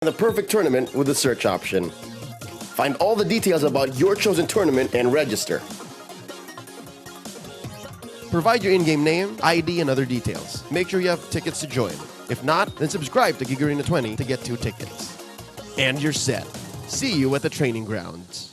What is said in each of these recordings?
the perfect tournament with the search option. Find all the details about your chosen tournament and register. Provide your in-game name, ID, and other details. Make sure you have tickets to join. If not, then subscribe to Gig Arena 20 to get 2 tickets. And you're set. See you at the training grounds.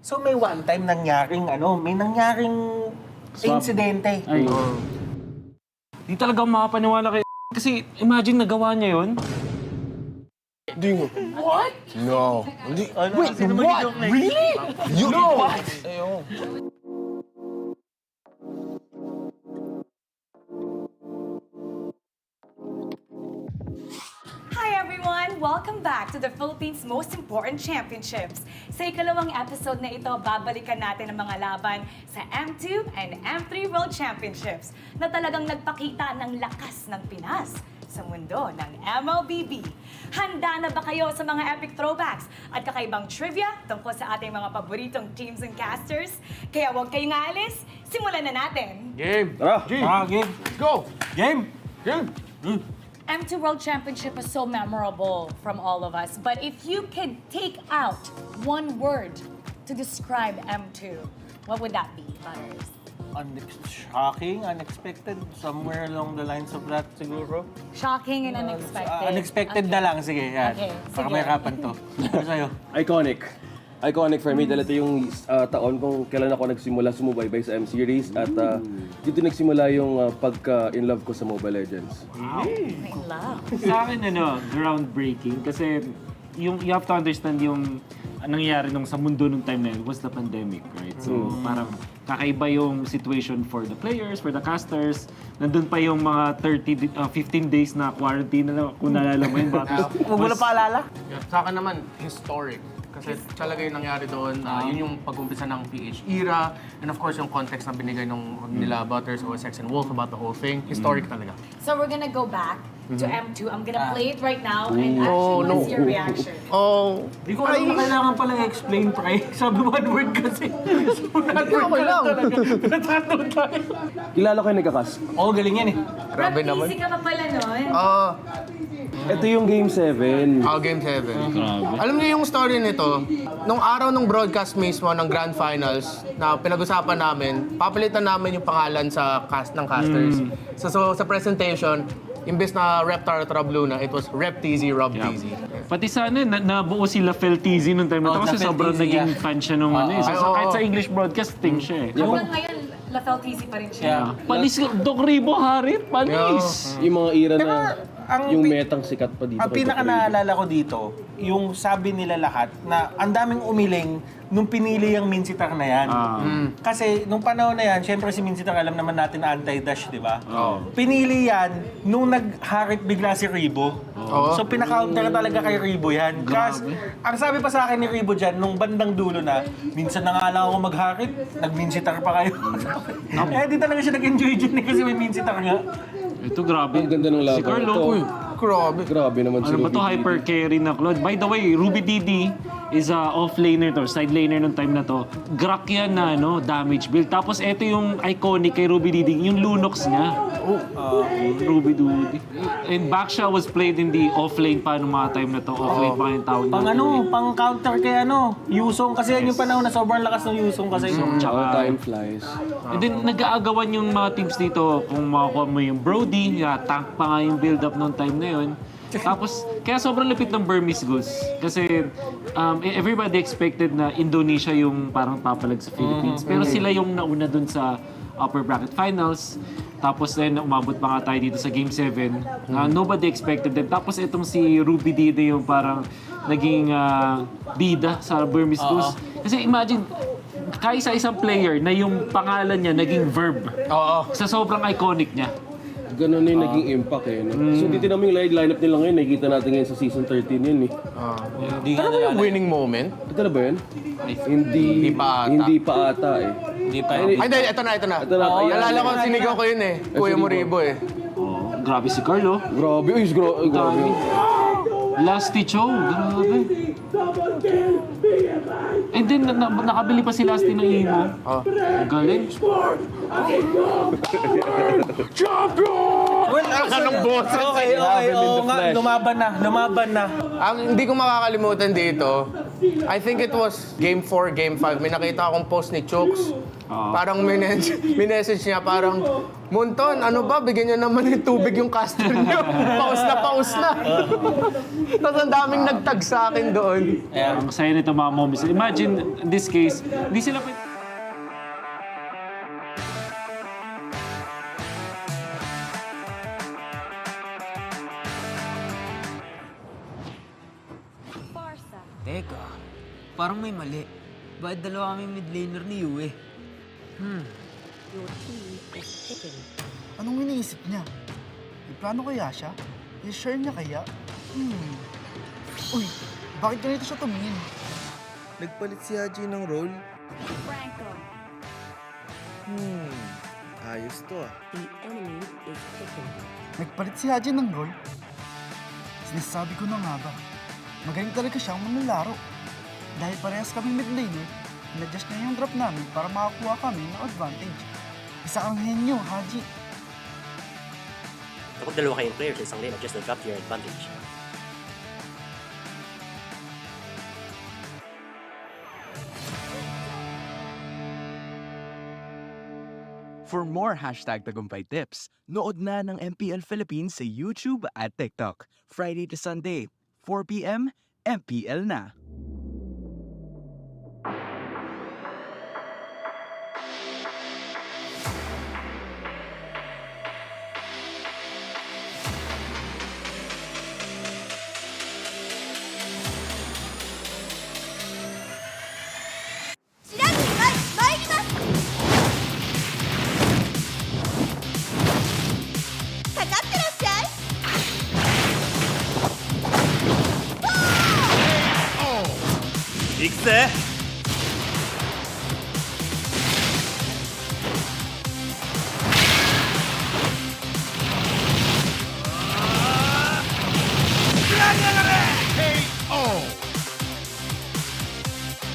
So may one time nangyaring insidente. Ay, di talaga ako makapaniwala kay kasi imagine nagawa niya yun. What? No. Hindi. Wait, what? Really? You know what? Hi everyone! Welcome back to the Philippines' most important championships. Sa ikalawang episode na ito, babalikan natin ang mga laban sa M2 and M3 World Championships na talagang nagpakita ng lakas ng Pinas sa mundo ng MLBB. Handa na ba kayo sa mga epic throwbacks at kakaibang trivia tungkol sa ating mga paboritong teams and casters? Kaya huwag kayong aalis, simulan na natin! Game! Game. Go! Game. Game! M2 World Championship is so memorable from all of us, but if you could take out one word to describe M2, what would that be, Butters? Shocking, unexpected, somewhere along the lines of that siguro. Shocking and unexpected. Unexpected na lang, sige. Yan. Okay, Para sige. may harapan to. Ano sa'yo? Iconic. Iconic for me dahil ito yung taon kung kailan ako nagsimula sumubaybay sa M-Series at dito nagsimula yung pagka-in love ko sa Mobile Legends. I love. Sa akin, groundbreaking kasi you have to understand yung nangyayari nung sa mundo nung time na yun was the pandemic, right? So, parang kakaiba yung situation for the players, for the casters. Nandun pa yung mga 15 days na quarantine na kung naalala mo yun. Huwag mo na paalala? Sa akin naman, historic. Kasi talaga yung nangyari doon, yun yung pag-umpisa ng PH era, and of course yung context na binigay nila Butters, OSX, and Wolf about the whole thing. Historic talaga. So we're gonna go back to M2. I'm gonna play it right now and actually what's your reaction? Oh, Di ko alam na kailangan palang explain, pre. Sabi one word kasi. okay lang. Natatawa tayo. Kilala ko yung nagkakas. Oo, galing yan eh. Grabe naman. Easy ka pa pala nun. Ito yung Game 7. Game 7. Alam niyo yung story nito, nung araw ng broadcast mismo ng Grand Finals na pinag-usapan namin, papalitan namin yung pangalan sa cast ng casters. So sa presentation, imbes na Rep Tara Blue na, it was Rep TZ, Rob TZ. Pati sana, nabuo sila Fel TZ nung time na to kasi Fel sobrang TZ, naging fan siya nung ano eh. So, kahit sa oo. English broadcasting siya eh. Hanggang ngayon, Lafel TZ pa rin siya. Panis, Doc Ribo, Harit, panis! Yung mga era na ang yung pi- metang sikat pa dito. Ang pinaka naalala ko dito, yung sabi nila lahat na ang daming umiling nung pinili yung Minsitar na yan. Kasi nung panahon na yan, syempre si Minsitar alam naman natin na anti-dash, di ba? Pinili yan nung nag-harit bigla si Ribo. So pinaka-counter talaga kay Ribo yan. Kasi ang sabi pa sa akin ni Ribo dyan, nung bandang dulo na, minsan na nga lang ako mag-harit, nag-Minsitar pa kayo. Eh di talaga siya nag-enjoy dyan kasi may Minsitar nga. Ito, grabe. Ang ganda ng laban. Si Carlo, Ito. Grabe. Grabe naman si ano ba to, Ruby. hyper carry na Claude. By the way, Ruby Didi is a off-laner to, side laner nung time na to. Grak yan na damage build. Tapos ito yung iconic kay Ruby Didi, yung Lunox niya. Ruby Didi. And Baksha was played in the off-lane pa nung mga time na to. Off-lane pa yung tawag natin. Pang counter kay Yusong kasi yan yung panahon na sobrang lakas ng Yusong kasi. How time flies. And then nag-aagawan yung mga teams dito kung makakuha mo yung Brody, tank pa nga yung build-up nung time na yun. Tapos, kaya sobrang lapit ng Burmese Goose. Kasi everybody expected na Indonesia yung parang papalag sa Philippines. Pero sila yung nauna dun sa upper bracket finals. Tapos then, umabot pa nga tayo dito sa Game 7. Nobody expected them. Tapos itong si Ruby Dide yung parang naging bida sa Burmese Goose. Kasi imagine, kaisa-isang player na yung pangalan niya naging verb. Oo. Sa sobrang iconic niya. Ganun na yung naging impact eh. No? So, titignan mo yung lineup nila ngayon, nakikita natin ngayon sa season 13 yun eh. Hindi nga Ano ba yung winning moment? Ito na ba yun? Hindi pa ata. Hindi pa ata eh. Hindi pa. Ay, hindi, ito na. Ito na, Oh, ayan. nalala ko, sinigaw ko yun eh. Kuya Moribo eh. Oh, grabe si Carlo. Grabe, uy, grabe. Dami. Lasty Chow, grabe. And then, nakabili pa si Lasty ng imo. Ang galing. Well, Anong boses? Okay, oo nga, lumaban na. Ang hindi ko makakalimutan dito, I think it was Game 4, Game 5. May nakita akong post ni Chooks. Parang minessage niya, parang, Munton, ano ba? Bigyan niyo naman ng tubig yung caster niyo. Paus na. Tapos ang daming nagtag sa akin doon. Ang saya nito mga moments. Imagine, in this case, hindi sila Teka, parang may mali. Bakit dalawa kami mid laner ni Yue? Anong iniisip niya? May plano kaya siya? I-share niya kaya? Uy, bakit ganito siya tumingin? Nagpalit si Haji ng role? Franco. Ayos to ah. Nagpalit si Haji ng role? Sinasabi ko na nga ba? Magaling talaga siyang manlalaro. Dahil parehas kami mid laner, in-adjust niya yung drop namin para makakuha kami ng advantage. Isa kang henyo, Haji. Kapag dalawa kayong players sa isang lane, adjust the drop to your advantage. For more #tagumpay tips, nood na ng MPL Philippines sa YouTube at TikTok. Friday to Sunday, 4 p.m. MPL na.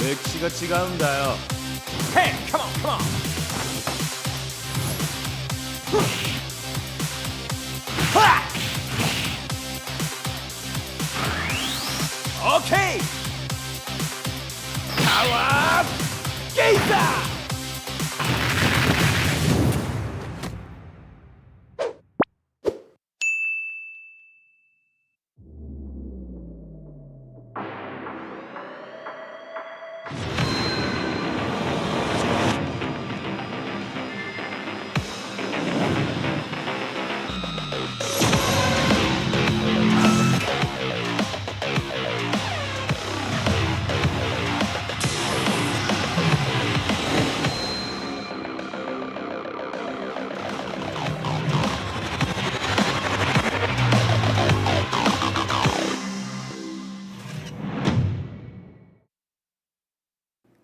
맥시가 지가운다요.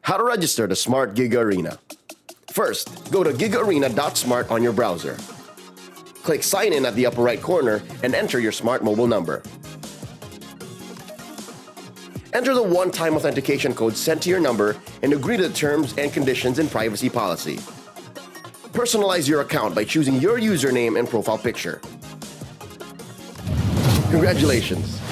How to register to Smart Gig Arena. First, go to gigarena.smart on your browser. Click Sign In at the upper right corner and enter your smart mobile number. Enter the one-time authentication code sent to your number and agree to the terms and conditions and privacy policy. Personalize your account by choosing your username and profile picture. Congratulations!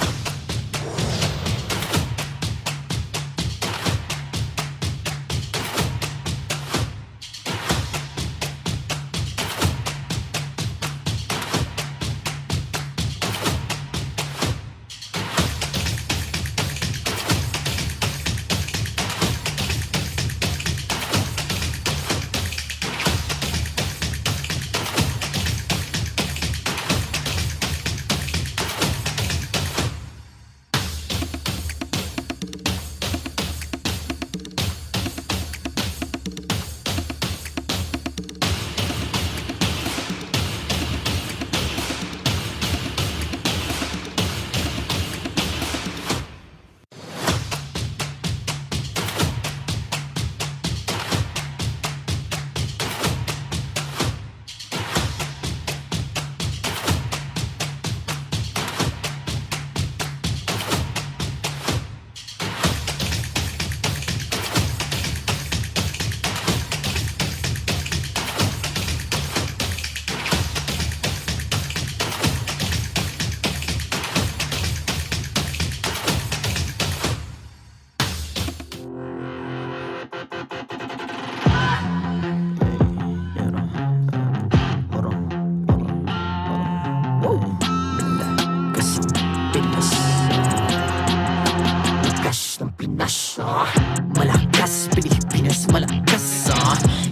Malakas, Pilipinas, malakas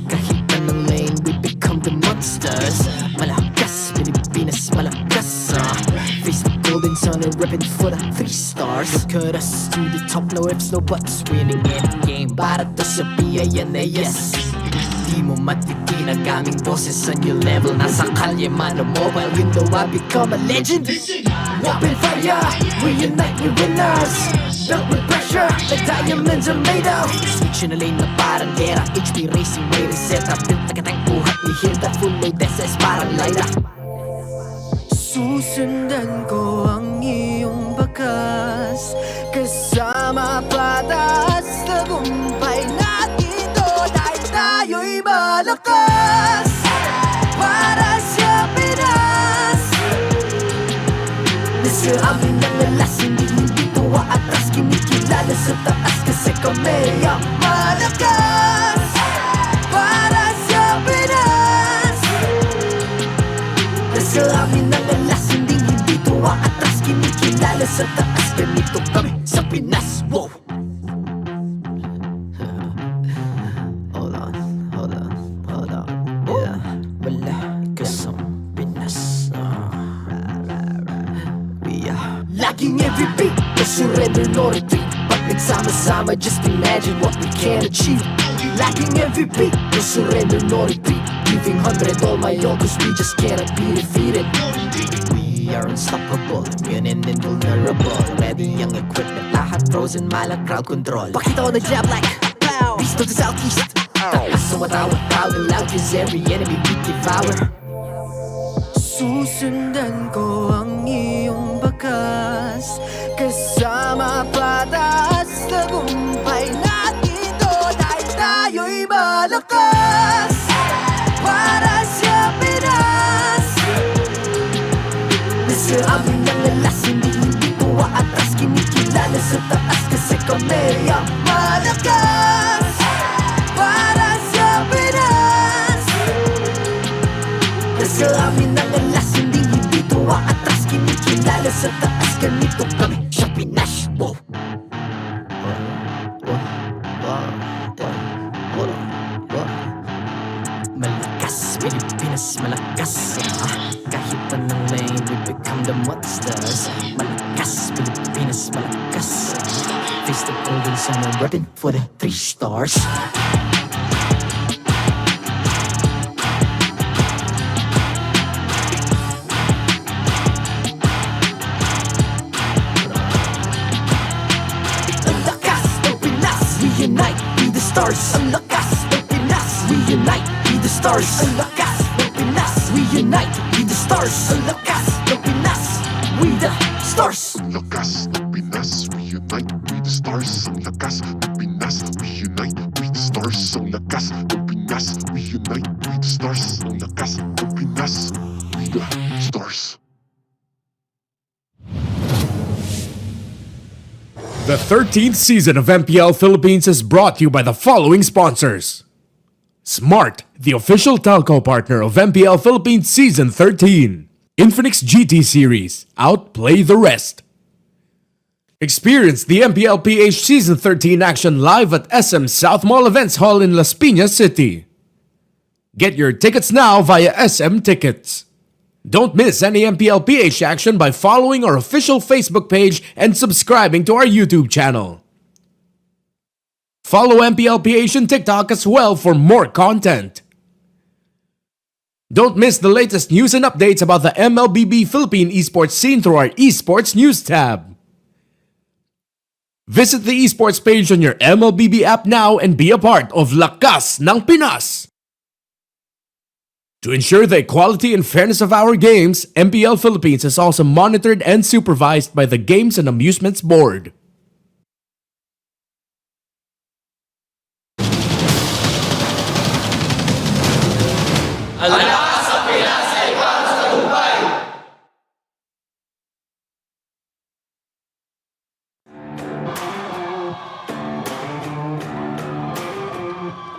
kahit anong lane, we become the monsters. Malakas, Pilipinas, malakas face the golden sun and repping for the 3 stars. Look at us to the top, no ifs, no buts. Winning any game, para to sa PINAS. Di mo matitinag aming boses sa new level. Nasa kalye man o mobile, you know I become a legend. Open fire, we unite, we winners. Built with pressure, like diamonds are made of. Switch na lane na parang gera, HP racing, may reset up. Built na katang buhat ni Hilda, full load SS parang Lyra. Susundan ko ang iyong bakas, kasama patas, tagumpay natin to. Dahil tayo'y malakas, para sa Pinas. Nasa amin ang alas, hindi tuwa atras. Kinikilala sa taas kasi kami ang malakas, para sa Pinas. Nasa amin ang alas, hindi tuwa atras. Kinikilala sa taas, ganito kami sa Pinas. Wow! Hold on. Yeah, malakas ang Pinas. We are lacking every beat, no surrender, no retreat. Pag nagsama-sama, just imagine what we can achieve. Lacking every beat, no surrender, no retreat. Giving 100 all my all, cause we just cannot be defeated. We are unstoppable, immune and invulnerable. Ready ang equipment, lahat frozen, malang crowd control. Pakita ko na jab like pow, east to the southeast. Taas sa matawag, proud and loud, cause every enemy we devour. Susundan ko ang iyong bakas, kasama patas, tagumpay natin to. Dahil tayo'y malakas, para sa Pinas. Nasa amin ang alas, hindi tuwa atras. Kinikilala sa taas kasi kami ang malakas, para sa Pinas. Nasa amin ang alas, hindi tuwa atras. Kinikilala sa taas, ganito kami sa Pinas. Wow! Malakas, Pilipinas, malakas kahit anong lane, we become the monsters. Malakas, Pilipinas, malakas face the golden sun and repping for the 3 stars. Ang lakas ng Pinas, we unite, be the stars. Ang lakas ng Pinas, we unite, be the stars. Ang lakas ng Pinas, we unite, be the stars. Ang lakas ng Pinas, we the stars. Ang lakas ng Pinas, we unite, we the stars. Ang lakas ng Pinas, we unite, we the stars. Ang lakas ng Pinas, we unite, we the stars. Ang lakas ng Pinas, we the stars. The 13th season of MPL Philippines is brought to you by the following sponsors. Smart, the official telco partner of MPL Philippines Season 13. Infinix GT Series, outplay the rest. Experience the MPL PH Season 13 action live at SM South Mall Events Hall in Las Piñas City. Get your tickets now via SM Tickets. Don't miss any MPL PH action by following our official Facebook page and subscribing to our YouTube channel. Follow MPL PH on TikTok as well for more content. Don't miss the latest news and updates about the MLBB Philippine esports scene through our esports news tab. Visit the esports page on your MLBB app now and be a part of Lakas ng Pinas. To ensure the equality and fairness of our games, MPL Philippines is also monitored and supervised by the Games and Amusements Board. Alakas sa Pinas ay para sa tagumpay!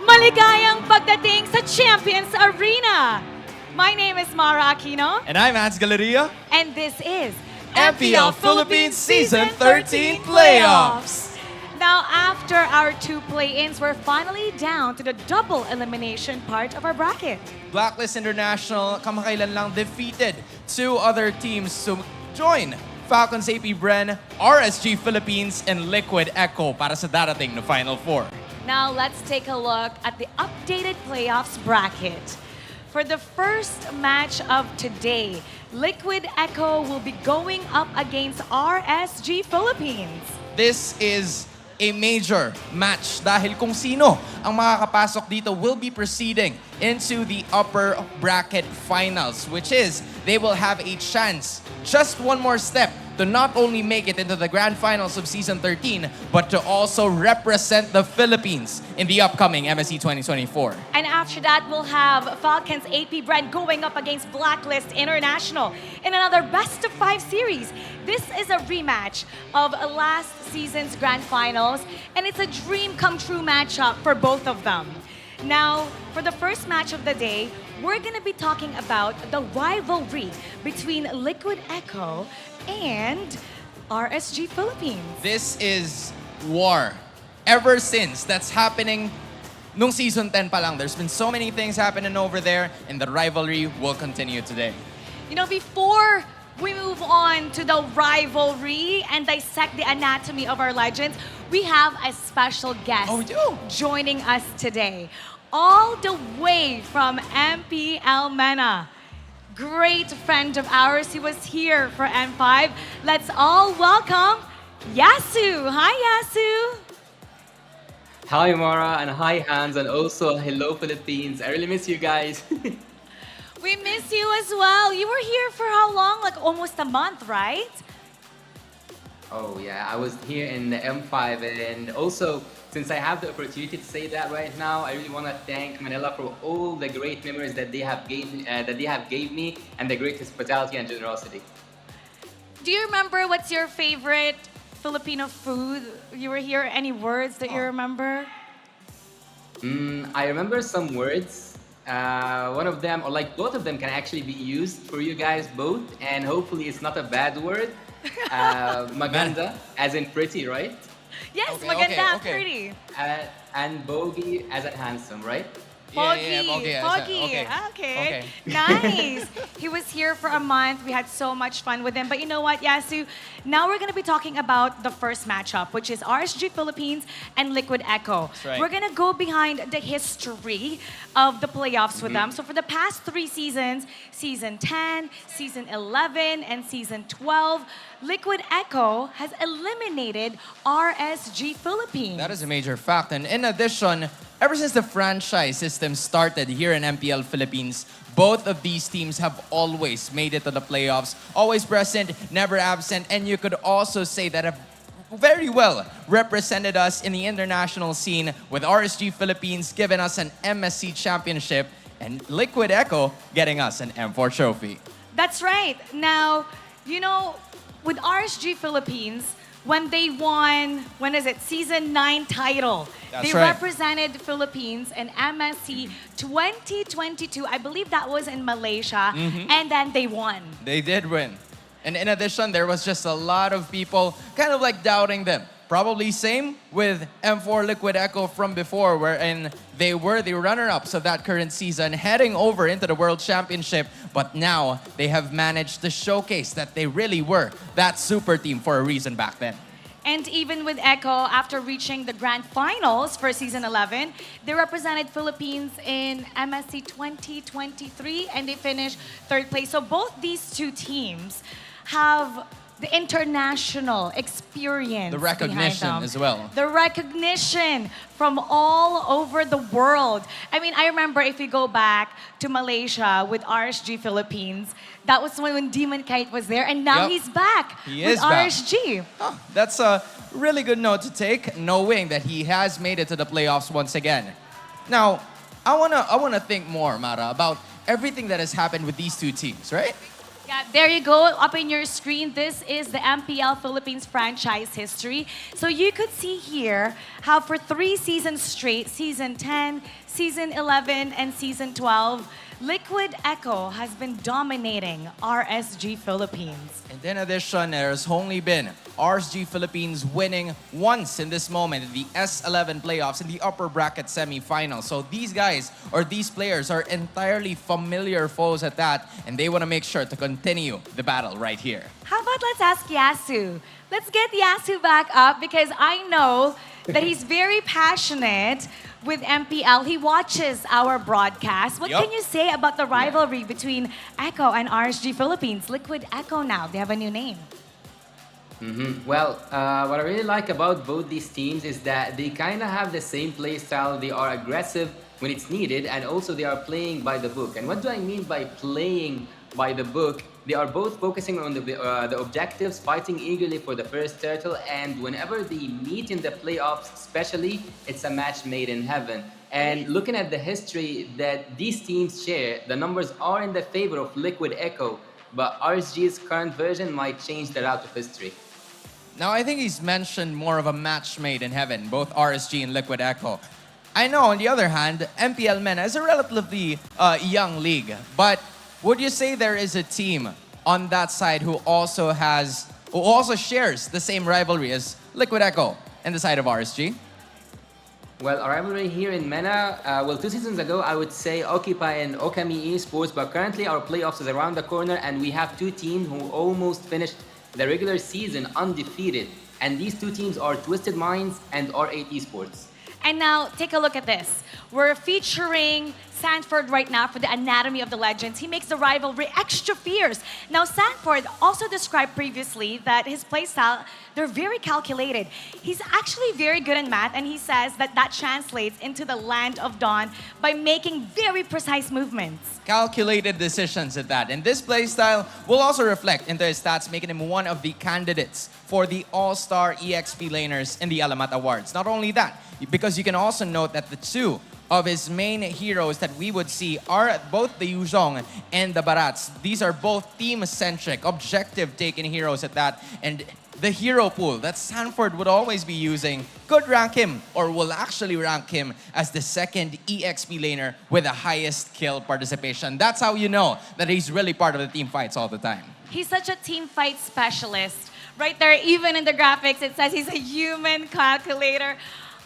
Maligayang pagdating sa Champions Arena! My name is Mara Aquino. And I'm Hans Galeria. And this is MPL Philippines Season 13 Playoffs. Now, after our 2 play-ins, we're finally down to the double elimination part of our bracket. Blacklist International kamakailan lang defeated 2 other teams to join Falcons APBREN, RSG Philippines, and Liquid Echo para sa darating na Final Four. Now, let's take a look at the updated playoffs bracket. For the first match of today, Liquid Echo will be going up against RSG Philippines. This is a major match dahil kung sino ang makakapasok dito will be proceeding into the upper bracket finals, which is they will have a chance, just one more step, to not only make it into the grand finals of Season 13, but to also represent the Philippines in the upcoming MSC 2024. And after that, we'll have Falcons APBREN going up against Blacklist International in another best-of-5 series. This is a rematch of last season's grand finals, and it's a dream-come-true matchup for both of them. Now, for the first match of the day, we're going to be talking about the rivalry between Liquid Echo and RSG Philippines. This is war. Ever since that's happening nung Season 10 pa lang, there's been so many things happening over there, and the rivalry will continue today. You know, before we move on to the rivalry and dissect the anatomy of our legends, we have a special guest joining us today. All the way from MPL MENA. Great friend of ours. He was here for M5. Let's all welcome Yasu. Hi, Yasu. Hi, Mara, and hi, Hans, and also hello, Philippines. I really miss you guys. We miss you as well. You were here for how long? Like almost a month, right? Oh, yeah, I was here in the M5, and also, since I have the opportunity to say that right now, I really want to thank Manila for all the great memories that they have gave me, and the great hospitality and generosity. Do you remember what's your favorite Filipino food? You were here. Any words that you remember? I remember some words. One of them, or like both of them, can actually be used for you guys both, and hopefully it's not a bad word. Maganda, as in pretty, right? Yes, maganda, pretty. And bogey, as in handsome, right? Foggy. Okay. Nice. He was here for a month. We had so much fun with him. But you know what, Yasu? Now we're going to be talking about the first matchup, which is RSG Philippines and Liquid Echo. Right. We're going to go behind the history of the playoffs with them. So for the past 3 seasons, Season 10, Season 11, and Season 12, Liquid Echo has eliminated RSG Philippines. That is a major fact. And in addition, ever since the franchise system started here in MPL Philippines, both of these teams have always made it to the playoffs, always present, never absent, and you could also say that have very well represented us in the international scene, with RSG Philippines giving us an MSC championship and Liquid Echo getting us an M4 trophy. That's right. Now, you know, with RSG Philippines, when they won, Season 9 title. That's they right. represented the Philippines in MSC 2022. I believe that was in Malaysia. And then they won. They did win. And in addition, there was just a lot of people kind of like doubting them. Probably same with M4 Liquid Echo from before, wherein they were the runner-ups of that current season, heading over into the World Championship. But now they have managed to showcase that they really were that super team for a reason back then. And even with Echo, after reaching the grand finals for Season 11, they represented Philippines in MSC 2023 and they finished 3rd place. So both these two teams have the international experience, The recognition behind them. as well. The recognition from all over the world. I mean, I remember if you go back to Malaysia with RSG Philippines, that was when Demon Kite was there, and now Yep. he's back He with is back. RSG. That's a really good note to take, knowing that he has made it to the playoffs once again. Now, I wanna think more, Mara, about everything that has happened with these two teams, right? Yeah, there you go, up in your screen. This is the MPL Philippines franchise history. So you could see here how for 3 seasons straight, Season 10, Season 11, and Season 12, Liquid Echo has been dominating RSG Philippines. And in addition, there's only been RSG Philippines winning once in this moment in the S11 playoffs in the upper bracket semifinals. So these guys or these players are entirely familiar foes at that, and they want to make sure to continue the battle right here. How about let's ask Yasu? Let's get Yasu back up because I know that he's very passionate with MPL. He watches our broadcast. What can you say about the rivalry between Echo and RSG Philippines? Liquid Echo now. They have a new name. Well, what I really like about both these teams is that they kind of have the same play style. They are aggressive when it's needed, and also they are playing by the book. And what do I mean by playing by the book? They are both focusing on the objectives, fighting eagerly for the first turtle, and whenever they meet in the playoffs, especially, it's a match made in heaven. And looking at the history that these teams share, the numbers are in the favor of Liquid Echo, but RSG's current version might change the route of history. Now, I think he's mentioned more of a match made in heaven, both RSG and Liquid Echo. I know, on the other hand, MPL MENA is a relatively young league, but would you say there is a team on that side who also shares the same rivalry as Liquid Echo and the side of RSG? Well, our rivalry here in MENA, 2 seasons ago, I would say Occupy and Okami Esports, but currently our playoffs is around the corner and we have two teams who almost finished the regular season undefeated. And these two teams are Twisted Minds and R8 Esports. And now, take a look at this. We're featuring Sanford right now for the Anatomy of the Legends. He makes the rivalry extra fierce. Now, Sanford also described previously that his playstyle, they're very calculated. He's actually very good in math, and he says that that translates into the Land of Dawn by making very precise movements. Calculated decisions at that. And this playstyle will also reflect into his stats, making him one of the candidates for the All-Star EXP laners in the Alamat Awards. Not only that, because you can also note that the two of his main heroes that we would see are both the Yuzhong and the Barats. These are both team-centric, objective-taken heroes at that. And the hero pool that Sanford would always be using could rank him, or will actually rank him, as the second EXP laner with the highest kill participation. That's how you know that he's really part of the team fights all the time. He's such a team fight specialist. Right there, even in the graphics, it says he's a human calculator.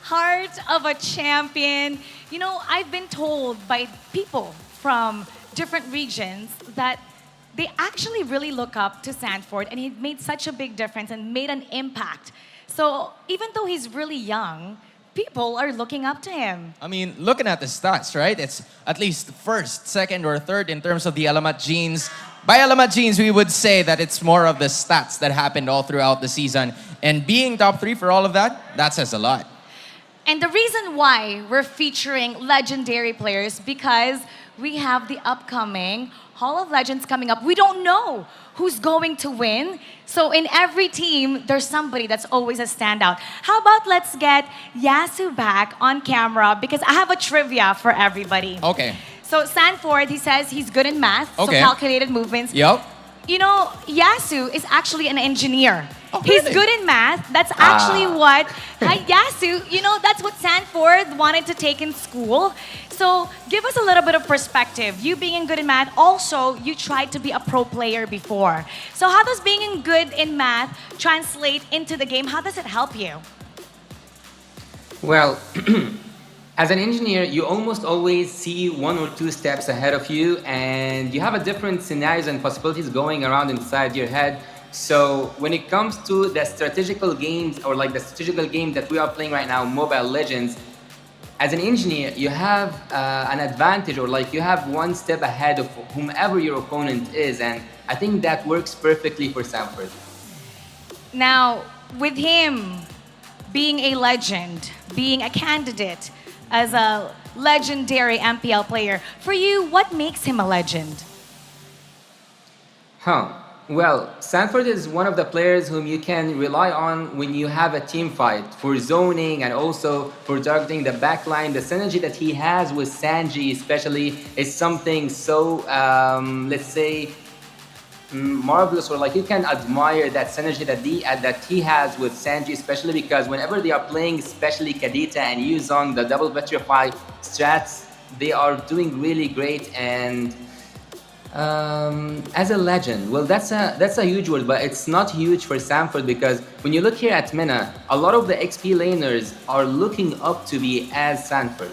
Heart of a champion. You know, I've been told by people from different regions that they actually really look up to Sanford, and he made such a big difference and made an impact. So even though he's really young, people are looking up to him. I mean, looking at the stats, right? It's at least first, second, or third in terms of the Alamat genes. By Alamat genes, we would say that it's more of the stats that happened all throughout the season. And being top 3 for all of that says a lot. And the reason why we're featuring legendary players, because we have the upcoming Hall of Legends coming up. We don't know who's going to win. So in every team, there's somebody that's always a standout. How about let's get Yasu back on camera, because I have a trivia for everybody. Okay. So Sanford, he says he's good in math, so Okay. calculated movements. Yep. You know, Yasu is actually an engineer. Oh, He's really? good in math. That's actually what Yasu, you know, that's what Sanford wanted to take in school. So give us a little bit of perspective. You being good in math, also you tried to be a pro player before. So how does being good in math translate into the game? How does it help you? Well, as an engineer, you almost always see 1 or 2 steps ahead of you, and you have a different scenarios and possibilities going around inside your head. So when it comes to the strategical games, or like the strategical game that we are playing right now, Mobile Legends, as an engineer, you have an advantage, or like you have 1 step ahead of whomever your opponent is, and I think that works perfectly for Sanford. Now, with him being a legend, being a candidate as a legendary MPL player, for you, what makes him a legend? Well, Sanford is one of the players whom you can rely on when you have a team fight, for zoning and also for targeting the backline. The synergy that he has with Sanji especially is something so, let's say, marvelous, or like you can admire that synergy that he has with Sanji, especially because whenever they are playing, especially Kadita and Yuzong, the double Petrify strats, They are doing really great, and as a legend, well, that's a huge word, but it's not huge for Sanford because when you look here at MENA, a lot of the XP laners are looking up to be as Sanford.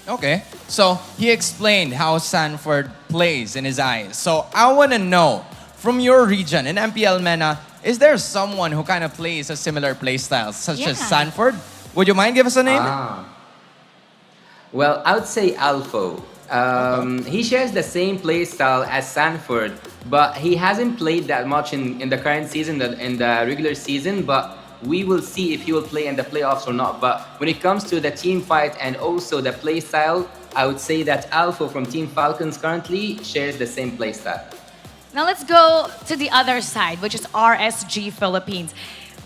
Okay, so he explained how Sanford plays in his eyes. So I want to know, from your region in MPL MENA, is there someone who kind of plays a similar playstyle, such as Sanford? Would you mind give us a name? Well, I would say Alpho. He shares the same play style as Sanford, but he hasn't played that much in the current season, in the regular season, but we will see if he will play in the playoffs or not. But when it comes to the team fight and also the play style, I would say that Alpha from Team Falcons currently shares the same play style. Now let's go to the other side, which is RSG Philippines.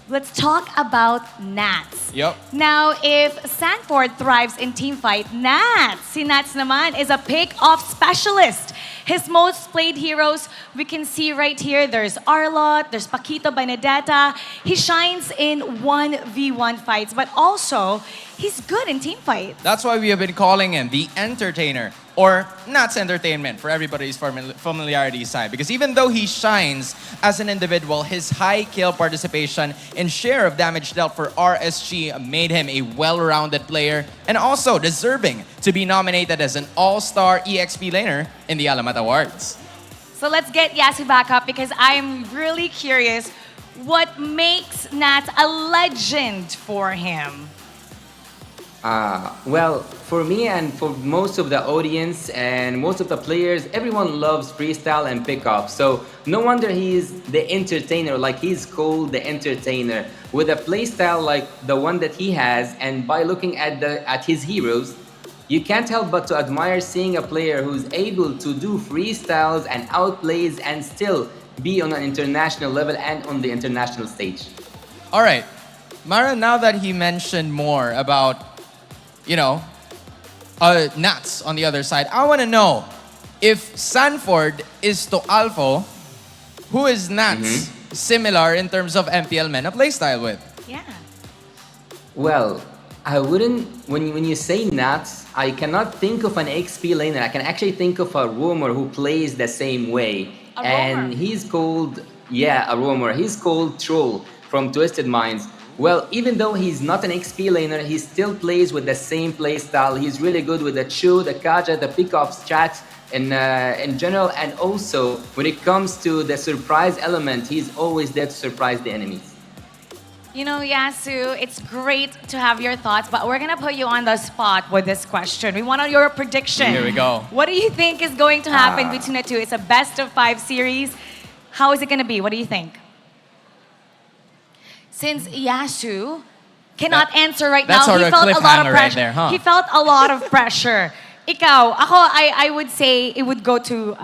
Let's talk about Nats. Yep. Now, if Sanford thrives in team fight, Nats, si Nats naman is a pick-off specialist. His most played heroes, we can see right here, there's Arlot, there's Paquito Benedetta. He shines in 1v1 fights, but also, he's good in team fight. That's why we have been calling him the entertainer, or Nats Entertainment for everybody's familiarity side. Because even though he shines as an individual, his high kill participation and share of damage dealt for RSG made him a well-rounded player and also deserving to be nominated as an all-star EXP laner in the Alamat Awards. So let's get Yasu back up because I'm really curious what makes Nats a legend for him. Well, for me and for most of the audience and most of the players, everyone loves freestyle and pickup. So no wonder he's the entertainer, like he's called the entertainer. With a playstyle like the one that he has, and by looking at his heroes, you can't help but to admire seeing a player who's able to do freestyles and outplays and still be on an international level and on the international stage. All right, Mara, now that he mentioned more about Nats on the other side, I want to know if Sanford is to Alpho, who is Nats similar in terms of MPL MENA playstyle with? Yeah. Well, I wouldn't, when you say Nats, I cannot think of an XP laner. I can actually think of a roamer who plays the same way. And he's called, a roamer. He's called Troll from Twisted Minds. Well, even though he's not an XP laner, he still plays with the same play style. He's really good with the Chu, the Kaja, the pick-off strats in general. And also, when it comes to the surprise element, he's always there to surprise the enemies. You know, Yasu, it's great to have your thoughts, but we're going to put you on the spot with this question. We want your prediction. Here we go. What do you think is going to happen between the two? It's a best-of-5 series. How is it going to be? What do you think? Since Yasu cannot answer right now, he felt a lot of pressure. Right there, huh? He felt a lot of pressure. Ikaw, I would say it would go to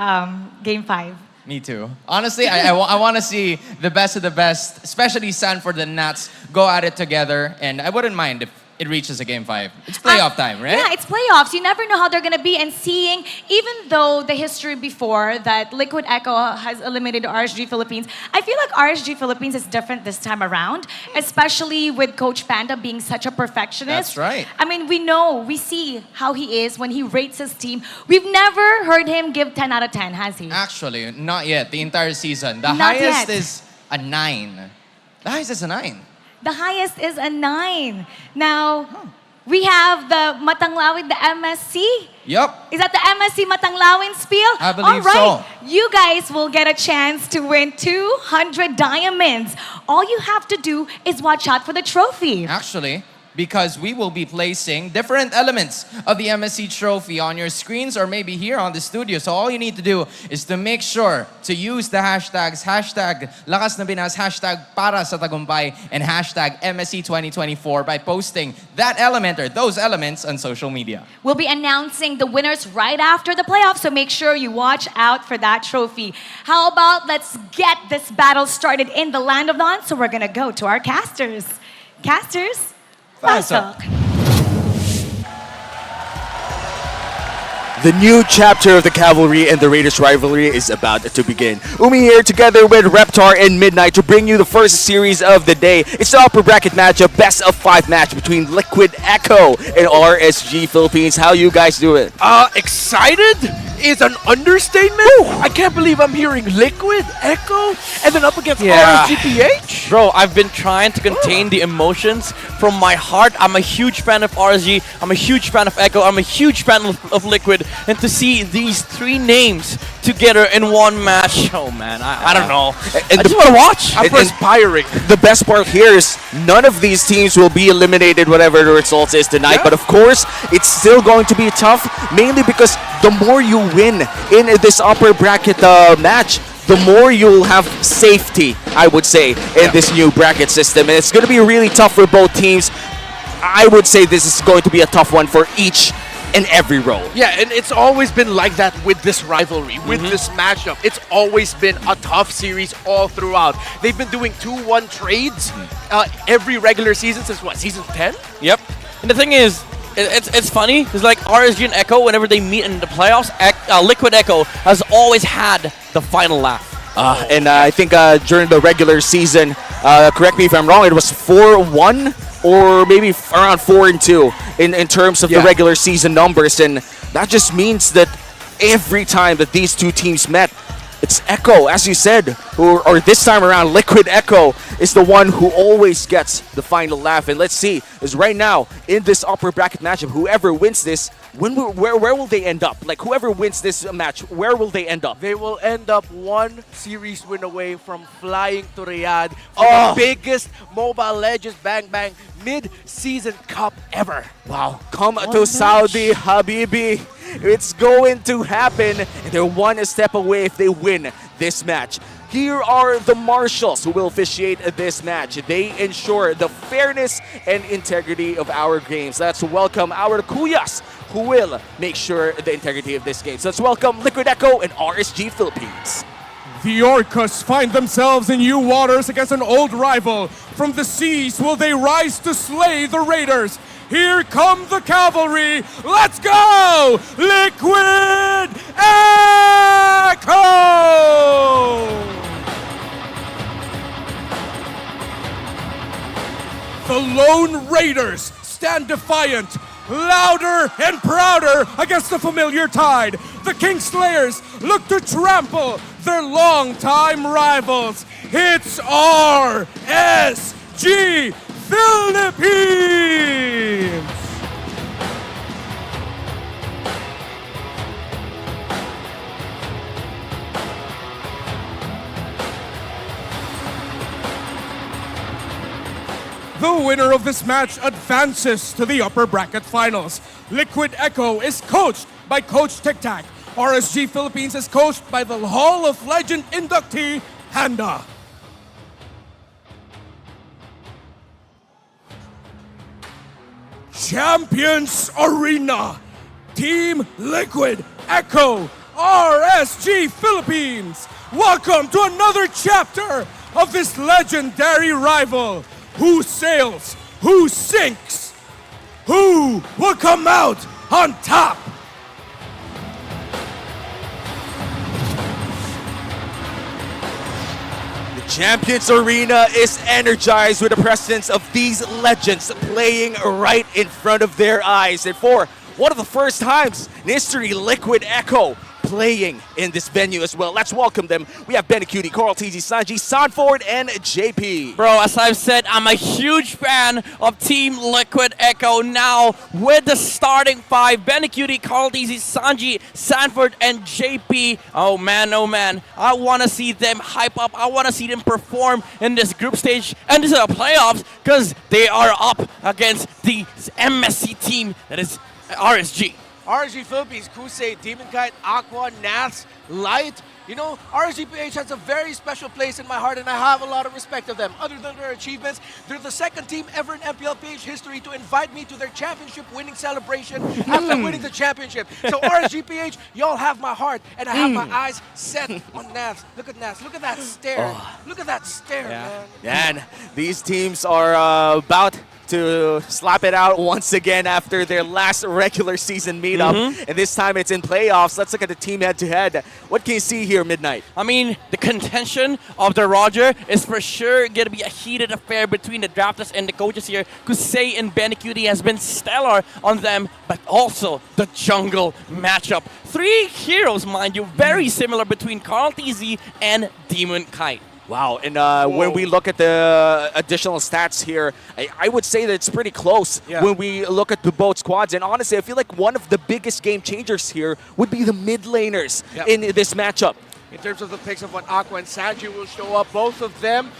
Game 5. Me too. Honestly, I want to see the best of the best, especially Sanford and Nats, go at it together. And I wouldn't mind if it reaches a Game 5. It's playoff time, right? Yeah, it's playoffs. You never know how they're going to be. And seeing, even though the history before that Liquid Echo has eliminated RSG Philippines, I feel like RSG Philippines is different this time around, especially with Coach Panda being such a perfectionist. That's right. I mean, we see how he is when he rates his team. We've never heard him give 10 out of 10, has he? Actually, not yet. The entire season. The Not highest yet. is a 9. The highest is a 9. The highest is a 9. Now, we have the Matanglawin, the MSC. Yup. Is that the MSC Matanglawin spiel? I believe All right. so. You guys will get a chance to win 200 diamonds. All you have to do is watch out for the trophy. Actually, because we will be placing different elements of the MSC trophy on your screens or maybe here on the studio. So all you need to do is to make sure to use the hashtags, hashtag Lakas na Pinas, hashtag Para sa Tagumpay, and hashtag MSC 2024 by posting that element or those elements on social media. We'll be announcing the winners right after the playoffs, so make sure you watch out for that trophy. How about let's get this battle started in the Land of Dawn? So we're gonna go to our casters. Casters, Pasok. The new chapter of the Cavalry and the Raiders rivalry is about to begin. Umi here together with Reptar and Midnight to bring you the first series of the day. It's the upper bracket matchup, best of 5 match between Liquid Echo and RSG Philippines. How you guys doing? Excited is an understatement. I can't believe I'm hearing Liquid Echo and then up against RSG PH. Bro, I've been trying to contain the emotions from my heart. I'm a huge fan of RSG. I'm a huge fan of Echo. I'm a huge fan of Liquid. And to see these 3 names together in one match, oh man, I don't know. I just want to watch. I'm perspiring. The best part here is none of these teams will be eliminated whatever the results is tonight. But of course, it's still going to be tough, mainly because the more you win in this upper bracket match, the more you'll have safety, I would say, in this new bracket system. And it's going to be really tough for both teams. I would say this is going to be a tough one for each and every role. Yeah, and it's always been like that with this rivalry, with this matchup. It's always been a tough series all throughout. They've been doing 2-1 trades every regular season since what, season 10? Yep. And the thing is, it's funny, because like RSG and Echo, whenever they meet in the playoffs, Liquid Echo has always had the final laugh. And I think during the regular season, correct me if I'm wrong, it was 4-1 or maybe around 4-2 in terms of the regular season numbers. And that just means that every time that these two teams met, it's Echo, as you said, or this time around, Liquid Echo is the one who always gets the final laugh. And let's see, is right now in this upper bracket matchup, whoever wins this, where will they end up? Like, whoever wins this match, where will they end up? They will end up 1 series win away from flying to Riyadh for the biggest Mobile Legends Bang Bang mid-season cup ever. Wow, come to Saudi, Habibi. It's going to happen, and they're 1 step away if they win this match. Here are the marshals who will officiate this match. They ensure the fairness and integrity of our games. Let's welcome our Kuyas, who will make sure the integrity of this game. So let's welcome Liquid Echo and RSG Philippines. The Orcas find themselves in new waters against an old rival. From the seas will they rise to slay the Raiders. Here come the Cavalry. Let's go! Liquid Echo! The Lone Raiders stand defiant, louder and prouder against the familiar tide. The Kingslayers look to trample their longtime rivals. It's RSG Philippines! The winner of this match advances to the upper bracket finals. Liquid Echo is coached by Coach Tic Tac. RSG Philippines is coached by the Hall of Legend inductee, Handa. Champions Arena, Team Liquid Echo, RSG Philippines. Welcome to another chapter of this legendary rival. Who sails? Who sinks? Who will come out on top? The Champions Arena is energized with the presence of these legends playing right in front of their eyes. And for one of the first times in history, Liquid Echo playing in this venue as well. Let's welcome them. We have Benacuti, Coral TZ, Sanji, Sanford, and JP. Bro, as I've said, I'm a huge fan of Team Liquid Echo now with the starting 5. Benacuti, Carl TZ, Sanji, Sanford, and JP. Oh man, I want to see them hype up. I want to see them perform in this group stage and this is the playoffs because they are up against the MSC team that is RSG. RSG Philippines, Crusade, Demon Kite, Aqua, Nath, Light. You know, RSG PH has a very special place in my heart and I have a lot of respect of them. Other than their achievements, they're the second team ever in MPL PH history to invite me to their championship winning celebration after winning the championship. So RSG PH, y'all have my heart and I have my eyes set on Nath. Look at Nath, look at that stare. Look at that stare, man. And these teams are about to slap it out once again after their last regular season meetup. And this time it's in playoffs. Let's look at the team head-to-head. What can you see here, Midnight? I mean, the contention of the Roger is for sure going to be a heated affair between the drafters and the coaches here. Kusei and BLCK has been stellar on them, but also the jungle matchup. 3 heroes, mind you, very similar between Carl TZ and Demon Kite. Wow, and when we look at the additional stats here, I would say that it's pretty close when we look at the both squads. And honestly, I feel like one of the biggest game changers here would be the mid laners in this matchup. In terms of the picks of what Aqua and Sanji will show up, both of them,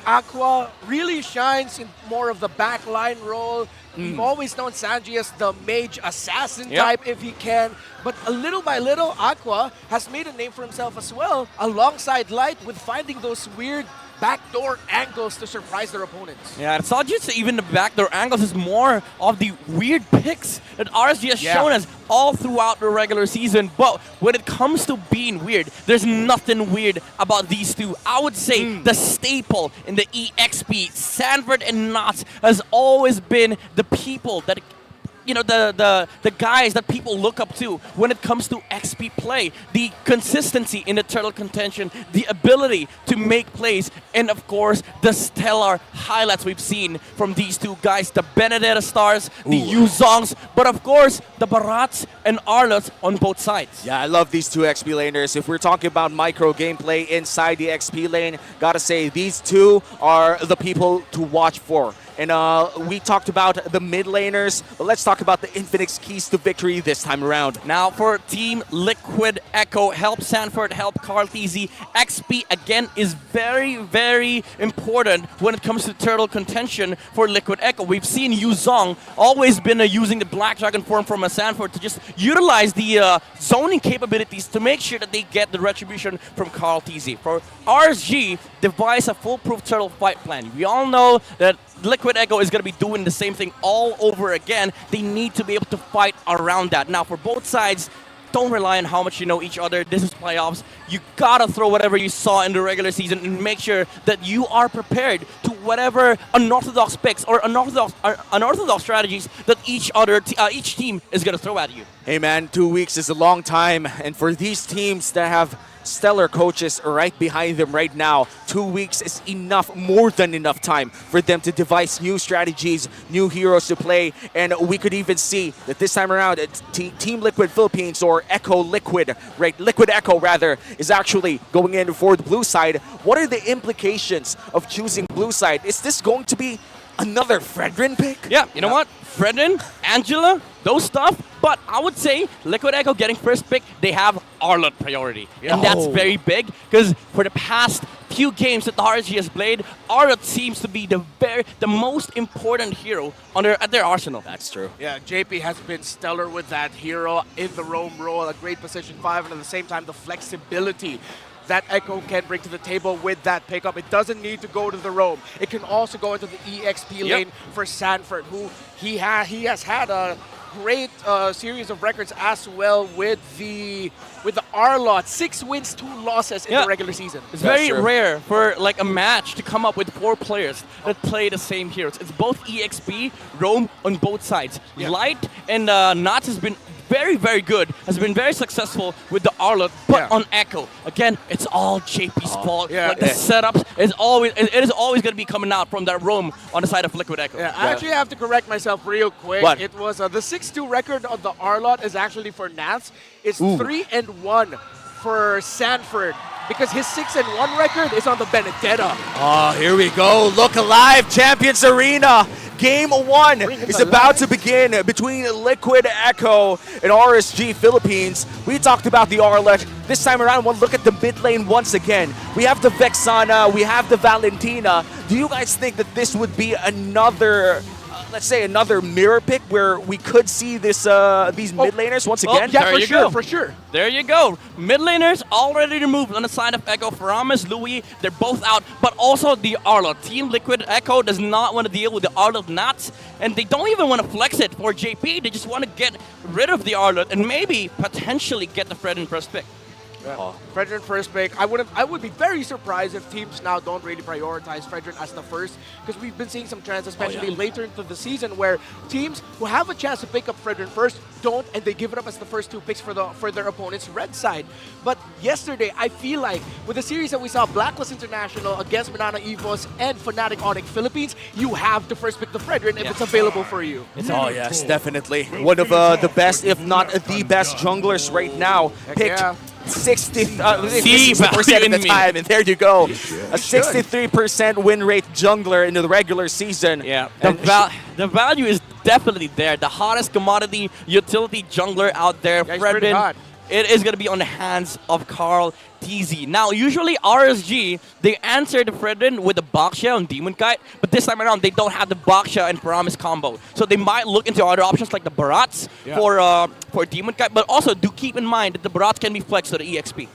Aqua really shines in more of the backline role. We've always known Sanji as the mage assassin type if he can. But little by little, Aqua has made a name for himself as well, alongside Light, with finding those weird backdoor angles to surprise their opponents. Yeah, it's not just even the backdoor angles, it's more of the weird picks that RSG has shown us all throughout the regular season. But when it comes to being weird, there's nothing weird about these two. I would say the staple in the EXP, Sanford and Knots, has always been the people that, you know, the guys that people look up to when it comes to XP play. The consistency in the turtle contention, the ability to make plays, and of course, the stellar highlights we've seen from these two guys. The Benedetta Stars, the Yuzongs, but of course, the Barats and Arlots on both sides. Yeah, I love these two XP laners. If we're talking about micro gameplay inside the XP lane, gotta say, these two are the people to watch for. And we talked about the mid laners, but let's talk about the Infinix keys to victory this time around. Now for Team Liquid Echo, help Sanford, help Carl TZ. XP again is very, very important when it comes to turtle contention for Liquid Echo. We've seen Yuzong always been using the Black Dragon form from a Sanford to just utilize the zoning capabilities to make sure that they get the retribution from Carl TZ. For RSG, devise a foolproof turtle fight plan. We all know that Liquid Echo is going to be doing the same thing all over again. They need to be able to fight around that. Now, for both sides, don't rely on how much you know each other. This is playoffs. You got to throw whatever you saw in the regular season and make sure that you are prepared to whatever unorthodox picks or unorthodox strategies that each team is going to throw at you. Hey man, 2 weeks is a long time, and for these teams that have stellar coaches right behind them right now, 2 weeks is enough, more than enough time for them to devise new strategies, new heroes to play, and we could even see that this time around, Team Liquid Philippines, or Echo Liquid, right, Liquid Echo rather, is actually going in for the blue side. What are the implications of choosing blue side? Is this going to be another Fredrin pick? Yeah, you know what? Fredrin, Angela, those stuff. But I would say Liquid Echo getting first pick, they have Arlot priority. And that's very big because for the past few games that the RSG has played, Arlot seems to be the most important hero at their arsenal. That's true. Yeah, JP has been stellar with that hero in the roam role, a great position 5, and at the same time the flexibility that Echo can bring to the table with that pickup. It doesn't need to go to the roam. It can also go into the EXP lane for Sanford, who he has had a great series of records as well with the Arlot. 6 wins, 2 losses in the regular season. It's very rare for like a match to come up with 4 players that play the same heroes. It's both EXP, roam on both sides. Light and Knots has been very, very good, has been very successful with the Arlot, but on Echo, again, it's all JP's fault. Like the setups is always, it is always going to be coming out from that roam on the side of Liquid Echo. I actually have to correct myself real quick. What? It was the 6-2 record of the Arlot is actually for Nats. It's 3-1 for Sanford, because his 6-1 record is on the Benedetta. Oh, here we go. Look alive, Champions Arena. Game 1 is about to begin between Liquid Echo and RSG Philippines. We talked about the Arlot. This time around, we'll look at the mid lane once again. We have the Vexana, we have the Valentina. Do you guys think that this would be another, let's say, another mirror pick where we could see this these mid laners once again? Yeah, for sure. There you go. Mid laners already removed on the side of Echo. Faramis, Louis, they're both out. But also the Arlot. Team Liquid Echo does not want to deal with the Arlot Knots. And they don't even want to flex it for JP. They just want to get rid of the Arlot and maybe potentially get the Fred in first pick. Fredrin first pick. I would be very surprised if teams now don't really prioritize Fredrin as the first, because we've been seeing some trends, especially later into the season, where teams who have a chance to pick up Fredrin first don't, and they give it up as the first 2 picks for their opponent's red side. But yesterday, I feel like with the series that we saw, Blacklist International against Banana Evos and Fnatic Onyx Philippines, you have to first pick the Fredrin if it's available for you. Oh yes, definitely. One of the best, if not the best junglers right now. Picked 60% at the time, and there you go. A 63% win rate jungler into the regular season. Yeah, the value is definitely there. The hottest commodity utility jungler out there, Fredrin. It is going to be on the hands of Carl TZ. Now, usually RSG, they answer the Fredrin with the Baksha and Demon Kite, but this time around, they don't have the Baksha and Promise combo. So they might look into other options like the Barats for Demon Kite, but also do keep in mind that the Barats can be flexed to the EXP.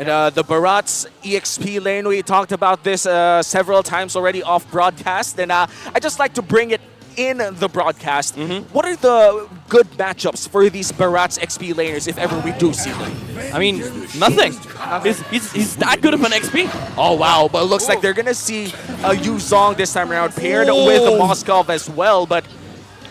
And the Barat's EXP lane, we talked about this several times already off broadcast, and I just like to bring it in the broadcast. What are the good matchups for these Barat's XP laners if ever we do see them? I mean, nothing. He's that good of an XP. Oh wow, but it looks like they're gonna see Yu Zong this time around paired with the Moskov as well, but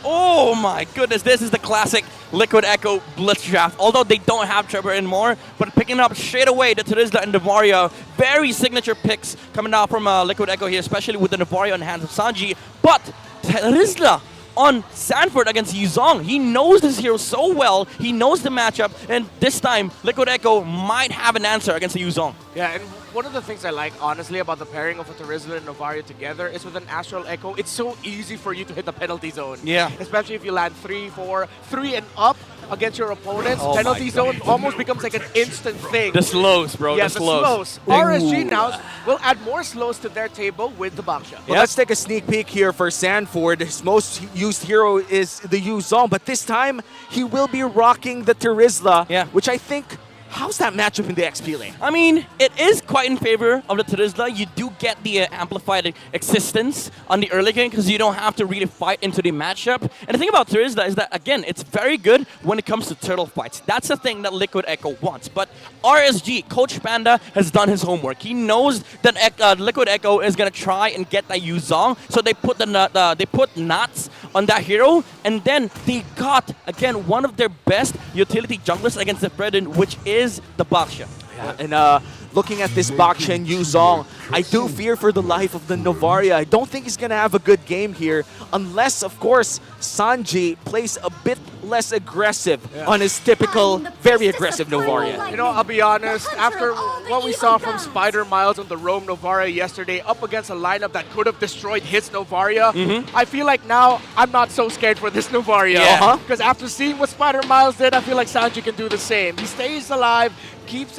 oh my goodness, this is the classic Liquid Echo Blitz Draft. Although they don't have Trevor anymore, but picking up straight away the Terizla and Navaria. Very signature picks coming out from Liquid Echo here, especially with the Navaria on the hands of Sanji. But Terizla on Sanford against Yuzong. He knows this hero so well. He knows the matchup, and this time Liquid Echo might have an answer against the Yuzong. Yeah, and one of the things I like, honestly, about the pairing of a Terizla and Novaria together is with an Astral Echo, it's so easy for you to hit the penalty zone. Yeah. Especially if you land 3, 4, 3 and up against your opponents. Oh penalty zone almost becomes like an instant thing. The slows, bro. Yeah, the slows. RSG now will add more slows to their table with the Baksha. Well, let's take a sneak peek here for Sanford. His most used hero is the Yu Zong, but this time he will be rocking the Terizla, which I think, how's that matchup in the XP lane? I mean, it is quite in favor of the Terizla. You do get the amplified existence on the early game because you don't have to really fight into the matchup. And the thing about Terizla is that, again, it's very good when it comes to turtle fights. That's the thing that Liquid Echo wants. But RSG, Coach Panda, has done his homework. He knows that Liquid Echo is going to try and get that Yu Zong. So they put they put knots on that hero, and then they got, again, one of their best utility junglers against the Fredrin, which is the Baksha. Yeah, and looking at this Baksha and Yu Zong, I do fear for the life of the Novaria. I don't think he's going to have a good game here unless, of course, Sanji plays a bit less aggressive on his typical, very aggressive Novaria. You know, I'll be honest, after what we saw from Spider Miles on the Roam Novaria yesterday up against a lineup that could have destroyed his Novaria, I feel like now I'm not so scared for this Novaria. Because after seeing what Spider Miles did, I feel like Sanji can do the same. He stays alive, keep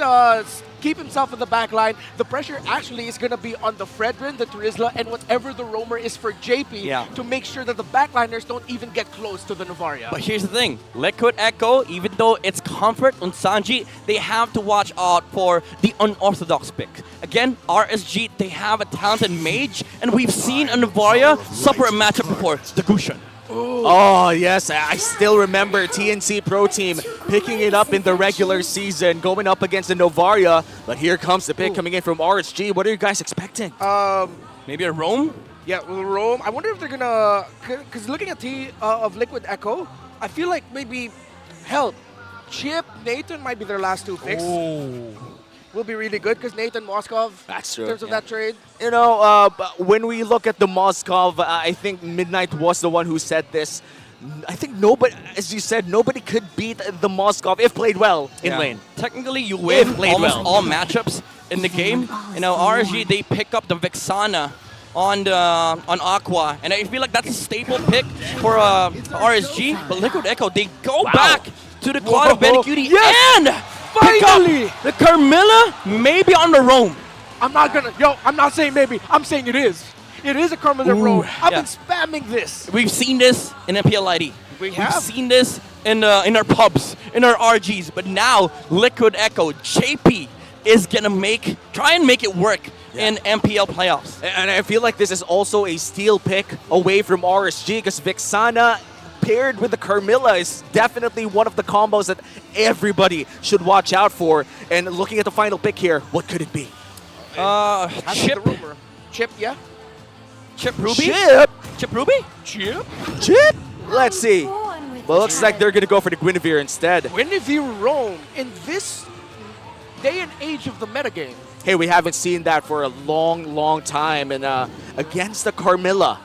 himself in the back line. The pressure actually is going to be on the Fredrin, the Terizla, and whatever the roamer is for JP to make sure that the backliners don't even get close to the Novaria. But here's the thing. Liquid Echo, even though it's comfort on Sanji, they have to watch out for the unorthodox pick. Again, RSG, they have a talented mage, and we've seen a Novaria suffer a matchup before, the Gushan. Oh, yes. I still remember TNC Pro Team picking it up in the regular season, going up against the Novaria. But here comes the pick coming in from RSG. What are you guys expecting? Maybe a roam? Yeah, well, roam. I wonder if they're going to... Because looking at of Liquid Echo, I feel like maybe help. Chip, Nathan might be their last 2 picks. Will be really good because Nathan Moskov, that's true, in terms of that trade. You know, when we look at the Moskov, I think Midnight was the one who said this. I think nobody, as you said, nobody could beat the Moskov if played well in lane. Technically, you win almost all matchups in the game. You know, RSG, they pick up the Vexana on Aqua, and I feel like that's a staple pick for RSG. But Liquid Echo, they go back to the Cloud of Benecutie and finally the Carmilla maybe on the roam. I'm not saying maybe, I'm saying it is. It is a Carmilla roam. I've been spamming this. We've seen this in MPL ID. We've seen this in our pubs, in our RGs, but now Liquid Echo, JP is gonna try and make it work in MPL playoffs. And I feel like this is also a steal pick away from RSG because Vexana paired with the Carmilla is definitely one of the combos that everybody should watch out for. And looking at the final pick here, what could it be? Chip. The rumor. Chip, yeah. Chip Ruby? Chip Ruby? Chip? Let's see. Well, looks like they're going to go for the Guinevere instead. Guinevere Roam in this day and age of the metagame. Hey, we haven't seen that for a long time. And against the Carmilla,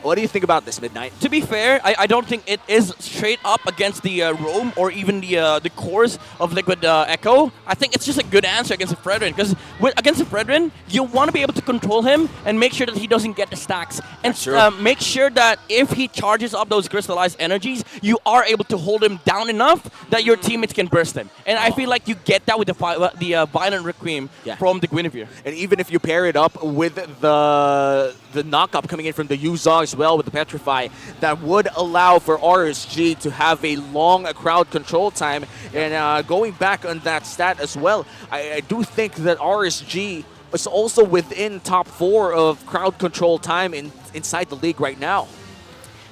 what do you think about this, Midnight? To be fair, I don't think it is straight up against the Roam or even the cores of Liquid Echo. I think it's just a good answer against the Fredrin, because against the Fredrin, you want to be able to control him and make sure that he doesn't get the stacks. And make sure that if he charges up those crystallized energies, you are able to hold him down enough that your teammates can burst him. And I feel like you get that with the Violent Requiem from the Guinevere. And even if you pair it up with the knock-up coming in from the Yuzong as well with the Petrify, that would allow for RSG to have a long crowd control time. And going back on that stat as well, I do think that RSG is also within top 4 of crowd control time inside the league right now.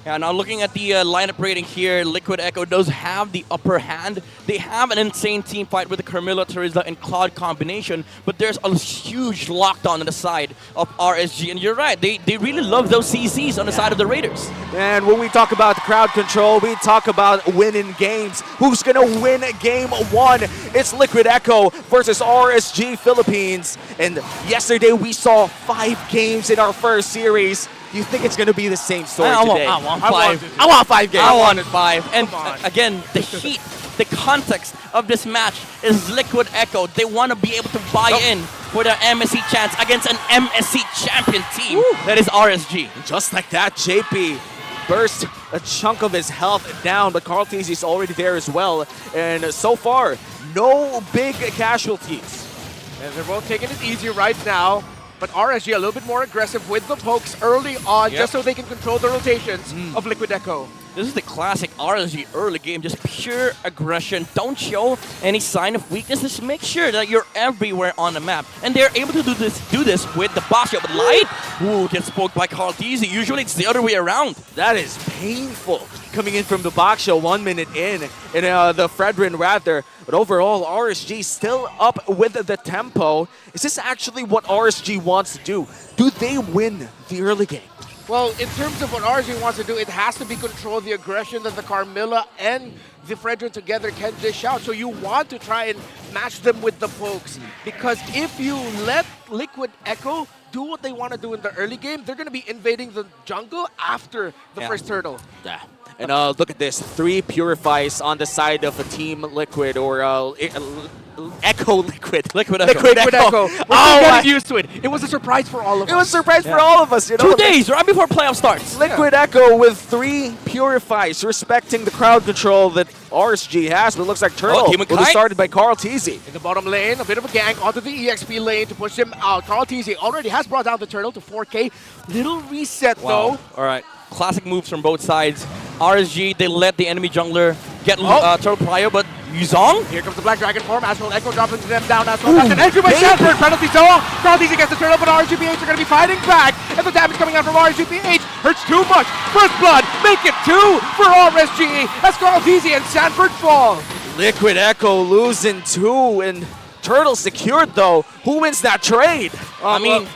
Yeah, now looking at the lineup rating here, Liquid Echo does have the upper hand. They have an insane team fight with the Carmilla, Terizla, and Cloud combination, but there's a huge lockdown on the side of RSG. And you're right, they really love those CCs on the side of the Raiders. And when we talk about crowd control, we talk about winning games. Who's going to win game 1? It's Liquid Echo versus RSG Philippines. And yesterday we saw 5 games in our first series. Do you think it's going to be the same story today? I want 5. I want 5 games. I wanted 5. And again, the heat, the context of this match is Liquid Echo. They want to be able to buy in for their MSC chance against an MSC champion team that is RSG. Just like that, JP burst a chunk of his health down, but Carlteasy is already there as well. And so far, no big casualties. And they're both taking it easy right now. But RSG a little bit more aggressive with the pokes early on, just so they can control the rotations of Liquid Echo. This is the classic RSG early game, just pure aggression. Don't show any sign of weakness. Just make sure that you're everywhere on the map. And they're able to do this with the Basha. But Light, gets poked by Carlteasy. Usually it's the other way around. That is painful. Coming in from the box show 1 minute in the Fredrin rather. But overall, RSG still up with the tempo. Is this actually what RSG wants to do? Do they win the early game? Well, in terms of what RSG wants to do, it has to be control the aggression that the Carmilla and the Fredrin together can dish out. So you want to try and match them with the pokes. Because if you let Liquid Echo do what they want to do in the early game, they're going to be invading the jungle after the first turtle. Yeah. And look at this, 3 Purifies on the side of a Team Liquid or Echo Liquid. Liquid Echo. Liquid Echo. We're getting used to it. It was a surprise for all of us. It was a surprise for all of us. You know? 2 days right before playoff starts. Liquid Echo with 3 Purifies, respecting the crowd control that RSG has, but it looks like Turtle will be started by Carlteasy. In the bottom lane, a bit of a gank onto the EXP lane to push him out. Carlteasy already has brought down the Turtle to 4K. Little reset though. All right. Classic moves from both sides. RSG, they let the enemy jungler get Turtle Plyo, but Yuzong? Here comes the Black Dragon form. Astral Echo dropping them down as well. That's an entry by Sanford. Penalty zone. Carlteasy gets the Turtle, but RSG PH are going to be fighting back. And the damage coming out from RSG PH hurts too much. First blood, make it 2 for RSG as Carlteasy and Sanford fall. Liquid Echo losing 2, and Turtle secured though. Who wins that trade? I mean,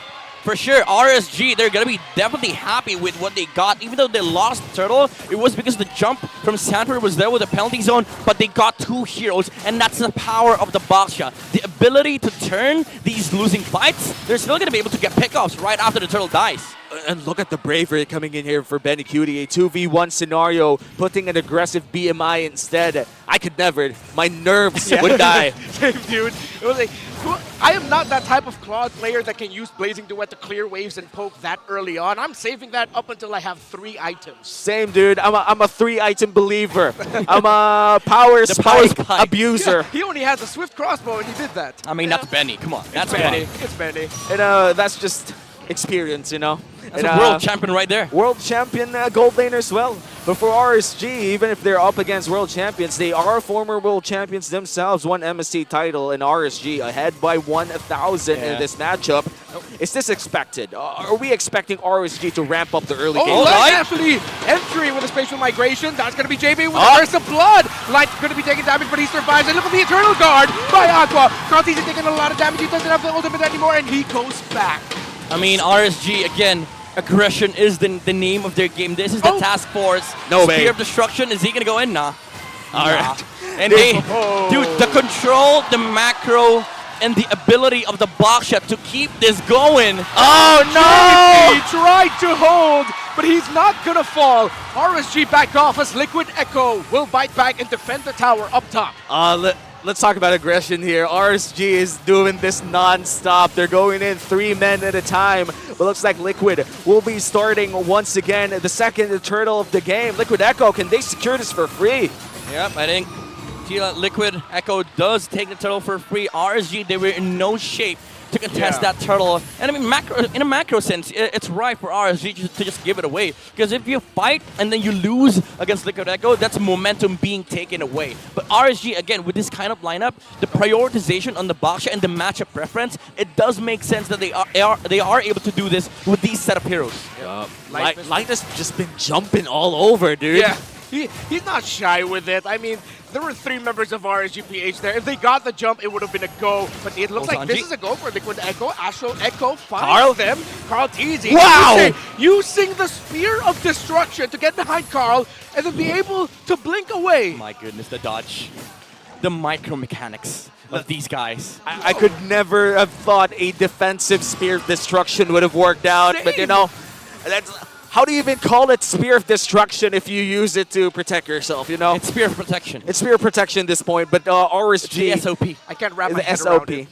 for sure, RSG, they're going to be definitely happy with what they got. Even though they lost Turtle, it was because the jump from Sanford was there with the penalty zone, but they got 2 heroes, and that's the power of the Baksha. The ability to turn these losing fights, they're still going to be able to get pickoffs right after the Turtle dies. And look at the bravery coming in here for Benny Cutie. A 2v1 scenario, putting an aggressive BMI instead. I could never. My nerves would die. Same, dude. It was like, I am not that type of Claude player that can use Blazing Duet to clear waves and poke that early on. I'm saving that up until I have 3 items. Same, dude. I'm a 3-item believer. I'm a power spike abuser. Yeah, he only has a swift crossbow and he did that. I mean, that's Benny. Come on. That's Benny. It's Benny. And that's just experience, you know. That's a world champion right there. World champion gold laner as well. But for RSG, even if they're up against world champions, they are former world champions themselves. One MSC title, and RSG ahead by 1,000 in this matchup. Is this expected? Are we expecting RSG to ramp up the early game? Oh, Light actually entry with a spatial migration. That's going to be JB with a burst of blood. Light going to be taking damage, but he survives. And look at the Eternal Guard by Aqua. Cartesian is taking a lot of damage. He doesn't have the ultimate anymore, and he goes back. I mean, RSG, again, aggression is the name of their game. This is the task force. No way. Spear of Destruction, is he going to go in? Nah. All right. And they, dude, the control, the macro, and the ability of the box shot to keep this going. Oh, no! He tried to hold, but he's not going to fall. RSG back off as Liquid Echo will bite back and defend the tower up top. Let's talk about aggression here. RSG is doing this non-stop. They're going in 3 men at a time. But looks like Liquid will be starting once again the second turtle of the game. Liquid Echo, can they secure this for free? Yep, I think Liquid Echo does take the turtle for free. RSG, they were in no shape to contest that turtle. And I mean, in a macro sense, it's right for RSG to just give it away. Because if you fight and then you lose against Liquid Echo, that's momentum being taken away. But RSG, again, with this kind of lineup, the prioritization on the box shot and the matchup preference, it does make sense that they are able to do this with these set of heroes. Light has just been jumping all over, dude. Yeah, he's not shy with it. I mean, there were 3 members of RSG PH there. If they got the jump, it would have been a go. But it looks like this is a go for Liquid Echo. Astral Echo finds them. Carl Teasy. Wow! Using the Spear of Destruction to get behind Carl and then be able to blink away. My goodness, the dodge. The micro mechanics of these guys. I could never have thought a defensive Spear of Destruction would have worked out. But you know, how do you even call it Spear of Destruction if you use it to protect yourself, you know? It's Spear of Protection. It's Spear of Protection at this point, but RSG... It's the SOP. I can't wrap my the head SOP. around it.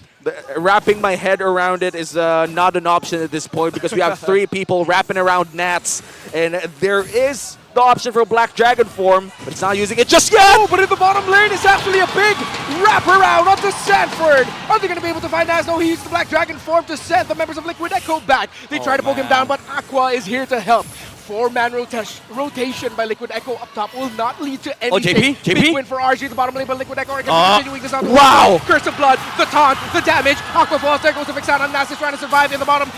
Wrapping my head around it is not an option at this point because we have 3 people wrapping around Nats, and there is the option for Black Dragon form, but it's not using it just yet! Oh, but in the bottom lane is actually a big wraparound onto Sanford. Are they going to be able to find Nats? No, he used the Black Dragon form to send the members of Liquid Echo back. They try to poke him down, but Aqua is here to help. 4-man rotation by Liquid Echo up top will not lead to anything. JP? Big win for RG, the bottom lane, but Liquid Echo are continuing this out. Wow! Curse of Blood, the taunt, the damage. Aqua falls, there goes the Vixana. Nas is trying to survive in the bottom,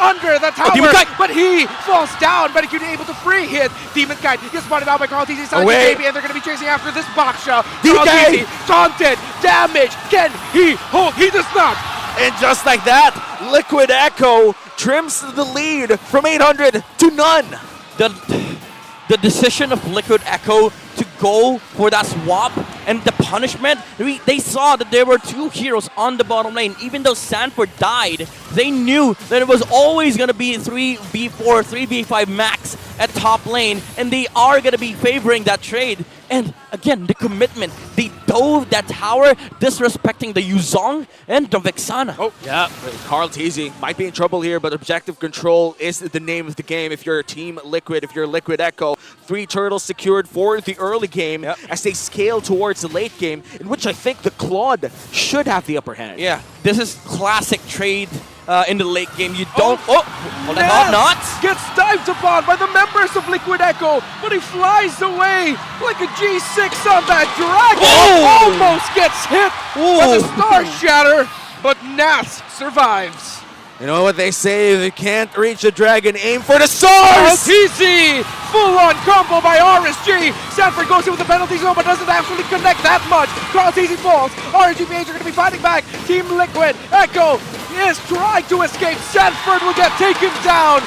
under the tower. But he falls down, but he's able to free hit. Demon Kite gets spotted out by Carl Teasy, and they're going to be chasing after this box shot. Carl Teasy, taunted, damage. Can he hold? He does not. And just like that, Liquid Echo trims the lead from 800 to none. The decision of Liquid Echo to go for that swap and the punishment, they saw that there were 2 heroes on the bottom lane. Even though Sanford died, they knew that it was always going to be 3v4, 3v5 max at top lane, and they are going to be favoring that trade. And again, the commitment. They dove that tower, disrespecting the Yuzong and the Vexana. Oh, yeah. Carl Teasy might be in trouble here, but objective control is the name of the game. If you're Team Liquid, if you're Liquid Echo, 3 turtles secured for the early game as they scale towards the late game, in which I think the Claude should have the upper hand. Yeah, this is classic trade in the late game. You don't... Hold on, not. Gets dived upon by the members of Liquid Echo, but he flies away like a G6 on that dragon. Almost gets hit by the Star Shatter, but Nas survives. You know what they say, if you can't reach a dragon, aim for the stars! TC! Full-on combo by RSG! Sanford goes in with the penalty zone, but doesn't actually connect that much. Carl TC falls. RSG PH are going to be fighting back. Team Liquid Echo is trying to escape. Sanford will get taken down.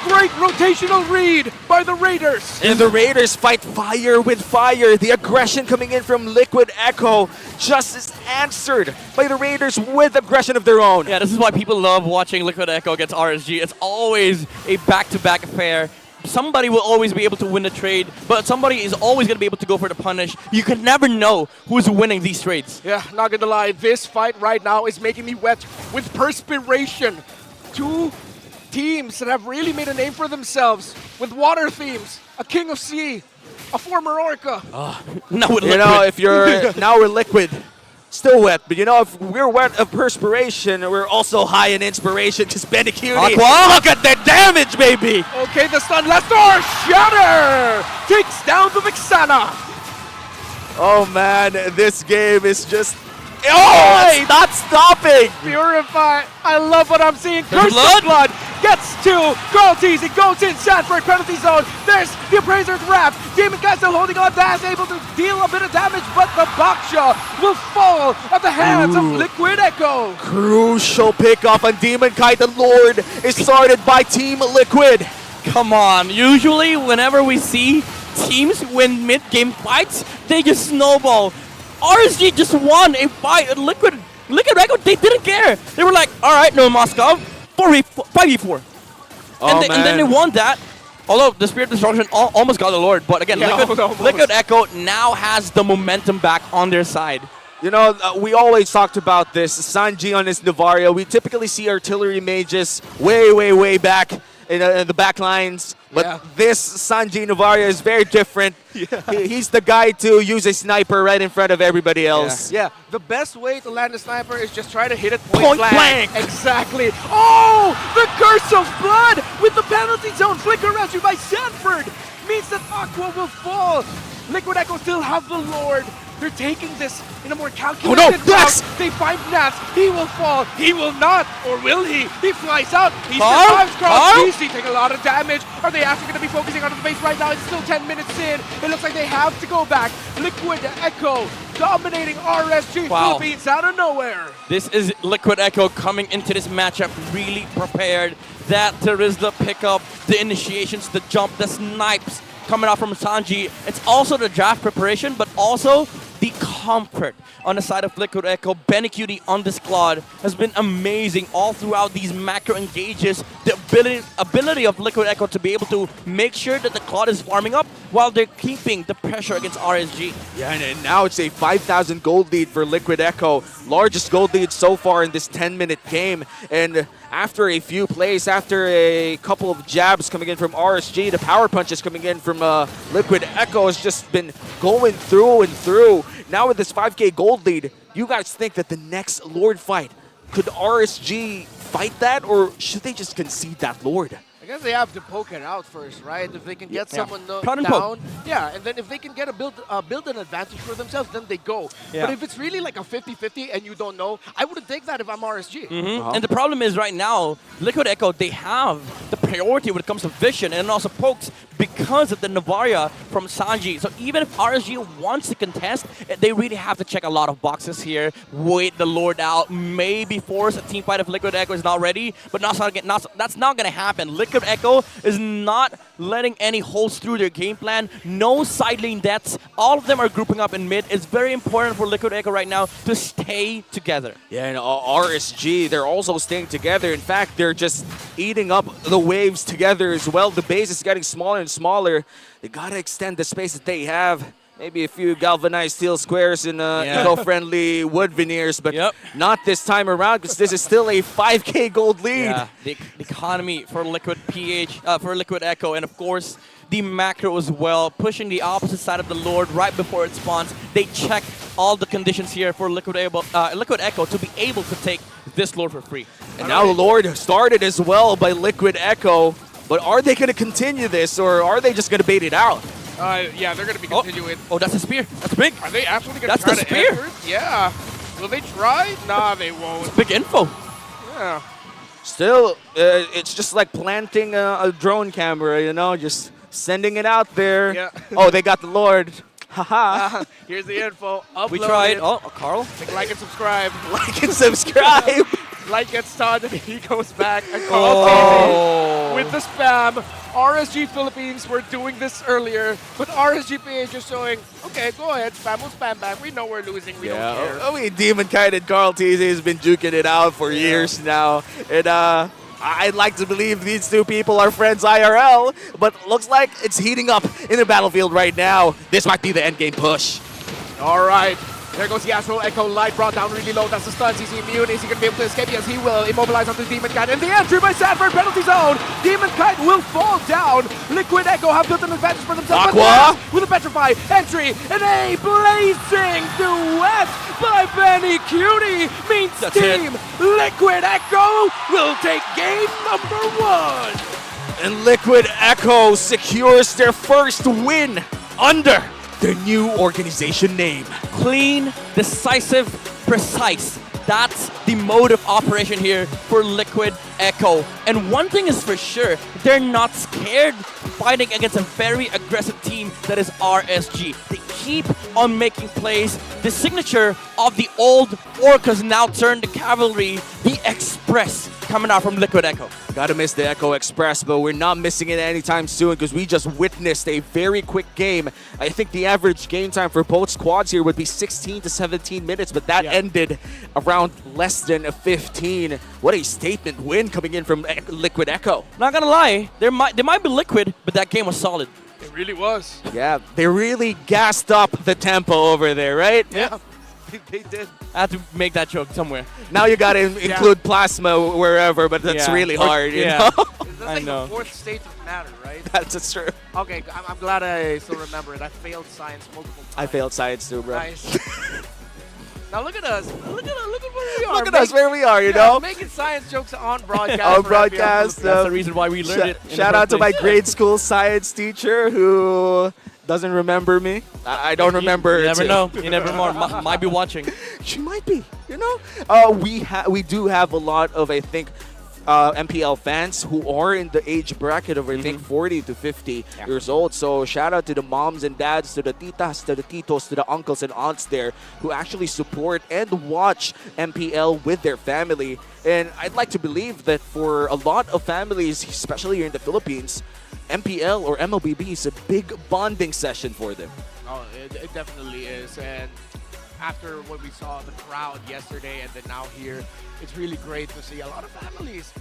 Great rotational read by the Raiders. And the Raiders fight fire with fire. The aggression coming in from Liquid Echo just is answered by the Raiders with aggression of their own. Yeah, this is why people love watching Liquid Echo against RSG. It's always a back-to-back affair. Somebody will always be able to win the trade, but somebody is always going to be able to go for the punish. You can never know who's winning these trades. Yeah, not gonna lie, this fight right now is making me wet with perspiration. 2 teams that have really made a name for themselves with water themes, a King of Sea, a former Orca. Now with Liquid. You know, if you're now we're Liquid, still wet, but you know, if we're wet of perspiration, we're also high in inspiration because Benecutie, Aqua! look at the damage, baby! Okay, the stun left Star Shatter takes down the Vixana. Oh man, this game is just Oh, it's not stopping! Purify. I love what I'm seeing. There's Curse of blood gets to Girl Teasy. Goes in Sanford penalty zone. There's the Appraiser's wrap. Demon Guy still holding on. That's able to deal a bit of damage, but the Baksha will fall at the hands of Liquid Echo. Crucial pickoff on Demon Kite. The Lord is started by Team Liquid. Come on. Usually, whenever we see teams win mid-game fights, they just snowball. RSG just won a fight. Liquid Echo, they didn't care. They were like, all right, no Moscow, 5v4. And then they won that. Although the Spirit Destruction almost got the Lord. But again, Liquid Echo now has the momentum back on their side. You know, we always talked about this. Sanji on his Navaria. We typically see artillery mages way back in the back lines. But this Sanji Navaria is very different. He's the guy to use a sniper right in front of everybody else. Yeah, the best way to land a sniper is just try to hit it point blank. Exactly. Oh, the Curse of Blood with the penalty zone flicker rescue by Sanford means that Aqua will fall. Liquid Echo still have the Lord. They're taking this in a more calculated route. They find Nats. He will fall. He will not. Or will he? He flies out. He survives. Easy. Take a lot of damage. Are they actually going to be focusing on the base right now? It's still 10 minutes in. It looks like they have to go back. Liquid Echo dominating RSG Philippines out of nowhere. This is Liquid Echo coming into this matchup really prepared. That there is the pickup, the initiations, the jump, the snipes coming out from Sanji. It's also the draft preparation, but also the comfort on the side of Liquid Echo. Benny Cutie on this squad has been amazing all throughout these macro engages. The ability of Liquid Echo to be able to make sure that the Claude is farming up while they're keeping the pressure against RSG. Yeah, and now it's a 5,000 gold lead for Liquid Echo. Largest gold lead so far in this 10-minute game. And after a few plays, after a couple of jabs coming in from RSG, the power punches coming in from Liquid Echo has just been going through and through. Now with this 5K gold lead, you guys think that the next Lord fight, could RSG fight that, or should they just concede that Lord? I guess they have to poke it out first, right? If they can get someone Prod and down, poke. and then if they can get a build an advantage for themselves, then they go. But if it's really like a 50-50 and you don't know, I wouldn't take that if I'm RSG. And the problem is right now, Liquid Echo, they have the priority when it comes to vision and also pokes because of the Navaria from Sanji. So even if RSG wants to contest, they really have to check a lot of boxes here, wait the Lord out, maybe force a team fight if Liquid Echo is not ready, but that's not going to happen. Liquid Echo is not letting any holes through their game plan. No side lane deaths. All of them are grouping up in mid. It's very important for Liquid Echo right now to stay together. Yeah, and RSG, they're also staying together. In fact, they're just eating up the waves together as well. The base is getting smaller and smaller. They gotta extend the space that they have. Maybe a few galvanized steel squares and eco-friendly wood veneers, but not this time around because this is still a 5K gold lead. Yeah, the economy for Liquid PH, for Liquid Echo, and of course the macro as well, pushing the opposite side of the Lord right before it spawns. They check all the conditions here for Liquid Echo to be able to take this Lord for free. And now the Lord started as well by Liquid Echo, but are they going to continue this or are they just going to bait it out? Yeah, they're going to be continuing. Oh, that's a spear. That's big. Are they actually going to try to spear. enter? Yeah. Will they try? Nah, they won't. It's big info. Yeah. Still, it's just like planting a drone camera, you know, just sending it out there. Yeah. Oh, they got the Lord. Haha. Here's the info. Upload We tried. it. Oh, Carl. Like and subscribe. Like and subscribe. Light gets stunned. He goes back and calls with the spam. RSG Philippines were doing this earlier, but RSG PH is showing, okay, go ahead, spam, we'll spam back. We know we're losing, we don't care. I mean, Demon Kite and Carl TZ has been duking it out for years now. And I'd like to believe these two people are friends IRL, but looks like it's heating up in the battlefield right now. This might be the endgame push. All right. There goes the Astral Echo Light, brought down really low. That's the stuns. He's immune. Is he going to be able to escape? Yes, he will. Immobilize onto Demon Kite. And the entry by Sanford, penalty zone. Demon Kite will fall down. Liquid Echo have built an advantage for themselves. Aqua with a Petrify entry. And a blazing duet by Benny Cutie means Team Liquid Echo will take game number 1. And Liquid Echo secures their first win under their new organization name. Clean, decisive precise. That's the mode of operation here for Liquid Echo. And one thing is for sure, they're not scared fighting against a very aggressive team that is RSG. They keep on making plays. The signature of the old Orcas now turned to Cavalry, the Express coming out from Liquid Echo. Gotta miss the Echo Express, but we're not missing it anytime soon because we just witnessed a very quick game. I think the average game time for both squads here would be 16 to 17 minutes, but that ended around less than 15. What a statement win coming in from Liquid Echo. Not gonna lie, they might be liquid, but that game was solid. It really was. Yeah, they really gassed up the tempo over there, right? Yeah. They did. I had to make that joke somewhere. Now you gotta include Plasma wherever, but that's really hard, you know? That's like the fourth state of matter, right? That's true. Okay, I'm glad I still remember it. I failed science multiple times. I failed science too, bro. Nice. Now look at us. Look at where we are. Look at us where we are, you know? Making science jokes on broadcast. On broadcast. That's the reason why we learned it. Shout out to my grade school science teacher who doesn't remember me. I don't remember. You never know. You never know. Might be watching. She might be, you know? We do have a lot of, I think, MPL fans who are in the age bracket of, I think, 40 to 50 years old. So shout out to the moms and dads, to the titas, to the titos, to the uncles and aunts there who actually support and watch MPL with their family. And I'd like to believe that for a lot of families, especially here in the Philippines, MPL or MLBB is a big bonding session for them. Oh, it definitely is. And after what we saw the crowd yesterday and then now here, it's really great to see a lot of families.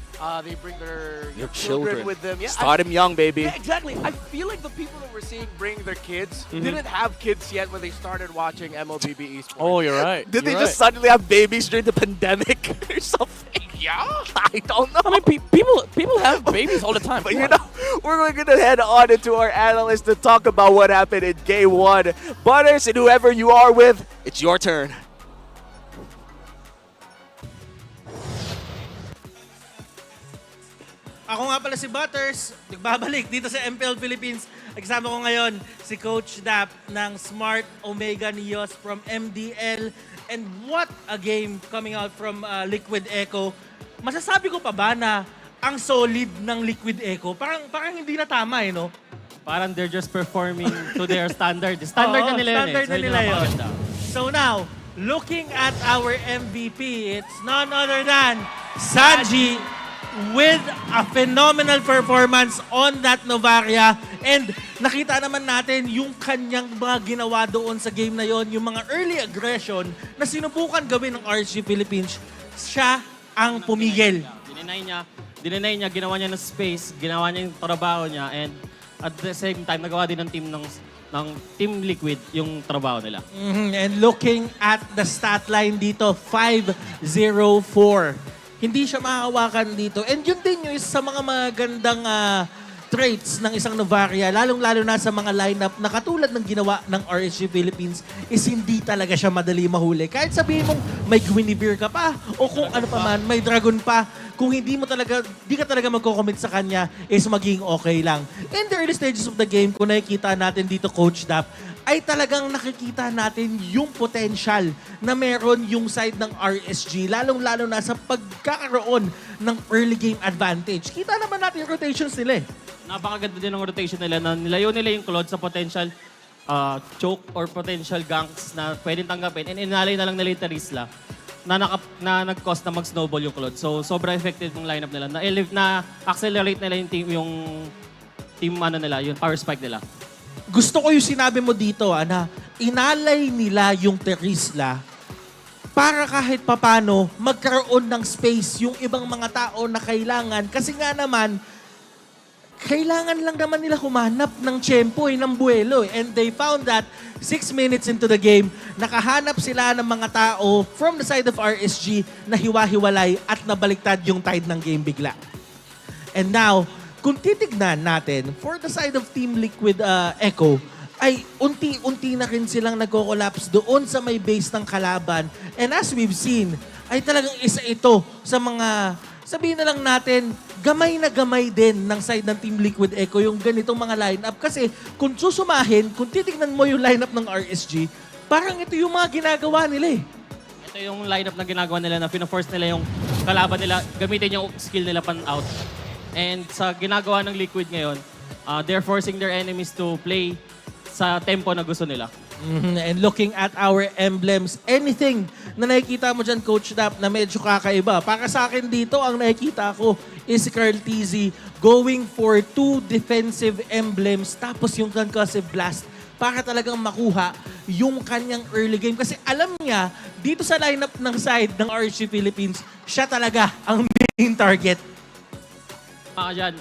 They bring their children with them. Start them young, baby. Yeah, exactly. I feel like the people that we're seeing bring their kids didn't have kids yet when they started watching MLBB esports. Oh, you're right. Did they just suddenly have babies during the pandemic or something? Yeah. I don't know. I mean, people have babies all the time. But you know, we're going to head on into our analyst to talk about what happened in Game 1. Butters, and whoever you are with, it's your turn. Ako nga pala si Butters, nagbabalik dito sa MPL Philippines. Kasama ko ngayon si Coach Dap ng Smart Omega Neos from MDL. And what a game coming out from Liquid Echo. Masasabi ko pa ba na ang solid ng Liquid Echo? Parang hindi na tama no? Parang they're just performing to their standard. Standard na nila yun. Standard na nila yun. So now, looking at our MVP, it's none other than Sanji with a phenomenal performance on that Novaria. And nakita naman natin yung kanyang mga ginawa doon sa game na yon, yung mga early aggression na sinubukan gawin ng RSG Philippines, siya ang pumigil. Dinenay niya, ginawa niya ng space, ginawa niya yung trabaho niya, and at the same time, nagawa din ng Team Liquid yung trabaho nila. And looking at the stat line dito, 5-0-4. Hindi siya mahawakan dito. And yun din yung isa sa mga magandang traits ng isang Novaria, lalong-lalo na sa mga lineup na katulad ng ginawa ng RSG Philippines, is hindi talaga siya madali mahuli. Kahit sabihin mong may Guinevere ka pa, o kung ano pa man, may Dragon pa, kung hindi ka talaga magko-commit sa kanya, is maging okay lang. In the early stages of the game, kung nakikita natin dito, Coach Dap, ay talagang nakikita natin yung potential na meron yung side ng RSG, lalong-lalo na sa pagkakaroon ng early game advantage. Kita naman natin yung rotations nila eh. Napakaganda din ng rotation nila na nilayo nila yung Claude sa potential choke or potential ganks na pwedeng tanggapin, and inalay na lang nila yung Terisla na nag-cause na mag-snowball yung Claude. So, sobrang effective ng lineup nila. Na accelerate nila yung team nila, yung power spike nila. Gusto ko yung sinabi mo dito, na inalay nila yung Terisla para kahit papano magkaroon ng space yung ibang mga tao na kailangan. Kasi nga naman, kailangan lang naman nila humanap ng tiyempo, ng buwelo. And they found that 6 minutes into the game, nakahanap sila ng mga tao from the side of RSG na hiwa-hiwalay at nabaliktad yung tide ng game bigla. And now, kung titignan natin, for the side of Team Liquid Echo, ay unti-unti na rin silang nagko-collapse doon sa may base ng kalaban. And as we've seen, ay talagang isa ito sa mga, sabihin na lang natin, gamay na gamay din ng side ng Team Liquid Echo yung ganitong mga lineup. Kasi kung susumahin, kung titignan mo yung lineup ng RSG, parang ito yung mga ginagawa nila eh. Ito Yung lineup na ginagawa nila na pina-force nila yung kalaban nila, gamitin yung skill nila pan-out. And sa ginagawa ng Liquid ngayon, they're forcing their enemies to play sa tempo na gusto nila. And looking at our emblems, anything na nakikita mo dyan, Coach Dap, na medyo kakaiba. Para sa akin dito, ang nakikita ko is Carl TZ going for 2 defensive emblems tapos yung concussive blast para talagang makuha yung kanyang early game. Kasi alam niya, dito sa lineup ng side ng RSG Philippines, siya talaga ang main target. Dyan,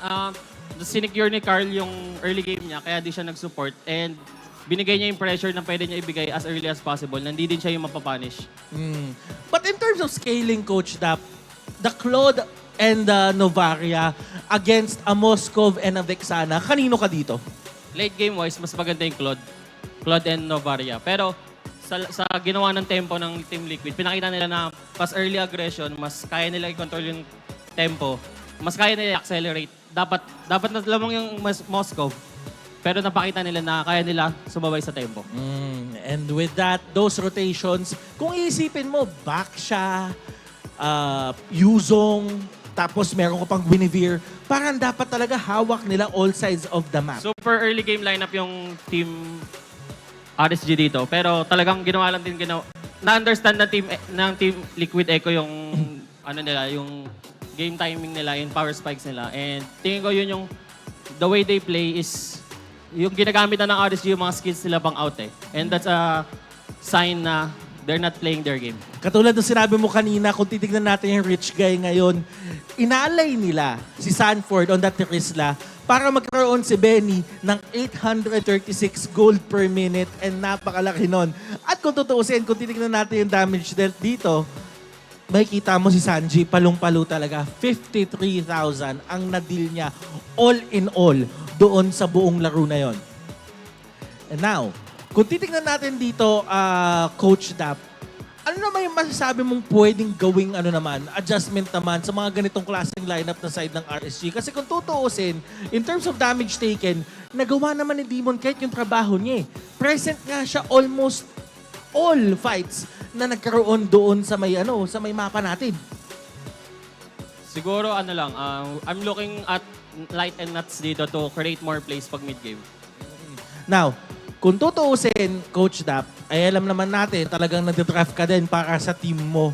sinecure ni Carl yung early game niya, kaya di siya nag-support. And binigay niya yung pressure na pwede niya ibigay as early as possible. Nandi din siya yung mapapunish. But in terms of scaling, Coach Dap, the Claude and the Novaria against a Moskov and a Vexana, kanino ka dito? Late game-wise, mas maganda yung Claude and Novaria. Pero sa ginawa ng tempo ng Team Liquid, pinakita nila na pas early aggression, mas kaya nila i-control yung tempo, mas kaya nila i-accelerate. Dapat na lamang yung Moskov, pero napakita nila na kaya nila sumabay sa tempo. And with that, those rotations, kung iisipin mo, back siya, Yuzong, tapos meron ko pang Guinevere, parang dapat talaga hawak nila all sides of the map. Super early game lineup yung Team RSG dito, pero talagang ginawa lang din na-understand ng team Liquid Echo yung ano nila, yung game timing nila, yung power spikes nila. And tingin ko yun yung the way they play is yung ginagamit na ng RSG yung mga skills nila pang out eh. And that's a sign na they're not playing their game. Katulad ng sinabi mo kanina, kung titignan natin yung rich guy ngayon, inaalay nila si Sanford on that Trisla para magkaroon si Benny ng 836 gold per minute and napakalaki nun. At kung tutuusin, kung titignan natin yung damage dealt dito, makikita mo si Sanji, palong-palo talaga. 53,000 ang na-deal niya all in all doon sa buong laro na yon. And now, kung titignan natin dito, Coach Dap, ano naman yung masasabi mong pwedeng gawing adjustment naman sa mga ganitong klaseng lineup na side ng RSG? Kasi kung tutuusin, in terms of damage taken, nagawa naman ni Demon kahit yung trabaho niya. Present nga siya almost all fights na nagkaroon doon sa may mapa natin. Siguro I'm looking at light and nuts dito to create more plays pag mid-game. Now, kung tutuusin, Coach Dap, ay alam naman natin, talagang nag-draft ka din para sa team mo.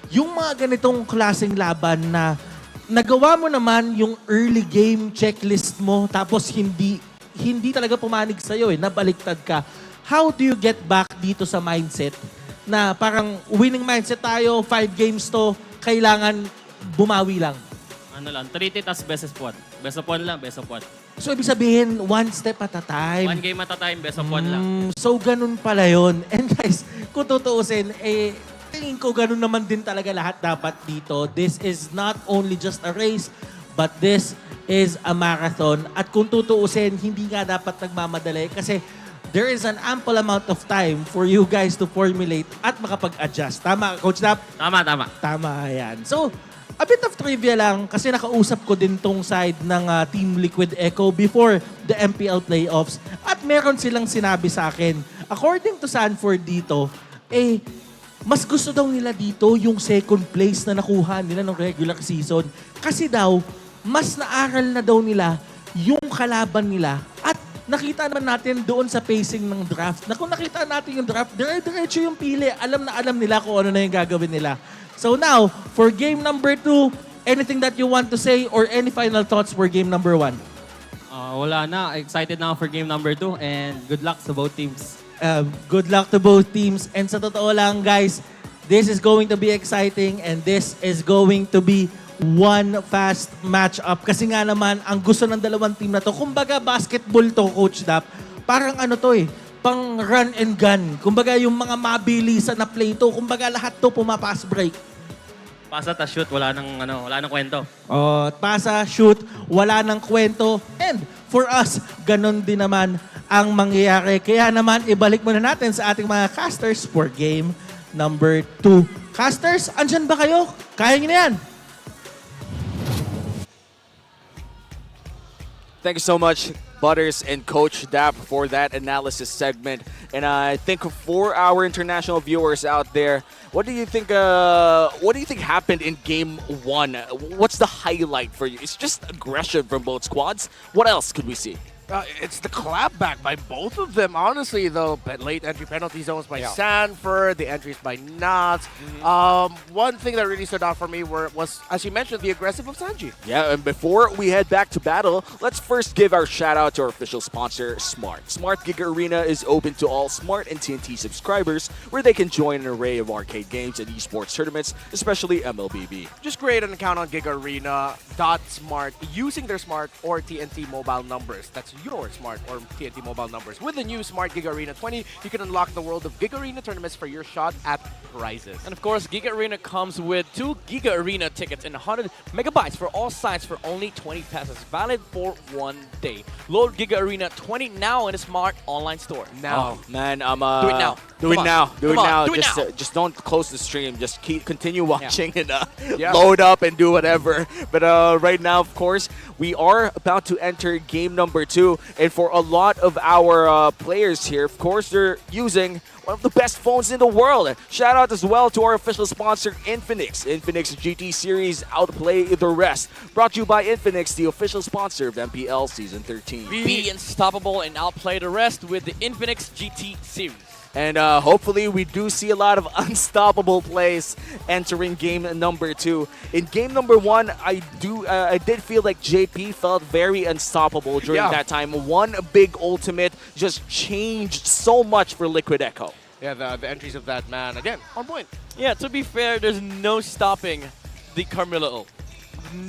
Yung mga ganitong klaseng laban na nagawa mo naman yung early game checklist mo, tapos hindi talaga pumanig sa'yo, nabaliktad ka. How do you get back dito sa mindset na parang winning mindset tayo, 5 games to, kailangan bumawi lang? Treat it as best of one. Best of one lang, best of one. So, ibig sabihin, one step at a time. One game at a time, best of one lang. So, ganun pala yun. And guys, kung tutuusin, tingin ko ganun naman din talaga lahat dapat dito. This is not only just a race, but this is a marathon. At kung tutuusin, hindi nga dapat nagmamadali kasi there is an ample amount of time for you guys to formulate at makapag-adjust. Tama, Coach Dap? Tama. Tama, yan. So, a bit of trivia lang kasi nakausap ko din tong side ng Team Liquid Echo before the MPL Playoffs at meron silang sinabi sa akin. According to Sanford dito, mas gusto daw nila dito yung second place na nakuha nila ng regular season kasi daw, mas naaral na daw nila yung kalaban nila at nakita naman natin doon sa pacing ng draft na kung nakita natin yung draft, dire-diretso yung pili. Alam na alam nila kung ano na yung gagawin nila. So now, for game number 2, anything that you want to say or any final thoughts for game number 1? Wala na. Excited na ako for game number 2 and good luck sa both teams. Good luck to both teams. And sa totoo lang, guys, this is going to be exciting and this is going to be one fast match-up. Kasi nga naman, ang gusto ng dalawang team na to, kumbaga basketball to, Coach Dap, parang pang run and gun. Kumbaga yung mga mabilisan na play to, kumbaga lahat to pumapass break. Pasa ta shoot, wala nang kwento. Pasa, shoot, wala nang kwento. And for us, ganon din naman ang mangyayari. Kaya naman, ibalik muna natin sa ating mga casters for game number 2. Casters, andyan ba kayo? Kaya nyo na yan. Thank you so much, Butters and Coach Dap for that analysis segment. And I think for our international viewers out there, what do you think? What do you think happened in Game 1? What's the highlight for you? It's just aggression from both squads. What else could we see? It's the clapback by both of them, honestly, though. Late entry penalty zones by Sanford, the entries by Nuts. One thing that really stood out for me was, as you mentioned, the aggressive of Sanji. Yeah, and before we head back to battle, let's first give our shout out to our official sponsor, Smart. Smart Giga Arena is open to all Smart and TNT subscribers, where they can join an array of arcade games and esports tournaments, especially MLBB. Just create an account on gigarena.smart using their Smart or TNT mobile numbers. That's your Smart or TNT mobile numbers. With the new Smart Giga Arena 20, you can unlock the world of Giga Arena tournaments for your shot at prizes. And of course, Giga Arena comes with 2 Giga Arena tickets and 100 megabytes for all sites for only 20 pesos, valid for 1 day. Load Giga Arena 20 now in the Smart online store. Now. Oh, man, I'm do it now. Do it now. Do it now. Do it now. Just don't close the stream. Just continue watching and load up and do whatever. But right now, of course, we are about to enter game number 2. And for a lot of our players here, of course, they're using one of the best phones in the world. Shout out as well to our official sponsor, Infinix. Infinix GT Series, outplay the rest. Brought to you by Infinix, the official sponsor of MPL Season 13. Be unstoppable and outplay the rest with the Infinix GT Series. And hopefully we do see a lot of unstoppable plays entering game number 2. In game number 1, I did feel like JP felt very unstoppable during that time. One big ultimate just changed so much for Liquid Echo. Yeah, the entries of that man, again, on point. Yeah, to be fair, there's no stopping the Carmilla ult.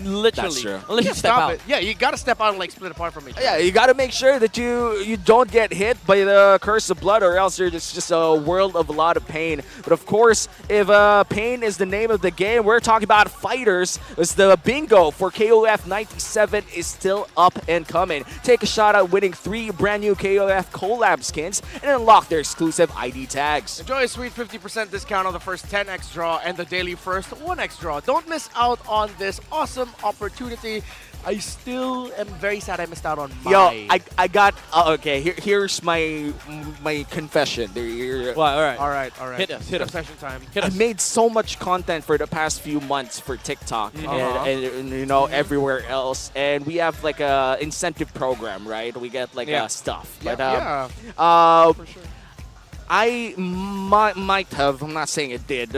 Literally. That's true. Unless you step out. Yeah, you gotta step out and like split apart from each other. Yeah, you gotta make sure that you don't get hit by the curse of blood, or else it's just a world of a lot of pain. But of course, if pain is the name of the game, we're talking about fighters. It's the bingo for KOF 97 is still up and coming. Take a shot at winning 3 brand new KOF collab skins and unlock their exclusive ID tags. Enjoy a sweet 50% discount on the first 10x draw and the daily first 1x draw. Don't miss out on this awesome opportunity. I still am very sad I missed out on my... Yo, I got... okay, here's my confession. All right. Hit us. Confession time. I made so much content for the past few months for TikTok and you know, everywhere else. And we have like a incentive program, right? We get like stuff. But, for sure. I might have, I'm not saying it did,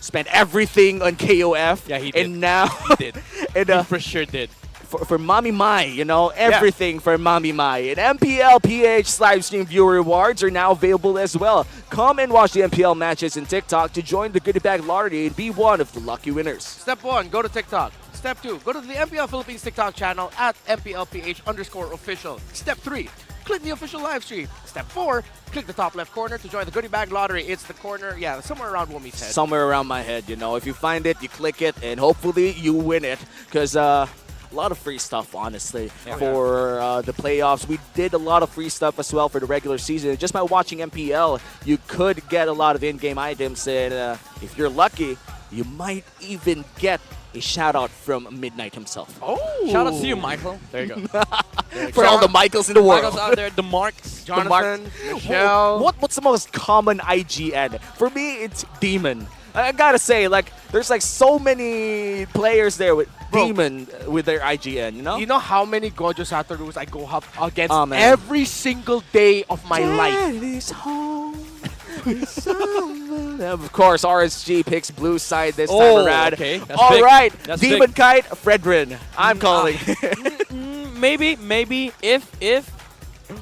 spent everything on KOF. Yeah, he did. And now... he did. And, he for sure did. For Mami Mai, you know, everything for Mami Mai. And MPL PH live stream viewer rewards are now available as well. Come and watch the MPL matches in TikTok to join the goodie bag lottery and be one of the lucky winners. Step 1, go to TikTok. Step 2, go to the MPL Philippines TikTok channel at MPLPH_official. Step 3, click the official live stream. Step 4, click the top left corner to join the goodie bag lottery. It's the corner, somewhere around Womi's head. Somewhere around my head, you know. If you find it, you click it, and hopefully you win it. Because a lot of free stuff, honestly, for the playoffs. We did a lot of free stuff as well for the regular season. Just by watching MPL, you could get a lot of in-game items, and if you're lucky, you might even get a shout-out from Midnight himself. Oh! Shout out to you, Michael. There you go. For all the Michaels in the world. Michaels out there, the Marks. Jonathan, Michelle. What's the most common IGN? For me, it's Demon. I gotta say, like, there's like so many players there with Demon with their IGN, you know? You know how many Gojo Satoru's I go up against every single day of my life? Home. Of course, RSG picks blue side this time around. Okay. All right, Demon Kite, Fredrin. I'm calling. Maybe if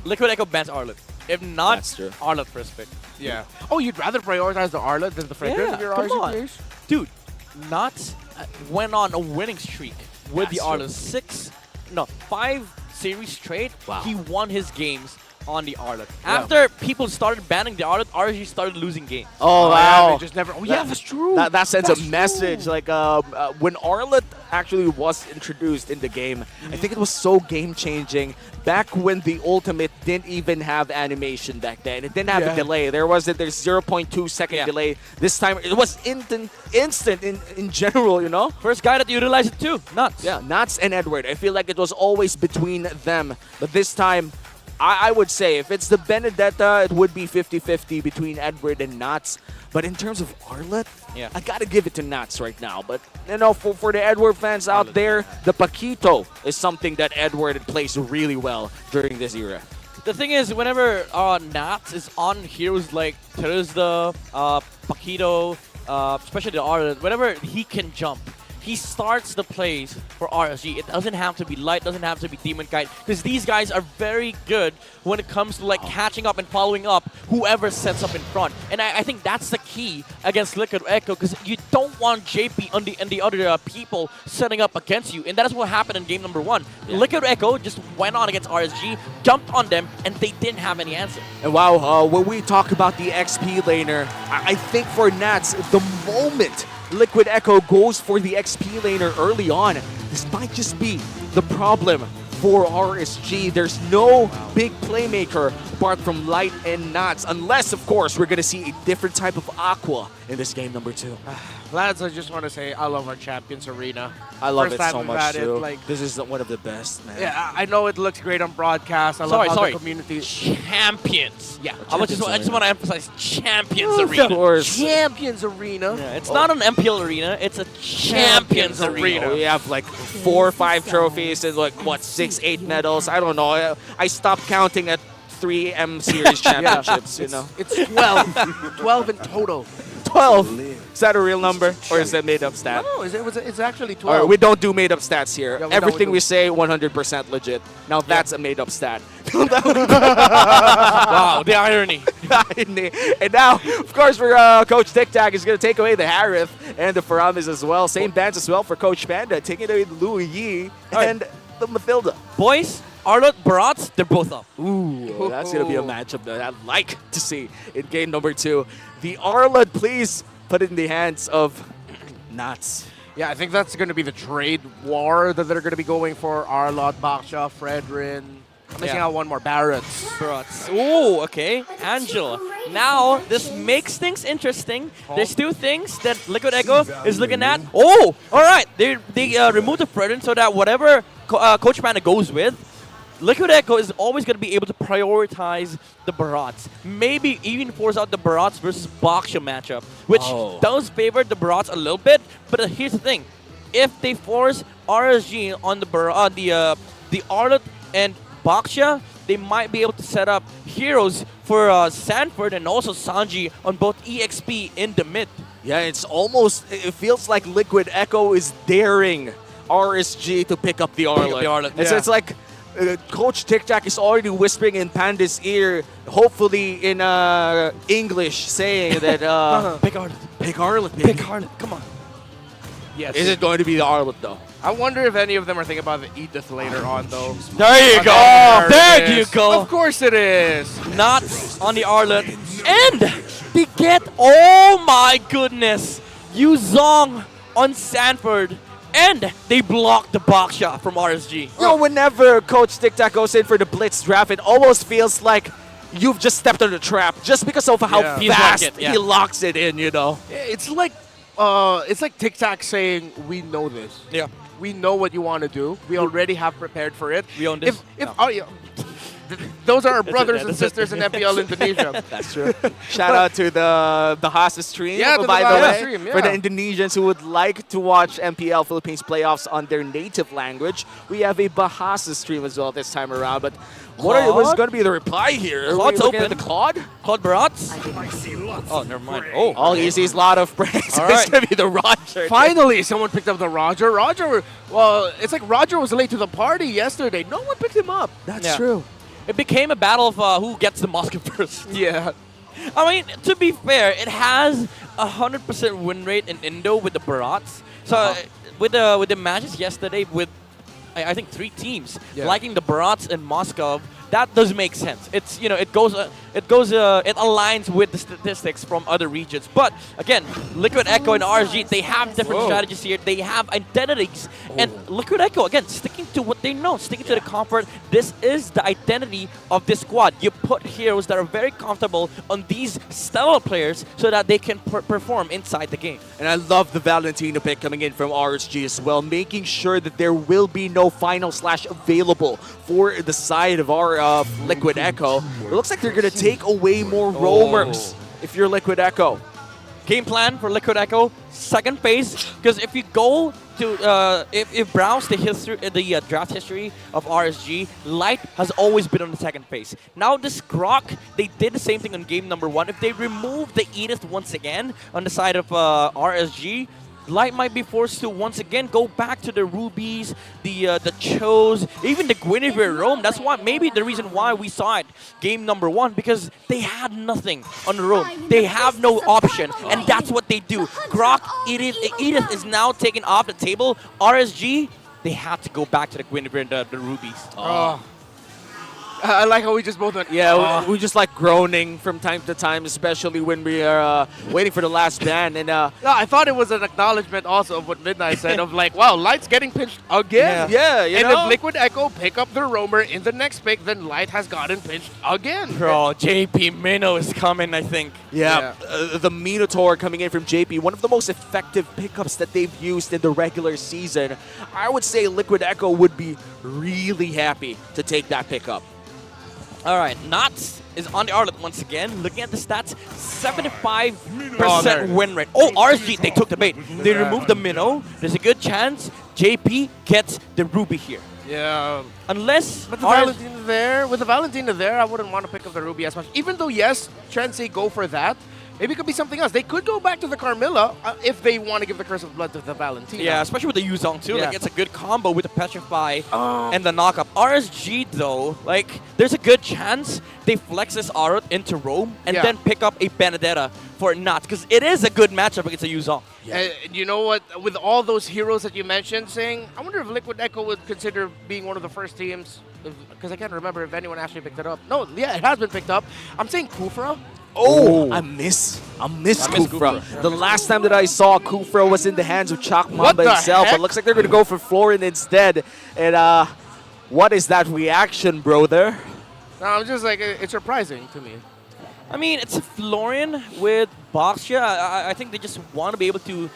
Liquid Echo bans Arlet. If not, that's true. Arlet first pick. Yeah. Oh, you'd rather prioritize the Arlet than the Fredrin of your RSG players? Dude, Nuts went on a winning streak with the Arlet. 5 series straight. Wow. He won his games on the Arlet. After people started banning the Arlet, RSG started losing games. Oh, wow. They just never... Oh, yeah, that's true. That sends a message. Like, when Arlet actually was introduced in the game. I think it was so game-changing back when the Ultimate didn't even have animation back then. It didn't have a delay. There's 0.2 second delay. This time it was instant in general, you know? First guy that utilized it too, Nuts. Yeah, Nuts and Edward. I feel like it was always between them. But this time, I would say if it's the Benedetta, it would be 50-50 between Edward and Nuts. But in terms of Arlet, I gotta give it to Nuts right now. But you know, for the Edward fans out there, the Paquito is something that Edward plays really well during this era. The thing is, whenever Nats is on heroes like Teruzda, Paquito, especially the Arlet, whenever he can jump, he starts the plays for RSG. It doesn't have to be Light, doesn't have to be Demon Kite, because these guys are very good when it comes to like catching up and following up whoever sets up in front. And I think that's the key against Liquid Echo, because you don't want JP and the other people setting up against you. And that is what happened in game number 1. Liquid Echo just went on against RSG, jumped on them, and they didn't have any answer. And wow, when we talk about the XP laner, I think for Nats, the moment Liquid Echo goes for the XP laner early on, this might just be the problem for RSG. There's no big playmaker apart from Light and Nuts, unless, of course, we're going to see a different type of Aqua in this game number 2. Lads, I just want to say I love our Champions Arena. I love First it time so we've much, had too. like, this is one of the best, man. yeah, I know it looks great on broadcast. I love how the community... Champions. Yeah. I just want to emphasize Champions Arena. Of course. Champions Arena. Yeah, it's not an MPL arena, it's a Champions Arena. We have like 4 or 5 trophies and like, what, 6, 8 medals? I don't know. I stopped counting at 3 M Series championships, you know. It's 12. 12 in total. 12? Is that a real number? Or is that made up stat? No, it's actually 12. Right, we don't do made up stats here. Yeah, Everything we say, 100% legit. Now that's a made up stat. Wow, the irony. And now, of course, for Coach Tic Tac is going to take away the Harith and the Faramis as well. Same bands as well for Coach Panda, taking away the Louis Yi and the Mathilda. Boys, Arlot, Barats, they're both up. Ooh, that's going to be a matchup that I'd like to see in game number 2. The Arlot, please put it in the hands of Nuts. Yeah, I think that's going to be the trade war that they're going to be going for. Arlot, Baksha, Fredrin. I'm missing out one more. Barats. Ooh, okay. Angel. Now, this makes things interesting. There's 2 things that Liquid Echo is looking at. Oh, all right. They removed the Fredrin so that whatever Coach Panda goes with, Liquid Echo is always going to be able to prioritize the Barats. Maybe even force out the Barats versus Baksha matchup, which does favor the Barats a little bit. But here's the thing. If they force RSG on the Arlot and Baksha, they might be able to set up heroes for Sanford and also Sanji on both EXP in the mid. Yeah, it's almost, it feels like Liquid Echo is daring RSG to pick up the Arlot. It's like Coach Tic Tac is already whispering in Panda's ear, hopefully in English, saying that pick Arlot. Pick Arlot, baby. Pick Arlot, come on. Yes. Is it going to be the Arlot, though? I wonder if any of them are thinking about the Edith later on, though. There you go. There you go. Of course it is. Not on the Arlot. And they get, oh my goodness, Yuzong on Sanford. And they block the box shot from RSG. You know, whenever Coach Tic Tac goes in for the Blitz draft, it almost feels like you've just stepped on the trap just because of how fast he locks it in, you know. It's like Tic Tac saying, we know this. Yeah. We know what you want to do. We already have prepared for it. We own this. Those are our brothers and sisters in MPL Indonesia. That's true. Shout out to the Bahasa stream, by the way, for the Indonesians who would like to watch MPL Philippines playoffs on their native language. We have a Bahasa stream as well this time around. But what's going to be the reply here? Claude's open. The Claude? Claude Barats? Oh, never mind. Oh, all he sees a lot of praise. All right. It's going to be the Roger. Finally, someone picked up the Roger. Well, it's like Roger was late to the party yesterday. No one picked him up. That's true. It became a battle of who gets the musket first. Yeah. I mean, to be fair, it has 100% win rate in Indo with the Barats. So with the matches yesterday with, I think, 3 teams liking the Barats and Moscow, that does make sense. It's it aligns with the statistics from other regions. But again, Liquid Echo and RSG, they have different strategies here. They have identities, and Liquid Echo again sticking to what they know, sticking to the comfort. This is the identity of this squad. You put heroes that are very comfortable on these stellar players so that they can perform inside the game. And I love the Valentino pick coming in from RSG as well, making sure that there will be no final slash available for the side of our Liquid Echo. It looks like they're going to take away more roamers if you're Liquid Echo. Game plan for Liquid Echo, second phase, because if you go to if browse the history, the draft history of RSG, Light has always been on the second phase. Now this Grok, they did the same thing on game number 1. If they remove the Edith once again on the side of RSG, Light might be forced to once again go back to the Rubies, the Chos, even the Guinevere Roam. That's why maybe the reason why we saw it game number 1, because they had nothing on the Roam. They have no option, and that's what they do. Grok, Edith is now taken off the table. RSG, they have to go back to the Guinevere and the Rubies. I like how we just both went. Yeah, we just like groaning from time to time, especially when we are waiting for the last ban. And no, I thought it was an acknowledgement also of what Midnight said of like, wow, Light's getting pinched again. Yeah, and if Liquid Echo pick up the roamer in the next pick, then Light has gotten pinched again. Bro, JP Minnow is coming, I think. Yeah, the Minotaur coming in from JP, one of the most effective pickups that they've used in the regular season. I would say Liquid Echo would be really happy to take that pickup. All right, Knots is on the Arlet once again. Looking at the stats, 75% win rate. Oh, RSG, they took the bait. They removed the Minnow. There's a good chance JP gets the Ruby here. Yeah. Unless... But with the Valentina there, I wouldn't want to pick up the Ruby as much. Even though, yes, Trent say go for that. Maybe it could be something else. They could go back to the Carmilla if they want to give the Curse of Blood to the Valentina. Yeah, especially with the Yuzong too. Like, it's a good combo with the Petrify and the knockup. RSG though, like, there's a good chance they flex this Arut into Rome and then pick up a Benedetta for Knots, because it is a good matchup against a Yuzong. You know what? With all those heroes that you mentioned, I wonder if Liquid Echo would consider being one of the first teams, because I can't remember if anyone actually picked it up. No, yeah, it has been picked up. I'm saying Kufra. Oh, I miss Kufra. The last time that I saw Kufra was in the hands of Chak Mamba himself, but looks like they're going to go for Florin instead. And what is that reaction, brother? No, I'm just like, it's surprising to me. I mean, it's a Florian with Boxia. I think they just want to be able to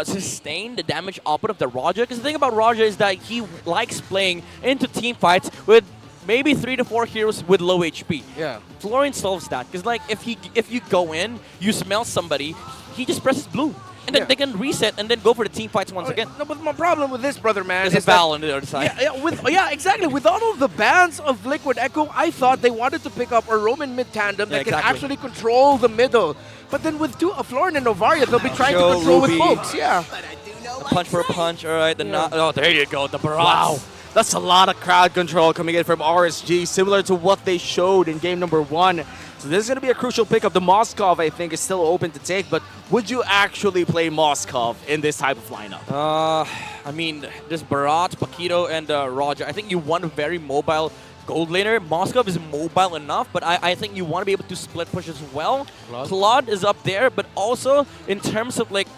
sustain the damage output of the Roger. Because the thing about Roger is that he likes playing into team fights with maybe 3 to 4 heroes with low HP. Yeah. Florian solves that. Because like if you go in, you smell somebody, he just presses blue. And then they can reset and then go for the team fights once again. No, but my problem with this, brother, man, There's a Val on the other side. Yeah, exactly. With all of the bans of Liquid Echo, I thought they wanted to pick up a Roman mid-tandem that can actually control the middle. But then with Florin and Novaria, they'll be trying to control with pokes. Yeah. A punch for a punch. All right. Oh, there you go. The barrage. Wow. That's a lot of crowd control coming in from RSG, similar to what they showed in game number 1. So this is going to be a crucial pickup. The Moskov, I think, is still open to take, but would you actually play Moskov in this type of lineup? I mean, this Barat, Paquito, and Roger, I think you want a very mobile gold laner. Moskov is mobile enough, but I think you want to be able to split push as well. Claude is up there, but also in terms of like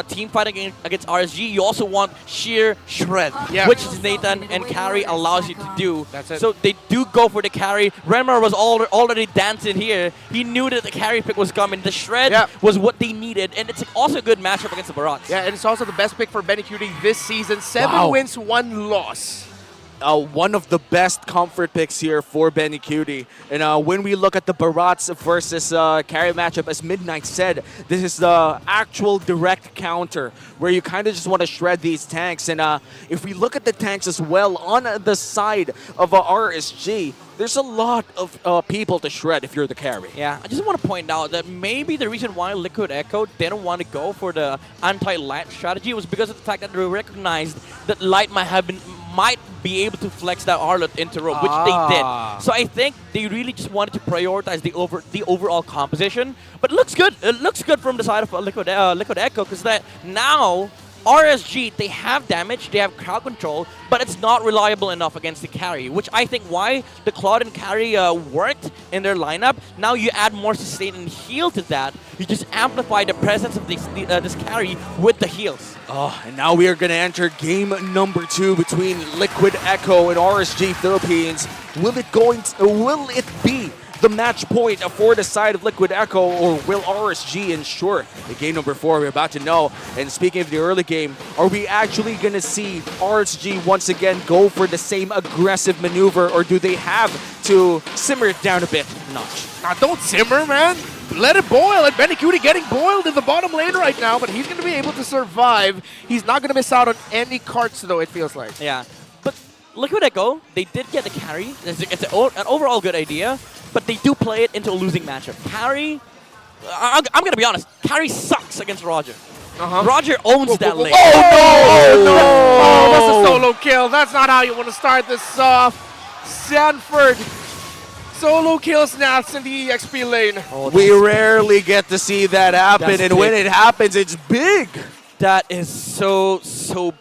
team fighting against RSG, you also want sheer shred, which Nathan and carry allows you to do. That's it. So they do go for the carry. Remar was already dancing here. He knew that the carry pick was coming. The shred was what they needed, and it's also a good matchup against the Barats. Yeah, and it's also the best pick for Benny Cutie this season. 7 wins, 1 loss. One of the best comfort picks here for Benny Cutie. And when we look at the Barats versus carry matchup, as Midnight said, this is the actual direct counter where you kind of just want to shred these tanks. And if we look at the tanks as well on the side of RSG, there's a lot of people to shred if you're the carry. Yeah, I just want to point out that maybe the reason why Liquid Echo didn't want to go for the anti-light strategy was because of the fact that they recognized that Light might be able to flex that Arlet into rope, which they did. So I think they really just wanted to prioritize the overall composition. But it looks good. It looks good from the side of Liquid Echo, because that now RSG, they have damage, they have crowd control, but it's not reliable enough against the carry, which I think why the Claude and carry worked in their lineup. Now you add more sustain and heal to that. You just amplify the presence of this carry with the heals. Oh, and now we are going to enter game number 2 between Liquid Echo and RSG Philippines. Will it be the match point for the side of Liquid Echo, or will RSG ensure the game number 4? We're about to know. And speaking of the early game, are we actually going to see RSG once again go for the same aggressive maneuver, or do they have to simmer it down a bit notch? Now, don't simmer, man. Let it boil. And BLCK getting boiled in the bottom lane right now, but he's going to be able to survive. He's not going to miss out on any carts, though, it feels like. Yeah, but Liquid Echo, they did get the carry. It's an overall good idea, but they do play it into a losing matchup. Carry, I'm going to be honest, carry sucks against Roger. Roger owns that lane. Oh, no! Oh, that's a solo kill. That's not how you want to start this off. Sanford solo kills Nats in the EXP lane. We rarely get to see that happen, and when it happens, it's big. That is so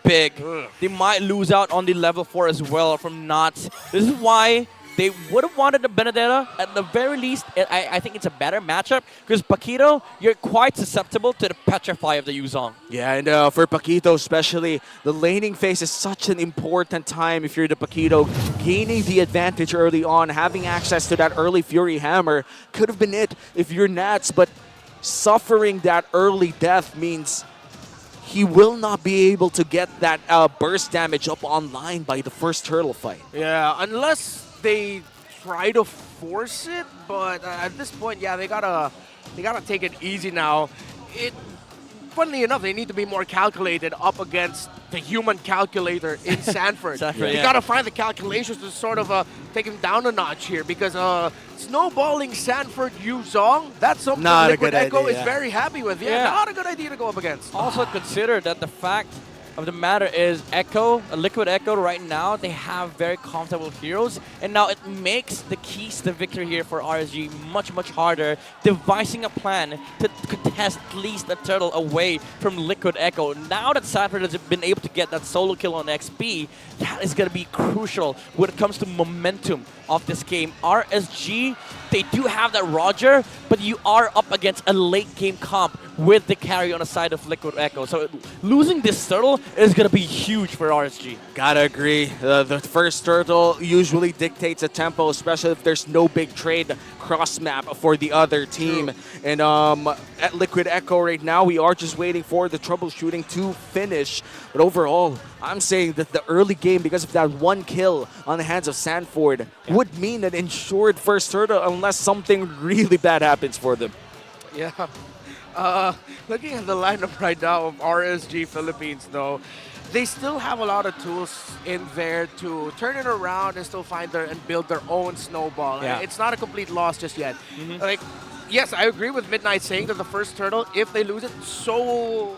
big. They might lose out on the level 4 as well from Knots. This is why they would have wanted the Benedetta. At the very least, I think it's a better matchup because Paquito, you're quite susceptible to the Petrify of the Yuzong. Yeah, and for Paquito especially, the laning phase is such an important time if you're the Paquito. Gaining the advantage early on, having access to that early Fury Hammer could have been it if you're Nats, but suffering that early death means he will not be able to get that burst damage up online by the first turtle fight. Yeah, unless they try to force it, but at this point, yeah, they gotta take it easy now. Funnily enough, they need to be more calculated up against the human calculator in Sanford. You gotta find the calculations to sort of take him down a notch here, because snowballing Sanford Yuzong, that's something Liquid Echo is very happy with. Yeah, not a good idea to go up against. Also consider that the fact of the matter is Liquid Echo right now, they have very comfortable heroes, and now it makes the keys to victory here for RSG much harder, devising a plan to contest at least a turtle away from Liquid Echo. Now that Sanford has been able to get that solo kill on XP, that is going to be crucial when it comes to momentum of this game. RSG, they do have that Roger, but you are up against a late game comp with the carry on the side of Liquid Echo. So losing this turtle is going to be huge for RSG. Gotta agree. The first turtle usually dictates a tempo, especially if there's no big trade cross-map for the other team. And at Liquid Echo right now, we are just waiting for the troubleshooting to finish. But overall, I'm saying that the early game, because of that one kill on the hands of Sanford, would mean an ensured first turtle unless something really bad happens for them. Yeah. Looking at the lineup right now of RSG Philippines, though, they still have a lot of tools in there to turn it around and still find and build their own snowball. Yeah. It's not a complete loss just yet. Like, yes, I agree with Midnight saying that the first turtle, if they lose it, so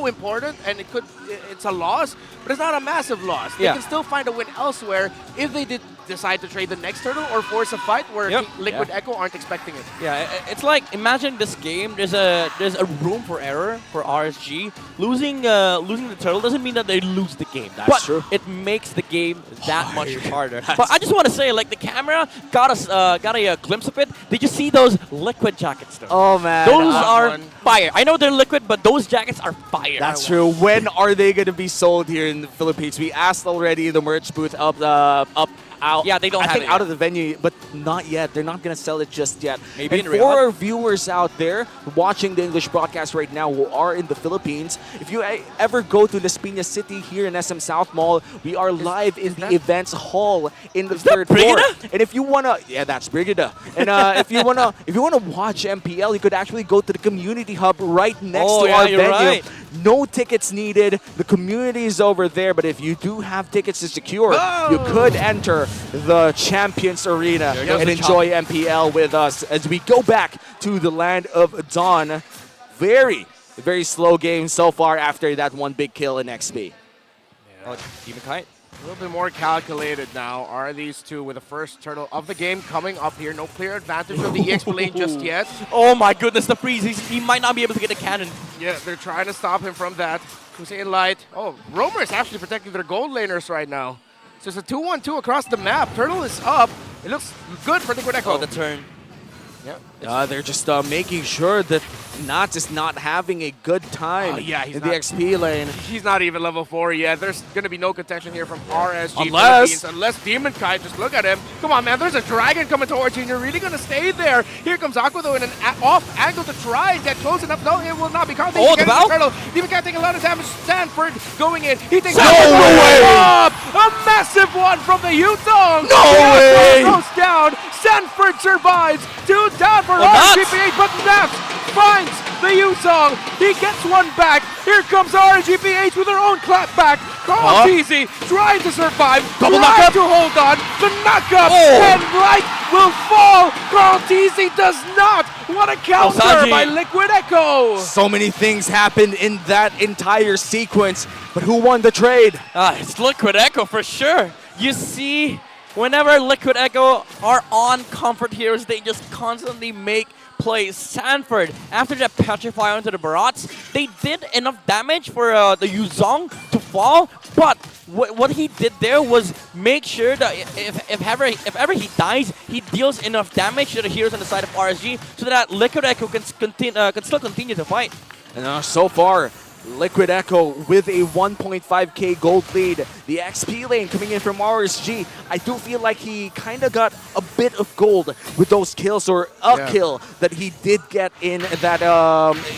important, and it's a loss, but it's not a massive loss. They can still find a win elsewhere if they did decide to trade the next turtle or force a fight where Liquid Echo aren't expecting it. Yeah, it's like, imagine this game, there's a room for error for RSG. Losing the turtle doesn't mean that they lose the game. That's true. It makes the game that much harder. But I just want to say, like, the camera got a glimpse of it. Did you see those liquid jackets though? Oh man. Those are fire. I know they're liquid, but those jackets are fire. That's true. When are they going to be sold here in the Philippines? We asked already the merch booth out. Yeah, they don't have it out of the venue, but not yet. They're not going to sell it just yet. Maybe and in for our viewers out there watching the English broadcast right now who are in the Philippines, if you ever go to Las Piñas City here in SM South Mall, we are live in the events hall in the third floor. And if you wanna, that's Brigida. And if you wanna watch MPL, you could actually go to the community hub right next to our venue. Right. No tickets needed. The community is over there, but if you do have tickets to secure, you could enter the Champions Arena and enjoy MPL with us as we go back to the land of Dawn. Very slow game so far after that one big kill in XP. Demon Kite. A little bit more calculated now are these two with the first turtle of the game coming up here. No clear advantage of the EXP lane just yet. Oh my goodness, the freeze. He might not be able to get a cannon. Yeah, they're trying to stop him from that. Kusei in light. Oh, Romer is actually protecting their gold laners right now. So it's a 2-1-2 across the map. Turtle is up. It looks good for Liquid Echo. Oh, the turn. Yeah. They're just making sure that Nats is not having a good time he's in not. the XP lane. He's not even level 4 yet. There's going to be no contention here from RSG Unless- Philippines. Unless Demon Kite, just look at him. Come on, man. There's a dragon coming towards you, and you're really going to stay there. Here comes Aqua, though, in an off angle to try and get close enough. No, it will not be caught. Oh, the Valve? Demon Kite taking a lot of damage. Sanford going in. He takes No way! A massive one from the Yutong. No way! Goes down. Sanford survives. 2 down for Nats. RSG PH, but Nats finds the Yusong. He gets one back. Here comes RSG PH with their own clapback. Carl Teasy trying to survive, Double trying knockup. to hold on. The knockup Oh. and Light will fall. Carl Teasy does not. What a counter Sanji. by Liquid Echo. So many things happened in that entire sequence, but who won the trade? It's Liquid Echo for sure. You see, whenever Liquid Echo are on Comfort Heroes, they just constantly make plays. Sanford, after that Petrify onto the Barats, they did enough damage for the Yuzong to fall, but what he did there was make sure that if ever he dies, he deals enough damage to the heroes on the side of RSG so that Liquid Echo can still continue to fight. And so far, Liquid Echo with a 1.5k gold lead. The XP lane coming in from RSG. I do feel like he kind of got a bit of gold with those kills, or a kill that he did get in that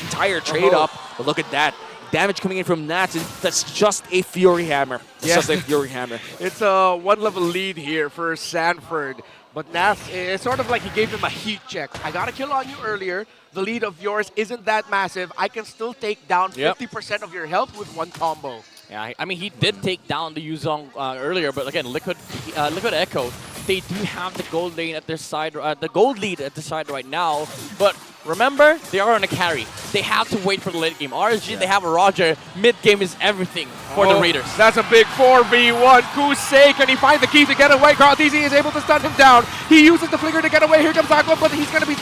entire trade-up. But look at that. Damage coming in from Nats, and that's just a Fury Hammer. It's just a Fury Hammer. It's a 1-level lead here for Sanford. But Nats, it's sort of like he gave him a heat check. I got a kill on you earlier. The lead of yours isn't that massive. I can still take down 50% of your health with one combo. Yeah, I mean, he did take down the Yuzong earlier, but again, Liquid Echo, they do have the gold lane at their side, the gold lead at the side right now. But remember, they are on a carry. They have to wait for the late game. RSG, they have a Roger. Mid game is everything for the Raiders. That's a big 4v1. Kusei, can he find the key to get away? Carl TZ is able to stun him down. He uses the flicker to get away. Here comes Aqua, but he's going to be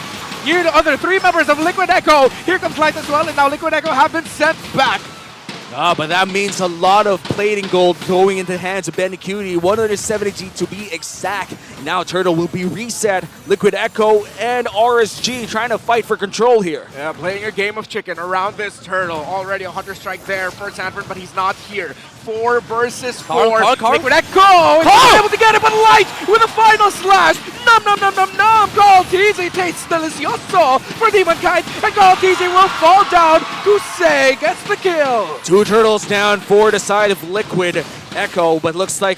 near the other 3 members of Liquid Echo. Here comes Light as well, and now Liquid Echo have been sent back. But that means a lot of plating gold going into the hands of Benicudi. 170G to be exact. Now Turtle will be reset. Liquid Echo and RSG trying to fight for control here. Yeah, playing a game of chicken around this Turtle. Already a Hunter Strike there for Sanford, but he's not here. 4 versus 4. Carl. Liquid Echo is able to get it, but Light with a final slash. Nom nom nom nom nom. Carl TZ tastes delicioso for Demon Kite, and Carl TZ will fall down. Kusei gets the kill. 2 Turtles down for the side of Liquid Echo, but looks like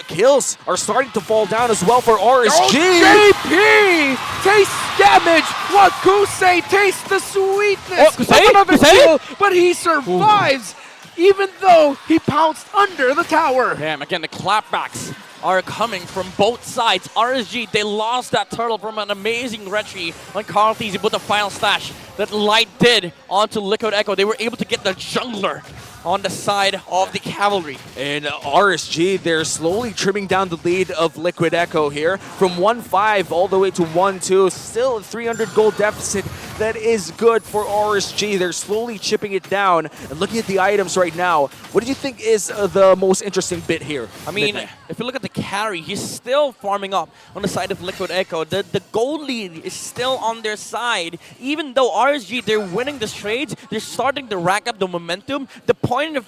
kills are starting to fall down as well for RSG. JP tastes damage while Kusei tastes the sweetness of another kill, but he survives even though he pounced under the tower. Damn, again, the clapbacks are coming from both sides. RSG, they lost that turtle from an amazing retry on Carl Thiese with the final slash that Light did onto Liquid Echo. They were able to get the jungler on the side of the cavalry. And RSG, they're slowly trimming down the lead of Liquid Echo here from 1-5 all the way to 1-2. Still a 300 gold deficit. That is good for RSG. They're slowly chipping it down. And looking at the items right now, what do you think is the most interesting bit here? I mean, if you look at the carry, he's still farming up on the side of Liquid Echo. The gold lead is still on their side. Even though RSG, they're winning the trades, they're starting to rack up the momentum. The point of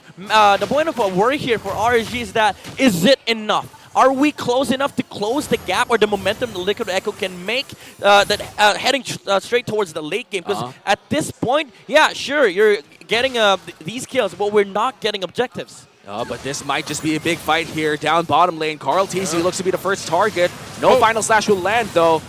a worry here for RSG is that, is it enough? Are we close enough to close the gap or the momentum the Liquid Echo can make heading straight towards the late game? Because at this point, yeah, sure, you're getting these kills, but we're not getting objectives. But this might just be a big fight here down bottom lane. Carl TC looks to be the first target. No final slash will land, though.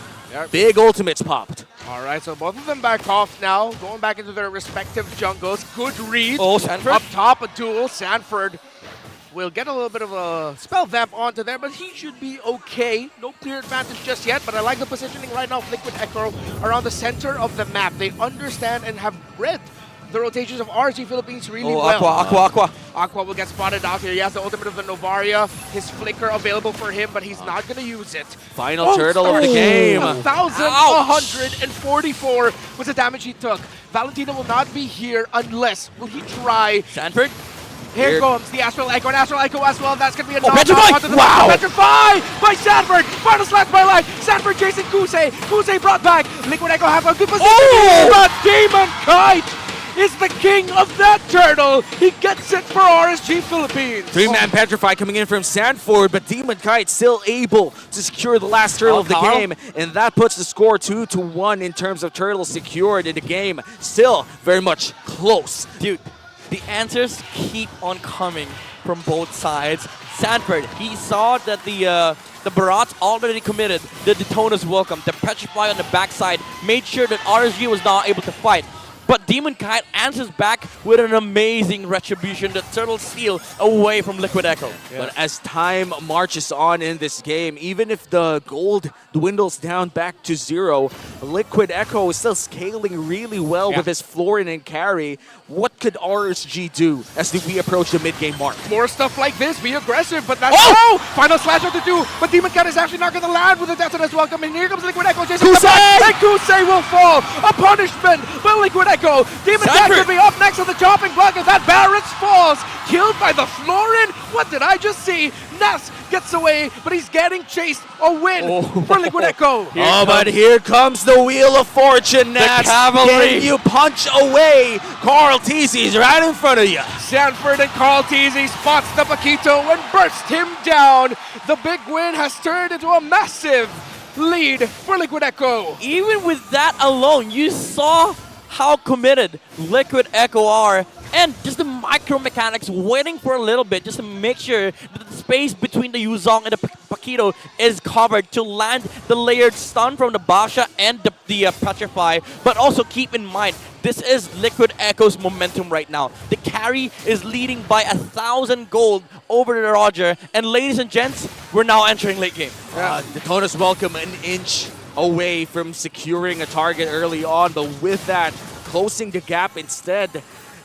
Big ultimates popped. All right, so both of them back off now, going back into their respective jungles. Good read. Oh, Sanford? Up top, a duel. Sanford will get a little bit of a spell vamp onto there, but he should be okay. No clear advantage just yet, but I like the positioning right now of Liquid Echo around the center of the map. They understand and have read the rotations of RSG Philippines really well. Aqua. Aqua will get spotted out here. He has the ultimate of the Novaria. His flicker available for him, but he's not going to use it. Final turtle of the game. 1,144 was the damage he took. Valentina will not be here unless, will he try? Sanford? Here comes the Astral Echo, and Astral Echo as well. That's going to be a Petrify! onto the Wow! Petrify by Sanford. Final slash by Light. Sanford chasing Kusei. Kusei brought back. Liquid Echo have a good position. But Demon Kite is the king of that turtle. He gets it for RSG Philippines. Three-man Petrify coming in from Sanford, but Demon Kite still able to secure the last turtle of the game, and that puts the score 2-1 in terms of turtles secured in the game. Still very much close. Dude, the answers keep on coming from both sides. Sanford, he saw that the Barats already committed. The Detona's welcome. The Petrify on the backside made sure that RSG was not able to fight. But Demon Kite answers back with an amazing retribution that turtles steal away from Liquid Echo. Yeah. But as time marches on in this game, even if the gold dwindles down back to 0, Liquid Echo is still scaling really well with his Florin and carry. What could RSG do as we approach the mid-game mark? More stuff like this, be aggressive, but that's final slash of the 2, but Demon Kite is actually not going to land with the Detona's welcome, and here comes Liquid Echo chasing the back, and Kusei will fall. A punishment by Liquid Echo. Demon Kite could be up next on the chopping block as that Barrett falls, killed by the Florin. What did I just see? Ness gets away, but he's getting chased. A win for Liquid Echo. But here comes the Wheel of Fortune, Nats. Can you punch away Carl Teasey's right in front of you? Sanford and Carl Teasey spots the Paquito and burst him down. The big win has turned into a massive lead for Liquid Echo. Even with that alone, you saw how committed Liquid Echo are, and just the micro mechanics waiting for a little bit just to make sure that the space between the Yuzong and the Paquito is covered to land the layered stun from the Basha and the Petrify. But also keep in mind, this is Liquid Echo's momentum right now. The carry is leading by 1,000 gold over the Roger, and ladies and gents, we're now entering late game. Detona's welcome an inch away from securing a target early on, but with that, closing the gap instead,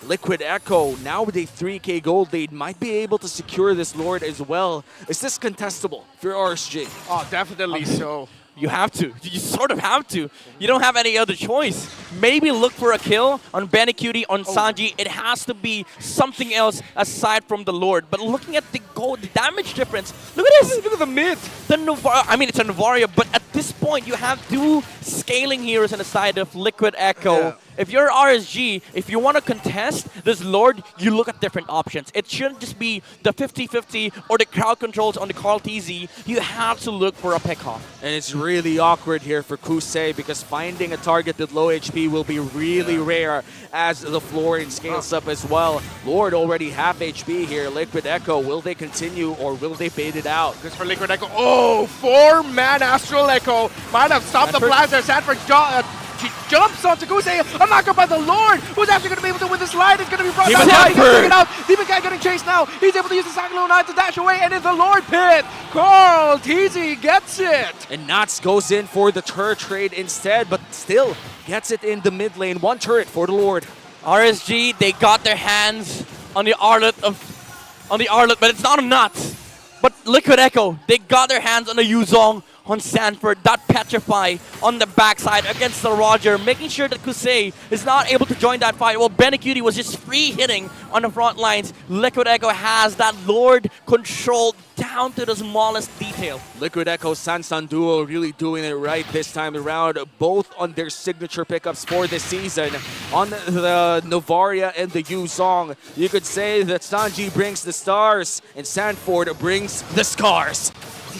Liquid Echo, now with a 3k gold lead, might be able to secure this Lord as well. Is this contestable for RSG? Oh, definitely so. You have to. You sort of have to. You don't have any other choice. Maybe look for a kill on BLCK, on Sanji. It has to be something else aside from the Lord. But looking at the gold, the damage difference, look at this. Look at the mid. The I mean, it's a Novaria, but at this point, you have 2 scaling heroes on the side of Liquid Echo. Yeah. If you're RSG, if you want to contest this Lord, you look at different options. It shouldn't just be the 50-50 or the crowd controls on the Carl TZ. You have to look for a pick-off. And it's really awkward here for Kusei because finding a target with low HP will be really rare as the Florin scales up as well. Lord already half HP here. Liquid Echo, will they continue or will they bait it out? This for Liquid Echo. Oh, 4-man Astral Echo. Might have stopped the blaster. Sanford jumps onto Kusei. A knockup by the Lord, who's actually going to be able to win this line. It's going to be brought down. He can take it out. Demon Guy getting chased now. He's able to use the Cyclone 9 to dash away, and in the Lord pit, Carl TZ gets it. And Nats goes in for the turret trade instead, but still gets it in the mid lane. 1 turret for the Lord. RSG, they got their hands on the Arlet, but it's not a Nuts. But Liquid Echo, they got their hands on the Yuzong, on Sanford, that Petrify on the backside against the Roger, making sure that Kusei is not able to join that fight. Well, BLCK was just free hitting on the front lines. Liquid Echo has that Lord controlled down to the smallest detail. Liquid Echo Sansan duo really doing it right this time around, both on their signature pickups for this season. On the Novaria and the Yuzong, you could say that Sanji brings the stars and Sanford brings the scars.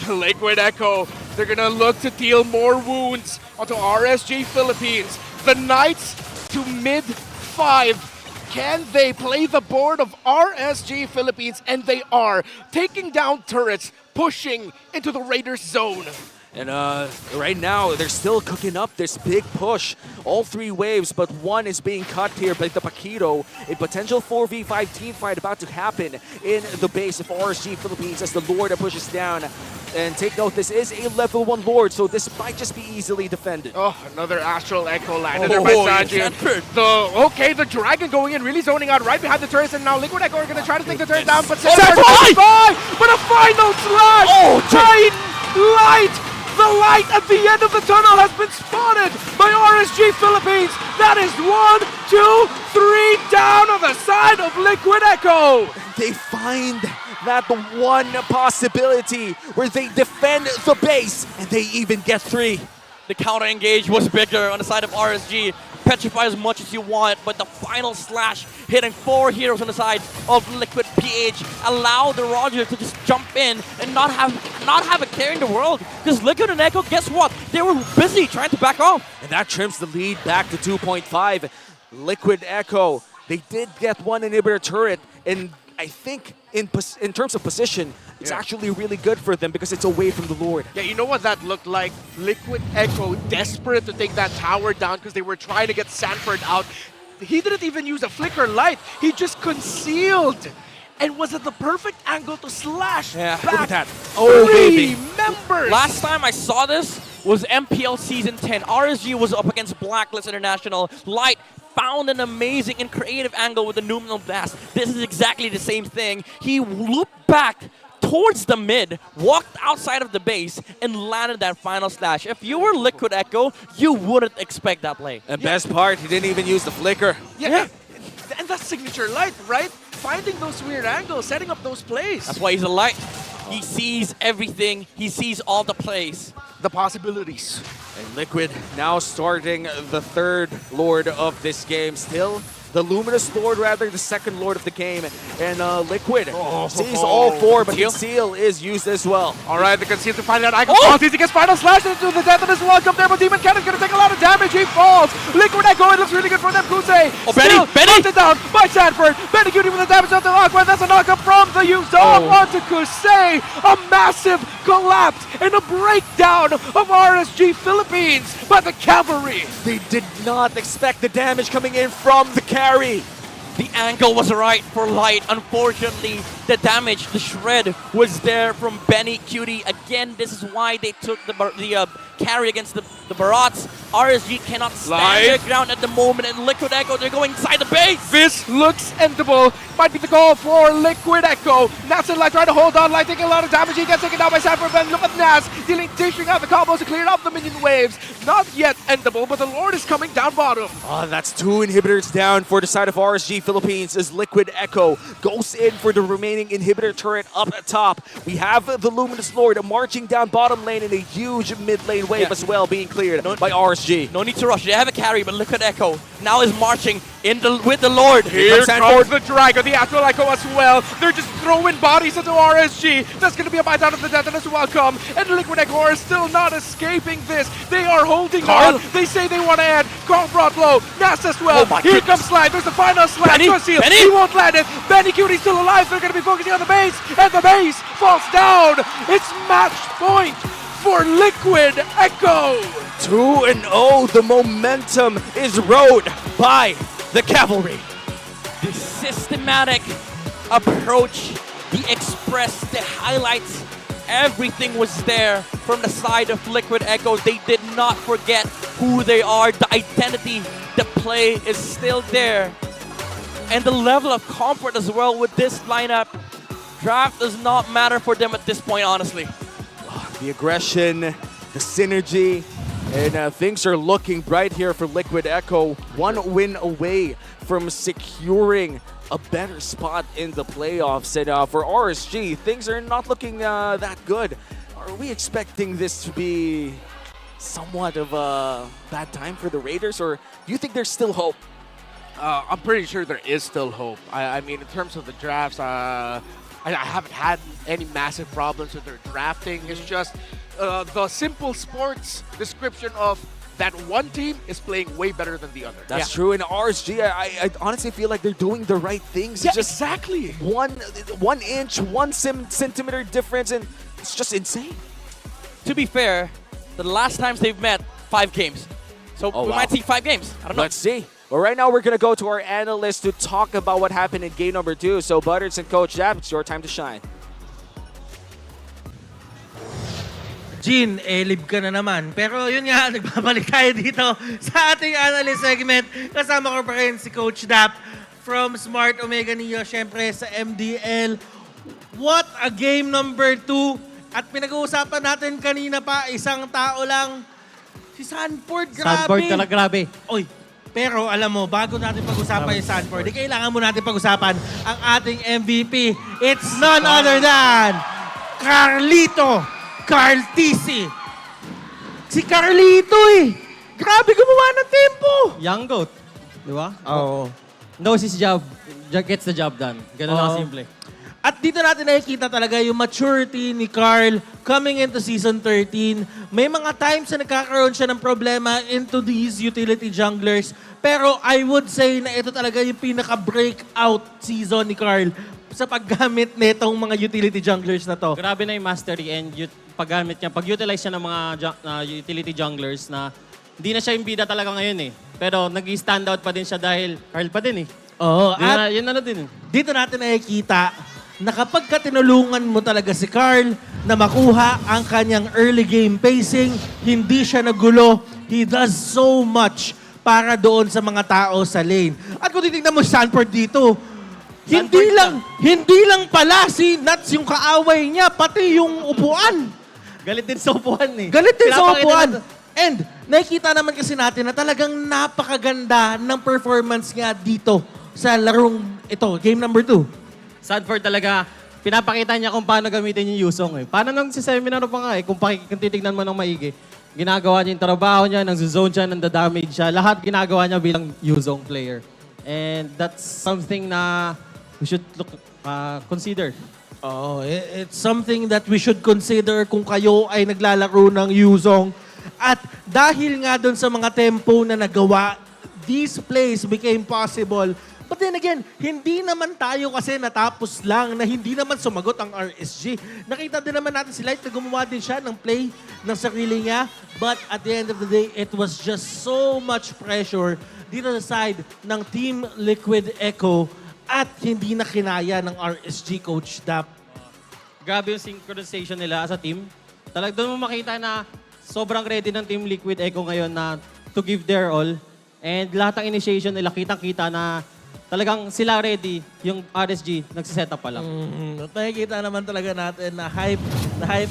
Liquid Echo, they're gonna look to deal more wounds onto RSG Philippines. The Knights to mid-5. Can they play the board of RSG Philippines? And they are, taking down turrets, pushing into the Raiders zone. And right now, they're still cooking up this big push. All 3 waves, but 1 is being cut here by the Paquito. A potential 4v5 team fight about to happen in the base of RSG Philippines as the Lord pushes down. And take note, this is a level 1 Lord, so this might just be easily defended. Oh, another Astral Echo landed there by Sanji. The Dragon going in, really zoning out right behind the turrets, and now Liquid Echo are going to try to take the turret down, but Sanford, but a final slash! Oh, Light! The The light at the end of the tunnel has been spotted by RSG Philippines. That is 1, 2, 3 down on the side of Liquid Echo. They find that one possibility where they defend the base and they even get 3. The counter engage was bigger on the side of RSG. Petrify as much as you want, but the final slash hitting 4 heroes on the side of Liquid PH allow the Roger to just jump in and not have a care in the world. Because Liquid and Echo, guess what? They were busy trying to back off. And that trims the lead back to 2.5. Liquid Echo, they did get one inhibitor turret, and I think in terms of position, it's actually really good for them because it's away from the Lord. Yeah, you know what that looked like? Liquid Echo desperate to take that tower down because they were trying to get Sanford out. He didn't even use a flicker light. He just concealed and was at the perfect angle to slash back. Look at that. Oh, baby. Members. Last time I saw this was MPL Season 10. RSG was up against Blacklist International. Light found an amazing and creative angle with the Numinal Blast. This is exactly the same thing. He looped back towards the mid, walked outside of the base, and landed that final slash. If you were Liquid Echo, you wouldn't expect that play. And best part, he didn't even use the flicker. Yeah. And that's signature Light, right? Finding those weird angles, setting up those plays. That's why he's a Light. He sees everything. He sees all the plays. The possibilities. And Liquid now starting the 3rd Lord of this game. Still the Luminous Lord, rather, the 2nd Lord of the game. And Liquid sees all 4, but Conceal is used as well. All right, the Conceal to find that icon. Oh! He gets final slash into the death of his welcome there, but Demon Cannon's going to take a lot of damage. He falls. Liquid Echo, it looks really good for them. Kusei Benny! Hunted down by Sanford. Benny Cutie with the damage onto Aqua. That's a knockup from the Yuzong onto Kusei. A massive collapse and a breakdown of RSG Philippines by the cavalry. They did not expect the damage coming in from the carry. The angle was right for Light. Unfortunately, the damage, the shred, was there from Benny Cutie. Again, this is why they took the carry against the Barats. RSG cannot stand their ground at the moment, and Liquid Echo, they're going inside the base. This looks endable. Might be the call for Liquid Echo. Nas and Light trying to hold on. Light taking a lot of damage. He gets taken down by Sanford, but look at Nas dishing out the combos to clear up the minion waves. Not yet endable, but the Lord is coming down bottom. Oh, that's 2 inhibitors down for the side of RSG Philippines as Liquid Echo goes in for the remaining inhibitor turret up top. We have the Luminous Lord marching down bottom lane in a huge mid lane wave as well, being cleared by RSG. No need to rush. They have a carry, but Liquid Echo now is marching with the Lord. Here comes the Drago, the Astral Echo as well. They're just throwing bodies into RSG. That's going to be a bite out of the death and as welcome. And Liquid Echo are still not escaping this. They are holding on. They say they want to end. Carl brought low. Nas as well. Here comes Slide. There's the final slash. Benny? He won't land it. Benny Cutie's still alive. They're going to be focusing on the base. And the base falls down. It's match point for Liquid Echo. 2-0. The momentum is rode by the cavalry. The systematic approach, the express, the highlights, everything was there from the side of Liquid Echo. They did not forget who they are. The identity, the play is still there. And the level of comfort as well with this lineup. Draft does not matter for them at this point, honestly. The aggression, the synergy, and things are looking bright here for Liquid Echo. 1 win away from securing a better spot in the playoffs. And for RSG, things are not looking that good. Are we expecting this to be somewhat of a bad time for the Raiders, or do you think there's still hope? I'm pretty sure there is still hope. I mean, in terms of the drafts, I haven't had any massive problems with their drafting. It's just the simple sports description of that one team is playing way better than the other. That's true. In RSG, I honestly feel like they're doing the right things. Yeah, It's just exactly. 1 inch, 1 centimeter difference, and it's just insane. To be fair, the last times they've met, 5 games. So we might see 5 games. I don't know. Let's see. Well, right now we're going to go to our analyst to talk about what happened in game number 2. So, Butters and Coach Jab, it's your time to shine. Gene, live ka na naman. Pero yun nga, nagbabalik tayo dito sa ating analyst segment. Kasama ko pa rin si Coach Dap from Smart Omega Neo, syempre sa MDL. What a game number 2 At pinag-uusapan natin kanina pa, isang tao lang, si Sanford, grabe. Sanford talaga grabe. Oy, pero alam mo, bago natin pag-usapan yung Sanford, kailangan mo natin pag-usapan ang ating MVP. It's none other than Carlito Cartisi. Si Carlito grabe gumawa ng tempo. Young goat. Di ba? Oo. Knows his job. Gets the job done. Ganun lang simple. At dito natin nakikita talaga yung maturity ni Carl coming into Season 13. May mga times na nagkakaroon siya ng problema into these utility junglers. Pero I would say na ito talaga yung pinaka-breakout season ni Carl sa paggamit nitong mga utility junglers na to. Grabe na yung mastery and paggamit niya. Pag-utilize siya ng mga utility junglers na hindi na siya yung bida talaga ngayon Pero nag-stand out pa din siya dahil Carl pa din Oo. At yun na din. Dito natin nakikita na kapag tinulungan mo talaga si Carl na makuha ang kanyang early game pacing, hindi siya nagulo, he does so much para doon sa mga tao sa lane. At kung titignan mo si Sanford dito, hindi lang pala si Nuts yung kaaway niya, pati yung upuan. Galit din sa upuan Galit din sa upuan. And nakikita naman kasi natin na talagang napakaganda ng performance niya dito sa larong ito, game number 2. Sanford talaga, pinapakita niya kung paano gamitin yung Yuzong Paano nang si seminar pa nga kung titignan mo ng maigi. Ginagawa niya yung trabaho niya, nang-zone siya, nang-damage siya. Lahat ginagawa niya bilang Yuzong player. And that's something na we should consider. Oh, it's something that we should consider kung kayo ay naglalaro ng Yuzong. At dahil nga doon sa mga tempo na nagawa, these plays became possible. But then again, hindi naman tayo kasi natapos lang na hindi naman sumagot ang RSG. Nakita din naman natin si Light na gumawa din siya ng play ng sarili niya. But at the end of the day, it was just so much pressure dito sa side ng Team Liquid Echo at hindi na kinaya ng RSG Coach Dap. Grabe yung synchronization nila as a team. Doon mo makita na sobrang ready ng Team Liquid Echo ngayon na to give their all. And lahat ng initiation nila, kitang-kita na talagang sila ready, yung RSG, nagsiset up pa lang. Nakikita naman talaga natin na hype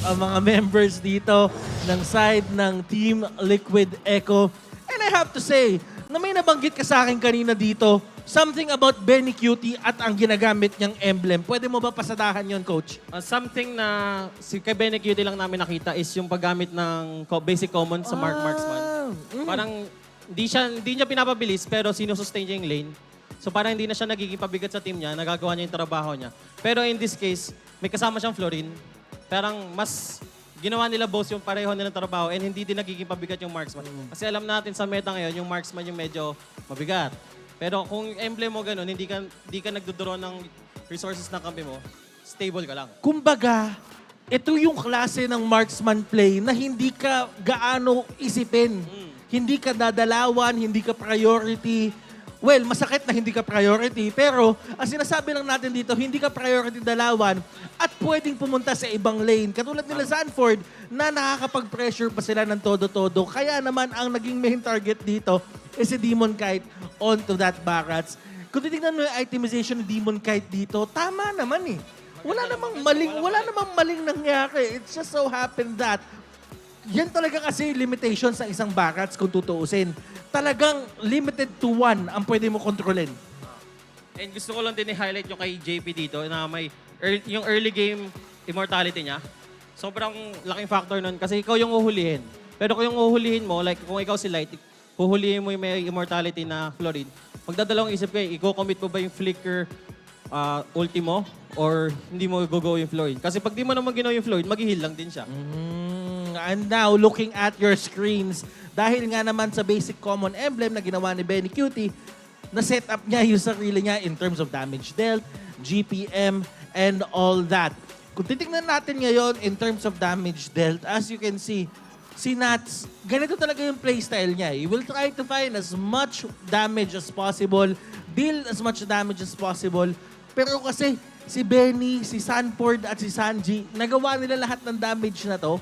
ang mga members dito ng side ng Team Liquid Echo. And I have to say, na may nabanggit ka sa akin kanina dito, something about Benny Cutie at ang ginagamit niyang emblem. Pwede mo ba pasadahan yon, Coach? Something na kay Benny Cutie lang namin nakita is yung paggamit ng basic common sa Marksman. Parang hindi niya pinapabilis pero sinusustain niya yung lane. So parang hindi na siya nagiging pabigat sa team niya, nagagawa niya yung trabaho niya. Pero in this case, may kasama siyang Florin. Parang mas ginawa nila both yung pareho nilang trabaho and hindi din nagiging pabigat yung Marksman. Kasi alam natin sa meta ngayon, yung Marksman yung medyo mabigat. Pero kung emblem mo ganun, hindi ka nagdodraw ng resources ng kampi mo, stable ka lang. Kumbaga, ito yung klase ng Marksman play na hindi ka gaano isipin. Hindi ka dadalawan, hindi ka priority. Well, masakit na hindi ka priority, pero ang sinasabi lang natin dito, hindi ka priority dalawan at pwedeng pumunta sa ibang lane. Katulad nila Sanford na nakakapag-pressure pa sila ng todo-todo. Kaya naman ang naging main target dito is si Demon Kite onto that Barrats. Kung titignan mo yung itemization ni Demon Kite dito, tama naman Wala namang maling nangyari. It just so happened that yan talaga kasi limitation sa isang Barrats kung tutuusin. Talagang limited to one ang pwede mo kontrolin. And gusto ko lang din i-highlight yung kay JP dito na may yung early game immortality niya. Sobrang laking factor nun kasi ikaw yung uhulihin. Pero kung yung uhulihin mo, like kung ikaw si Light, huhulihin mo yung may immortality na Florid, magdadalawang isip kayo, i-commit mo ba yung flicker ulti mo or hindi mo go yung Florid? Kasi pag di mo naman ginawa yung Florid, mag-heal lang din siya. And now, looking at your screens, dahil nga naman sa basic common emblem na ginawa ni Benny Cutie, na-set up niya yung sarili niya in terms of damage dealt, GPM, and all that. Kung titignan natin ngayon in terms of damage dealt, as you can see, si Nats, ganito talaga yung playstyle niya. He will try to find as much damage as possible, deal as much damage as possible, pero kasi si Benny, si Sanford, at si Sanji, nagawa nila lahat ng damage na to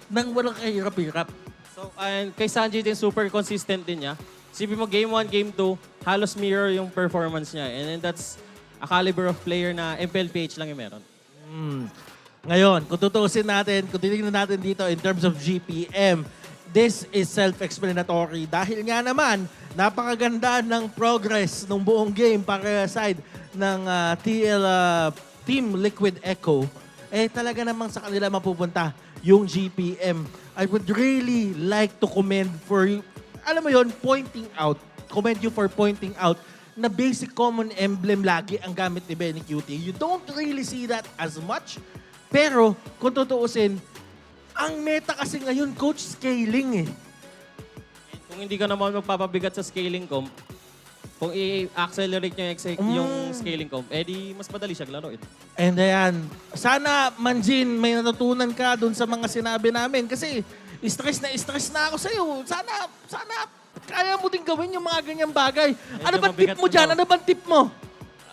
nang walang kahirap-hirap. So, and kay Sanji din, super consistent din niya. Sipin mo, game 1, game 2, halos mirror yung performance niya. And then that's a caliber of player na MPL PH lang yung meron. Ngayon, kung tutuusin natin, kung titignan natin dito in terms of GPM, this is self-explanatory dahil nga naman, napakaganda ng progress ng buong game para side ng Team Liquid Echo. Talaga namang sa kanila mapupunta yung GPM. I would really like to commend for you, alam mo yon, commend you for pointing out na basic common emblem lagi ang gamit ni Benny Cutie. You don't really see that as much. Pero, kung tutuusin, ang meta kasi ngayon, coach, scaling eh. Kung hindi ka naman magpapabigat sa scaling comp, kung i-accelerate nyo yung scaling comp, di mas madali siya laruin. And ayan, sana, Manjin, may natutunan ka dun sa mga sinabi namin. Kasi, stress na ako sa'yo. Sana, kaya mo din gawin yung mga ganyang bagay. Ano bang tip mo dyan? Ano bang tip mo?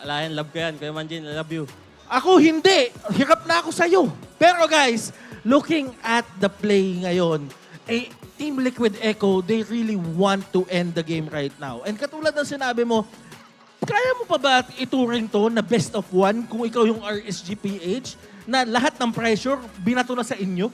Wala yan, love ko yan. Kuya Manjin, I love you. Ako hindi. Hirap na ako sa'yo. Pero guys, looking at the play ngayon, Team Liquid Echo, they really want to end the game right now. And katulad ng sinabi mo, kaya mo pa ba ituring to na best of one kung ikaw yung RSG PH na lahat ng pressure binato na sa inyo?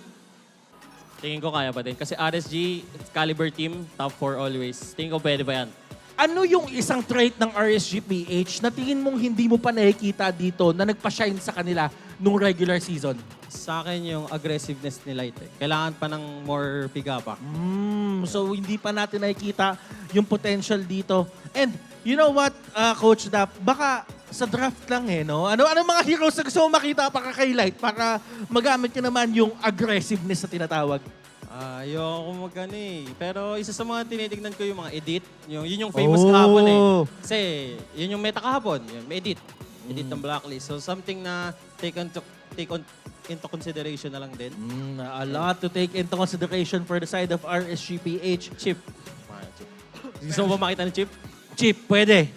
Tingin ko kaya pa din. Kasi RSG, caliber team, top 4 always. Tingin ko pwede ba yan? Ano yung isang trait ng RSG PH na tingin mong hindi mo pa nakikita dito na nagpa-shine sa kanila nung regular season? Sa akin yung aggressiveness nila ito. Kailangan pa ng more pick-up. So hindi pa natin nakikita yung potential dito. And you know what, Coach Dap, baka sa draft lang no? Ano mga heroes na gusto mo makita para highlight para magamit ka naman yung aggressiveness na tinatawag? Ayoko magano Pero isa sa mga tinitignan ko yung mga edit. Yun yung famous kahapon Kasi yun yung meta kahapon. Yung edit. Edit ng blacklist. So something na take into consideration na lang din. A lot to take into consideration for the side of RSG PH. Chip. Gusto mo ba makita ng chip? Chip, pwede.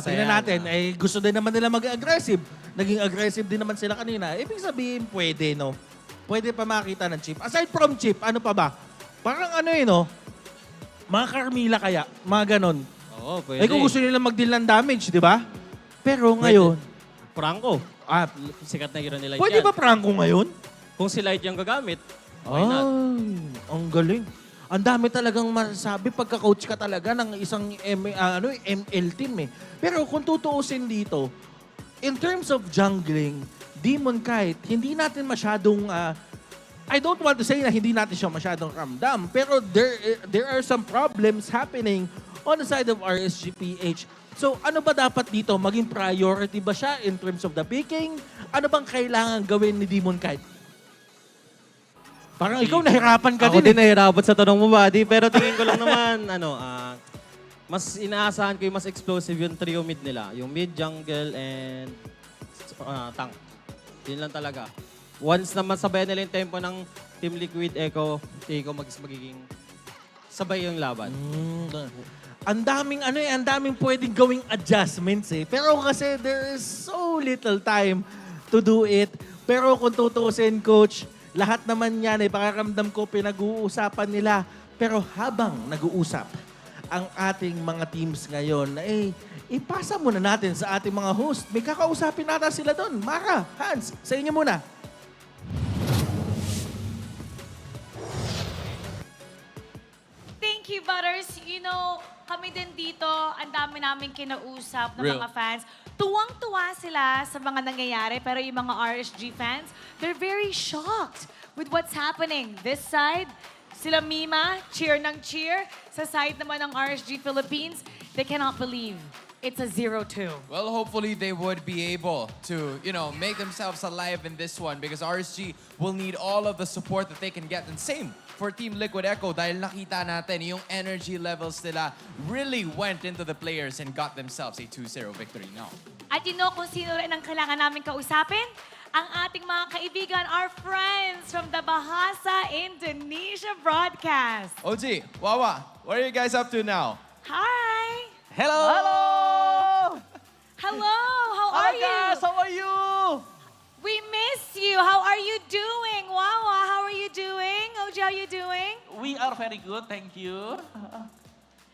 Tingnan natin. Gusto din naman nila mag-aggressive. Naging aggressive din naman sila kanina. Ibig sabihin, pwede, no? Pwede pa makita ng chip. Aside from chip, ano pa ba? Parang mga Carmilla kaya, mga ganon. Oo, pwede. Kung gusto nila mag-deal ng damage, di ba? Pero ngayon, Franco. Sikat na hero nila. Pwede ba Franco ngayon? Kung si Light yung gagamit, why not? Ang galing. Ang dami talagang masasabi pagka-coach ka talaga ng isang ML team Pero kung tutuusin dito, in terms of jungling, Demon Kite, hindi natin masyadong, I don't want to say na hindi natin siya masyadong ramdam, pero there are some problems happening on the side of RSG PH. So ano ba dapat dito? Maging priority ba siya in terms of the picking? Ano bang kailangan gawin ni Demon Kite? Parang ikaw nahirapan ka Ako din. din nahirapan sa tanong mo, buddy. Pero tingin ko lang naman, mas inaasahan ko yung mas explosive yung trio mid nila. Yung mid, jungle, and tank. Yun lang talaga. Once na masabay nila yung tempo ng Team Liquid Echo, tingin ko magiging sabay yung laban. Ang daming pwedeng gawing adjustments Pero kasi there is so little time to do it. Pero kung tutuusin, Coach, lahat naman yan pakaramdam ko pinag-uusapan nila. Pero habang nag-uusap ang ating mga teams ngayon, ipasa muna natin sa ating mga host. May kakausapin natin sila doon. Mara, Hans, sa inyo muna. Thank you, Butters. Kami din dito, ang dami namin kinausap ng mga fans. Tuwang-tuwa sila sa mga nangyayari, pero yung mga RSG fans, they're very shocked with what's happening. This side, sila Mima, cheer ng cheer. Sa side naman ng RSG Philippines, they cannot believe it's a 0-2. Well, hopefully they would be able to, make themselves alive in this one because RSG will need all of the support that they can get. And same for Team Liquid Echo dahil nakita natin yung energy levels nila really went into the players and got themselves a 2-0 victory now. At kung sino rin ang kailangan namin kausapin? Ang ating mga kaibigan, our friends from the Bahasa Indonesia broadcast. OG, Wawa, what are you guys up to now? Hi! Hello! Hello! How are you? Guys, how are you? We miss you. How are you doing? Wawa, how are you doing? OG, how are you doing? We are very good, thank you.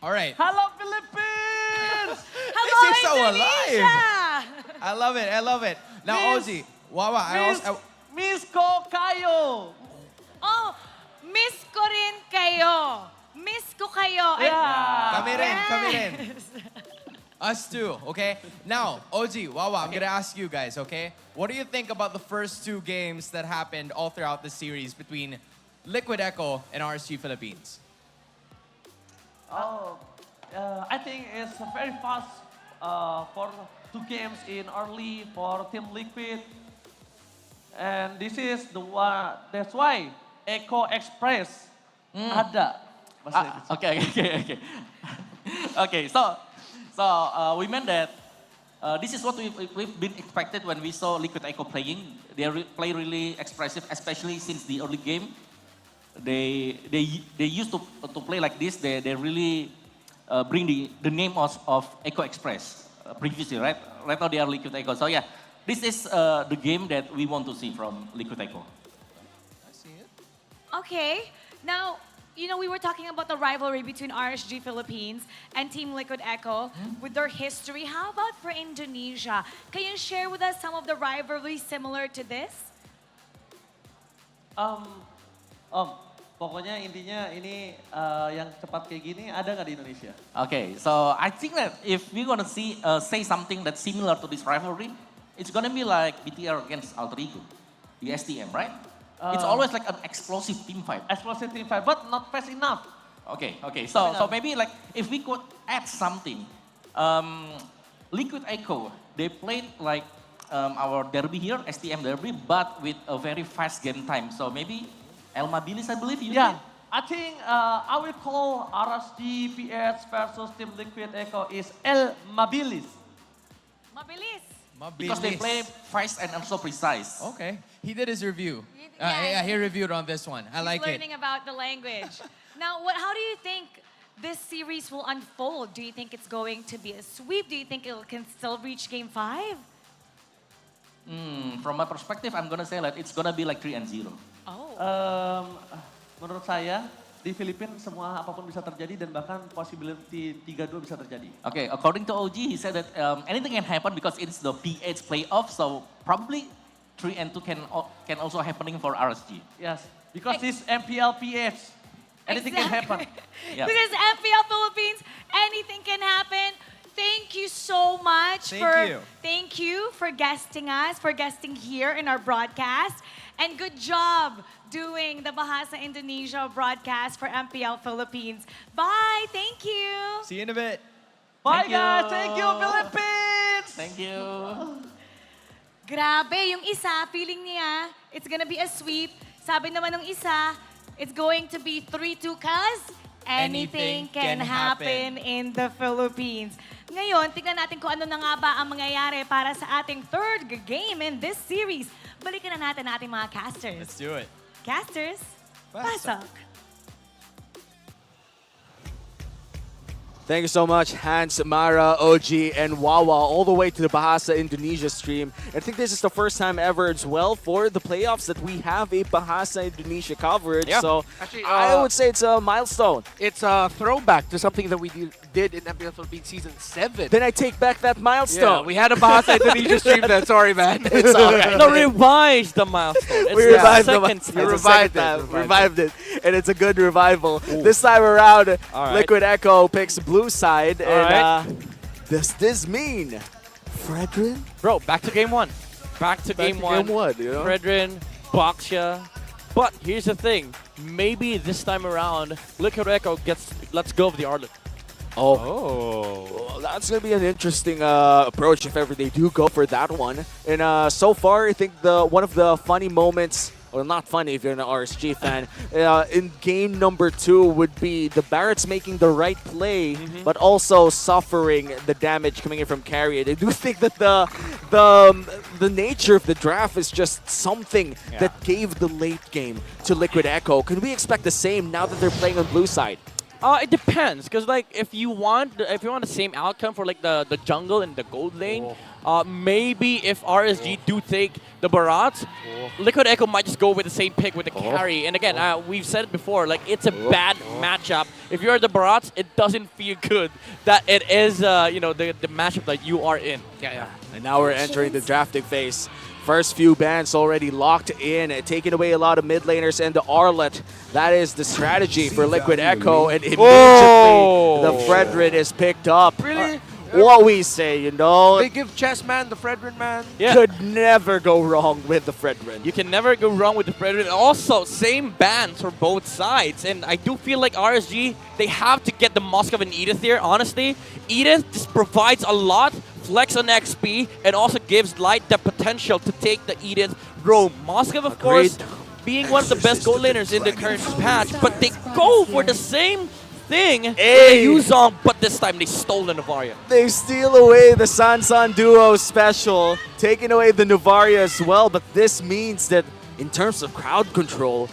All right. Hello, Philippines! Hello, This is so Indonesia! alive. I love it. Now, Miss- OG, Wawa, Miss ko kayo. Oh, miss ko rin kayo. Miss ko kayo. Ay- Kami rin, kami rin. Yes. Us too, okay? Now, OG, Wawa, I'm gonna ask you guys, okay? What do you think about the first two games that happened all throughout the series between Liquid Echo and RSG Philippines? I think it's very fast for two games in early for Team Liquid. And this is the one, that's why Echo Express ada. Okay. Okay, so we meant that this is what we've been expected when we saw Liquid Echo playing. They play really expressive, especially since the early game. They used to play like this. They really bring the name of Echo Express previously, right? Right now they are Liquid Echo. So yeah, this is the game that we want to see from Liquid Echo. Okay. Now, you know, we were talking about the rivalry between RSG Philippines and Team Liquid Echo with their history. How about for Indonesia? Can you share with us some of the rivalries similar to this? Pokoknya intinya ini yang cepat kayak gini ada nggak di Indonesia? Okay, so I think that if we're gonna say something that's similar to this rivalry, it's gonna be like BTR against Alter Ego, the STM, right? It's always like an explosive team fight. Explosive team fight, but not fast enough. Okay. So maybe like if we could add something, Liquid Echo, they played like our derby here, STM derby, but with a very fast game time. So maybe El Mabilis, I believe you. Yeah, I think I will call RSG PH versus Team Liquid Echo is El Mabilis. Mabilis. Because they play fast and also precise. Okay, he did his review. Yeah, He reviewed on this one. I like it. Learning about the language. Now, how do you think this series will unfold? Do you think it's going to be a sweep? Do you think it can still reach Game 5? From my perspective, I'm gonna say that it's gonna be like 3-0. Oh. Menurut saya, di Filipina semua apapun bisa terjadi dan bahkan possibility 3-2 bisa terjadi. Okay, according to OG, he said that anything can happen because it's the PH Playoffs, so probably 3-2 can also happening for RSG. Yes, because this MPL PH, anything can happen. Yeah. This is MPL Philippines. Anything can happen. Thank you so much thank you for guesting us, for guesting here in our broadcast. And good job doing the Bahasa Indonesia broadcast for MPL Philippines. Bye. Thank you. See you in a bit. Bye guys. Thank you, Philippines. Thank you. Grabe, yung isa, feeling niya, it's gonna be a sweep. Sabi naman ng isa, it's going to be 3-2 cause anything can happen in the Philippines. Ngayon, tignan natin kung ano na nga ba ang mangyayari para sa ating third game in this series. Balikan na natin ating mga casters. Let's do it. Casters, pasok. Thank you so much, Hans, Mara, OG, and Wawa, all the way to the Bahasa Indonesia stream. I think this is the first time ever as well for the playoffs that we have a Bahasa Indonesia coverage. Yeah. So Actually, I would say it's a milestone. It's a throwback to something that we did in MPL Philippines Season 7. Then I take back that milestone. Yeah, we had a Bahasa Indonesia stream then. Sorry, man. It's all right. No, revise the milestone. It's We the revived the second milestone. time. Revived it. And it's a good revival. This time around, All right. Liquid Echo picks blue side. All And does this mean Fredrin? Bro, back to game one. Back to game one. You know? Fredrin, Boxia. But here's the thing. Maybe this time around, Liquid Echo lets go of the Arlet. Well, that's going to be an interesting approach if ever they do go for that one. And so far, I think one of the funny moments, well, not funny if you're an RSG fan, in game number 2 would be the Barretts making the right play, but also suffering the damage coming in from carry. I do think that the nature of the draft is just something that gave the late game to Liquid Echo. Can we expect the same now that they're playing on blue side? It depends, because like if you want the same outcome for like the jungle and the gold lane, maybe if RSG do take the Barats, Liquid Echo might just go with the same pick with the carry. And again, we've said it before, like it's a bad matchup. If you're the Barats, it doesn't feel good that it is the matchup that you are in. And now we're entering the drafting phase First few bans already locked in, taking away a lot of mid laners and the Arlet. That is the strategy for Liquid Echo, and immediately the Fredrin is picked up. Really? What we say, you know? They give Chessman the Fredrin, man. Yeah. Could never go wrong with the Fredrin. You can never go wrong with the Fredrin. Also, same bans for both sides. And I do feel like RSG, they have to get the Moskov and Edith here, honestly. Edith just provides a lot, flex on XP, and also gives Light the potential to take the Edith roam. Moskov, of course, being one of the best goal laners in the current patch, but they go for the same thing with Yuzong, but this time they stole the Novaria. They steal away the Sansan duo special, taking away the Novaria as well, but this means that in terms of crowd control,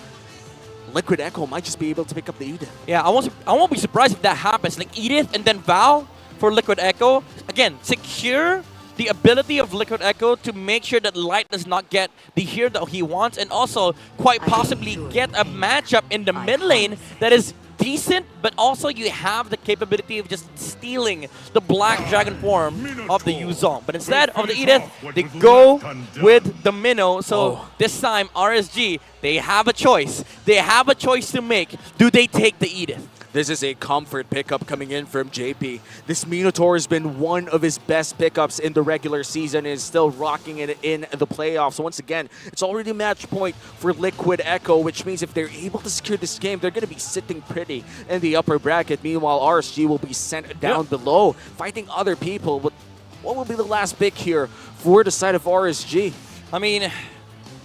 Liquid Echo might just be able to pick up the Edith. Yeah, I won't be surprised if that happens. Like Edith and then Val for Liquid Echo. Again, secure the ability of Liquid Echo to make sure that Light does not get the hero that he wants, and also quite possibly get a matchup in the mid lane that is decent, but also you have the capability of just stealing the Black Dragon form of the Yuzong. But instead of the Edith, they go with the Minnow. So this time, RSG, they have a choice. They have a choice to make. Do they take the Edith? This is a comfort pickup coming in from JP. This Minotaur has been one of his best pickups in the regular season and is still rocking it in the playoffs. So once again, it's already match point for Liquid Echo, which means if they're able to secure this game, they're going to be sitting pretty in the upper bracket. Meanwhile, RSG will be sent down below, fighting other people. But what will be the last pick here for the side of RSG? I mean,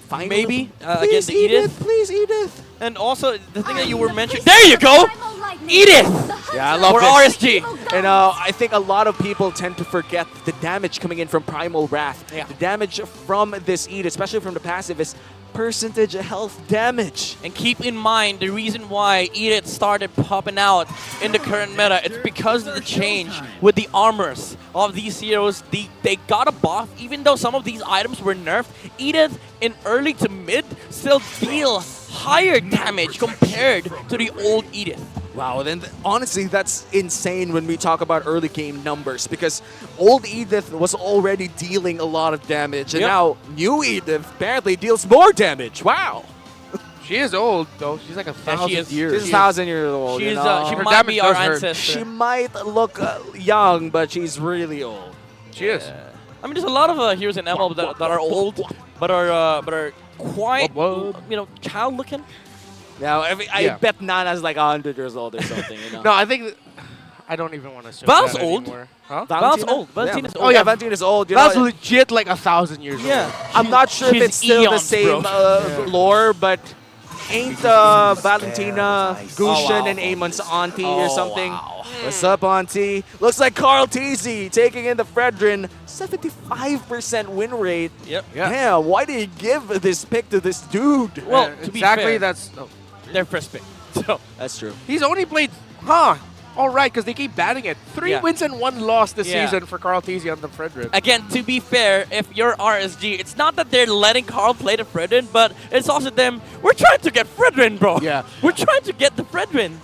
Finally, maybe please, against the Edith. Please, Edith. And also, the thing that you were mentioning, there you go! Edith! Yeah, I love for this. RSG. And I think a lot of people tend to forget the damage coming in from Primal Wrath. Yeah. The damage from this Edith, especially from the passive, is percentage health damage. And keep in mind, the reason why Edith started popping out in the current meta, it's because of the change with the armors of these heroes. They got a buff, even though some of these items were nerfed. Edith in early to mid still deal higher damage compared to the old Edith. Wow, then honestly, that's insane when we talk about early game numbers, because old Edith was already dealing a lot of damage, and now new Edith apparently deals more damage. Wow. She is old, though. She's like 1,000 years. She's 1,000 years old. She's, you know? she might be our ancestor. She might look young, but she's really old. She is. I mean, there's a lot of heroes in ML that are old, but are quite, child looking. Now, I bet Nana's like 100 years old or something. You know? No, I think I don't even want to say Val's that old. anymore. Huh? Val's old. Valentina's old. Oh yeah, Valentina's old. You Val's know, legit like 1,000 years old. I'm not sure if it's still the same lore, but ain't Valentina Gushin and Amon's auntie or something? What's up, auntie? Looks like Carl TZ taking in the Fredrin. 75% win rate. Yep. Yeah, why did you give this pick to this dude? Well, to be fair, that's their first pick. So that's true. He's only played, all right, because they keep batting it. 3 wins and 1 loss this season for Carl Tizzi on the Fredrin. Again, to be fair, if you're RSG, it's not that they're letting Carl play the Fredrin, but it's also them, we're trying to get Fredrin, bro. Yeah. We're trying to get the Fredrin.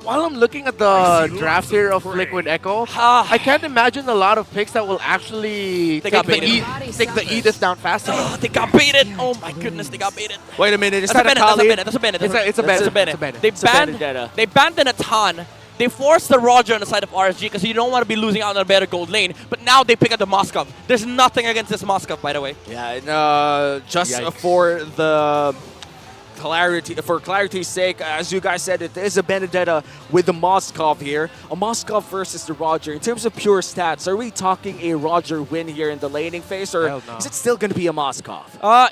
While I'm looking at the draft here of Liquid Echo, I can't imagine a lot of picks that will actually take the Edith down fast enough. They got baited. Oh my goodness, they got baited. Wait a minute, is That's that a Kali? Bennett. That's a Bennett. It's a Bennett. They banned an Atan. They forced the Roger on the side of RSG because you don't want to be losing out on a better gold lane. But now they pick up the Moskov. There's nothing against this Moskov, by the way. Yeah, and, just for the clarity's sake, as you guys said, it is a Benedetta with the Moskov here. A Moskov versus the Roger. In terms of pure stats, are we talking a Roger win here in the laning phase, or is it still going to be a Moskov?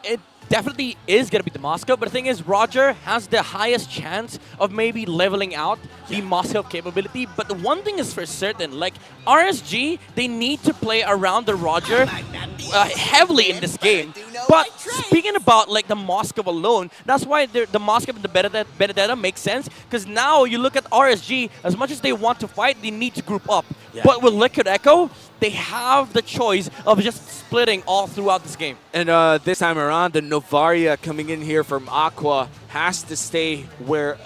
It definitely is going to be the Moskov, but the thing is, Roger has the highest chance of maybe leveling out the Moskov capability. But the one thing is for certain, like RSG, they need to play around the Roger heavily in this game. But speaking about like the Moskov alone, that's why the Moskov and the Benedetta makes sense, because now you look at RSG, as much as they want to fight, they need to group up. But with Liquid Echo, they have the choice of just splitting all throughout this game. And this time around, the Novaria coming in here from Aqua has to stay where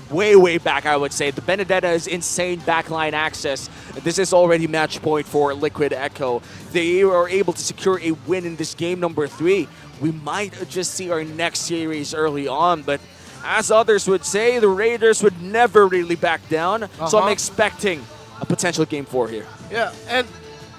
way back, I would say. The Benedetta is insane backline access. This is already match point for Liquid Echo. They are able to secure a win in this game number 3. We might just see our next series early on, but as others would say, the Raiders would never really back down. So I'm expecting a potential game 4 here. Yeah, and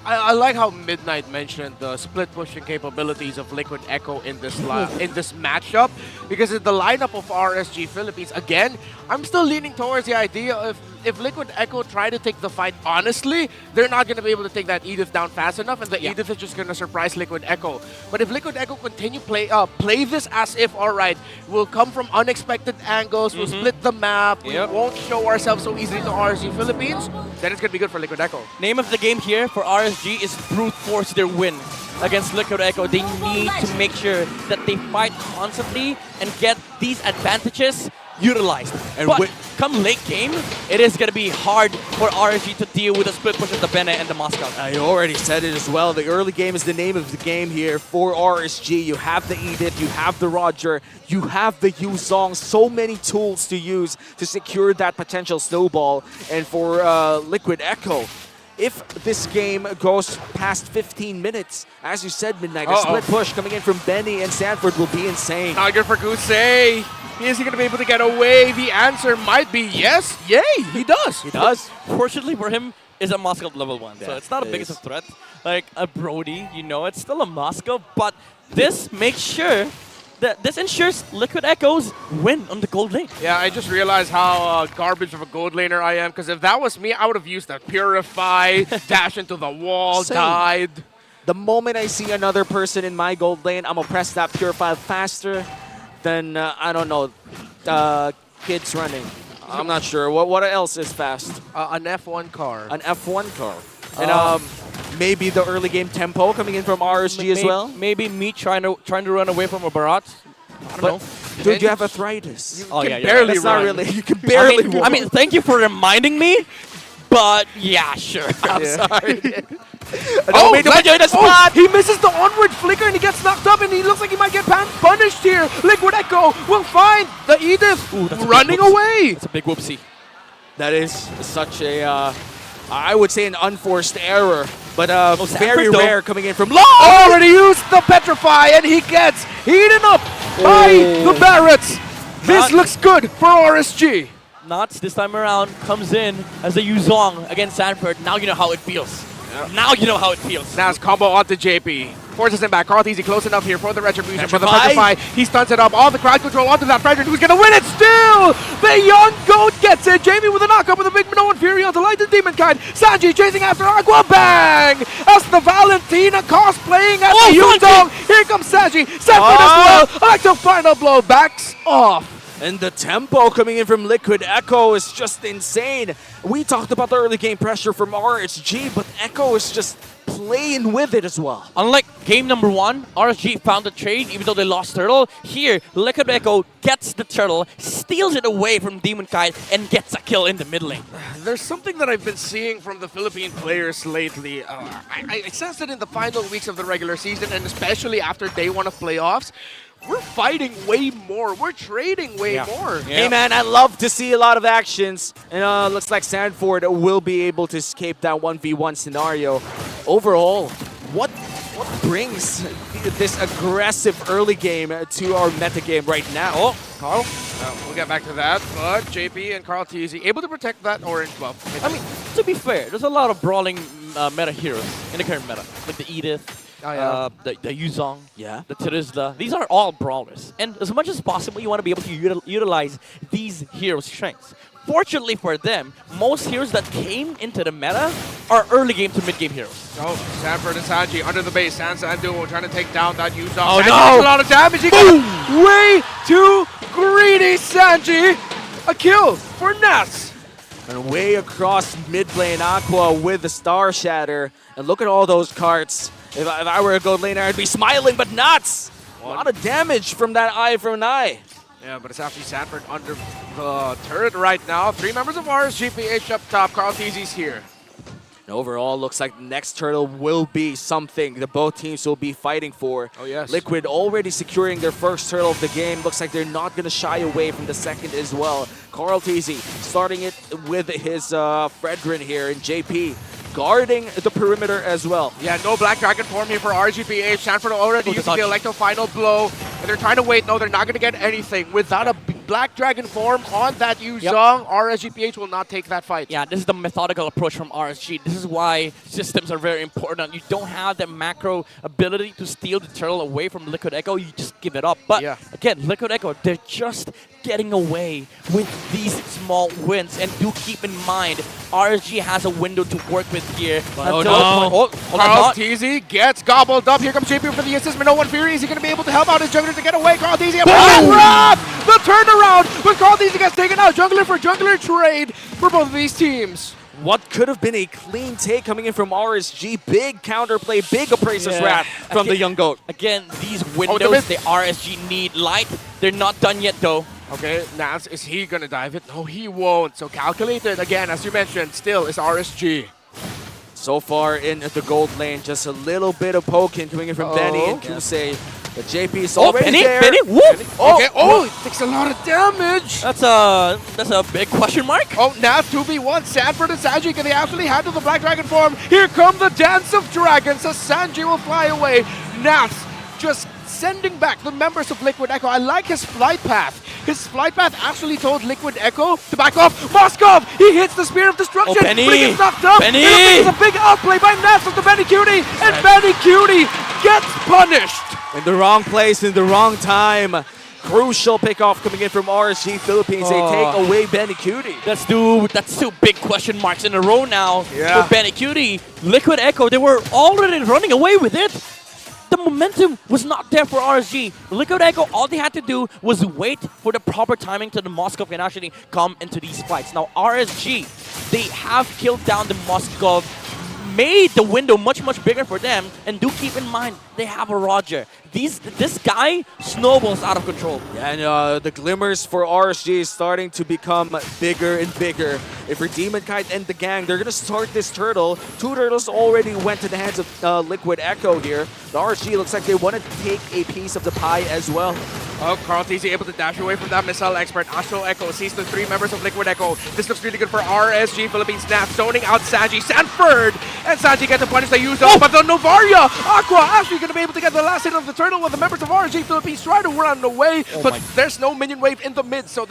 I like how Midnight mentioned the split pushing capabilities of Liquid Echo in this in this matchup, because in the lineup of RSG Philippines, again, I'm still leaning towards the idea of if Liquid Echo try to take the fight honestly, they're not going to be able to take that Edith down fast enough, and the Edith is just going to surprise Liquid Echo. But if Liquid Echo continue play this as if, alright, we'll come from unexpected angles, we'll split the map, we won't show ourselves so easily to RSG Philippines, then it's going to be good for Liquid Echo. Name of the game here for RSG is brute force their win against Liquid Echo. They need to make sure that they fight constantly and get these advantages utilized. And but come late game, it is going to be hard for RSG to deal with the split push of the Bene and the Moscow. I already said it as well. The early game is the name of the game here for RSG. You have the Edith, you have the Roger, you have the Yuzong. So many tools to use to secure that potential snowball. And for Liquid Echo, if this game goes past 15 minutes, as you said, Midnight, a split push coming in from Benny and Sanford will be insane. Not good for Gusei. Is he going to be able to get away? The answer might be yes. Yay, he does. He does. Fortunately for him, is a Moscow level 1. So it's not a biggest of threat. Like a Brody, you know, it's still a Moscow, but this makes sure that this ensures Liquid Echoes win on the gold lane. Yeah, I just realized how garbage of a gold laner I am, because if that was me, I would have used that Purify, dash into the wall, died. The moment I see another person in my gold lane, I'm going to press that Purify faster than, I don't know, kids running. I'm not sure. What else is fast? An F1 car. An F1 car. And maybe the early game tempo coming in from RSG as well. Maybe me trying to run away from a Barat. I don't know. Dude, you have arthritis. You can barely run. Not really. You can barely run. I mean, thank you for reminding me, but yeah, sure. I'm sorry. He misses the onward flicker and he gets knocked up, and he looks like he might get punished here. Liquid Echo will find the Edith running away. That's a big whoopsie. That is such a, I would say, an unforced error, but very rare coming in from low. Already used the Petrify, and he gets eaten up by the Barretts. This looks good for RSG. Nuts this time around comes in as a Yuzong against Sanford. Now you know how it feels. Now you know how it feels. Now it's combo onto JP. Forces him back. Carl easy close enough here for the Retribution. For the Petrify. He stunts it up. All the crowd control onto that Frederick, who's going to win it still. The young goat gets it. Jamie with a knockup with a big Minoan Fury onto Light and Demonkind. Sanji chasing after Aqua. Bang! As the Valentina cosplaying as the Yuzong. Here comes Sanji. Sanford as well. Actual final blow. Backs off. And the tempo coming in from Liquid Echo is just insane. We talked about the early game pressure from RSG, but Echo is just playing with it as well. Unlike game number 1, RSG found the trade even though they lost Turtle. Here, Liquid Echo gets the Turtle, steals it away from Demonkind, and gets a kill in the mid lane. There's something that I've been seeing from the Philippine players lately. I sensed it in the final weeks of the regular season, and especially after day 1 of playoffs. We're fighting way more. We're trading way more. Hey man, I love to see a lot of actions. And looks like Sanford will be able to escape that 1v1 scenario. Overall, what brings this aggressive early game to our meta game right now? Oh, Carl. We'll get back to that. But JP and Carl TZ able to protect that orange buff. I mean, to be fair, there's a lot of brawling meta heroes in the current meta. Like the Edith. The Yuzong, the Terizla. These are all brawlers. And as much as possible, you want to be able to utilize these heroes' strengths. Fortunately for them, most heroes that came into the meta are early game to mid game heroes. Oh, Sanford and Sanji under the base. Sansa and Duo trying to take down that Yuzong. Oh, Sanji no! does a lot of damage. He got way too greedy, Sanji. A kill for Nas. And way across mid lane, Aqua with the Star Shatter. And look at all those carts. If I were a gold laner, I'd be smiling, but not. A lot of damage from that eye from Nye. Yeah, but it's actually Sanford under the turret right now. 3 members of RSG PH up top. Carl TZ's here. Overall, looks like the next turtle will be something that both teams will be fighting for. Oh, yes. Liquid already securing their first turtle of the game. Looks like they're not going to shy away from the second as well. Carl TZ starting it with his Fredrin here, and JP guarding the perimeter as well. Yeah, no Black Dragon form here for RGPH. Sanford already using the Electro final blow, and they're trying to wait. No, they're not going to get anything. Without a Black Dragon form on that Yuzong, RSGPH will not take that fight. Yeah, this is the methodical approach from RSG. This is why systems are very important. You don't have the macro ability to steal the turtle away from Liquid Echo. You just give it up. But again, Liquid Echo, they're just getting away with these small wins. And do keep in mind, RSG has a window to work with here. Oh no! Carl TZ gets gobbled up. Here comes JP for the assist. But no one Fury. Is he going to be able to help out his jungler to get away? Carl TZ the turnaround, but Carl TZ gets taken out. Jungler for jungler trade for both of these teams. What could have been a clean take coming in from RSG. Big counterplay, big Appraiser's Wrath from the young goat. Again, these windows, the RSG need light. They're not done yet though. Okay, Naz, is he going to dive it? No, he won't. So calculated, again, as you mentioned, still is RSG. So far in the gold lane, just a little bit of poking coming in from Benny and Kusei. But JP is already there. Benny, whoop! Okay, it takes a lot of damage. That's a big question mark. Oh, now 2v1. Sanford and Sanji, can they actually handle the Black Dragon form? Here come the Dance of Dragons, as Sanji will fly away. Nas just sending back the members of Liquid Echo. I like his flight path. His flight path actually told Liquid Echo to back off. Moskov, he hits the Spear of Destruction, but he gets knocked up. Benny! It's a big outplay by Nas of the Benny Cutie, and Benny Cutie gets punished. In the wrong place, in the wrong time. Crucial pickoff coming in from RSG Philippines. They take away Benny Cutie. That's two big question marks in a row now for Benny Cutie. Liquid Echo, they were already running away with it. The momentum was not there for RSG. Liquid Echo, all they had to do was wait for the proper timing to the Moskov can actually come into these fights. Now RSG, they have killed down the Moskov, made the window much bigger for them, and do keep in mind they have a Roger. This guy snowballs out of control. Yeah, and the glimmers for RSG is starting to become bigger and bigger. If for Demon Kite and the gang, they're gonna start this turtle. 2 turtles already went to the hands of Liquid Echo here. The RSG looks like they want to take a piece of the pie as well. Oh, Carl TZ able to dash away from that missile expert. Astro Echo sees the 3 members of Liquid Echo. This looks really good for RSG Philippines. Snap zoning out Sanji. Sanford! And Sanji gets the punish they use up, but the Novaria! Aqua actually going to be able to get the last hit of the turtle when the members of RSG Philippines try to run away, but there's no minion wave in the mid, so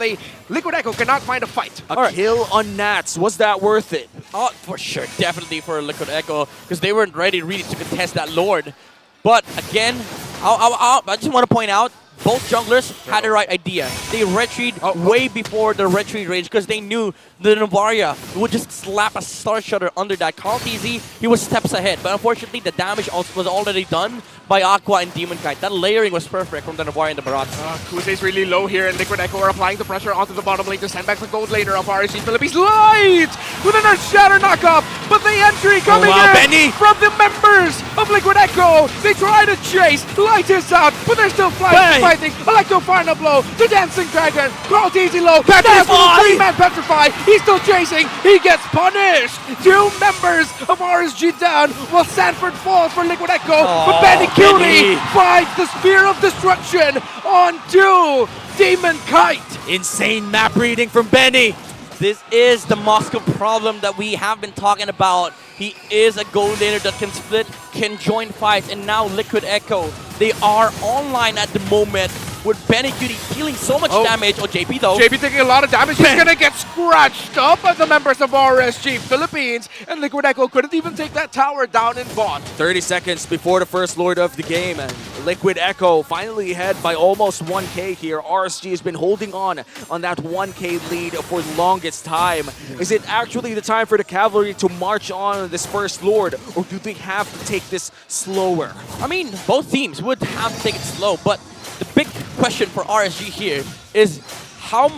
Liquid Echo cannot find a fight. A kill on Nats. Was that worth it? Oh, for sure. Definitely for Liquid Echo, because they weren't ready really to contest that Lord. But again, I just want to point out, both junglers had the right idea. They retreat way before the retreat range because they knew the Novaria would just slap a Star Shudder under that. Carl TZ, he was steps ahead, but unfortunately the damage was already done by Aqua and Demon Kite. That layering was perfect from the Novaria and the Barats. Kusei's really low here, and Liquid Echo are applying the pressure onto the bottom lane to send back the gold laner of RSG Philippines. Light! With an Earth Shatter knockoff, but the entry coming in Benny. from the members of Liquid Echo. They try to chase. Light is out, but they're still fighting. Electro final blow. The Dancing Dragon. Carl TZ low. Petrify! 3-man Petrify. He's still chasing. He gets punished. 2 members of RSG down while Sanford falls for Liquid Echo. But Benny Cutie finds the Spear of Destruction onto Demon Kite. Insane map reading from Benny. This is the Moscow problem that we have been talking about. He is a gold laner that can split, can join fights, and now Liquid Echo, they are online at the moment with Benny Cutie dealing so much damage. Oh, JP though. JP taking a lot of damage. He's gonna get scratched up by the members of RSG Philippines, and Liquid Echo couldn't even take that tower down in bot. 30 seconds before the first Lord of the game, and Liquid Echo finally ahead by almost 1k here. RSG has been holding on that 1k lead for the longest time. Is it actually the time for the Cavalry to march on this first Lord, or do they have to take this slower? I mean, both teams would have to take it slow, but the big question for RSG here is how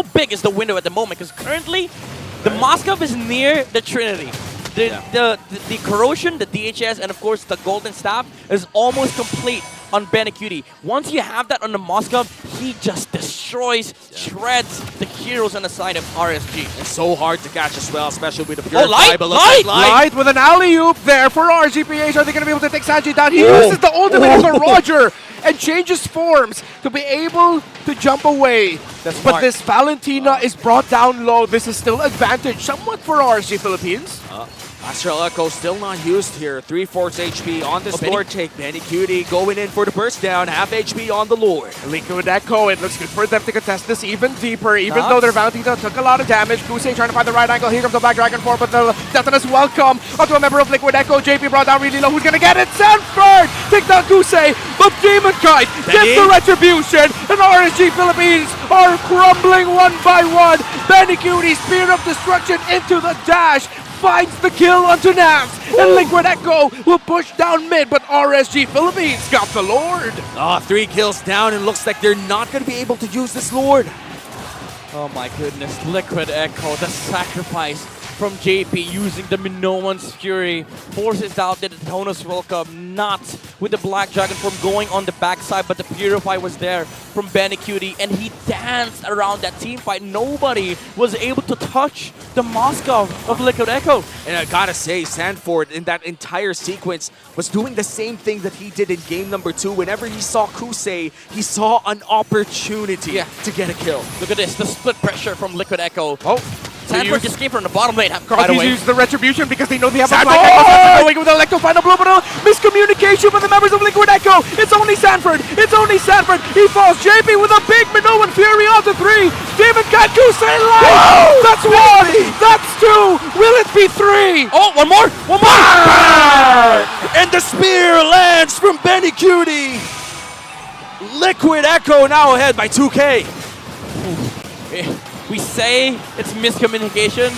big is the window at the moment? Because currently, the Moskov is near the Trinity. The Corrosion, the DHS, and of course the Golden Staff is almost complete on BLCK. Once you have that on the Moskov, he just destroys, shreds the heroes on the side of RSG. It's so hard to catch as well, especially with the Oh, Purify. Light! With an alley-oop there for RGPH. Are they going to be able to take Sanji down? He uses the ultimate of the Roger and changes forms to be able to jump away. But this Valentina is brought down low. This is still advantage somewhat for RSG Philippines. Astral Echo still not used here. 3/4 HP on this Lord take. BLCK going in for the burst down. Half HP on the Lord. Liquid Echo, it looks good for them to contest this even deeper, even though their Valentina took a lot of damage. Kusei trying to find the right angle. Here comes the Black Dragon form, but the Detonus welcome onto a member of Liquid Echo. JP brought down really low. Who's gonna get it? Sanford! Take down Kusei, but Demon Kite gets the retribution, and RSG Philippines are crumbling one by one. BLCK, Spear of Destruction into the dash, finds the kill onto Navs, and Liquid Echo will push down mid, but RSG Philippines got the Lord. 3 kills down, and looks like they're not going to be able to use this Lord. Oh my goodness, Liquid Echo, the sacrifice from JP using the Minoan's Fury forces out the Detonus welcome, not with the Black Dragon form going on the backside, but the Purify was there from BLCK, and he danced around that team fight. Nobody was able to touch the Moskov of Liquid Echo. And I gotta say, Sanford in that entire sequence was doing the same thing that he did in game number 2. Whenever he saw Kusei, he saw an opportunity to get a kill. Look at this, the split pressure from Liquid Echo. Sanford just came from the bottom lane. Crosby's used the retribution because they know they have a flag. Going with the Electro final blow, but miscommunication with the members of Liquid Echo. It's only Sanford. It's only Sanford. He falls. JP with a big Minoan Fury onto 3. Demon Cat Kusei live. That's 1. That's 2. Will it be 3? Oh, one more. One more. And the spear lands from BLCK. Liquid Echo now ahead by 2K. We say it's miscommunication.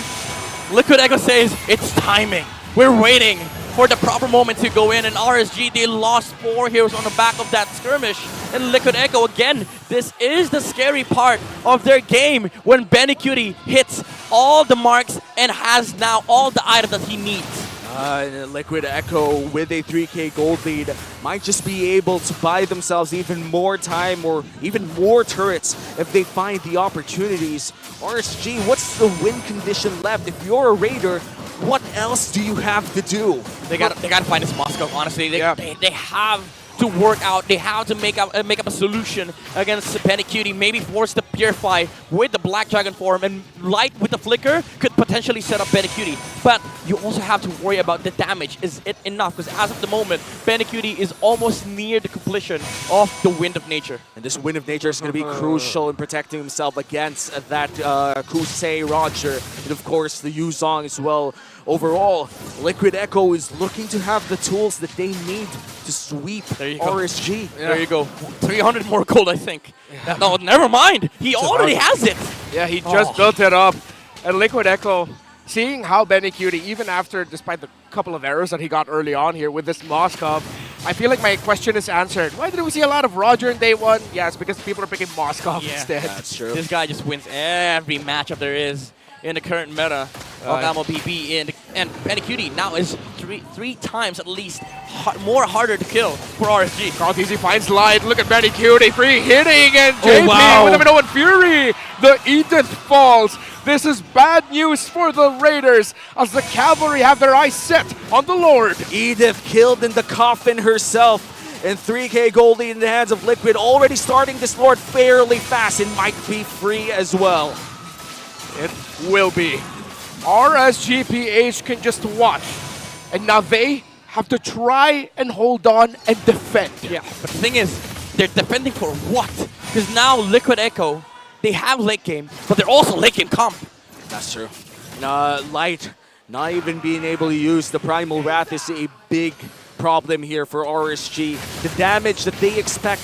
Liquid Echo says it's timing. We're waiting for the proper moment to go in, and RSG, they lost 4 heroes on the back of that skirmish. And Liquid Echo, again, this is the scary part of their game when BLCK hits all the marks and has now all the items that he needs. Liquid Echo with a 3K gold lead might just be able to buy themselves even more time or even more turrets if they find the opportunities. RSG, what's the win condition left? If you're a Raider, what else do you have to do? They gotta find this Moscow, honestly. They have to work out. They have to make up a solution against BLCK. Maybe force the Purify with the Black Dragon form, and Light with the Flicker could potentially set up BLCK. But you also have to worry about the damage. Is it enough? Because as of the moment, BLCK is almost near the completion of the Wind of Nature. And this Wind of Nature is going to be crucial in protecting himself against that Kusei Roger, and of course the Yuzong as well. Overall, Liquid Echo is looking to have the tools that they need to sweep RSG. There you go. 300 more gold, I think. No, never mind. He already has it. Yeah, he just built it up. And Liquid Echo, seeing how BLCK, even after, despite the couple of errors that he got early on here with this Moskov, I feel like my question is answered. Why did we see a lot of Roger in day 1? Yeah, it's because people are picking Moskov instead. That's true. This guy just wins every matchup there is in the current meta of Ammo PP, and BLCK now is three times at least more harder to kill for RSG. Cartesi finds Light. Look at Bandicoot, free hitting, and JP with a Minoan Fury. The Edith falls. This is bad news for the Raiders as the Cavalry have their eyes set on the Lord. Edith killed in the coffin herself. And 3K gold lead in the hands of Liquid, already starting this Lord fairly fast and might be free as well. It will be. RSG PH can just watch. And now they have to try and hold on and defend. Yeah, but the thing is, they're defending for what? Because now Liquid Echo, they have late game, but they're also late game comp. That's true. Light not even being able to use the Primal Wrath is a big problem here for RSG. The damage that they expect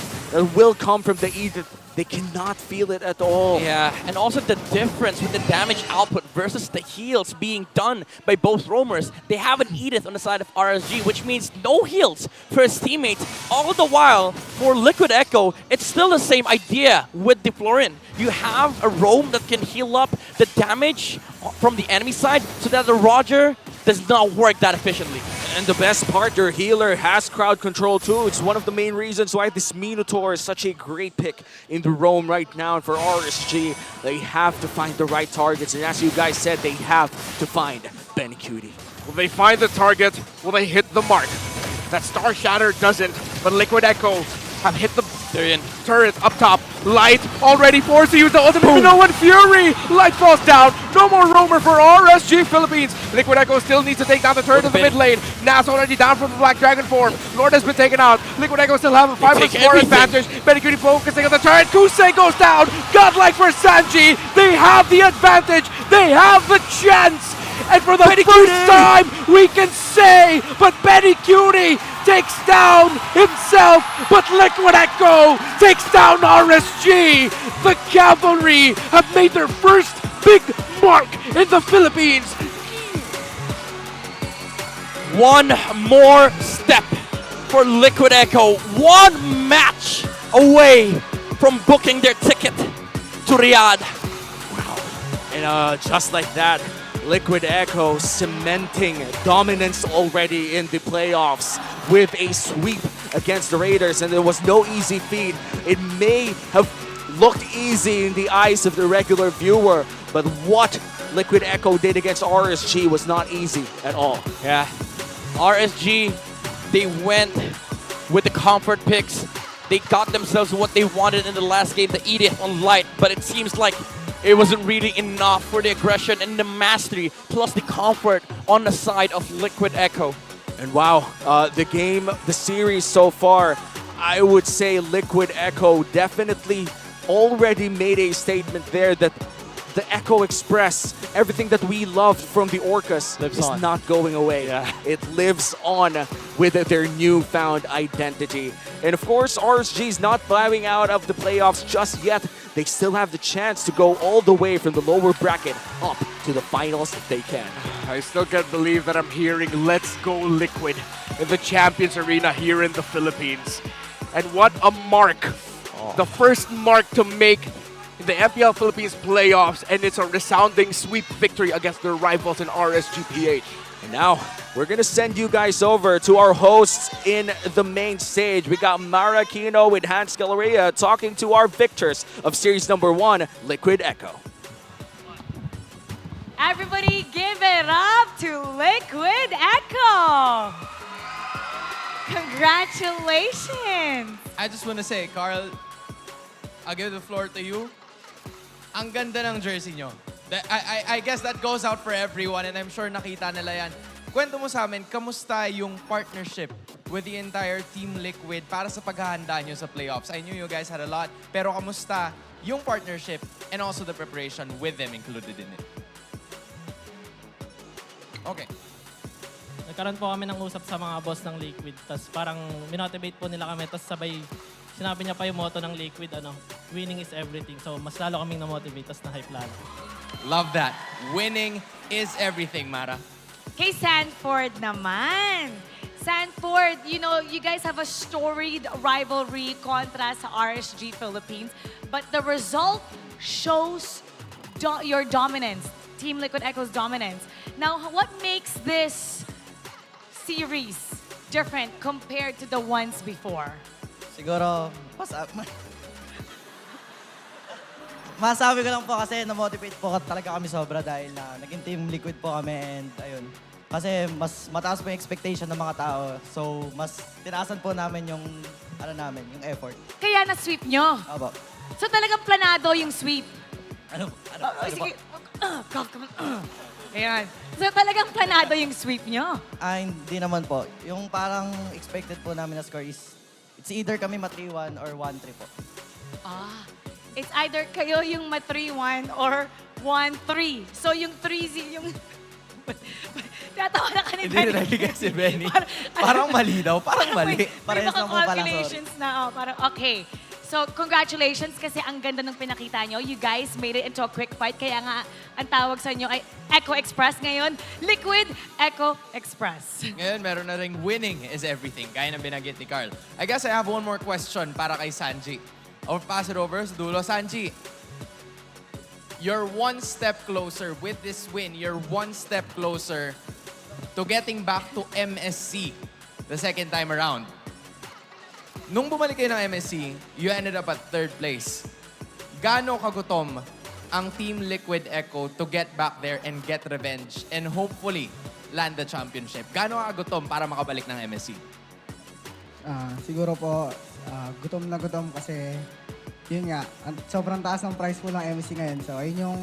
will come from the Edith, they cannot feel it at all. Yeah, and also the difference with the damage output versus the heals being done by both roamers. They have an Edith on the side of RSG, which means no heals for his teammates. All the while, for Liquid Echo, it's still the same idea with the Florin. You have a roam that can heal up the damage from the enemy side so that the Roger does not work that efficiently. And the best part, your healer has crowd control too. It's one of the main reasons why this Minotaur is such a great pick in the roam right now. And for RSG, they have to find the right targets. And as you guys said, they have to find Benny Cutie. Will they find the target? Will they hit the mark? That Star Shatter doesn't, but Liquid Echo have hit the turret up top. Light already forced to use the ultimate. No one Fury! Light falls down. No more roamer for RSG Philippines. Liquid Echo still needs to take down the turret in the mid lane. Nas already down from the Black Dragon form. Lord has been taken out. Liquid Echo still have a 5+4 advantage. Benikuti focusing on the turret. Kusei goes down. Godlike for Sanji. They have the advantage. They have the chance. And for the first time, we can say, but Benny Cutie takes down himself, but Liquid Echo takes down RSG. The Cavalry have made their first big mark in the Philippines. One more step for Liquid Echo. One match away from booking their ticket to Riyadh. And just like that, Liquid Echo cementing dominance already in the playoffs with a sweep against the Raiders, and it was no easy feat. It may have looked easy in the eyes of the regular viewer, but what Liquid Echo did against RSG was not easy at all. Yeah, RSG, they went with the comfort picks. They got themselves what they wanted in the last game, the Edith on Light, but it seems like it wasn't really enough for the aggression and the mastery, plus the comfort on the side of Liquid Echo. And wow, the series so far, I would say Liquid Echo definitely already made a statement there that the Echo Express, everything that we loved from the Orcas is not going away. Yeah. It lives on with their newfound identity. And of course, RSG is not bowing out of the playoffs just yet. They still have the chance to go all the way from the lower bracket up to the finals if they can. I still can't believe that I'm hearing "Let's Go Liquid" in the Champions Arena here in the Philippines. And what a mark. The first mark to make in the MPL Philippines playoffs, and it's a resounding sweep victory against their rivals in RSG PH. And now, we're going to send you guys over to our hosts in the main stage. We got Mara Aquino with Hans Galleria talking to our victors of Series number 1, Liquid Echo. Everybody give it up to Liquid Echo! Congratulations! I just want to say, Carl, I'll give the floor to you. Ang ganda ng jersey nyo. I guess that goes out for everyone, and I'm sure nakita nila yan. Kwento mo sa amin, kamusta yung partnership with the entire Team Liquid para sa paghahanda nyo sa playoffs? I knew you guys had a lot, pero kamusta yung partnership and also the preparation with them included in it? Okay. Nagkaroon po kami ng usap sa mga boss ng Liquid, tapos parang minotivate po nila kami, tapos sabay sinabi niya pa yung motto ng Liquid, winning is everything. So mas lalo kaming na-motivate, tapos na-hype lalo. Love that. Winning is everything, Mara. Kay Sanford naman. Sanford, you know, you guys have a storied rivalry kontra sa RSG Philippines, but the result shows your dominance, Team Liquid Echo's dominance. Now, what makes this series different compared to the ones before? Siguro, masabi ko lang po kasi na-motivate po talaga kami sobra dahil na naging Team Liquid po kami and ayun. Kasi mas mataas po yung expectation ng mga tao. So, mas tinaasan po namin yung, yung effort. Kaya na-sweep nyo? Opo. So talagang planado yung sweep? Sige. Ayan. So talagang planado yung sweep nyo? Hindi naman po. Yung parang expected po namin na score is, it's either kami ma-3-1 or 1-3 po. It's either kayo yung ma-3-1 or 1-3. So yung 3-0, yung... Tatawa na kanina. Hindi na nalagay si Benny. Parang mali daw. Parang mali. May mga calculations na. Parang, okay. So, congratulations kasi ang ganda ng pinakita nyo. You guys made it into a quick fight. Kaya nga, ang tawag sa inyo ay Echo Express ngayon. Liquid Echo Express. Ngayon, meron na ring winning is everything. Gaya ng binanggit ni Carl. I guess I have one more question para kay Sanji. I'll pass it over sa dulo. Sanji, you're one step closer with this win. You're one step closer to getting back to MSC the second time around. Nung bumalik kayo ng MSC, you ended up at 3rd place. Gaano kagutom ang Team Liquid Echo to get back there and get revenge and hopefully land the championship? Gaano kagutom para makabalik ng MSC? Siguro po, gutom na gutom kasi yun nga, sobrang taas ng price po ng MSC ngayon. So, yun yung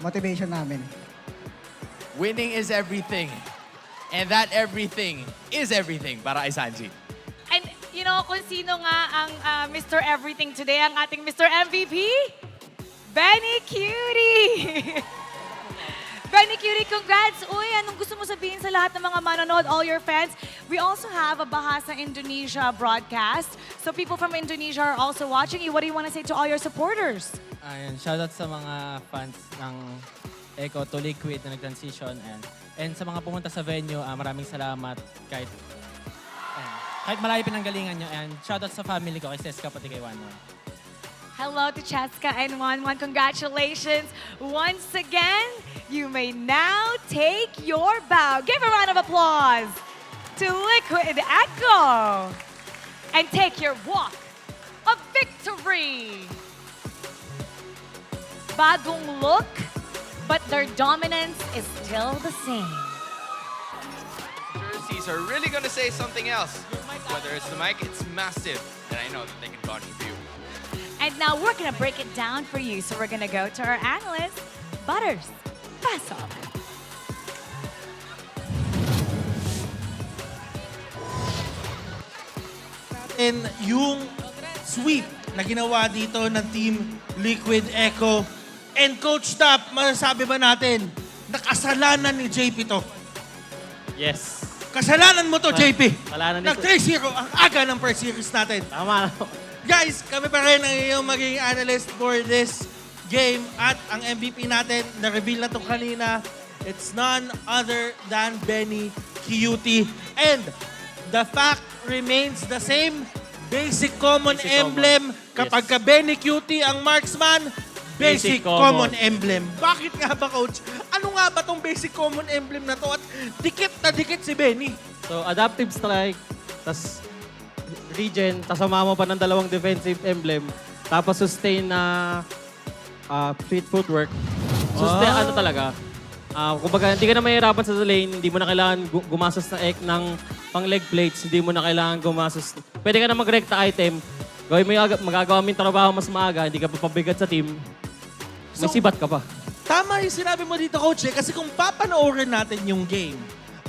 motivation namin. Winning is everything. And that everything is everything para kay Sanji. And you know, kung sino nga ang Mr. Everything today, ang ating Mr. MVP? Benny Cutie! Benny Cutie, congrats! Uy, anong gusto mo sabihin sa lahat ng mga manonood, all your fans? We also have a Bahasa Indonesia broadcast. So people from Indonesia are also watching you. What do you want to say to all your supporters? Ayun, shoutout sa mga fans ng Echo to Liquid na nag-transition. And sa mga pumunta sa venue, maraming salamat kahit malayo pinanggalingan nyo. And shoutout sa family ko, kay Seska pati kay Wanwan. Hello to Cheska and Wanwan. Congratulations once again. You may now take your bow. Give a round of applause to Liquid Echo. And take your walk of victory. Bagong look, but their dominance is still the same. Jerseys are really going to say something else. Whether it's the mic, it's massive. And I know that they can contribute. And now we're gonna break it down for you. So we're gonna go to our analyst, Butters. Pass off. And yung sweep na ginawa dito ng Team Liquid Echo. And Coach Tap, masasabi ba natin, nakasalanan ni JP to? Yes. Kasalanan mo to, JP. Kasalanan nito. Nag-3-0 ang aga ng first series natin. Tama. Guys, kami pa rin ang iyong maging analyst for this game. At ang MVP natin, na-reveal na to kanina, it's none other than Benny Cutie. And the fact remains the same. Basic common emblem. Kapag ka Benny Cutie ang marksman, basic common emblem. Bakit nga ba, Coach? Ano nga ba tong basic common emblem na to? At dikit na dikit si Benny. So, adaptive strike, tas regen, tas sumama pa ng 2 defensive emblem, tapos sustain na fleet footwork. Sustain, ano talaga? Kumbaga, hindi ka na mahirapan sa lane, hindi mo na kailangan gumastos ng pang leg plates, hindi mo na kailangan gumastos. Pwede ka na mag-recta item, gawin mo magagawa mo yung trabaho mas maaga, hindi ka papabigat sa team, may sibat ka pa. Tama yung sinabi mo dito, Coach, kasi kung papanoorin natin yung game,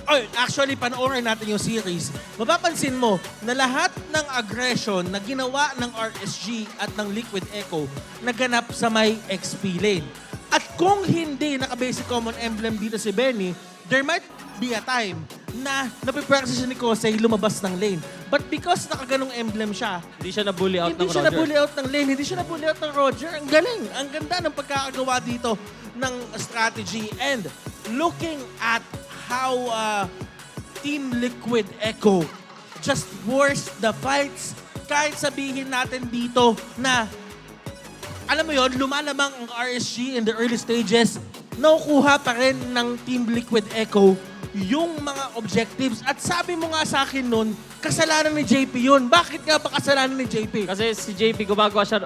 or actually panoorin natin yung series, mapapansin mo na lahat ng aggression na ginawa ng RSG at ng Liquid Echo naganap sa may XP lane. At kung hindi naka-basic common emblem dito si Benny, there might be a time na napipractice ni Kosei lumabas ng lane. But because nakaganong emblem siya, hindi siya na-bully out ng Roger. Hindi siya na-bully out ng lane, hindi siya na-bully out ng Roger. Ang galing, ang ganda ng pagkakagawa dito ng strategy. And looking at how Team Liquid Echo just forced the fights, kahit sabihin natin dito na alam mo yon, lumalamang ang RSG in the early stages, nakukuha pa rin ng Team Liquid Echo yung mga objectives. At sabi mo nga sa akin nun, kasalanan ni JP yun. Bakit nga ba kasalanan ni JP? Kasi si JP gumagawa siya,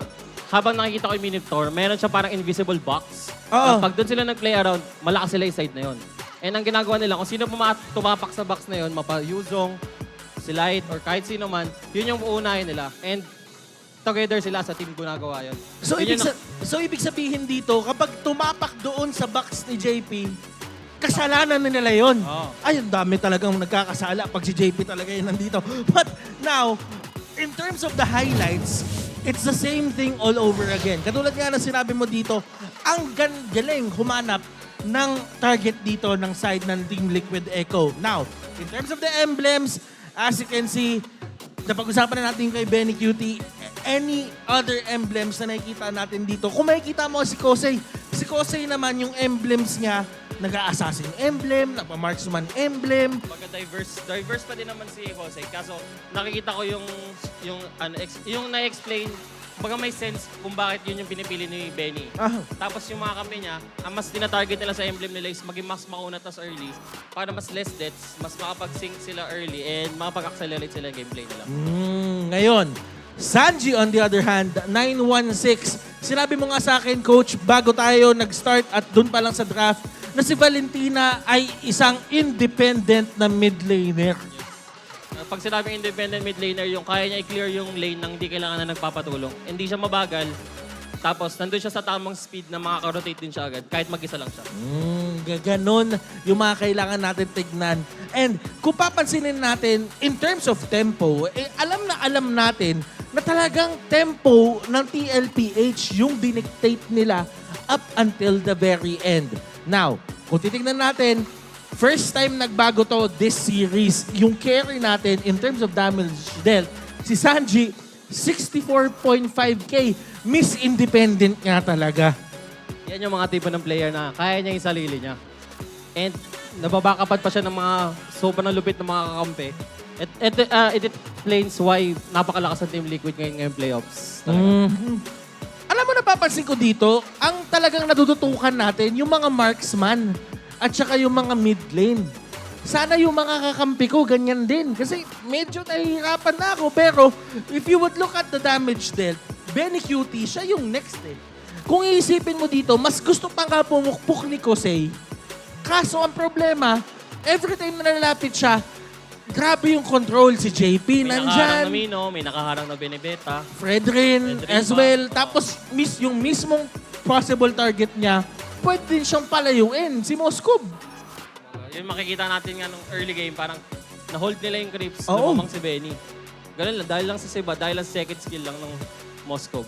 habang nakikita ko yung Minotaur, meron siya parang invisible box. Oo. Pag doon sila nag-play around, malakas sila yung side na yun. And ang ginagawa nila, kung sino tumapak sa box na yun, mapa-Yuzong, si Light, or kahit sino man, yun yung uunahin nila. And together sila sa team ginagawa yun. So ibig sabihin dito, kapag tumapak doon sa box ni JP, kasalanan na nila yun. Oh. Ay, ang dami talagang nagkakasala pag si JP talaga yun nandito. But now, in terms of the highlights, it's the same thing all over again. Katulad nga na sinabi mo dito, ang galing humanap ng target dito ng side ng Team Liquid Echo. Now, in terms of the emblems, as you can see, napag-usapan na natin kay Benny Cutie, any other emblems na nakikita natin dito. Kung makikita mo si Kosei naman yung emblems niya, nag-a-assassin emblem, nagpa-marksman emblem. Diverse pa din naman si Jose. Kaso nakikita ko yung na-explain Baga may sense kung bakit yun yung pinipili ni Benny. Ah. Tapos yung mga kampi niya, ang mas tinatarget nila sa emblem nila is maging mas mauna tas early para mas less deaths, mas makapag-sync sila early and makapag-accelerate sila yung gameplay nila. Ngayon, Sanji on the other hand, 9-1-6. Sinabi mo nga sa akin, Coach, bago tayo nag-start at dun pa lang sa draft, na si Valentina ay isang independent na mid laner. Pag sinabing independent mid laner, yung kaya niya i-clear yung lane nang hindi kailangan na nagpapatulong. Hindi siya mabagal. Tapos, nandun siya sa tamang speed na makaka-rotate din siya agad, kahit mag-isa lang siya. Ganon yung mga kailangan natin tignan. And kung papansinin natin, in terms of tempo, alam natin na talagang tempo ng TLPH yung dinictate nila up until the very end. Now, kung titignan natin, first time nagbago to this series, yung carry natin in terms of damage dealt, si Sanji, 64.5k. Miss Independent nga talaga. Yan yung mga tipo ng player na kaya niya yung sarili niya. And nababakapat pa siya ng mga sobrang lupit ng mga kakampi. It explains why napakalakas ng Team Liquid ngayong playoffs. Alam mo, napapansin ko dito, ang talagang natututukan natin, yung mga marksman at saka yung mga mid lane. Sana yung mga kakampi ko, ganyan din. Kasi medyo nahihirapan na ako. Pero if you would look at the damage dealt, Benny Cutie, siya yung next eh. Kung iisipin mo dito, mas gusto pa nga pumukpok ni Kosei. Kaso ang problema, every time na nalalapit siya, grabe yung control. Si JP May nakaharang nandyan. na Mino, may nakaharang na Benebeta. Fredrin as well. Tapos yung mismong possible target niya, pwede din siyang palayuin. Si Moskov. Yung makikita natin nga nung early game, parang na-hold nila yung creeps, Oo. lumamang si Benny. Ganun lang, dahil lang sa Seba, dahil lang second skill lang ng Moscow.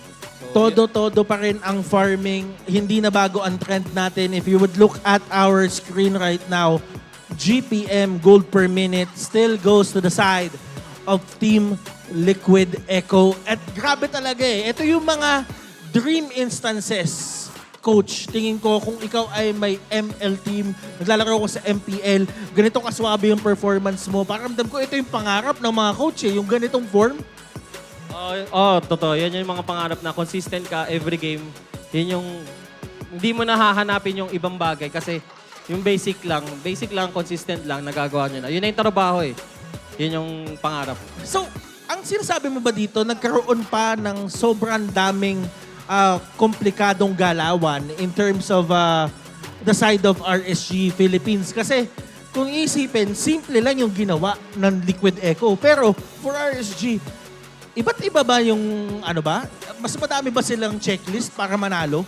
So, Todo pa rin ang farming. Hindi na bago ang trend natin. If you would look at our screen right now, GPM, gold per minute, still goes to the side of Team Liquid Echo. At grabe talaga eh. Ito yung mga dream instances. Coach, tingin ko kung ikaw ay may ML team, naglalaro ko sa MPL, ganito kaswabe yung performance mo. Pakiramdam ko, ito yung pangarap ng mga coach eh, yung ganitong form. Totoo. Yan yung mga pangarap na consistent ka every game. Yan yung, hindi mo nahahanapin yung ibang bagay kasi yung basic lang, consistent lang, nagagawa nyo na. Yun na yung trabaho eh. Yun yung pangarap. So, ang sinasabi mo ba dito, nagkaroon pa ng sobrang daming komplikadong galawan in terms of the side of RSG Philippines? Kasi kung isipin, simple lang yung ginawa ng Liquid Echo. Pero for RSG, iba't iba ba yung mas madami ba silang checklist para manalo?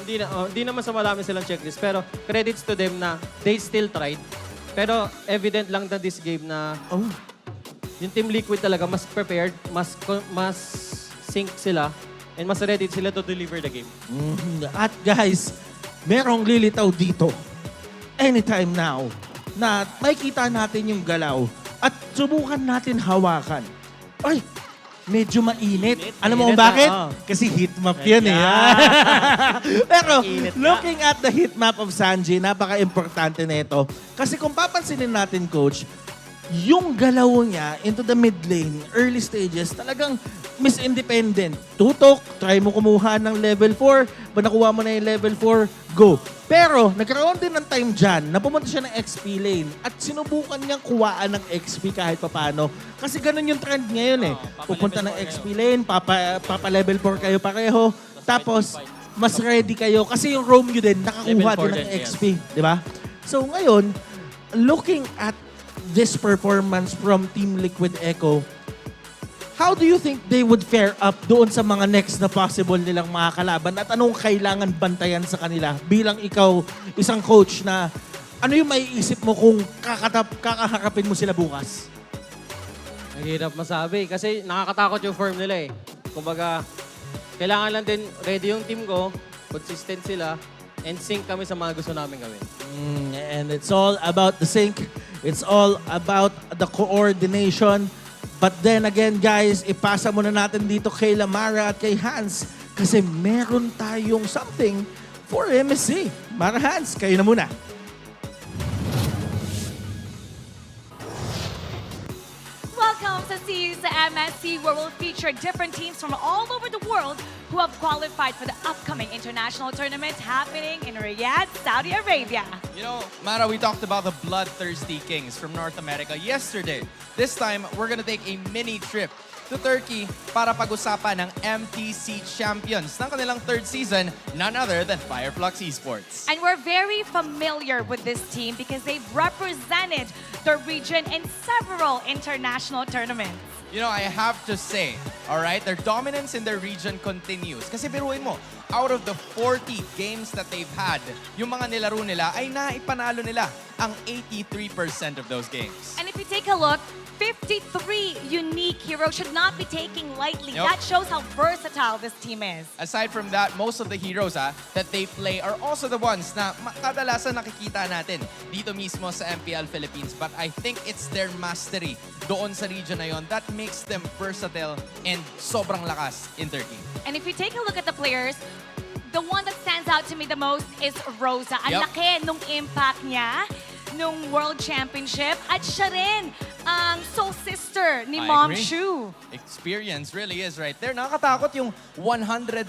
Hindi naman sa marami silang checklist, pero credits to them na they still tried. Pero evident lang na this game na yung Team Liquid talaga mas prepared, mas sync sila, and mas ready sila to deliver the game. At guys, merong lilitaw dito anytime now na makikita natin yung galaw at subukan natin hawakan. Ay, medyo mainit. Alam mo kung bakit? Kasi heat map yan eh. Pero looking at the heat map of Sanji, napaka-importante nito. Kasi kung papansinin natin, Coach, yung galaw niya into the mid lane, early stages, talagang Miss Independent. Tutok, try mo kumuha ng level 4, pag nakuha mo na yung level 4, go. Pero nagkaroon din ng time dyan na pumunta siya ng XP lane at sinubukan niyang kuhaan ng XP kahit papano. Kasi ganun yung trend ngayon eh. Pupunta ng XP lane, papa-level 4 kayo pareho, tapos mas ready kayo kasi yung roam nyo din, nakakuha din ng XP. Di ba? So ngayon, looking at this performance from Team Liquid Echo, how do you think they would fare up doon sa mga next na possible nilang mga kalaban at anong kailangan bantayan sa kanila bilang ikaw, isang coach na ano yung maiisip mo kung kakaharapin mo sila bukas? Mahirap masabi kasi nakakatakot yung form nila eh. Kumbaga, kailangan lang din ready yung team ko, consistent sila, and sync kami sa mga gusto namin gawin. And it's all about the sync. It's all about the coordination. But then again, guys, ipasa muna natin dito kay Lamara at kay Hans kasi meron tayong something for MSC. Mara, Hans, kayo na muna. Welcome sa see you sa MSC, where we'll feature different teams from all over the world who have qualified for the upcoming international tournament happening in Riyadh, Saudi Arabia. You know, Mara, we talked about the bloodthirsty Kings from North America yesterday. This time, we're gonna take a mini trip to Turkey para pag-usapan ng MTC champions ng kanilang third season, none other than Fireflux Esports. And we're very familiar with this team because they've represented the region in several international tournaments. You know, I have to say, all right, their dominance in their region continues. Kasi biruin mo, out of the 40 games that they've had, yung mga nilaro nila ay naipanalo nila ang 83% of those games. And if you take a look, 53 unique heroes should not be taken lightly. Yep. That shows how versatile this team is. Aside from that, most of the heroes that they play are also the ones na kadalasan nakikita natin dito mismo sa MPL Philippines. But I think it's their mastery doon sa region na yon that makes them versatile and sobrang lakas in Turkey. And if you take a look at the players, the one that stands out to me the most is Rosa. Ang laki nung impact niya nung World Championship at siya rin ang soul sister ni Mom Shu. Experience really is right there. Nakakatakot yung 100%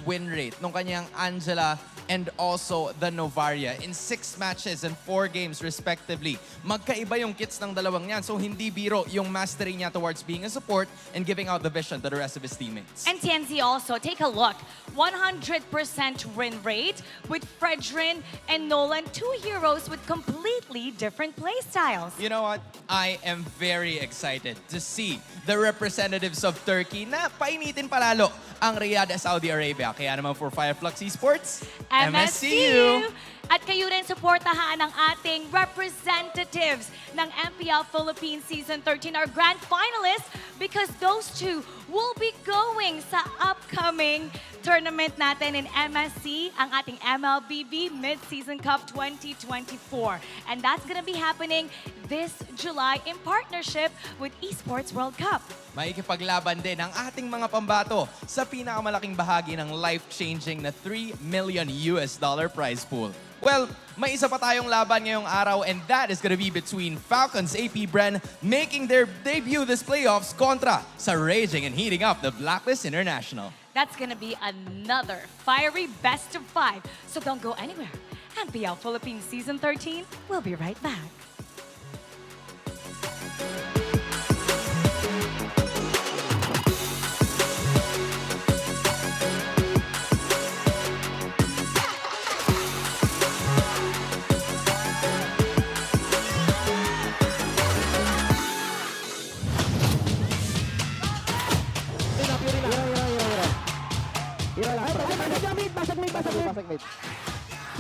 win rate nung kanyang Angela and also the Novaria in 6 matches and 4 games respectively. Magkaiba yung kits ng dalawang yan. So hindi biro yung mastery niya towards being a support and giving out the vision to the rest of his teammates. And TNZ also, take a look. 100% win rate with Fredrin and Nolan, 2 heroes with completely different playstyles. You know what? I am very excited to see the representatives of Turkey na painitin palalo ang Riyadh, Saudi Arabia. Kaya naman for Fireflux Esports, MSCU! At kayo rin supportahan ang ating representatives ng MPL Philippines Season 13, our grand finalists, because those two will be going sa upcoming tournament natin in MSC, ang ating MLBB Mid-Season Cup 2024. And that's gonna be happening this July in partnership with Esports World Cup. Maikipaglaban din ang ating mga pambato sa pinakamalaking bahagi ng life-changing na $3 million prize pool. Well, may isa pa tayong laban ngayong araw and that is gonna be between Falcons APBREN making their debut this playoffs kontra sa raging and heating up the Blacklist International. That's gonna be another fiery best of 5. So don't go anywhere. MPL Philippines Season 13, we'll be right back. Basag mid.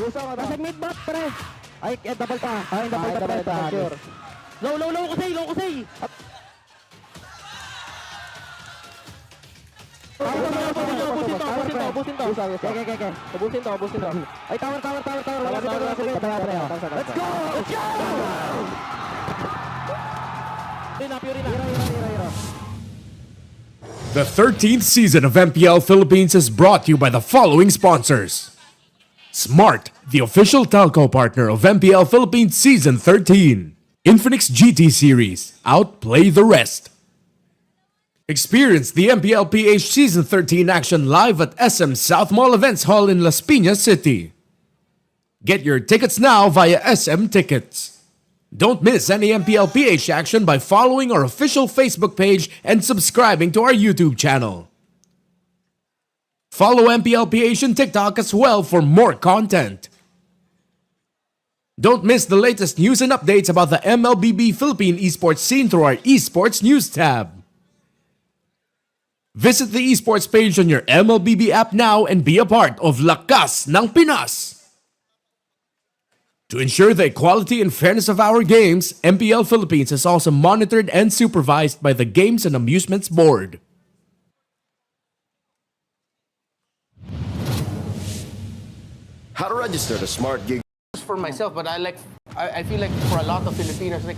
Basag mid bot, pre. Ay, double pa. Ay, double pa. Sure. Low kasi. Ubusin to. Okay. Ubusin to. Ay, tower. Let's go! Hero. The 13th season of MPL Philippines is brought to you by the following sponsors. Smart, the official telco partner of MPL Philippines Season 13. Infinix GT Series, outplay the rest. Experience the MPL PH Season 13 action live at SM South Mall Events Hall in Las Piñas City. Get your tickets now via SM Tickets. Don't miss any MPL PH action by following our official Facebook page and subscribing to our YouTube channel. Follow MPL PH on TikTok as well for more content. Don't miss the latest news and updates about the MLBB Philippine esports scene through our esports news tab. Visit the esports page on your MLBB app now and be a part of Lakas ng Pinas. To ensure the equality and fairness of our games, MPL Philippines is also monitored and supervised by the Games and Amusements Board. How to register the Smart Gig? For myself, but I feel like for a lot of Filipinos, like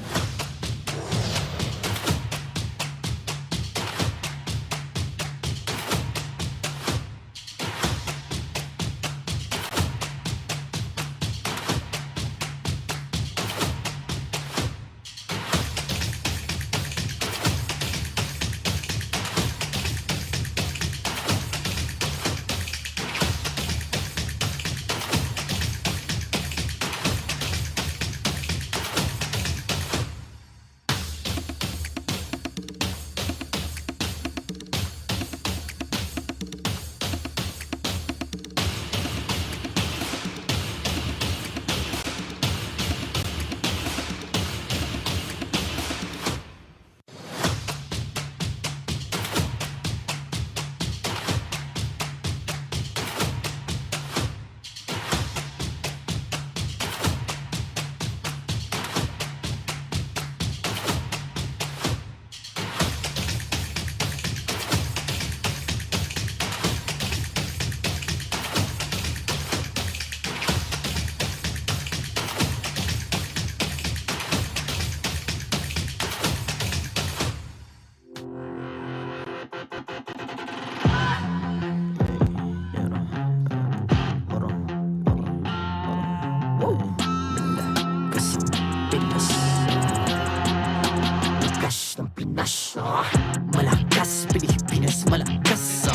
Pilipinas malakas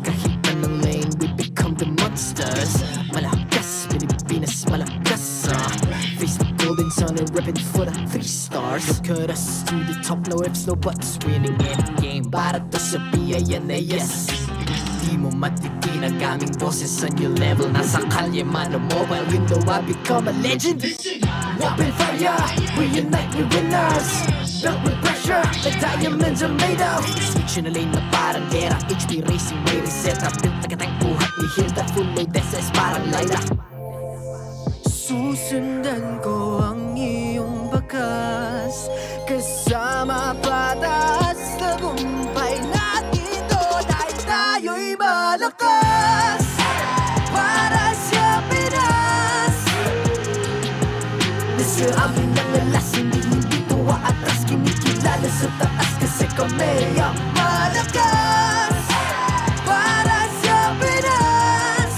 Kahit anong lane, we become the monsters Malakas, Pilipinas malakas Face the golden sun and ripping for the 3 stars Look at us to the top, no ifs, no buts Winning any game, para to sa BIN na yes Di mo matitin ang aming boses sa new level Nasa kalye man o mobile, you know I become a legend Open fire, we unite, we winners Built with pressure, like diamonds are made of Switch in a lane na parang gera HP racing, may reset up Built like a tank, buhat ni Hilda Full load SS parang Laila Susundan ko ang iyong bakas Kasama patas Tagumpay natin to Dahil tayo'y malakas Para sa Pinas Nasa amin ang alas Hindi tuwa atras Kinikilala sa taas Kasi kami ang malakas Para sa Pinas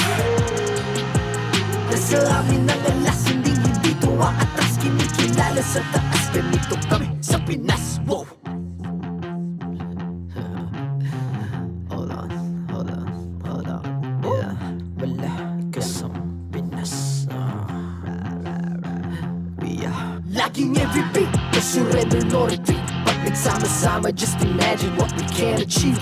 Nasa amin ang alas Hindi tuwa atras Kinikilala sa taas Ganito kami sa Pinas Wow! Laging every beat, no surrender, no retreat Pag nagsama-sama, just imagine what we can achieve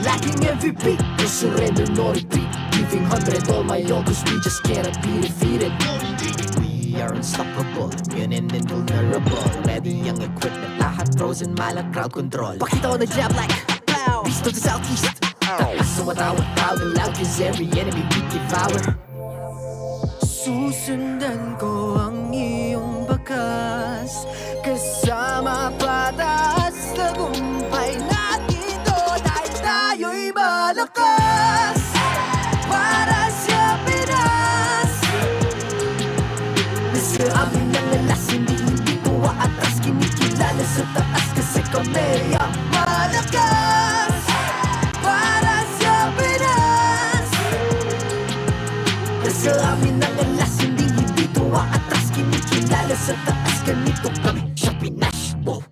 Laging every beat, no surrender, no retreat Giving 100 all my all, cause we just cannot be defeated We are unstoppable, immune and invulnerable Ready ang equipment, lahat frozen, malang crowd control Pakita ko na jab like, pow, beast of the southeast So matawag proud and loud, cause every enemy we devour Susundan ko ang iyong bakas Kasama patas Tagumpay natin to Dahil tayo'y malakas Para sa Pinas Nasa amin ang alas Hindi tuwa atras Kinikilala sa taas Kasi kami ang malakas Para sa Pinas Nasa amin ang alas Hindi tuwa atras Kinikilala sa taas Ganito kami sa Pinas Wow!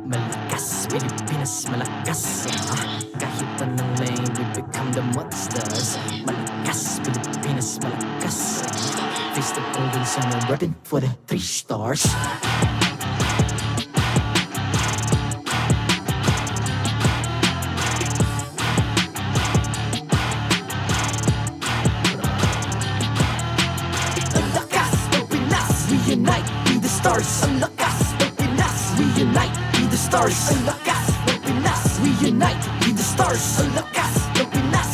Malakas, Pilipinas malakas Kahit anong lane, we become the monsters Malakas, Pilipinas malakas Face the golden sun and repping for the 3 stars Unite, be the stars. Ang lakas ng Pinas. We unite, be the stars. Ang lakas ng Pinas. We unite, be the stars. Ang lakas ng Pinas.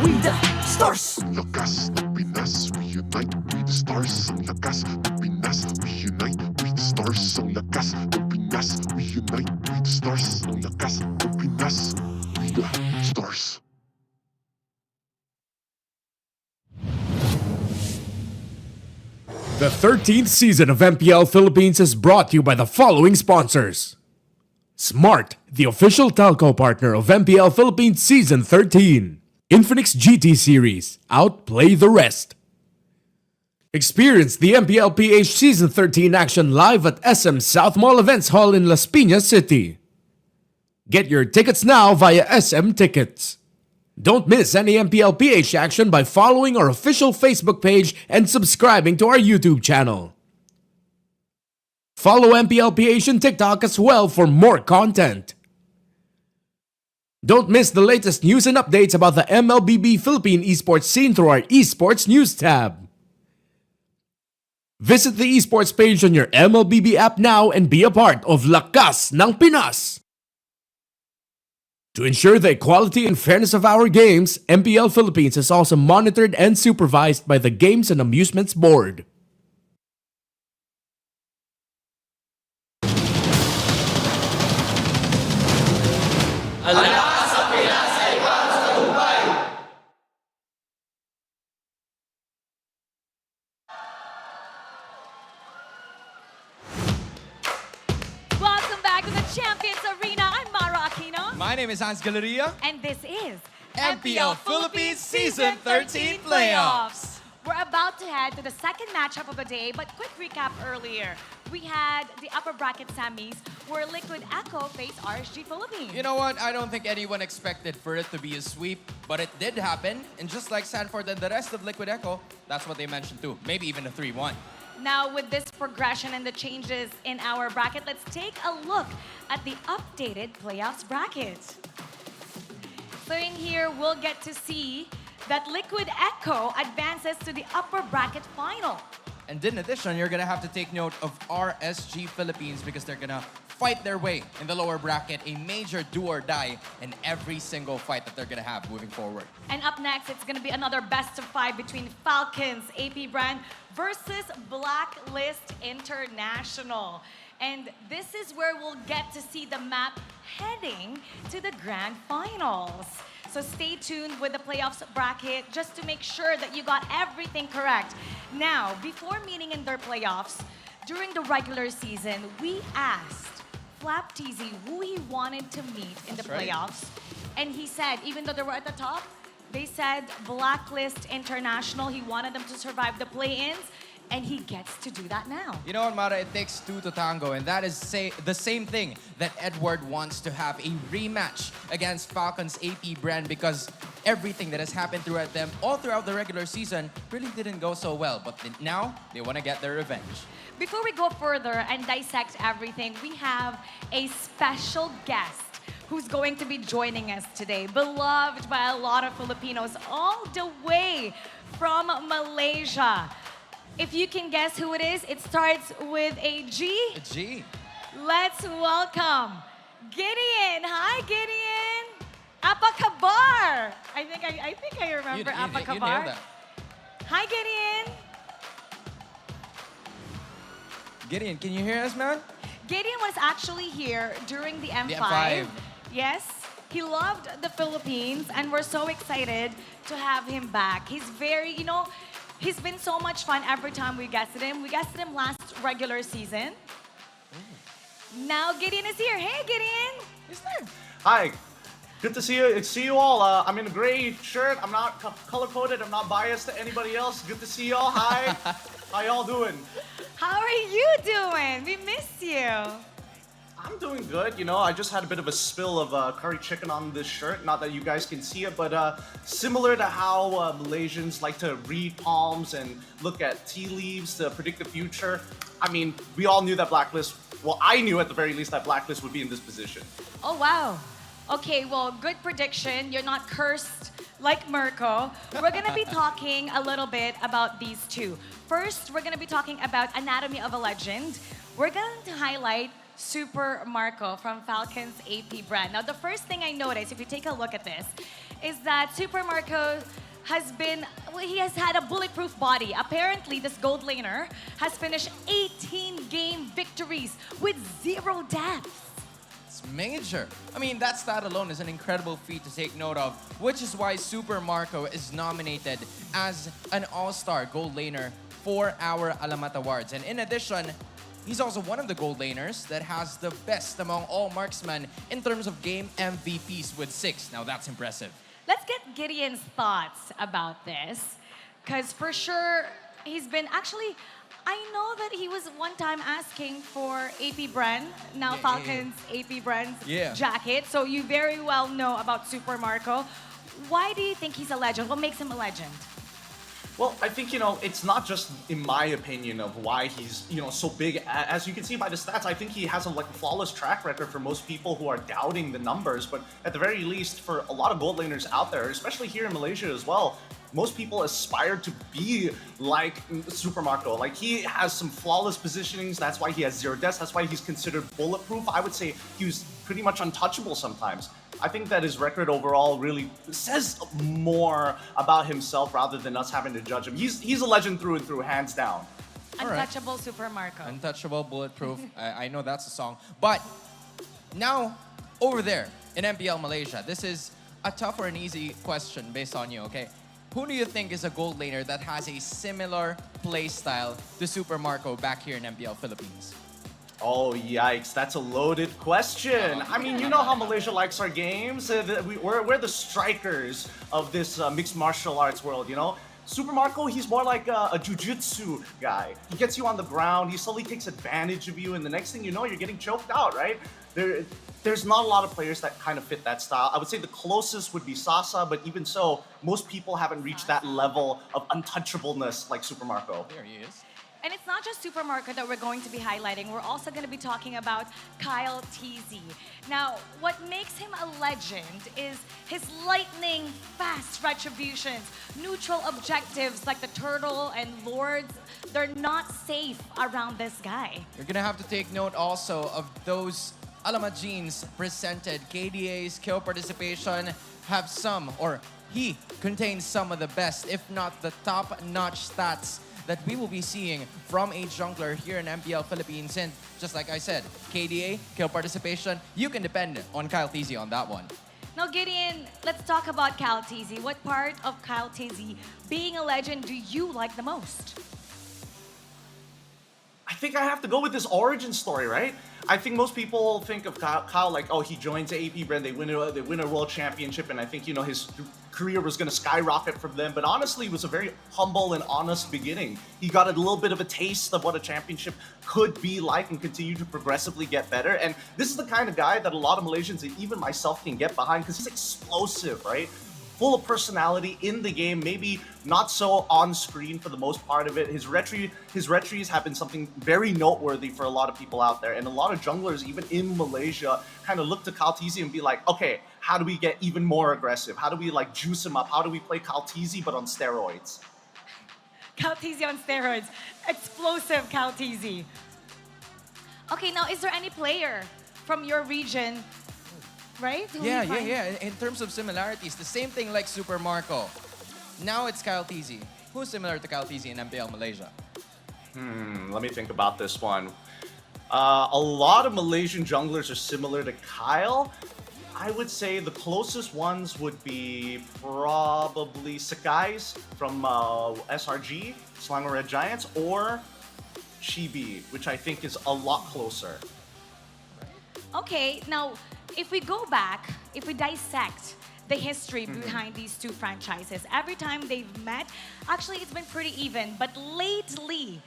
We the stars. Ang lakas ng Pinas. We unite, be the stars. Ang lakas ng Pinas. We unite, be the stars. Ang lakas ng Pinas. We unite, be the stars. Ang lakas ng Pinas. We the stars. The 13th season of MPL Philippines is brought to you by the following sponsors. Smart, the official telco partner of MPL Philippines Season 13. Infinix GT Series, outplay the rest. Experience the MPL PH Season 13 action live at SM South Mall Events Hall in Las Piñas City. Get your tickets now via SM Tickets. Don't miss any MPL PH action by following our official Facebook page and subscribing to our YouTube channel. Follow MPL PH on TikTok as well for more content. Don't miss the latest news and updates about the MLBB Philippine esports scene through our esports news tab. Visit the esports page on your MLBB app now and be a part of Lakas ng Pinas. To ensure the equality and fairness of our games, MPL Philippines is also monitored and supervised by the Games and Amusements Board. Welcome back to the Champions Arena. I'm Mara Aquino. My name is Hans Galeria. And this is MPL Philippines Season 13 Playoffs. We're about to head to the second matchup of the day, but quick recap earlier. We had the upper bracket semis where Liquid Echo faced RSG Philippines. You know what? I don't think anyone expected for it to be a sweep, but it did happen. And just like Sanford and the rest of Liquid Echo, that's what they mentioned too. Maybe even a 3-1. Now, with this progression and the changes in our bracket, let's take a look at the updated playoffs bracket. So in here, we'll get to see that Liquid Echo advances to the upper bracket final. And in addition, you're gonna have to take note of RSG Philippines because they're gonna fight their way in the lower bracket, a major do or die in every single fight that they're gonna have moving forward. And up next, it's gonna be another best of 5 between Falcons APBREN versus Blacklist International. And this is where we'll get to see the map heading to the grand finals. So stay tuned with the playoffs bracket just to make sure that you got everything correct. Now, before meeting in their playoffs, during the regular season, we asked Flap TZ who he wanted to meet in the playoffs. And he said, even though they were at the top, they said Blacklist International. He wanted them to survive the play-ins. And he gets to do that now. You know what, Mara? It takes two to tango, and that is the same thing that Edward wants to have a rematch against Falcons APBREN because everything that has happened throughout them, all throughout the regular season, really didn't go so well. But now, they want to get their revenge. Before we go further and dissect everything, we have a special guest who's going to be joining us today, beloved by a lot of Filipinos all the way from Malaysia. If you can guess who it is, it starts with a G. A G. Let's welcome Gideon. Hi, Gideon. Apakabar. I think I remember Apakabar. You nailed that. Hi, Gideon. Gideon, can you hear us, man? Gideon was actually here during the M5. The M5. Yes. He loved the Philippines, and we're so excited to have him back. He's very, he's been so much fun every time we guested him. We guested him last regular season. Now Gideon is here. Hey, Gideon. He's there. Hi. Good to see you. See you all. I'm in a gray shirt. I'm not color-coded. I'm not biased to anybody else. Good to see y'all. Hi. How y'all doing? How are you doing? We miss you. I'm doing good. I just had a bit of a spill of curry chicken on this shirt. Not that you guys can see it, but similar to how Malaysians like to read palms and look at tea leaves to predict the future. I mean, we all knew that Blacklist, well, I knew at the very least that Blacklist would be in this position. Oh, wow. Okay, well, good prediction. You're not cursed like Mirko. We're going to be talking a little bit about these two. First, we're going to be talking about Anatomy of a Legend. We're going to highlight Super Marco from Falcons APBREN. Now, the first thing I noticed, if you take a look at this, is that Super Marco he has had a bulletproof body. Apparently, this gold laner has finished 18 game victories with 0 deaths. It's major. I mean, that stat alone is an incredible feat to take note of, which is why Super Marco is nominated as an all-star gold laner for our Alamat Awards. And in addition, he's also one of the gold laners that has the best among all marksmen in terms of game MVPs with 6. Now that's impressive. Let's get Gideon's thoughts about this, because for sure he's been I know that he was one time asking for APBREN, now Falcons APBREN's jacket, so you very well know about Super Marco. Why do you think he's a legend? What makes him a legend? Well, I think, it's not just in my opinion of why he's, so big. As you can see by the stats, I think he has a flawless track record for most people who are doubting the numbers. But at the very least, for a lot of gold laners out there, especially here in Malaysia as well, most people aspire to be like Super Marco. He has some flawless positionings. That's why he has 0 deaths. That's why he's considered bulletproof. I would say he was pretty much untouchable sometimes. I think that his record overall really says more about himself rather than us having to judge him. He's a legend through and through, hands down. Untouchable Super Marco. Untouchable, bulletproof. I know that's a song. But now, over there in MPL Malaysia, this is a tough or an easy question based on you, okay? Who do you think is a gold laner that has a similar play style to Super Marco back here in MPL Philippines? Oh, yikes. That's a loaded question. I mean, you know how Malaysia likes our games. We're the strikers of this mixed martial arts world, Super Marco, he's more like a jujutsu guy. He gets you on the ground, he slowly takes advantage of you, and the next thing you know, you're getting choked out, right? There's not a lot of players that kind of fit that style. I would say the closest would be Sasa, but even so, most people haven't reached that level of untouchableness like Super Marco. There he is. And it's not just Super Marco that we're going to be highlighting. We're also going to be talking about Kyle TZ. Now, what makes him a legend is his lightning fast retributions, neutral objectives like the Turtle and Lords. They're not safe around this guy. You're gonna have to take note also of those Alamat genes presented. KDA's kill participation have some, or he contains some of the best, if not the top-notch stats that we will be seeing from a jungler here in MPL Philippines. And just like I said, KDA, kill participation, you can depend on Kyle TZ on that one. Now, Gideon, let's talk about Kyle TZ. What part of Kyle TZ being a legend do you like the most? I think I have to go with this origin story, right? I think most people think of Kyle like, oh, he joins APBREN, they win a world championship, and I think, you know, his career was going to skyrocket from them. But honestly, it was a very humble and honest beginning. He got a little bit of a taste of what a championship could be like and continue to progressively get better. And this is the kind of guy that a lot of Malaysians and even myself can get behind because he's explosive, right? Full of personality in the game, maybe not so on screen for the most part of it. His retries have been something very noteworthy for a lot of people out there, and a lot of junglers, even in Malaysia, kind of look to Kyle TZ and be like, okay, how do we get even more aggressive? How do we like juice him up? How do we play Kyle TZ but on steroids? Kyle TZ on steroids. Explosive Kyle TZ. Okay, now is there any player from your region, right? Yeah. In terms of similarities, the same thing like Super Marco. Now it's Kyle TZ. Who's similar to Kyle TZ in MPL Malaysia? Let me think about this one. A lot of Malaysian junglers are similar to Kyle. I would say the closest ones would be probably Sakai's from SRG, Selangor Red Giants, or Chibi, which I think is a lot closer. Okay, now if we go back, if we dissect the history behind these two franchises, every time they've met, actually it's been pretty even. But lately,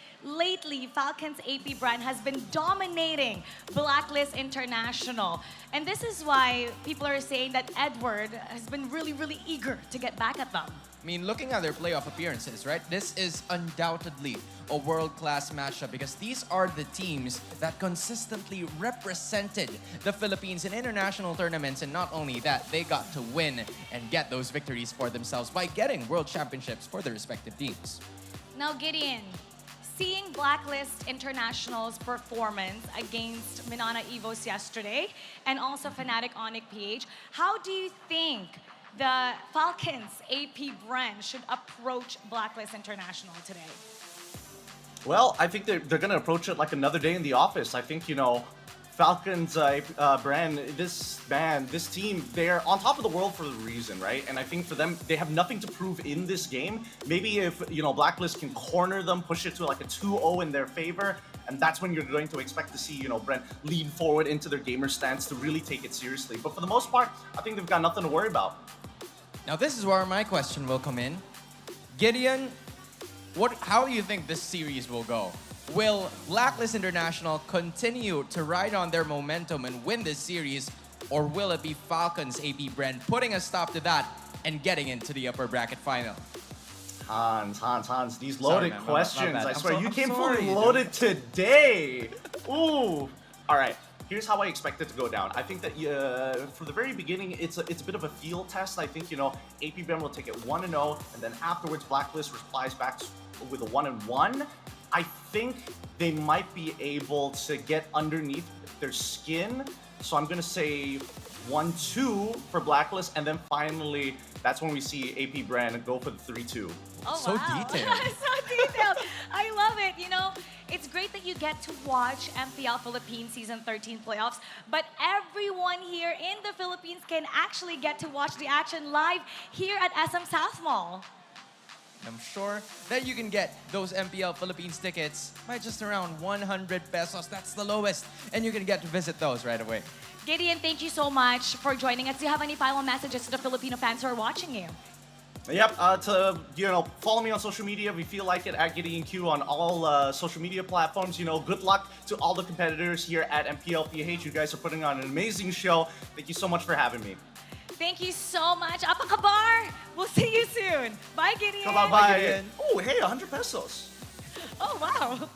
Falcons APBREN has been dominating Blacklist International. And this is why people are saying that Edward has been really eager to get back at them. I mean, looking at their playoff appearances, right? This is undoubtedly a world-class matchup because these are the teams that consistently represented the Philippines in international tournaments. And not only that, they got to win and get those victories for themselves by getting world championships for their respective teams. Now, Gideon, seeing Blacklist International's performance against Minana Evos yesterday and also Fnatic Onyx PH, how do you think the Falcons APBREN should approach Blacklist International today? Well, I think they're going to approach it like another day in the office. I think, you know, Falcons brand, this team, they're on top of the world for a reason, right? And I think for them, they have nothing to prove in this game. Maybe if, you know, Blacklist can corner them, push it to like a 2-0 in their favor, and that's when you're going to expect to see, you know, Brent lean forward into their gamer stance to really take it seriously. But for the most part, I think they've got nothing to worry about. Now this is where my question will come in. Gideon, how do you think this series will go? Will Blacklist International continue to ride on their momentum and win this series, or will it be Falcons APBREN putting a stop to that and getting into the upper bracket final? Hans, these loaded questions. I swear, you came fully loaded today. Ooh. All right. Here's how I expect it to go down. I think that for the very beginning, it's a bit of a field test. I think, you know, APBREN will take it 1-0, and then afterwards, Blacklist replies back with a 1-1. I think they might be able to get underneath their skin. So I'm going to say 1-2 for Blacklist, and then finally, that's when we see APBREN go for the 3-2. Oh, so wow. detailed. So detailed. I love it. You know, it's great that you get to watch MPL Philippines Season 13 Playoffs, but everyone here in the Philippines can actually get to watch the action live here at SM South Mall. I'm sure that you can get those MPL Philippines tickets by just around 100 pesos. That's the lowest, and you can get to visit those right away. Gideon, thank you so much for joining us. Do you have any final messages to the Filipino fans who are watching you? Yep, follow me on social media if you feel like it at Gideon Q on all social media platforms. Good luck to all the competitors here at MPL PH. You guys are putting on an amazing show. Thank you so much for having me. Thank you so much. Apakabar! We'll see you soon. Bye, Gideon. Bye-bye. Oh, hey, 100 pesos. Oh, wow.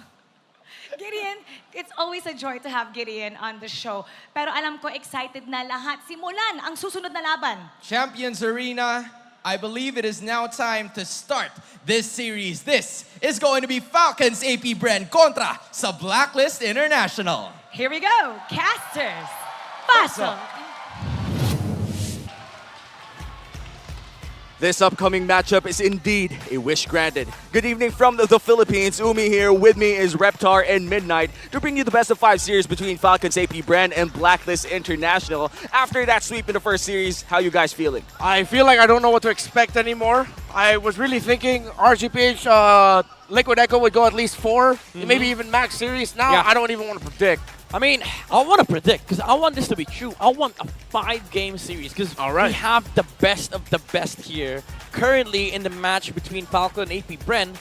Gideon, it's always a joy to have Gideon on the show. Pero alam ko, excited na lahat. Simulan ang susunod na laban. Champions Arena, I believe it is now time to start this series. This is going to be Falcons APBREN kontra sa Blacklist International. Here we go. Casters, pasok. This upcoming matchup is indeed a wish granted. Good evening from the Philippines. Umi here. With me is Reptar and Midnight to bring you the best of 5 series between Falcons APBREN and Blacklist International. After that sweep in the first series, how you guys feeling? I feel like I don't know what to expect anymore. I was really thinking RGPH Liquid Echo would go at least 4, maybe even max series. Now I don't even want to predict. I mean, I want to predict because I want this to be true. I want a 5-game series because we have the best of the best here currently in the match between Falcon APBREN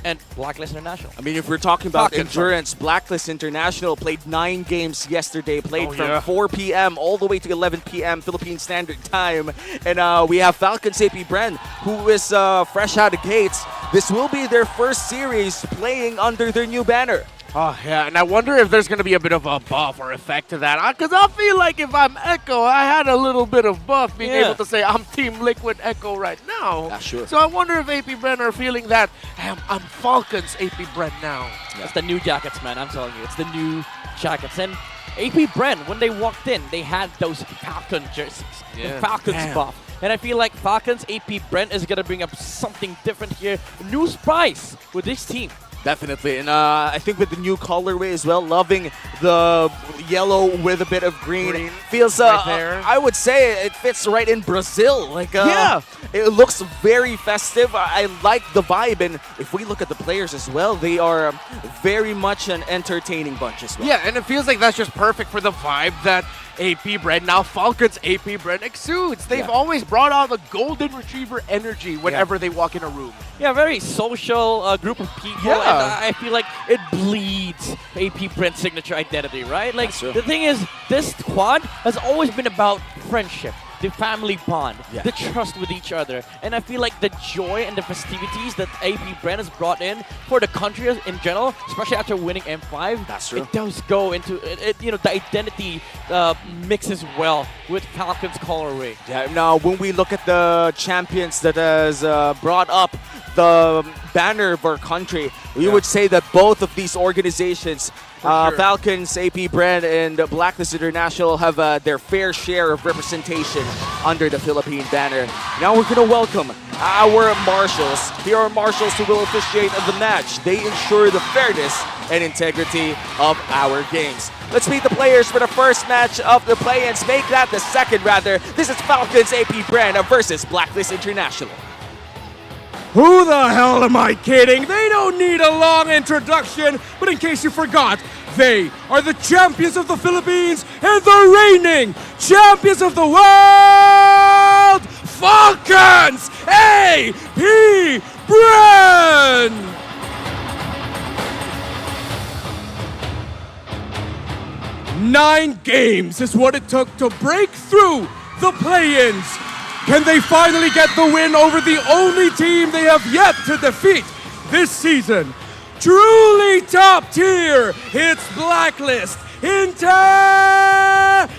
and Blacklist International. I mean, if we're talking about endurance, Blacklist International played 9 games yesterday, played from 4 p.m. all the way to 11 p.m. Philippine Standard Time. And we have Falcons APBREN, who is fresh out of gates. This will be their first series playing under their new banner. Oh, yeah, and I wonder if there's going to be a bit of a buff or effect to that. Because I feel like if I'm Echo, I had a little bit of buff being able to say I'm Team Liquid Echo right now. Yeah, sure. So I wonder if APBREN are feeling that I'm Falcons APBREN now. It's the new jackets, man. I'm telling you. It's the new jackets. And APBREN, when they walked in, they had those Falcon jerseys. The Falcons buff. And I feel like Falcons APBREN is going to bring up something different here. New spice with this team. Definitely, and I think with the new colorway as well, loving the yellow with a bit of green. Feels, right there. I would say it fits right in Brazil. Like, it looks very festive. I like the vibe, and if we look at the players as well, they are very much an entertaining bunch as well. Yeah, and it feels like that's just perfect for the vibe that APBREN, now Falcons APBREN, exudes. They've always brought out the golden retriever energy whenever they walk in a room. Yeah, very social group of people, and I feel like it bleeds APBREN's signature identity, right? Like, the thing is, this squad has always been about friendship, the family bond, the trust with each other, and I feel like the joy and the festivities that APBREN has brought in for the country in general, especially after winning M5, it does go into the identity mixes well with Falcons colorway. Yeah. Now, when we look at the champions that has brought up the banner of our country, we would say that both of these organizations, Falcons, APBREN, and Blacklist International, have their fair share of representation under the Philippine banner. Now we're going to welcome our marshals. Here are marshals who will officiate the match. They ensure the fairness and integrity of our games. Let's meet the players for the first match of the play-ins. Make that the second, rather. This is Falcons APBREN versus Blacklist International. Who the hell am I kidding? They don't need a long introduction, but in case you forgot, they are the champions of the Philippines and the reigning champions of the world, Falcons APBREN! 9 games is what it took to break through the play-ins. Can they finally get the win over the only team they have yet to defeat this season? Truly top tier, it's Blacklist International!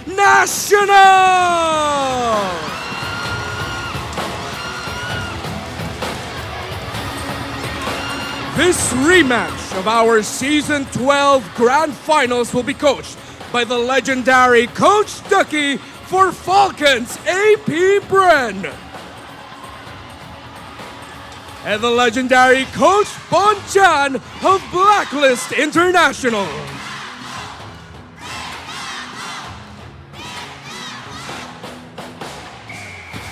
This rematch of our Season 12 Grand Finals will be coached by the legendary Coach Ducky for Falcons APBREN. And the legendary Coach Bonchan of Blacklist International.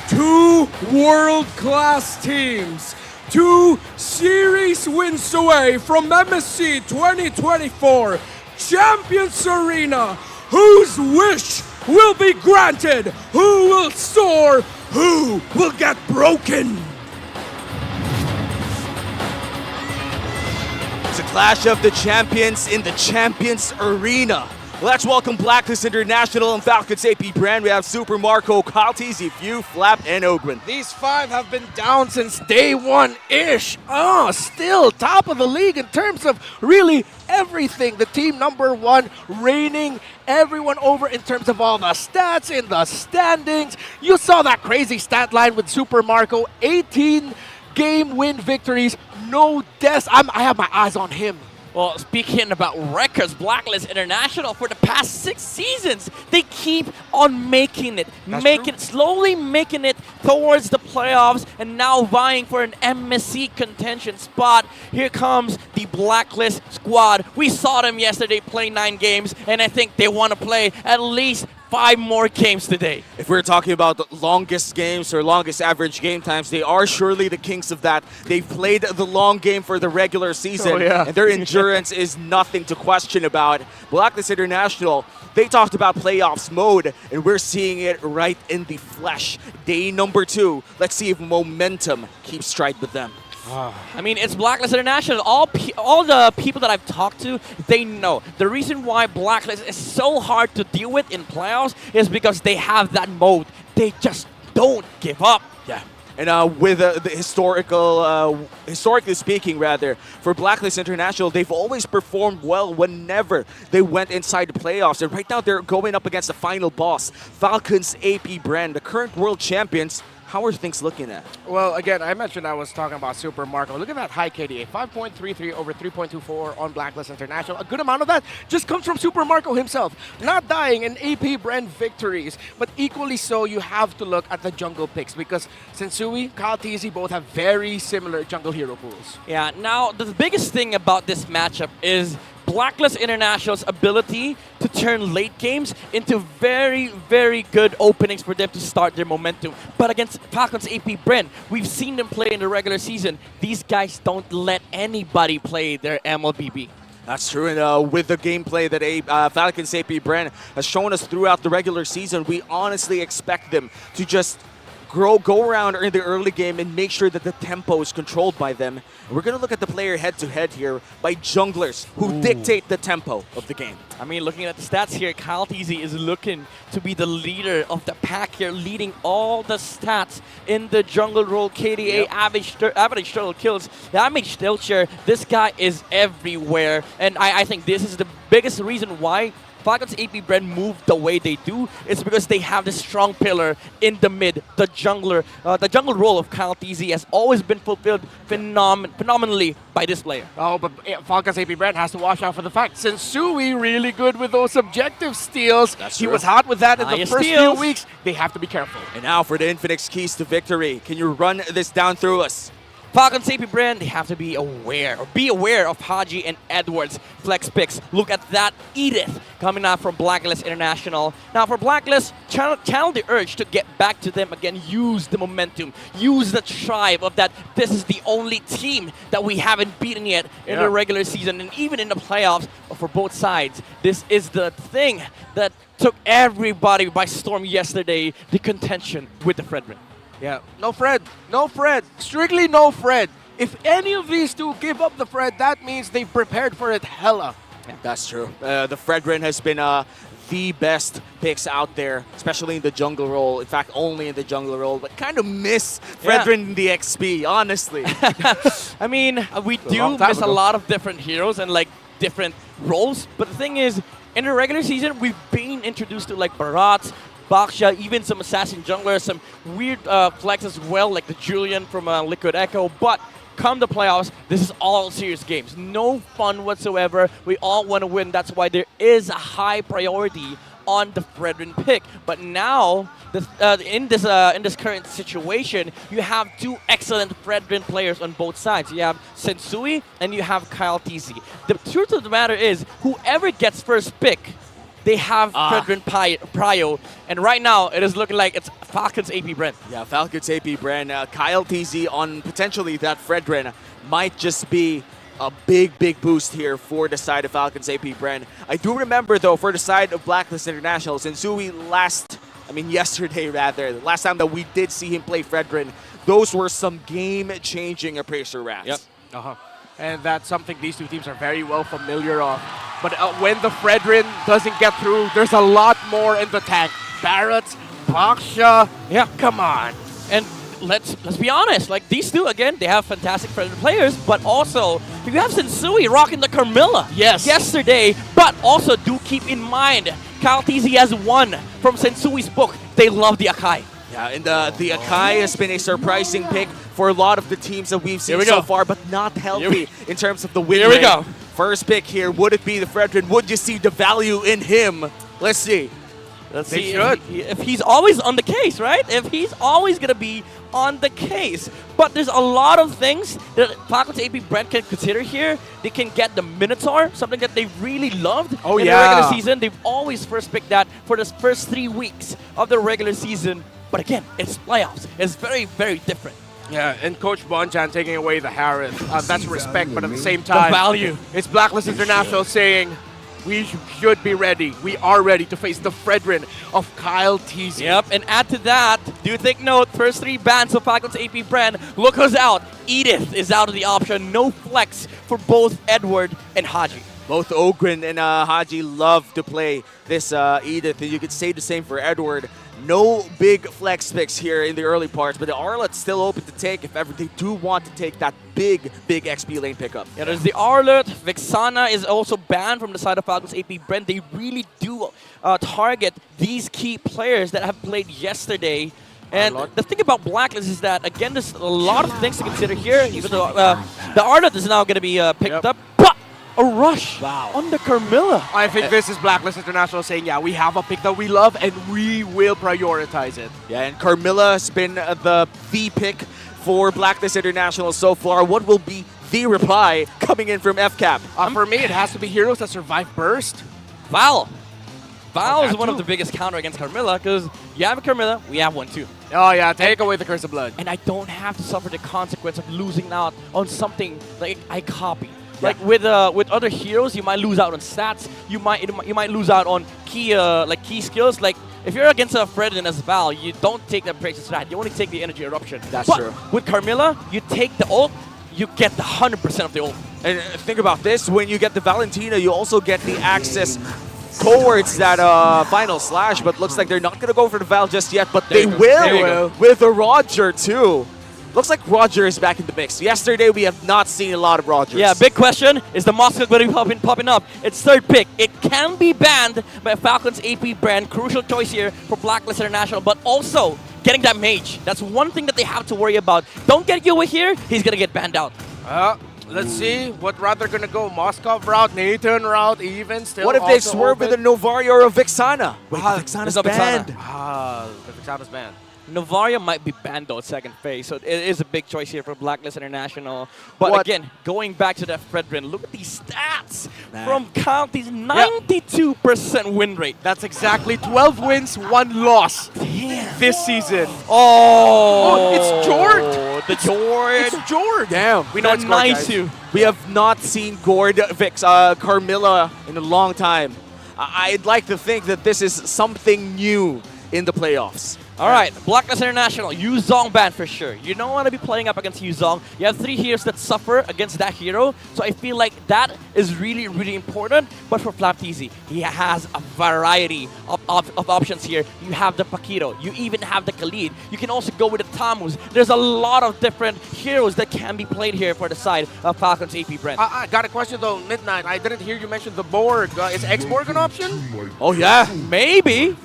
Two world-class teams, 2 series wins away from MSC 2024 Champions Arena, whose wish will be granted, who will soar, who will get broken. It's a clash of the champions in the Champions Arena. Let's welcome Blacklist International and Falcons APBREN. We have Super Marco, Kyle TZ, Few, Flap, and Ogren. These 5 have been down since day 1-ish. Still top of the league in terms of really everything. The team number 1 reigning everyone over in terms of all the stats in the standings. You saw that crazy stat line with Super Marco. 18 game win victories, no deaths. I have my eyes on him. Well, speaking about records, Blacklist International for the past 6 seasons, they keep on making it, slowly making it towards the playoffs, and now vying for an MSC contention spot. Here comes the Blacklist squad. We saw them yesterday play 9 games, and I think they want to play at least 5 more games today. If we're talking about the longest games or longest average game times, they are surely the kings of that. They've played the long game for the regular season, and their endurance is nothing to question about. Blacklist International, they talked about playoffs mode, and we're seeing it right in the flesh. Day number 2, let's see if momentum keeps stride with them. I mean, it's Blacklist International. All the people that I've talked to, they know. The reason why Blacklist is so hard to deal with in playoffs is because they have that mode. They just don't give up. Yeah. And with the historically speaking, rather, for Blacklist International, they've always performed well whenever they went inside the playoffs. And right now, they're going up against the final boss, Falcons APBREN, the current world champions. How are things looking at? Well, again, I mentioned I was talking about Super Marco. Look at that high KDA, 5.33 over 3.24 on Blacklist International. A good amount of that just comes from Super Marco himself. Not dying in APBREN victories, but equally so, you have to look at the jungle picks because Sensui, Kyle TZ both have very similar jungle hero pools. Yeah, now the biggest thing about this matchup is Blacklist International's ability to turn late games into very, very good openings for them to start their momentum. But against Falcons APBREN, we've seen them play in the regular season. These guys don't let anybody play their MLBB. That's true, and with the gameplay that Falcons APBREN has shown us throughout the regular season, we honestly expect them to just go around in the early game and make sure that the tempo is controlled by them. And we're going to look at the player head-to-head here by junglers who dictate the tempo of the game. I mean, looking at the stats here, Kyle TZ is looking to be the leader of the pack here, leading all the stats in the jungle role. KDA, average total kills, damage still share. This guy is everywhere. And I think this is the biggest reason why Falcons APBREN move the way they do. It's because they have this strong pillar in the mid. The jungler, the jungle role of Kyle TZ has always been fulfilled phenomenally by this player. Oh, but Falcons APBREN has to watch out for the fact Sensui really good with those objective steals. He was hot with that in the first few weeks. They have to be careful. And now for the Infinix keys to victory. Can you run this down through us? Falcons APBREN, they have to be aware of Haji and Edwards' flex picks. Look at that Edith coming out from Blacklist International. Now for Blacklist, channel the urge to get back to them again. Use the momentum. Use the tribe of that. This is the only team that we haven't beaten yet in the regular season and even in the playoffs for both sides. This is the thing that took everybody by storm yesterday, the contention with the Fredrin. Yeah, no Fred, strictly no Fred. If any of these two give up the Fred, that means they've prepared for it hella. Yeah, that's true. The Fredrin has been the best picks out there, especially in the jungle role. In fact, only in the jungle role, but kind of miss Fredrin in the XP, honestly. I mean, we do miss a lot of different heroes and like different roles, but the thing is, in the regular season, we've been introduced to like Barat, Baksha, even some assassin junglers, some weird flex as well, like the Julian from Liquid Echo. But come the playoffs, this is all serious games. No fun whatsoever. We all want to win. That's why there is a high priority on the Fredrin pick. But now, in this current situation, you have 2 excellent Fredrin players on both sides. You have Sensui and you have Kyle TZ. The truth of the matter is, whoever gets first pick, they have Fredrin Prio, and right now it is looking like it's Falcons APBREN. Yeah, Falcons APBREN. Kyle TZ on potentially that Fredrin might just be a big boost here for the side of Falcons APBREN. I do remember though, for the side of Blacklist International, Sensui yesterday rather, the last time that we did see him play Fredrin, those were some game-changing Appraiser rats. Yep. And that's something these two teams are very well familiar of. But when the Fredrin doesn't get through, there's a lot more in the tank. Barretts, Baksha, yeah, come on. And let's be honest, like these two, again, they have fantastic players, but also you have Sensui rocking the Carmilla yesterday, but also do keep in mind, Kyle TZ has won from Sensui's book. They love the Akai. Yeah, and the Akai has been a surprising pick for a lot of the teams that we've seen so far, but not healthy in terms of the win Here we go. First pick here, would it be the Fredrin? Would you see the value in him? Let's see. Let's see if he's always on the case, right? If he's always going to be on the case. But there's a lot of things that Falcons APBREN can consider here. They can get the Minotaur, something that they really loved in the regular season. They've always first picked that for the first 3 weeks of the regular season. But again, it's playoffs. It's very, very different. Yeah, and Coach Bonchan taking away the Harith. That's respect, but at the same time, the value. It's Blacklist International saying, we should be ready. We are ready to face the Fredrin of Kyle TZ. Yep, and add to that, do take note, first 3 bans of Falcons APBREN. Look who's out. Edith is out of the option. No flex for both Edward and Haji. Both Ogren and Haji love to play this Edith, and you could say the same for Edward. No big flex picks here in the early parts, but the Arlet's still open to take if ever they do want to take that big XP lane pickup. Yeah, there's the Arlet. Vexana is also banned from the side of Falcons APBREN. They really do target these key players that have played yesterday. And the thing about Blacklist is that, again, there's a lot of things to consider here. Even though the Arlet is now going to be picked up. But a rush on the Carmilla. I think this is Blacklist International saying, yeah, we have a pick that we love and we will prioritize it. Yeah, and Carmilla has been the pick for Blacklist International so far. What will be the reply coming in from FCAP? For me, it has to be heroes that survive burst. Val. Val is one of the biggest counter against Carmilla because you have a Carmilla, we have one too. Oh yeah, take away the Curse of Blood. And I don't have to suffer the consequence of losing out on something like I copy. Like with other heroes, you might lose out on stats. You might lose out on key skills. Like if you're against a Fredrin as Val, you don't take the Breaks strat. You only take the Energy Eruption. That's true. With Carmilla, you take the ult. You get the 100% of the ult. And think about this: when you get the Valentina, you also get the access towards that final slash. But looks like they're not gonna go for the Val just yet. But they will with the Roger too. Looks like Roger is back in the mix. Yesterday, we have not seen a lot of Rogers. Yeah, big question. Is the Moscow going to be popping up? It's third pick. It can be banned by Falcons APBREN. Crucial choice here for Blacklist International, but also getting that mage. That's one thing that they have to worry about. Don't get Yue here. He's going to get banned out. Let's see what route they're going to go. Moscow route, Nathan route, even still. What if they swerve with a Novaria or a Vexana? Wait, Vexana's banned. The Vexana's banned. Novaria might be banned though, second phase, so it is a big choice here for Blacklist International. But again, going back to that Fredrin, look at these stats from County's 92% win rate. That's exactly 12 wins, 1 loss this season. Oh, it's Jord. The Jord. It's Jord. Damn. We know it's nice too. We have not seen Gord Carmilla in a long time. I'd like to think that this is something new in the playoffs. All right, Blacklist International, Yuzong ban for sure. You don't want to be playing up against Yuzong. You have 3 heroes that suffer against that hero, so I feel like that is really, really important. But for FlapTZ, he has a variety of options here. You have the Paquito, you even have the Khalid. You can also go with the Tamus. There's a lot of different heroes that can be played here for the side of Falcons APBREN. I got a question though, Midnight. I didn't hear you mention the Borg. Is X-Borg an option? Oh yeah, maybe.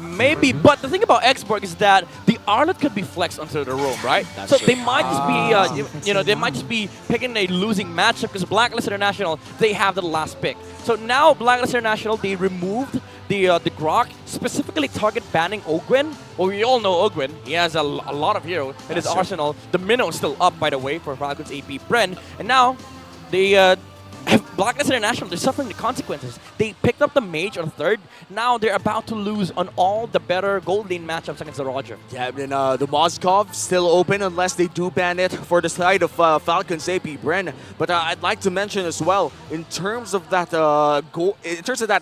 But the thing about X-Borg is that the Arlet could be flexed onto the room, right? So they might just be, they might just be picking a losing matchup because Blacklist International, they have the last pick. So now Blacklist International, they removed the Grok, specifically target banning Ogwen. Well, we all know Ogwen. He has a lot of heroes in his arsenal. The Minnow is still up, by the way, for Falcons APBREN. And now the Blacklist International, they're suffering the consequences. They picked up the Mage on 3rd. Now they're about to lose on all the better gold lane matchups against the Roger. Yeah, and the Moskov still open unless they do ban it for the side of Falcons APBREN. But I'd like to mention as well, in terms of that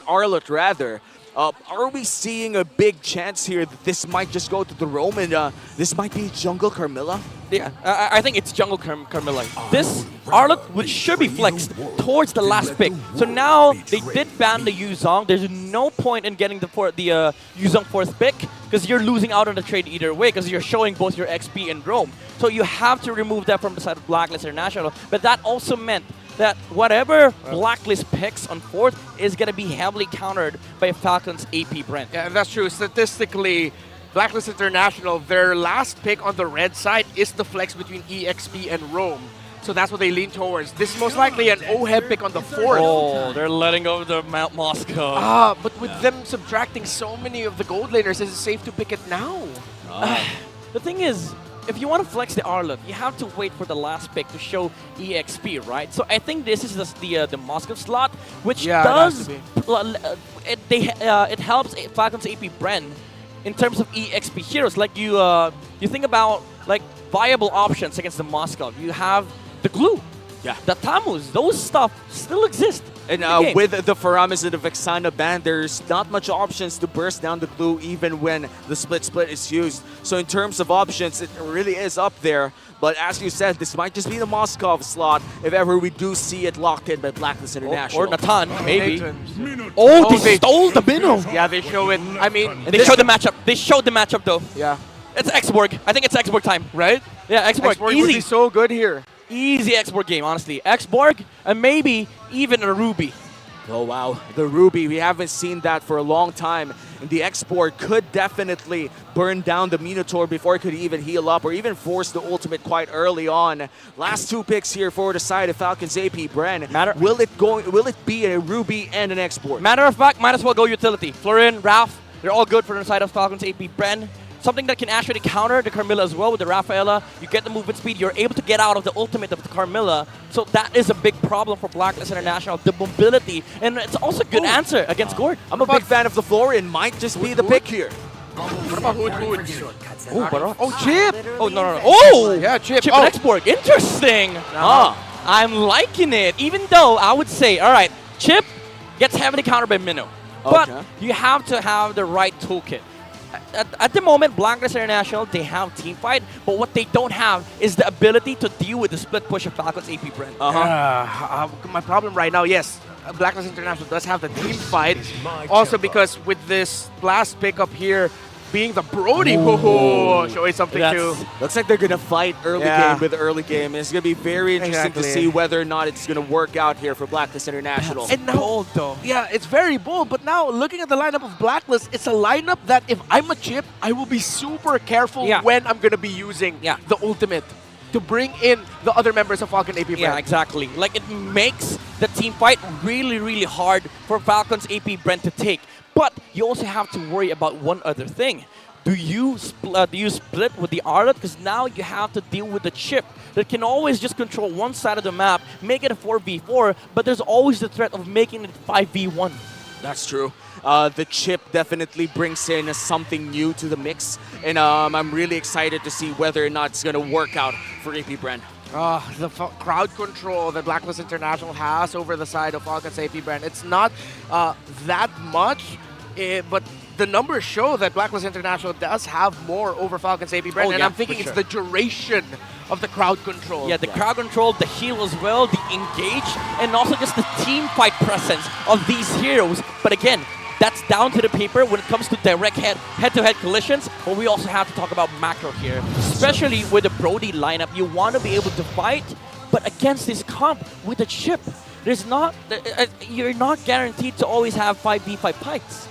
Arlet rather, are we seeing a big chance here that this might just go to the roam and this might be Jungle Carmilla? Yeah, I think it's Jungle Carmilla. This Arlott should be flexed towards the last pick. So now they did ban the Yuzong. There's no point in getting the Yuzong 4th pick because you're losing out on the trade either way because you're showing both your XP and Roam. So you have to remove that from the side of Blacklist International. But that also meant that whatever Blacklist picks on 4th is going to be heavily countered by Falcons APBREN. Yeah, that's true. Statistically, Blacklist International, their last pick on the red side is the flex between EXP and Roam. So that's what they lean towards. This is most likely an OHEB pick on the 4th. Oh, they're letting go of the Mount Moscow. But with them subtracting so many of the gold laners, is it safe to pick it now? The thing is, if you want to flex the Arlott, you have to wait for the last pick to show EXP, right? So I think this is the Moscow slot, which does it helps Falcons APBREN in terms of EXP heroes. Like you think about like viable options against the Moscow. You have the Glue, the Tamus. Those stuff still exist. And with the Faramis and the Vexana ban, there's not much options to burst down the Glue even when the split is used. So in terms of options, it really is up there. But as you said, this might just be the Moskov slot if ever we do see it locked in by Blacklist International. Or Natan, maybe. Oh, they stole the Minnow. Yeah, they show it. I mean, and they showed the matchup. They showed the matchup though. Yeah. It's Xborg. I think it's Xborg time. Right? Yeah, Xborg. Xborg Easy. would be so good here. Easy Xborg game, honestly. Xborg and maybe even a Ruby. Oh, wow. The Ruby, we haven't seen that for a long time. And the export could definitely burn down the Minotaur before it could even heal up or even force the ultimate quite early on. Last 2 picks here for the side of Falcons APBREN. Will it be a Ruby and an export? Matter of fact, might as well go utility. Florin, Ralph, they're all good for the side of Falcons APBREN. Something that can actually counter the Carmilla as well with the Rafaela. You get the movement speed, you're able to get out of the ultimate of the Carmilla. So that is a big problem for Blacklist International, the mobility. And it's also a good answer against Gord. I'm a big fan of the Florin. Might just be the pick here. What about Hood? Oh, Chip! Oh, no. Oh! Yeah, Chip. Chip and Xborg. Interesting. I'm liking it. Even though I would say, all right, Chip gets heavily countered by Minnow. But you have to have the right toolkit. At the moment, Blacklist International, they have team fight, but what they don't have is the ability to deal with the split push of Falcons APBREN. My problem right now, yes, Blacklist International does have the team fight. Also because with this last pickup here, being the Brody, showing something too. Looks like they're going to fight early game with early game. It's going to be very interesting to see whether or not it's going to work out here for Blacklist International. And now, bold, though. Yeah, it's very bold, but now looking at the lineup of Blacklist, it's a lineup that if I'm a Chip, I will be super careful when I'm going to be using the ultimate to bring in the other members of Falcon APBREN. Yeah, exactly. Like, it makes the team fight really, really hard for Falcons APBREN to take. But you also have to worry about one other thing. Do you split with the Arlott? Because now you have to deal with the Chip that can always just control one side of the map, make it a 4v4, but there's always the threat of making it 5v1. That's true. The Chip definitely brings in something new to the mix, and I'm really excited to see whether or not it's going to work out for APBREN. The crowd control that Blacklist International has over the side of Falcons APBREN, it's not that much, but the numbers show that Blacklist International does have more over Falcons APBREN, and I'm thinking it's the duration of the crowd control. Yeah, the crowd control, the heal as well, the engage, and also just the team fight presence of these heroes. But again, that's down to the paper when it comes to direct head-to-head collisions, but we also have to talk about macro here. Especially with the Brody lineup, you want to be able to fight, but against this comp with a Chip, there's not, you're not guaranteed to always have 5v5 fights.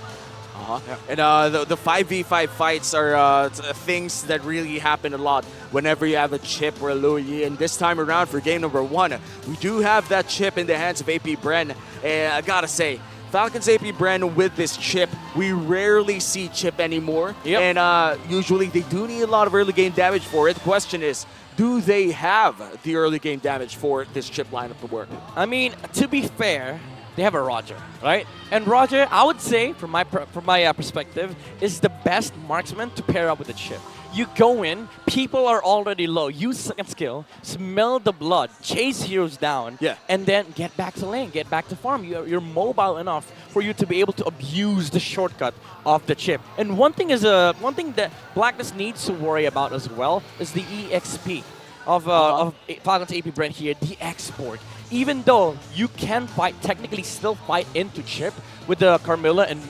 And the 5v5 fights are things that really happen a lot whenever you have a Chip or a Louis. And this time around for game number 1, we do have that Chip in the hands of APBREN. And I gotta say, Falcons APBREN with this Chip, we rarely see Chip anymore. And usually they do need a lot of early game damage for it. The question is, do they have the early game damage for this Chip lineup to work? I mean, to be fair, they have a Roger, right? And Roger, I would say, from my perspective, is the best marksman to pair up with the Chip. You go in, people are already low. Use second skill, smell the blood, chase heroes down, and then get back to lane, get back to farm. You're mobile enough for you to be able to abuse the shortcut of the chip. And one thing that Blackness needs to worry about as well is the EXP of Falcons APBREN here, the export. Even though you can technically still fight into chip with the Carmilla and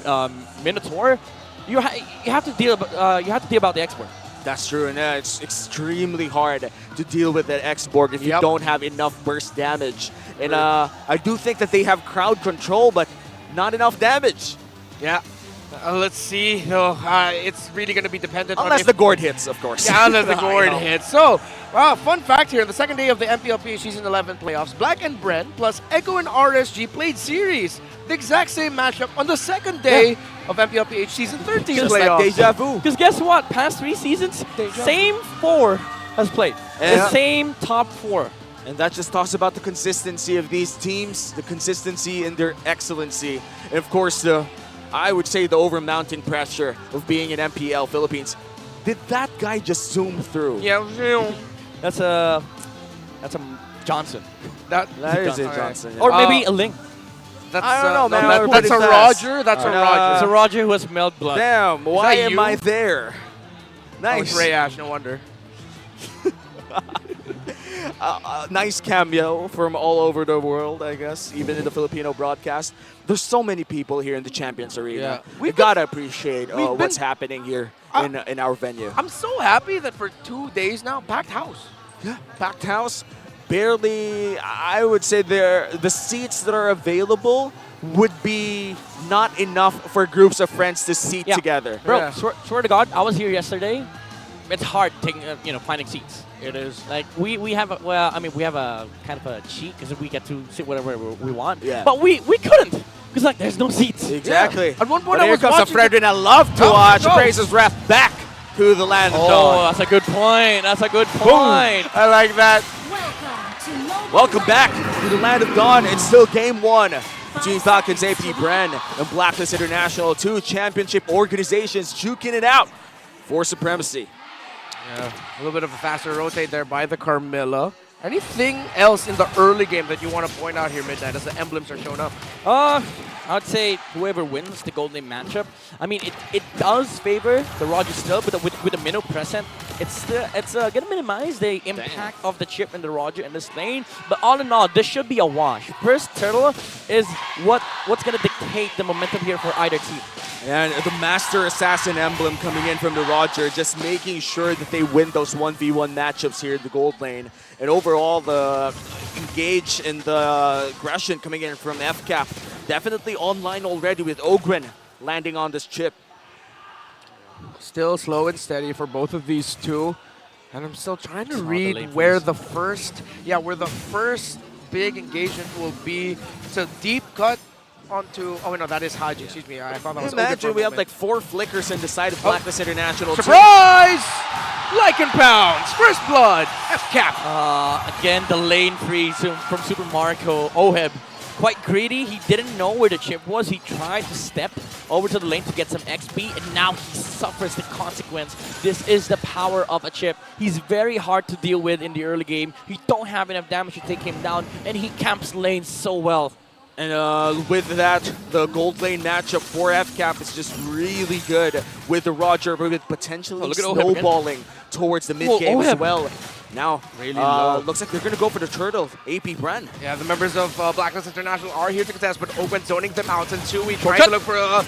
Minotaur, you have to deal about the export. That's true, and it's extremely hard to deal with that export if you don't have enough burst damage. And I do think that they have crowd control, but not enough damage. Yeah. Let's see. It's really going to be dependent on unless the gourd hits, of course. Yeah, unless the gourd hits. So, fun fact here: the second day of the MPL PH Season 11 playoffs, Black and Bren plus Echo and RSG played series. The exact same matchup on the second day of MPL PH Season 13 Just playoffs. like deja vu. Because guess what? Past 3 seasons, same 4 has played. The same top 4. And that just talks about the consistency of these teams, the consistency in their excellency, and of course I would say the over-mountain pressure of being in MPL Philippines. Did that guy just zoom through? Yeah, that's a Johnson. That is a Johnson. Or maybe a Link. I don't know, man. That's a Roger. That's a Roger. It's a Roger who has smelled blood. Damn, why am I there? Nice. Oh, Ray Ash, no wonder. Nice cameo from all over the world, I guess, even in the Filipino broadcast. There's so many people here in the Champions Arena. We gotta appreciate what's happening here in our venue. I'm so happy that for 2 days now, packed house. Yeah, packed house. Barely, I would say the seats that are available would be not enough for groups of friends to seat together. Bro, swear to God, I was here yesterday. It's hard taking, finding seats. It is like we have a kind of a cheat because we get to sit whatever we want. Yeah. But we couldn't because there's no seats. Exactly. At one point, But I here was comes watching. a Fredrin I love to watch. Praises ref back to the land of dawn. Oh, that's a good point. That's a good point. I like that. Welcome back to the land of dawn. It's still game 1 between Falcons APBREN and Blacklist International, 2 championship organizations duking it out for supremacy. Yeah, a little bit of a faster rotate there by the Carmilla. Anything else in the early game that you want to point out here, Midnight, as the emblems are showing up? I would say whoever wins the Gold Lane matchup. I mean, it does favor the Roger still, but with the Minnow present, it's gonna minimize the impact of the chip and the Roger in this lane. But all in all, this should be a wash. First turtle is what's gonna dictate the momentum here for either team. And the Master Assassin emblem coming in from the Roger, just making sure that they win those 1v1 matchups here in the gold lane. And overall, the engage and the aggression coming in from FCAP, definitely online already with Ogren landing on this chip. Still slow and steady for both of these two. And I'm still trying to read where the first big engagement will be. It's a deep cut onto, oh no, that is Haji, excuse me. I thought that was Imagine we have like 4 flickers in the side of Blacklist International. Surprise! Lycan Pounds, first blood, FCAP. Again, the lane freeze from Super Marco Oheb. Quite greedy, he didn't know where the chip was. He tried to step over to the lane to get some XP, and now he suffers the consequence. This is the power of a chip. He's very hard to deal with in the early game. He don't have enough damage to take him down, and he camps lane so well. And with that, the gold lane matchup for FCAP is just really good with the Roger, with potentially snowballing towards the mid game as well. Now, looks like they're going to go for the turtle, APBREN. Yeah, the members of Blacklist International are here to contest, but Open zoning them out. And Tui trying to look for a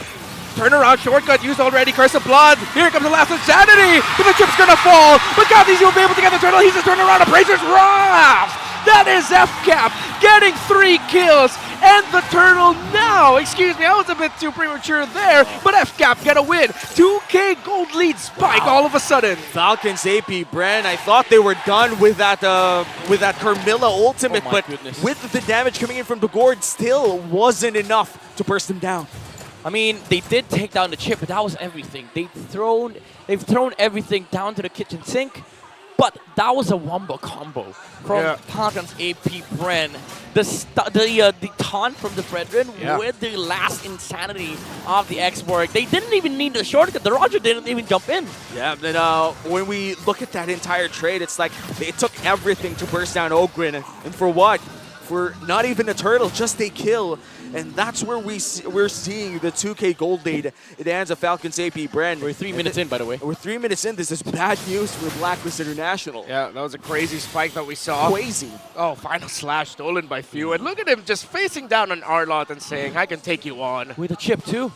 turnaround shortcut used already. Curse of Blood. Here comes the last Insanity. But the chip's going to fall. But Gathis will be able to get the turtle. He's just turning around. Appraiser's Wrath. That is FCAP getting 3 kills. And the turtle now, excuse me, I was a bit too premature there, but FCAP get a win. 2K gold lead spike all of a sudden. Falcons APBREN, I thought they were done with that Carmilla ultimate, but with the damage coming in from the gourd, still wasn't enough to burst them down. I mean, they did take down the chip, but that was everything. They've thrown everything down to the kitchen sink. But that was a wombo combo from Falcons APBREN. The taunt from the Brethren with the last insanity of the X-Borg. They didn't even need the shortcut. The Roger didn't even jump in. Yeah, then when we look at that entire trade, it's like they took everything to burst down Ogren. And for what? For not even a turtle, just a kill. And that's where we're seeing the 2K gold lead in the hands of Falcons APBREN. We're 3 minutes in, by the way. We're 3 minutes in. This is bad news for Blacklist International. Yeah, that was a crazy spike that we saw. Crazy. Oh, final slash stolen by Few. And look at him just facing down on Arlott and saying, I can take you on. With a chip, too.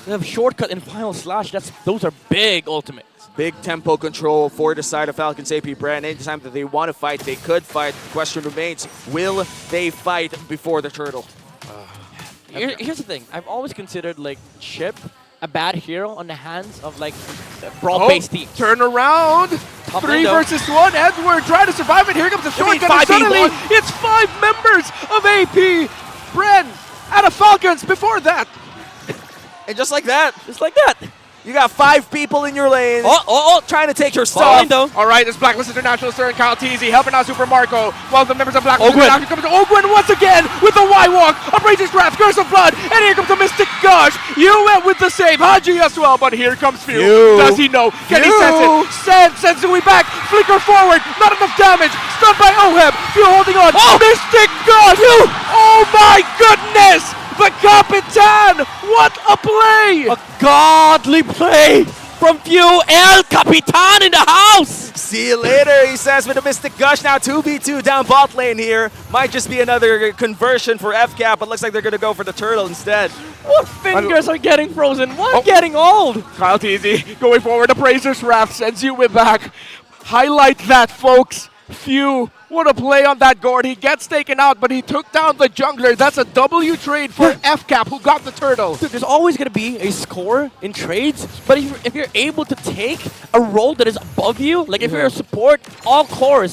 They have shortcut and final slash. Those are big ultimates. Big tempo control for the side of Falcons APBREN. Anytime that they want to fight, they could fight. The question remains, will they fight before the turtle? Here's the thing. I've always considered like Chip a bad hero on the hands of like brawl-based teams. Turn around. 3 versus 1. Edward trying to survive it. Here comes the shortcut. And suddenly, it's 5 members of APBREN out of Falcons before that. And just like that. You got 5 people in your lane. Trying to take your stuff. All right, it's Blacklist International Sir and Kyle Teasy helping out Super Marco. While the members of Blacklist International come to Ogwen once again with the Y-Walk. A Raging Wrath, Curse of Blood. And here comes the Mystic Gush. You went with the save. Haji as well, but here comes Few. Does he know? Can he sense it? Sends Zui back. Flicker forward. Not enough damage. Stunned by Oheb. Few holding on. Mystic Gush. Oh my goodness. The Capitan! What a play! A godly play from Few. El Capitan in the house! See you later, he says with a Mystic Gush. Now 2v2 down bot lane here. Might just be another conversion for FCAP, but looks like they're going to go for the turtle instead. What fingers are getting frozen? What getting old? Kyle Teasy going forward. The Brazer's Wrath sends you back. Highlight that, folks. Few. What a play on that Gord. He gets taken out, but he took down the jungler. That's a W trade for FCAP, who got the turtle. Dude, there's always going to be a score in trades, but if you're able to take a role that is above you, like if you're a support, all core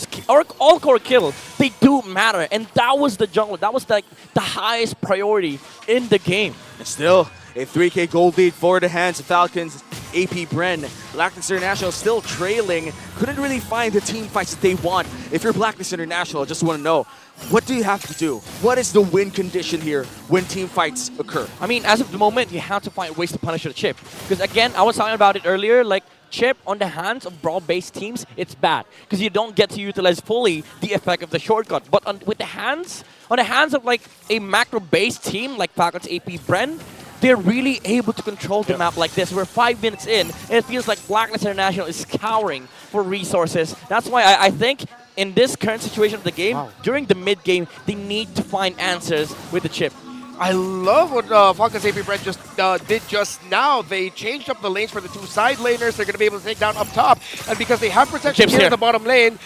kill, they do matter. And that was the jungler. That was like the highest priority in the game. And still, a 3K gold lead for the hands of Falcons APBREN. Blacklist International still trailing. Couldn't really find the team fights that they want. If you're Blacklist International, I just want to know, what do you have to do? What is the win condition here when team fights occur? I mean, as of the moment, you have to find ways to punish the Chip. Because again, I was talking about it earlier, like Chip on the hands of brawl-based teams, it's bad. Because you don't get to utilize fully the effect of the shortcut. But on the hands of like a macro-based team like Falcons APBREN, they're really able to control the map like this. We're 5 minutes in, and it feels like Blacklist International is scouring for resources. That's why I think in this current situation of the game, during the mid-game, they need to find answers with the Chip. I love what Falcons APBREN just did just now. They changed up the lanes for the 2 side laners. They're going to be able to take down up top. And because they have protection here in the bottom lane,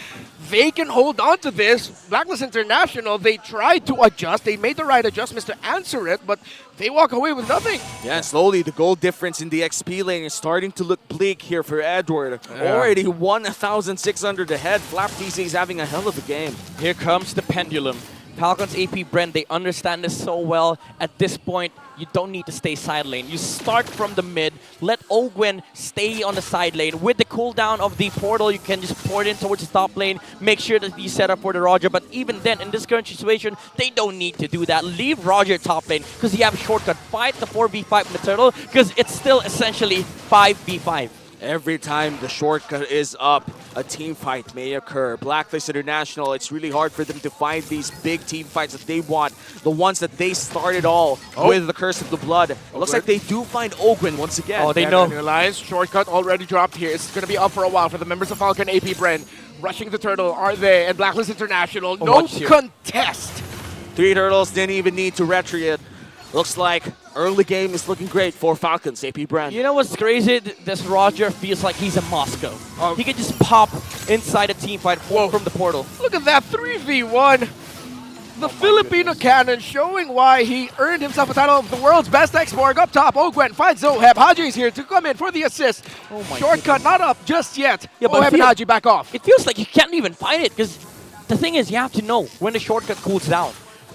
they can hold on to this. Blacklist International, they tried to adjust. They made the right adjustments to answer it, but they walk away with nothing. Yeah, slowly the goal difference in the XP lane is starting to look bleak here for Edward. Already 1,600 ahead. Flap TC is having a hell of a game. Here comes the pendulum. Falcons APBREN, they understand this so well. At this point, you don't need to stay side lane. You start from the mid, let Ogwen stay on the side lane. With the cooldown of the portal, you can just pour it in towards the top lane, make sure that you set up for the Roger. But even then, in this current situation, they don't need to do that. Leave Roger top lane, because you have a shortcut. Fight the 4v5 in the turtle, because it's still essentially 5v5. Every time the shortcut is up, a team fight may occur. Blacklist International, it's really hard for them to find these big team fights that they want. The ones that they started all with the Curse of the Blood. It looks like they do find Ogwen once again. Oh, they know. Realize shortcut already dropped here. It's going to be up for a while for the members of Falcon APBREN. Rushing the turtle, are they? And Blacklist International, no contest. 3 turtles didn't even need to retry it. Looks like early game is looking great for Falcons APBREN. You know what's crazy? This Roger feels like he's in Moscow. He can just pop inside a team fight from the portal. Look at that 3v1. The Filipino cannon showing why he earned himself a title of the world's best X-Borg. Up top, Ogwen finds Zoheb. Haji's here to come in for the assist. Shortcut not up just yet. Yeah, Oheb and Haji back off. It feels like you can't even find it, because the thing is, you have to know when the shortcut cools down.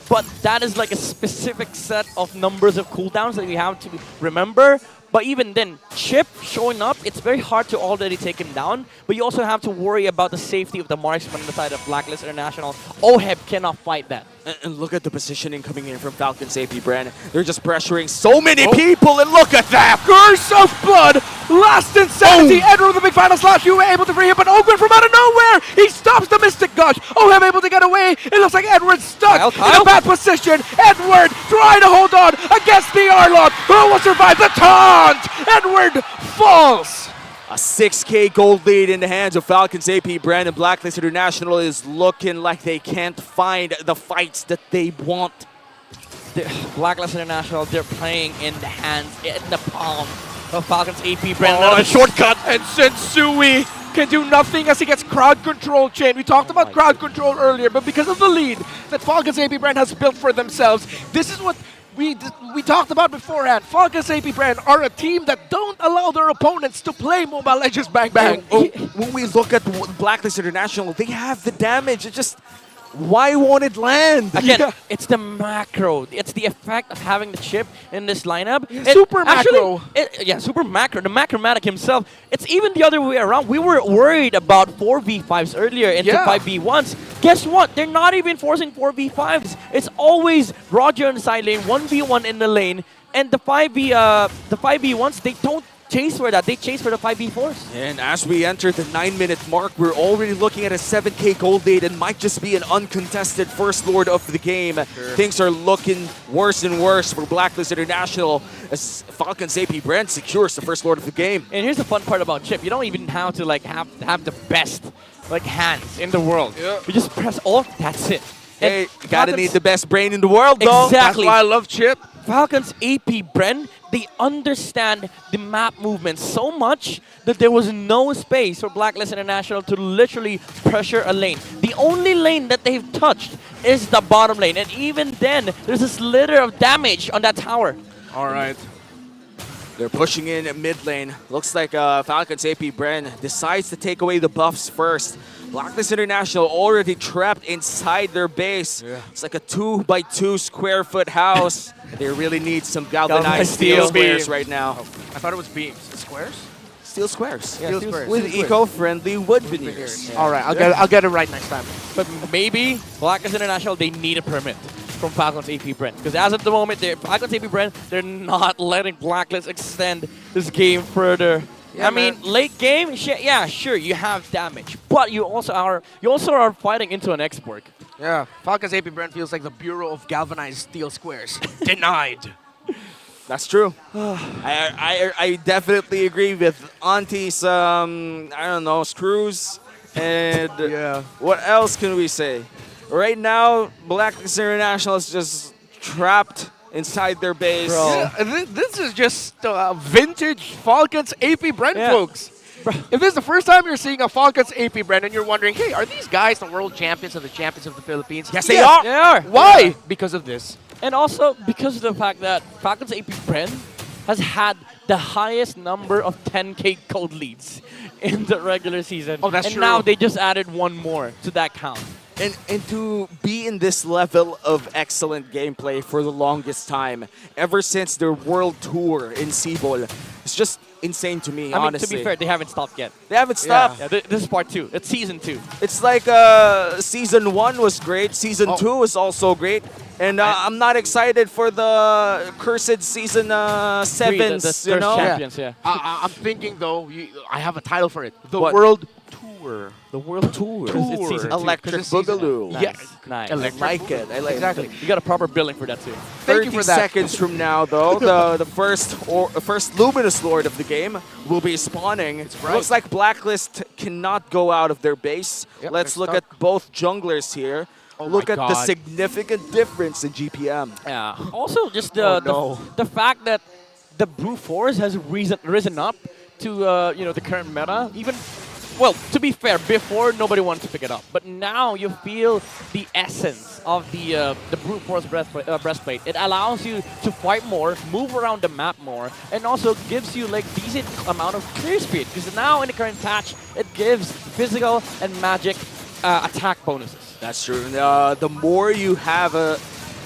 But that is like a specific set of numbers of cooldowns that you have to remember. But even then, Chip showing up, it's very hard to already take him down. But you also have to worry about the safety of the marksman on the side of Blacklist International. Oheb cannot fight that. And look at the positioning coming in from Falcons APBREN. They're just pressuring so many people, and look at that! Curse of blood! Last insanity! Edward with the big final slash. You were able to free him, but Ogren from out of nowhere! He stops the Mystic Gush! Oheb able to get away! It looks like Edward's stuck in a bad position! Edward trying to hold on against the Arlot! Who will survive the taunt? Edward falls! A 6K gold lead in the hands of Falcons APBREN, and Blacklist International is looking like they can't find the fights that they want. Blacklist International, they're playing in the hands, in the palm of Falcons APBREN. Another shortcut. And Sensui can do nothing as he gets crowd control chain. We talked about crowd control earlier, but because of the lead that Falcons APBREN has built for themselves, this is what we talked about beforehand. Falcons APBREN are a team that don't allow their opponents to play Mobile Legends Bang Bang. When we look at Blacklist International, they have the damage. It just, why won't it land? Again, it's the macro. It's the effect of having the Chip in this lineup. Super macro. Yeah, super macro. The Macromatic himself. It's even the other way around. We were worried about 4v5s earlier into 5v1s. Guess what? They're not even forcing 4v5s. It's always Roger on the side lane, 1v1 in the lane, and the 5v1s, they don't chase for that. They chase for the 5v4s. And as we enter the 9-minute mark, we're already looking at a 7K gold lead and might just be an uncontested first lord of the game. Things are looking worse and worse for Blacklist International as Falcons APBREN secures the first lord of the game. And here's the fun part about Chip. You don't even have to have the best hands in the world. You just press alt, that's it. Hey, you gotta need the best brain in the world, though. Exactly. That's why I love Chip. Falcons APBREN, they understand the map movement so much that there was no space for Blacklist International to literally pressure a lane. The only lane that they've touched is the bottom lane, and even then, there's a slither of damage on that tower. All right. They're pushing in mid lane. Looks like Falcons APBREN decides to take away the buffs first. Blacklist International already trapped inside their base. It's like a 2x2 square foot house. They really need some galvanized steel squares right now. I thought it was beams. Squares? Steel squares. Yeah, steel squares. With eco-friendly wood veneers. All right, I'll get it right next time. But maybe Blacklist International, they need a permit from Falcons APBREN. Because as of the moment, Falcons APBREN, they're not letting Blacklist extend this game further. Yeah, I mean, late game, yeah, sure, you have damage, but you also are fighting into an export. Yeah, Falcons APBREN feels like the Bureau of Galvanized Steel Squares. Denied. That's true. I definitely agree with Auntie's, I don't know, screws. And what else can we say? Right now, Blacklist International is just trapped inside their base. Yeah, this is just vintage Falcons APBREN, folks. If this is the first time you're seeing a Falcons APBREN and you're wondering, hey, are these guys the world champions and the champions of the Philippines? Yes, they are. They are. Why? Because of this. And also because of the fact that Falcons APBREN has had the highest number of 10K gold leads in the regular season. Oh, that's and true. now they just added one more to that count. And to be in this level of excellent gameplay for the longest time, ever since their world tour in Cebol, it's just insane to me, I mean, honestly. to be fair, they haven't stopped yet. They haven't stopped. Yeah, this is part 2. It's season 2. It's like season 1 was great, season 2 was also great, and I'm not excited for the cursed season 7s, the you know? champions, yeah. I'm thinking, though, I have a title for it. The What? World Tour. The World Tour. It's season 2. Electric Boogaloo. Nice. Yes. Nice. I like it. I like Exactly. it. You got a proper billing for that too. Thank you 30 for that. seconds from now, though, the first Luminous Lord of the game will be spawning. right. Looks like Blacklist cannot go out of their base. Yep, Let's they're look at both junglers here. Look my at the God. significant difference in GPM. Yeah. Also, just no. the fact that the Brute Force has risen up to the current meta. Even, well, to be fair, before nobody wanted to pick it up, but now you feel the essence of the Brute Force breastplate. It allows you to fight more, move around the map more, and also gives you like decent amount of clear speed. Because now in the current patch, it gives physical and magic attack bonuses. That's true. The more you have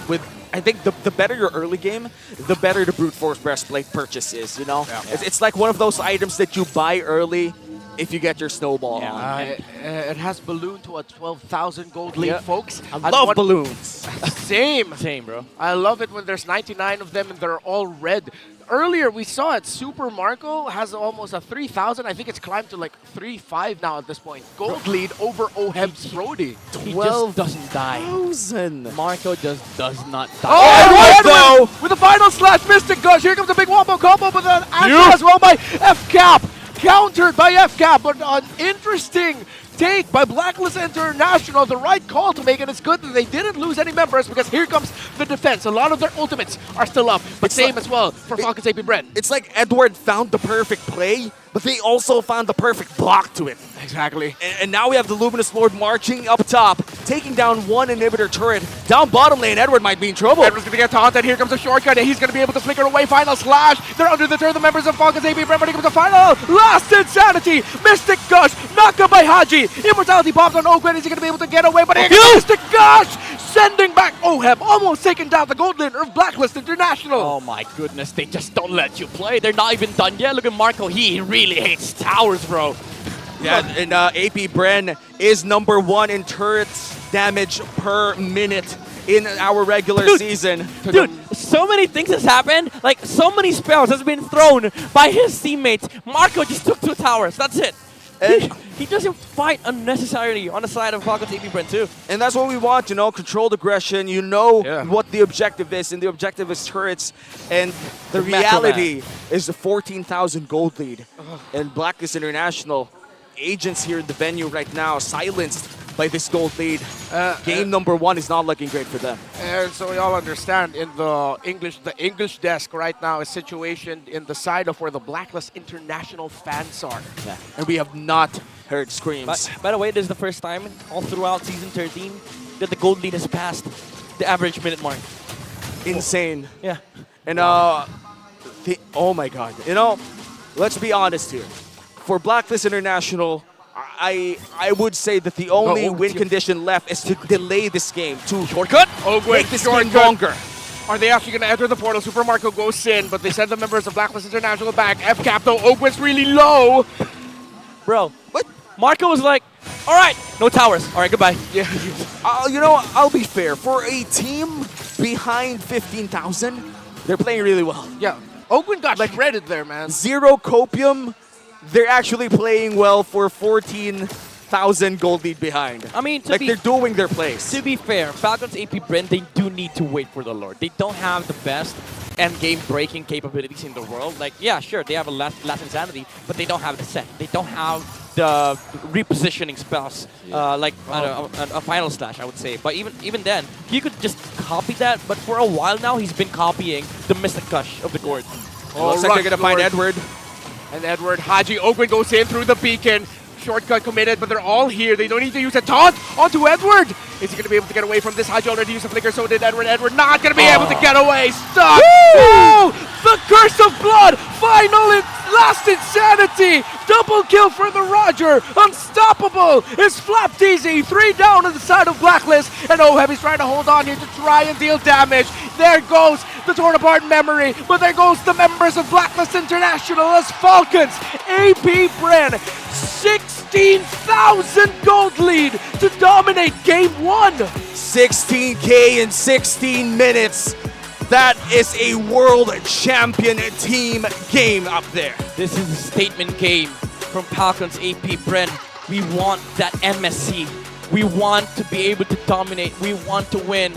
with I think the better your early game, the better the brute force breastplate purchase is. You know, it's like one of those items that you buy early if you get your snowball on. It has ballooned to a 12,000 gold lead, folks. I love balloons. Same, bro. I love it when there's 99 of them and they're all red. Earlier we saw it. Super Marco has almost a 3,000. I think it's climbed to like 3,500 now at this point. Gold lead over Oheb's Brody. He just doesn't die. 12,000. Marco just does not die. Oh, Edward with the final slash, Mystic Gush. Here comes a big wombo combo, but then answered as well by FCAP. Countered by FCAP, but an interesting take by Blacklist International. The right call to make it. It's good that they didn't lose any members because here comes the defense. A lot of their ultimates are still up, but same as well for Falcons APBREN. It's like Edward found the perfect play, but they also found the perfect block to it. Exactly. And now we have the Luminous Lord marching up top, taking down one inhibitor turret. Down bottom lane, Edward might be in trouble. Edward's gonna get taunted. Here comes a shortcut, and he's gonna be able to flicker away. Final slash. They're under the turret, the members of Falcons APBREN, but here comes the final. Last Insanity. Mystic Gush. Knocked up by Haji. Immortality popped on Ogwen. Is he gonna be able to get away? But here comes Mystic Gush. Sending back Oheb. Almost taking down the gold laner of Blacklist International. Oh my goodness, they just don't let you play. They're not even done yet. Look at Marco. He really hates towers, bro. Yeah, and APBREN is #1 in turrets damage per minute in our regular season. Dude, so many things has happened. Like, so many spells has been thrown by his teammates. Marco just took 2 towers. That's it. He doesn't fight unnecessarily on the side of Falcons APBREN too. And that's what we want, you know, controlled aggression. You know what the objective is, and the objective is turrets. And the reality is the 14,000 gold lead. And Blacklist International, agents here in the venue right now, silenced by this gold lead. Game #1 is not looking great for them. And so we all understand in the English desk right now is situationed in the side of where the Blacklist International fans are. Yeah. And we have not heard screams. By the way, this is the first time all throughout Season 13 that the gold lead has passed the average minute mark. Insane. Yeah. And oh my God. You know, let's be honest here. For Blacklist International, I would say that the only win condition left is to delay this game, to shortcut. Make this game longer. Are they actually going to enter the portal? Super Marco goes in, but they send the members of Blacklist International back. FCAP though, Ogwen's really low. Bro, what? Marco was like, all right, no towers. All right, goodbye. Yeah. You know, I'll be fair. For a team behind 15,000, they're playing really well. Yeah, Ogwen got shredded there, man. 0 copium. They're actually playing well for 14,000 gold lead behind. I mean, they're doing their place. To be fair, Falcons APBREN, they do need to wait for the Lord. They don't have the best end game breaking capabilities in the world. Like, yeah, sure, they have a last Insanity, but they don't have the set. They don't have the repositioning spells, like a final slash, I would say. But even then, he could just copy that. But for a while now, he's been copying the Mystic Gush of the Gourd. Looks like they're gonna find Edward. And Edward, Haji, Ogwen goes in through the beacon. Shortcut committed, but they're all here. They don't need to use a taunt onto Edward. Is he going to be able to get away from this? Haji already used a flicker, so did Edward. Edward not going to be able to get away. Stop! Oh, the curse of blood! Final last Insanity! Double kill for the Roger! Unstoppable! It's Flap Teasy, 3 down on the side of Blacklist, and Oheb is trying to hold on here to try and deal damage. There goes the torn apart memory, but there goes the members of Blacklist International as Falcons APBREN 16,000 gold lead to dominate game 1. 16K in 16 minutes. That is a world champion team game up there. This is a statement game from Falcons APBREN. We want that MSC. We want to be able to dominate. We want to win.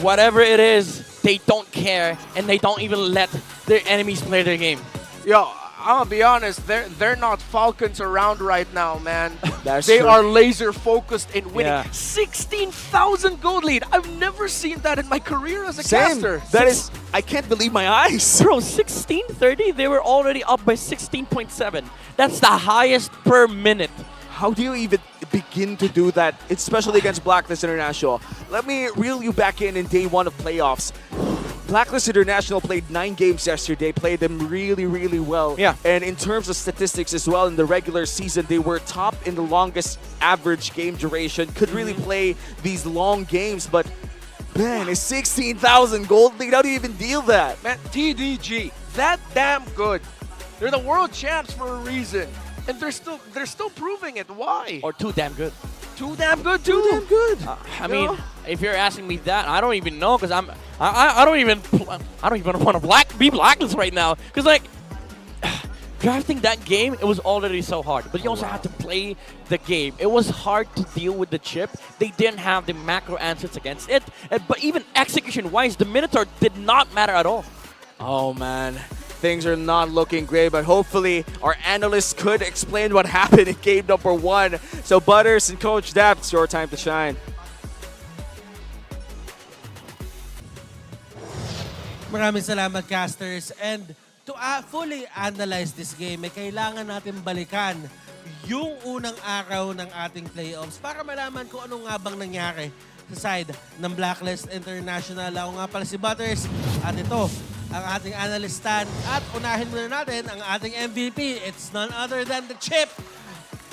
Whatever it is, they don't care, and they don't even let their enemies play their game. Yo, I'll be honest, they're not Falcons around right now, man. That's they true. are laser focused in winning. Yeah. 16,000 gold lead. I've never seen that in my career as a Same. caster. That is, I can't believe my eyes. Bro, 1630, they were already up by 16.7. That's the highest per minute. How do you even begin to do that, especially against Blacklist International? Let me reel you back in day 1 of playoffs. Blacklist International played 9 games yesterday, played them really, really well. Yeah. And in terms of statistics as well, in the regular season, they were top in the longest average game duration, could really play these long games, but Man, it's 16,000 gold lead. How do you even deal that? Man, TDG, that damn good. They're the world champs for a reason. And they're still proving it. Why? Or too damn good. Too damn good too. Too damn good. I mean, if you're asking me that, I don't even know because I don't even want to be blacklist right now because like drafting that game, it was already so hard. But you also had to play the game. It was hard to deal with the chip. They didn't have the macro answers against it. But even execution-wise, the Minotaur did not matter at all. Oh man, things are not looking great, but hopefully our analysts could explain what happened in game number 1. So Butters and Coach Dap, it's your time to shine. Maraming salamat, casters. And to fully analyze this game, kailangan natin balikan yung unang araw ng ating playoffs para malaman kung ano nga bang nangyari sa side ng Blacklist International. Ako nga pala si Butters at ito ang ating analyst stand. At unahin muna natin ang ating MVP. It's none other than the Chip.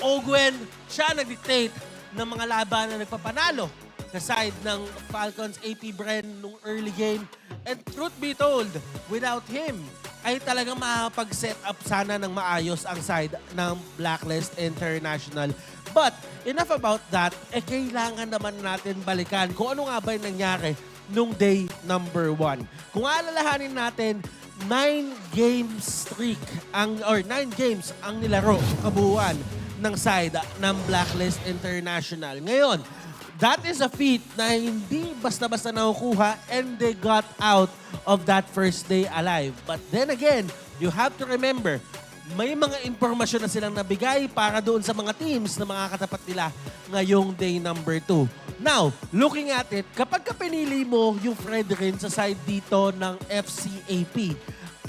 Ogwen, siya nag-dictate ng mga laban na nagpapanalo sa side ng Falcons APBREN nung early game. And truth be told, without him, ay talagang makapag-set up sana ng maayos ang side ng Blacklist International. But enough about that, kailangan naman natin balikan kung ano nga ba yung nangyari nung day number 1. Kung alalahanin natin, 9 games ang nilaro kabuuan ng side ng Blacklist International. Ngayon, that is a feat na hindi basta-basta nakukuha and they got out of that first day alive. But then again, you have to remember, may mga impormasyon na silang nabigay para doon sa mga teams na mga katapat nila ngayong day number 2. Now, looking at it, kapag pinili mo yung Fredrin sa side dito ng FCAP,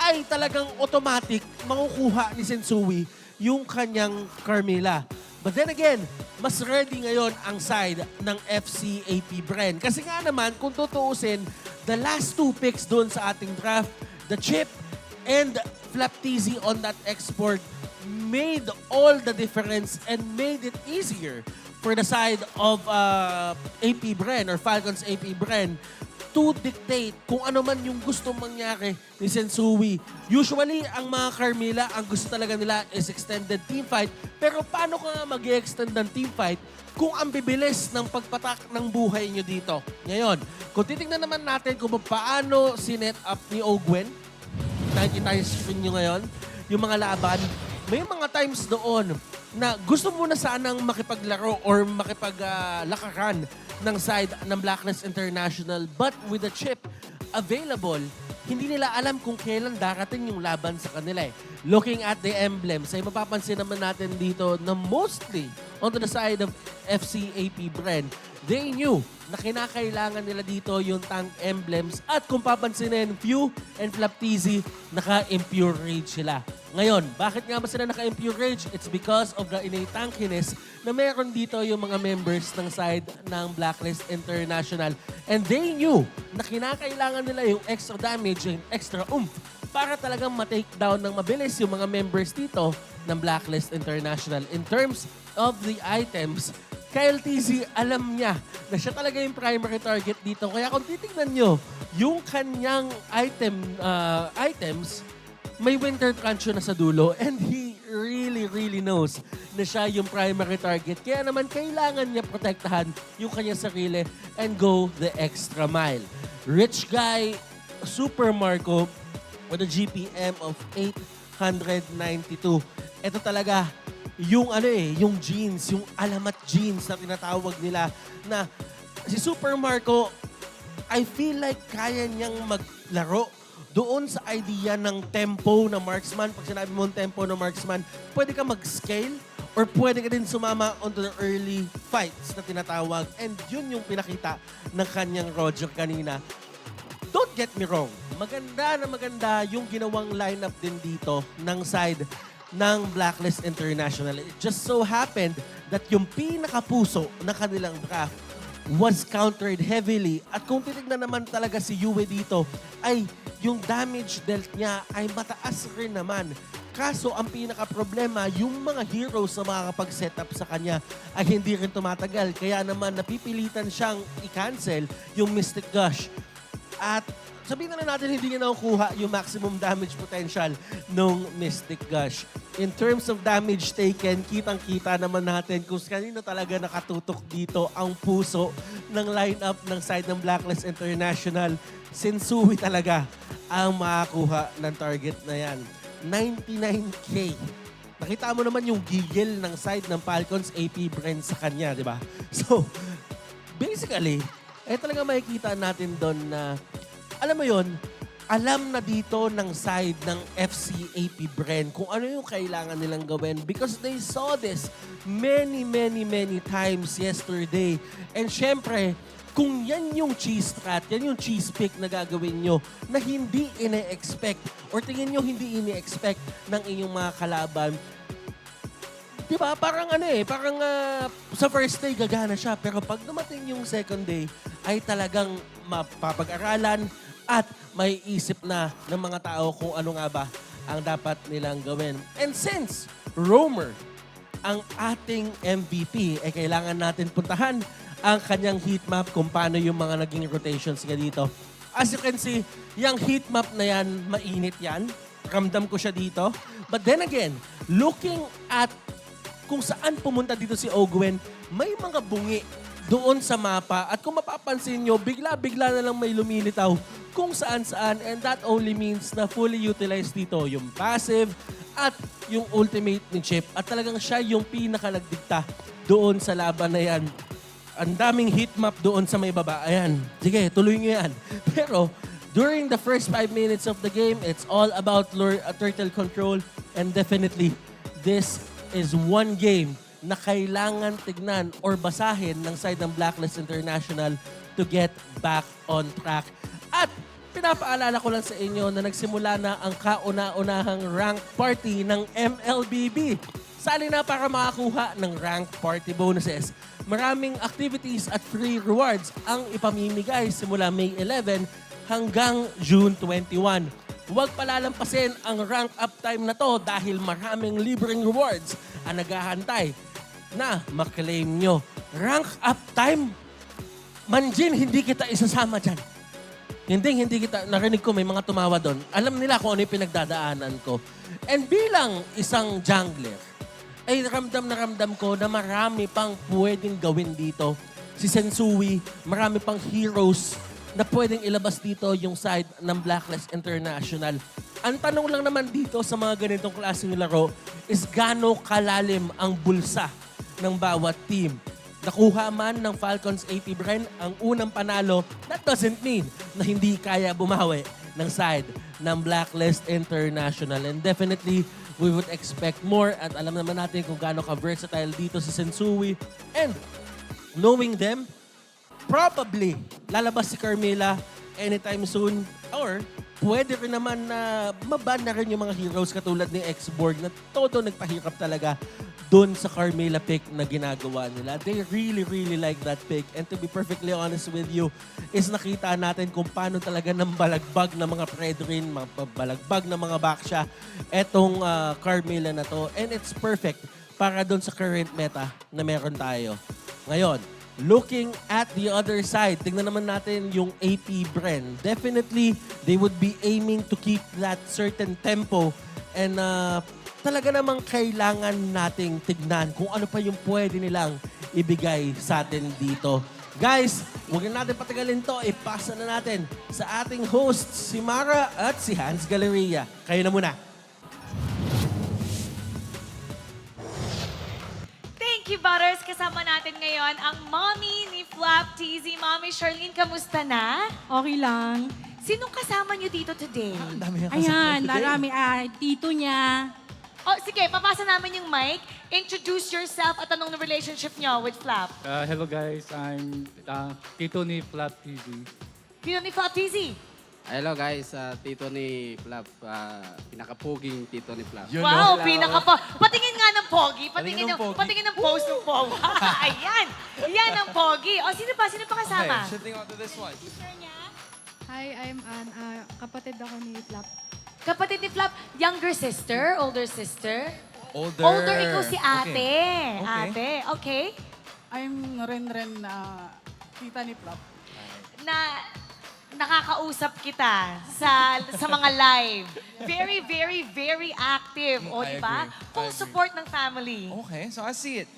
ay talagang automatic makukuha ni Sensui yung kanyang Carmilla. But then again, mas ready ngayon ang side ng FCAP Bren. Kasi nga naman, kung tutuusin, the last 2 picks doon sa ating draft, the Chip and Flaptizi on that export made all the difference and made it easier for the side of APBREN or Falcons APBREN to dictate kung ano man yung gusto mangyari ni Sensui. Usually, ang mga Carmilla, ang gusto talaga nila is extended teamfight. Pero paano ka nga mag-extend ng teamfight kung ang bibilis ng pagpatak ng buhay nyo dito? Ngayon, kung titignan naman natin kung paano sinet up ni Ogwen, nakikita yung screen nyo ngayon, yung mga laban, may mga times doon na gusto mo na sanang makipaglaro or makipaglakaran ng side ng Blacklist International, but with the Chip available, hindi nila alam kung kailan darating yung laban sa kanila. Looking at the emblems, ay mapapansin naman natin dito na mostly onto the side of FCAP Bren, they knew na kinakailangan nila dito yung tank emblems at kung papansinin, Few and Flaptizi, naka-impure rage sila. Ngayon, bakit nga ba sila naka-impure rage? It's because of the innate tankiness na meron dito yung mga members ng side ng Blacklist International. And they knew na kinakailangan nila yung extra damage, yung extra oomph para talagang ma-take down ng mabilis yung mga members dito ng Blacklist International. In terms of the items, Kyle TZ, alam niya na siya talaga yung primary target dito. Kaya kung titignan nyo, yung kanyang items, may Winter Truncheon na sa dulo and he really knows na siya yung primary target. Kaya naman kailangan niya protektahan yung kanyang sarili and go the extra mile. Rich Guy, Super Marco with a GPM of 892. Ito talaga yung yung genes, yung alamat genes na tinatawag nila na si Super Marco, I feel like kaya niyang maglaro doon sa idea ng tempo na marksman. Pag sinabi mo tempo na marksman, pwede ka mag-scale or pwede ka din sumama onto the early fights na tinatawag. And yun yung pinakita ng kanyang Roger kanina. Don't get me wrong, maganda na maganda yung ginawang lineup din dito ng side ng Blacklist International. It just so happened that yung pinakapuso na kanilang draft was countered heavily. At kung titignan naman talaga si Yue dito, ay yung damage dealt niya ay mataas rin naman. Kaso ang pinaka-problema, yung mga heroes na makakapag-setup sa kanya ay hindi rin tumatagal. Kaya naman napipilitan siyang i-cancel yung Mystic Gush. At sabihin na natin hindi niya nakukuha yung maximum damage potential nung Mystic Gush. In terms of damage taken, kitang-kita naman natin kung kanino talaga nakatutok dito ang puso ng lineup ng side ng Blacklist International. Sensui talaga ang makakuha ng target na yan. 99K. Nakita mo naman yung gigil ng side ng Falcons APBREN sa kanya, di ba? So, basically, talaga makikita natin doon na, alam mo yon, alam na dito ng side ng FCAP Bren kung ano yung kailangan nilang gawin because they saw this many times yesterday. And syempre, kung yan yung cheese strat, yan yung cheese pick na gagawin nyo na hindi ine-expect or tingin nyo hindi ine-expect ng inyong mga kalaban, diba? Parang parang sa first day gagana siya. Pero pag dumating yung second day, ay talagang mapapag-aralan at may isip na ng mga tao kung ano nga ba ang dapat nilang gawin. And since Roamer ang ating MVP, kailangan natin puntahan ang kanyang heat map kung paano yung mga naging rotations niya dito. As you can see, yung heat map na yan, mainit yan. Ramdam ko siya dito. But then again, looking at kung saan pumunta dito si Ogwen, may mga bungi doon sa mapa. At kung mapapansin nyo, bigla-bigla na lang may lumilitaw kung saan-saan. And that only means na fully utilized dito yung passive at yung ultimate ni Chip. At talagang siya yung pinakalagdigta doon sa laban na yan. Ang daming heat map doon sa may baba. Ayan. Sige, tuloy nyo yan. Pero during the first 5 minutes of the game, it's all about turtle control. And definitely, this is one game na kailangan tignan or basahin ng side ng Blacklist International to get back on track. At pinapaalala ko lang sa inyo na nagsimula na ang kauna-unahang rank party ng MLBB. Sali na para makakuha ng rank party bonuses. Maraming activities at free rewards ang ipamimigay simula May 11 hanggang June 21. Huwag palalampasin ang rank up time na to dahil maraming libreng rewards ang naghahantay na maklaim nyo. Rank up time? Manjin, hindi kita isasama dyan. Hindi kita, narinig ko may mga tumawa doon. Alam nila kung ano yung pinagdadaanan ko. And bilang isang jungler, ay ramdam ko na marami pang pwedeng gawin dito. Si Sensui, marami pang heroes na pwedeng ilabas dito yung side ng Blacklist International. Ang tanong lang naman dito sa mga ganitong klaseng laro is gaano kalalim ang bulsa ng bawat team. Nakuha man ng Falcons APBREN ang unang panalo, that doesn't mean na hindi kaya bumawi ng side ng Blacklist International. And definitely, we would expect more at alam naman natin kung gaano ka-versatile dito si Sensui. And knowing them, probably lalabas si Carmilla anytime soon or pwede rin naman na maban na rin yung mga heroes katulad ni X-Borg na todo nagpahirap talaga doon sa Carmilla pick na ginagawa nila. They really like that pick. And to be perfectly honest with you, is nakita natin kung paano talaga ng balagbag na mga Predrin, balagbag na mga Baksha, etong Carmilla na to. And it's perfect para doon sa current meta na meron tayo. Ngayon, looking at the other side, tingnan naman natin yung APBREN. Definitely, they would be aiming to keep that certain tempo and talaga namang kailangan nating tignan kung ano pa yung pwede nilang ibigay sa atin dito. Guys, huwag na natin patagalin to. Ipasa na natin sa ating hosts, si Mara at si Hans Galleria. Kayo na muna. Thank you, Butters. Kasama natin ngayon ang mommy ni Flap TZ. Mommy Charlene, kamusta na? Okay lang. Sinong kasama niyo dito today? Ayan, marami. Tito niya. Oh, sige, papasa namin yung mic. Introduce yourself at anong relationship niyo with Flap? Hello guys, I'm Tito ni Flap TV. Tito ni Flap TZ. Hello guys, Tito ni Flap, pinakapuging Tito ni Flap. Wow, patingin nga ng pogi. Patingin ng pose ng pogi. Ayan, yan ang pogi. O, sino pa kasama? Okay, shooting on to this one. Hi, I'm Ann. Kapatid ako ni Flap. Kapatid ni Flap, younger sister, older sister? Older. Older, ikaw si ate. Okay. Ate, okay. I'm Ren, tita ni Flap. Na nakakausap kita sa mga live. Very, very, very active. O, I di ba? agree. Full support ng family. Okay, so I see it.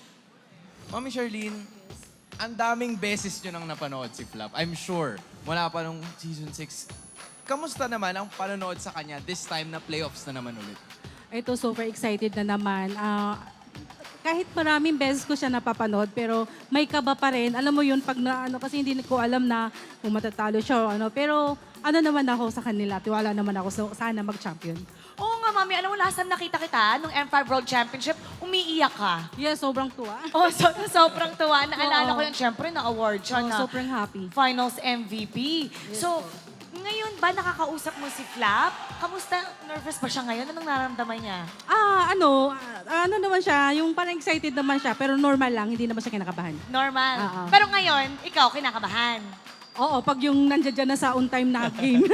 Mami Charlene, ang daming beses nyo nang napanood si Flap. I'm sure, mula pa nung season 6. Kamusta naman ang panonood sa kanya this time na playoffs na naman ulit? Ito, super excited na naman. Kahit maraming beses ko siya napapanood, pero may kaba pa rin. Alam mo yun, pag kasi hindi ko alam na kung matatalo siya o ano. Pero naman ako sa kanila. Tiwala naman ako. So, sana mag-champion. Oo nga, Mami. Alam mo, last time nakita kita, nung M5 World Championship, umiiyak ka. Yes, sobrang tuwa. Oh, sobrang tuwa. Naalala ko yun, syempre, na-award siya na sobrang happy. Finals MVP. So, ngayon ba nakakausap mo si Flap? Kamusta? Nervous ba siya ngayon? Anong nararamdaman niya? Ano naman siya, yung parang excited naman siya, pero normal lang, hindi naman siya kinakabahan. Normal. Oo. Pero ngayon, ikaw, kinakabahan. Oo, pag yung nandiyan dyan na sa on-time na game.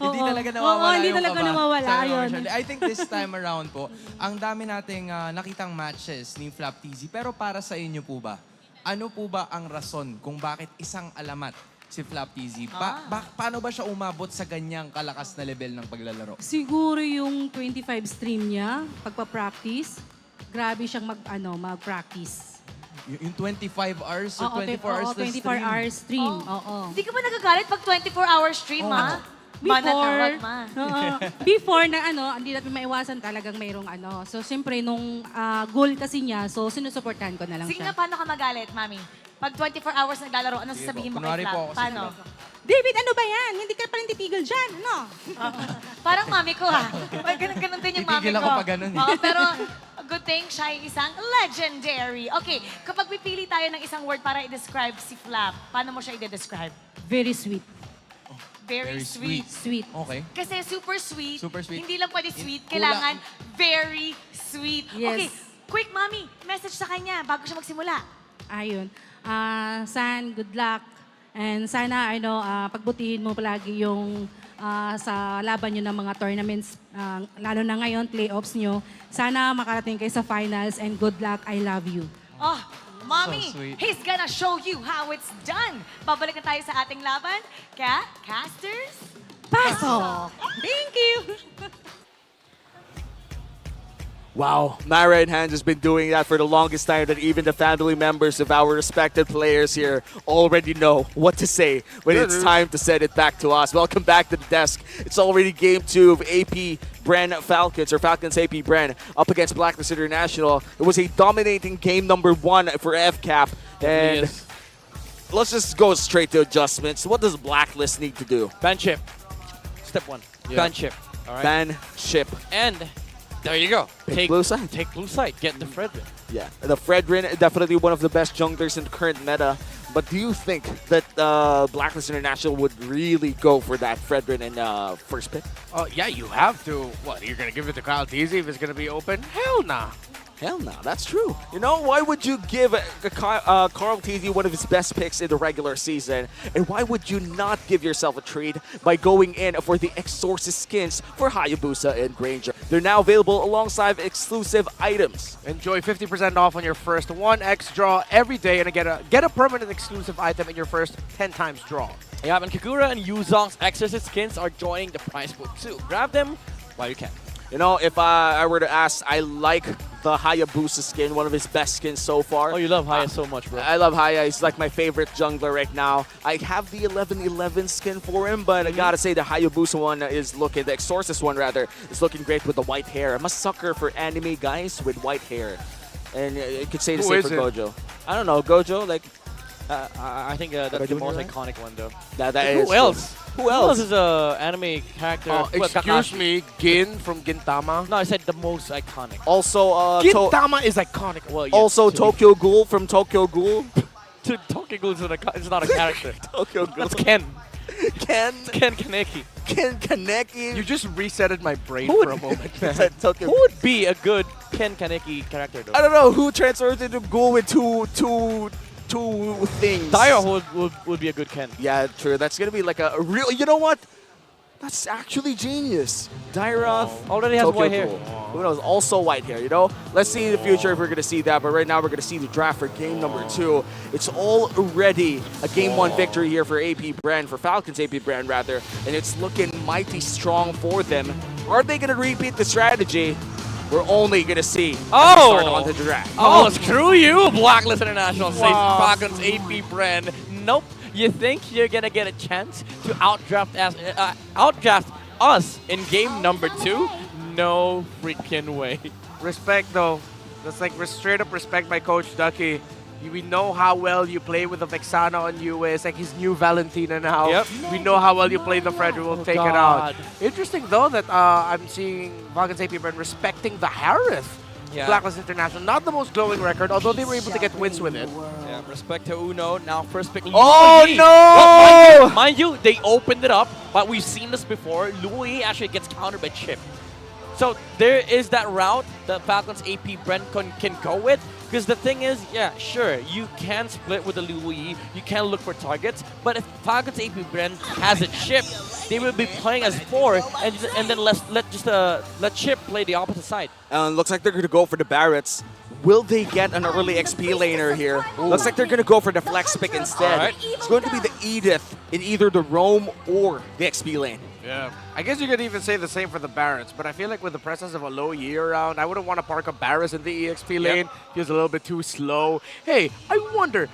Hindi talaga nawawala Oo, hindi yung talaga kaba nawawala. sa Mami Ayun. Charlene. I think this time around po, ang dami nating nakitang matches ni Flap TZ. Pero para sa inyo po ba, ano po ba ang rason kung bakit isang alamat si Flap TZ? Paano ba siya umabot sa ganyang kalakas na level ng paglalaro? Siguro yung 25 stream niya, pagpa-practice, grabe siyang mag-practice. Yung 25 hours or Oo, 24 hours na 24 stream? hours stream. Oh. Oo. Hindi ka ba nagagalit pag 24-hour stream, ha? Before, Ma. before na hindi natin maiwasan talagang mayroong So, siyempre, nung goal kasi niya, so sinusuportahan ko na lang Sige siya. nga, paano ka magalit, Mami? Pag 24 hours naglalaro, ano sasabihin mo kay Kunwari Flap? po ako si Paano? David, ano ba yan? Hindi ka pa rin titigil dyan, ano? Parang mami ko, ha? Ganun din yung mami Titigil ko. ako pag ganun, eh. Oo, pero good thing siya ay isang legendary. Okay, kapag pipili tayo ng isang word para i-describe si Flap, paano mo siya i-describe? Very sweet. Very sweet. Sweet. Okay. Kasi super sweet. Super sweet. Hindi lang pwede sweet, Kulang. kailangan very sweet. Yes. Okay, quick, Mami, message sa kanya bago siya magsimula. Ayun. San, good luck. And sana, pagbutihin mo palagi yung sa laban nyo ng mga tournaments, lalo na ngayon, playoffs nyo. Sana makarating kayo sa finals and good luck. I love you. Oh, Mommy, So sweet. he's gonna show you how it's done. Babalikan tayo sa ating laban. Kaya, casters, pasok! Thank you! Wow, my right hand has been doing that for the longest time that even the family members of our respected players here already know what to say when it's time to send it back to us. Welcome back to the desk. It's already game 2 of APBREN Falcons, or Falcons APBREN, up against Blacklist International. It was a dominating game number 1 for FCAP. And let's just go straight to adjustments. What does Blacklist need to do? Ban chip. Step 1. Ban chip. All right. Ban chip. And there you go. Take blue side. Take blue side. Get the Fredrin. Yeah, the Fredrin, definitely one of the best junglers in the current meta. But do you think that Blacklist International would really go for that Fredrin in first pick? Yeah, you have to. What, you're going to give it to Kyle Teasy if it's going to be open? Hell nah. Hell no, that's true. You know, why would you give Carl Teasy one of his best picks in the regular season? And why would you not give yourself a treat by going in for the Exorcist skins for Hayabusa and Granger? They're now available alongside exclusive items. Enjoy 50% off on your first 1x draw every day and get a permanent exclusive item in your first 10 times draw. Yeah, and Kagura and Yuzong's Exorcist skins are joining the prize pool too. Grab them while you can. You know, if I were to ask, I like the Hayabusa skin, one of his best skins so far. Oh, you love Haya so much, bro. I love Haya. He's like my favorite jungler right now. I have the 11-11 skin for him, but I gotta say the Hayabusa one is looking, the Exorcist one rather, is looking great with the white hair. I'm a sucker for anime guys with white hair. And you could say the same for Gojo. I don't know, Gojo, like... I think that's the most iconic one, though. That Who is else? True. Who else is a anime character? Excuse me, Gin from Gintama? No, I said the most iconic. Also, Gintama is iconic. Well, yes, also Tokyo Ghoul from Tokyo Ghoul. Dude, Tokyo Ghoul is not a character. Tokyo Ghoul. That's Ken. Ken Kaneki. Ken Kaneki. You just resetted my brain Who for a moment. Who would be a good Ken Kaneki character, though? I don't know who transforms into Ghoul with two things. Dio would be a good Ken. Yeah, true. That's gonna be like a real. You know what? That's actually genius. Dyroth already has Tokyo white hair. Cool. Who knows? Also white hair, you know? Let's see in the future if we're going to see that, but right now we're going to see the draft for game number 2. It's already a game 1 victory here for APBREN, for Falcons APBREN rather, and it's looking mighty strong for them. Are they going to repeat the strategy? We're only going to see as we start on the draft. Oh, screw you, Blacklist International, says Falcons APBREN. Nope. You think you're gonna get a chance to outdraft us in game number 2? No freaking way. Respect though. That's like straight up respect by Coach Ducky. We know how well you play with the Vexana on you. It's like his new Valentina now. Yep. We know how well you play the Frederick. We'll take it out. Interesting though that I'm seeing Falcons APBREN respecting the Harith. Yeah. Blacklist International. Not the most glowing record, although they were able to get wins with it. Yeah, respect to Uno. Now first pick. Oh, Louis. no! Well, mind you, they opened it up, but we've seen this before. Louis actually gets countered by Chip. So there is that route that Falcons APBREN can go with. Because the thing is, yeah, sure, you can split with the Louis, you can look for targets, but if Falcons APBREN has a Chip, they will be playing as 4, and then let Chip play the opposite side. Looks like they're going to go for the Barretts. Will they get an early XP laner here? Looks like they're going to go for the flex pick instead. Alright. It's going to be the Edith in either the Roam or the XP lane. Yeah. I guess you could even say the same for the Barretts, but I feel like with the presence of a low year around, I wouldn't want to park a Barretts in the EXP lane. Feels a little bit too slow. Hey, I wonder,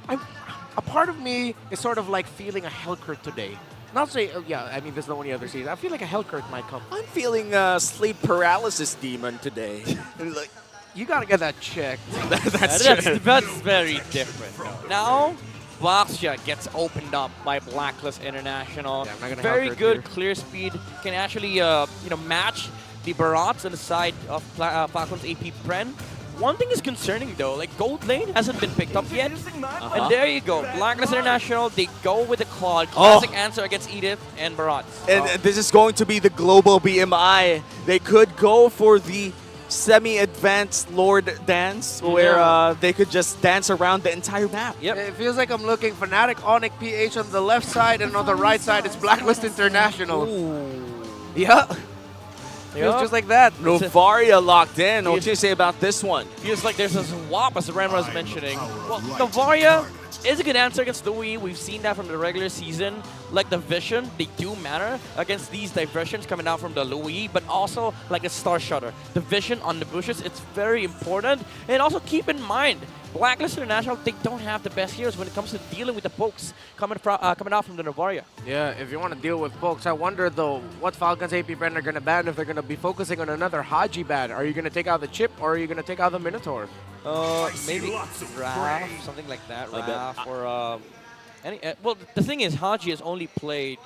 a part of me is sort of like feeling a Hellcurt today. Not say, I mean, this is the only other season. I feel like a Hellcurt might come. I'm feeling sleep paralysis demon today. Like, you gotta get that checked. That's very different. Now, Boxia gets opened up by Blacklist International. Yeah, I'm not gonna very help her good here. clear speed. Can actually match the Barats on the side of Falcons APBREN. One thing is concerning though, like gold lane hasn't been picked up yet. And there you go, Blacklist International, they go with the Claude. Classic answer against Edith and Barats. And this is going to be the global BMI. They could go for the semi-advanced Lord dance, where they could just dance around the entire map. It feels like I'm looking Fnatic, Onyx PH on the left side, and on the right side it's Blacklist International. Yeah. Feels just like that. Novaria locked in. What do you say about this one? Feels like there's a swap, as Ren was mentioning. Well, Novaria is a good answer against Louis. We've seen that from the regular season. Like the Vision, they do matter against these diversions coming out from the Louis, but also like a Star Shutter. The Vision on the bushes, it's very important. And also keep in mind, Blacklist International, they don't have the best heroes when it comes to dealing with the pokes coming out from the Novaria. Yeah, if you want to deal with pokes, I wonder though what Falcons APBREN are going to ban if they're going to be focusing on another Haji ban. Are you going to take out the Chip or are you going to take out the Minotaur? Maybe Raph, something like that. Raph or well, the thing is, Haji has only played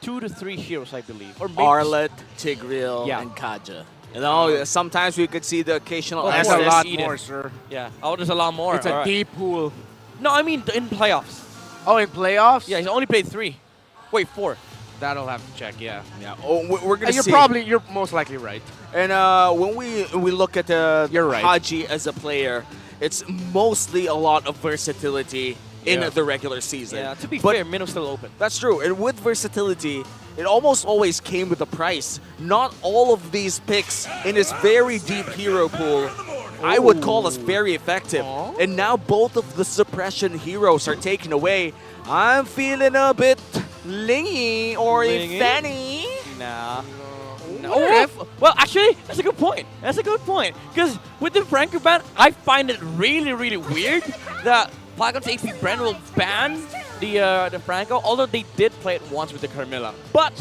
2 to 3 heroes, I believe. Or maybe Arlet, Tigreal, and Kaja. You know, sometimes we could see the occasional. That's a lot more, sir. Yeah. Oh, there's a lot more. It's a deep pool. No, I mean in playoffs. Oh, in playoffs? Yeah, he's only played 3. Wait, 4. That'll have to check. Yeah. Yeah. Oh, we're gonna see. You're most likely right. And when we look at You're right. Haji as a player, it's mostly a lot of versatility in the regular season. Yeah. To be fair, Minno's still open. That's true. And with versatility, it almost always came with a price. Not all of these picks in this very deep hero pool I would call as very effective. And now both of the suppression heroes are taken away. I'm feeling a bit lingy or a fanny. Nah. No. Well, actually, that's a good point. That's a good point. Because with the Franco ban, I find it really, really weird that Falcons APBREN will ban the Franco, although they did play it once with the Carmilla. But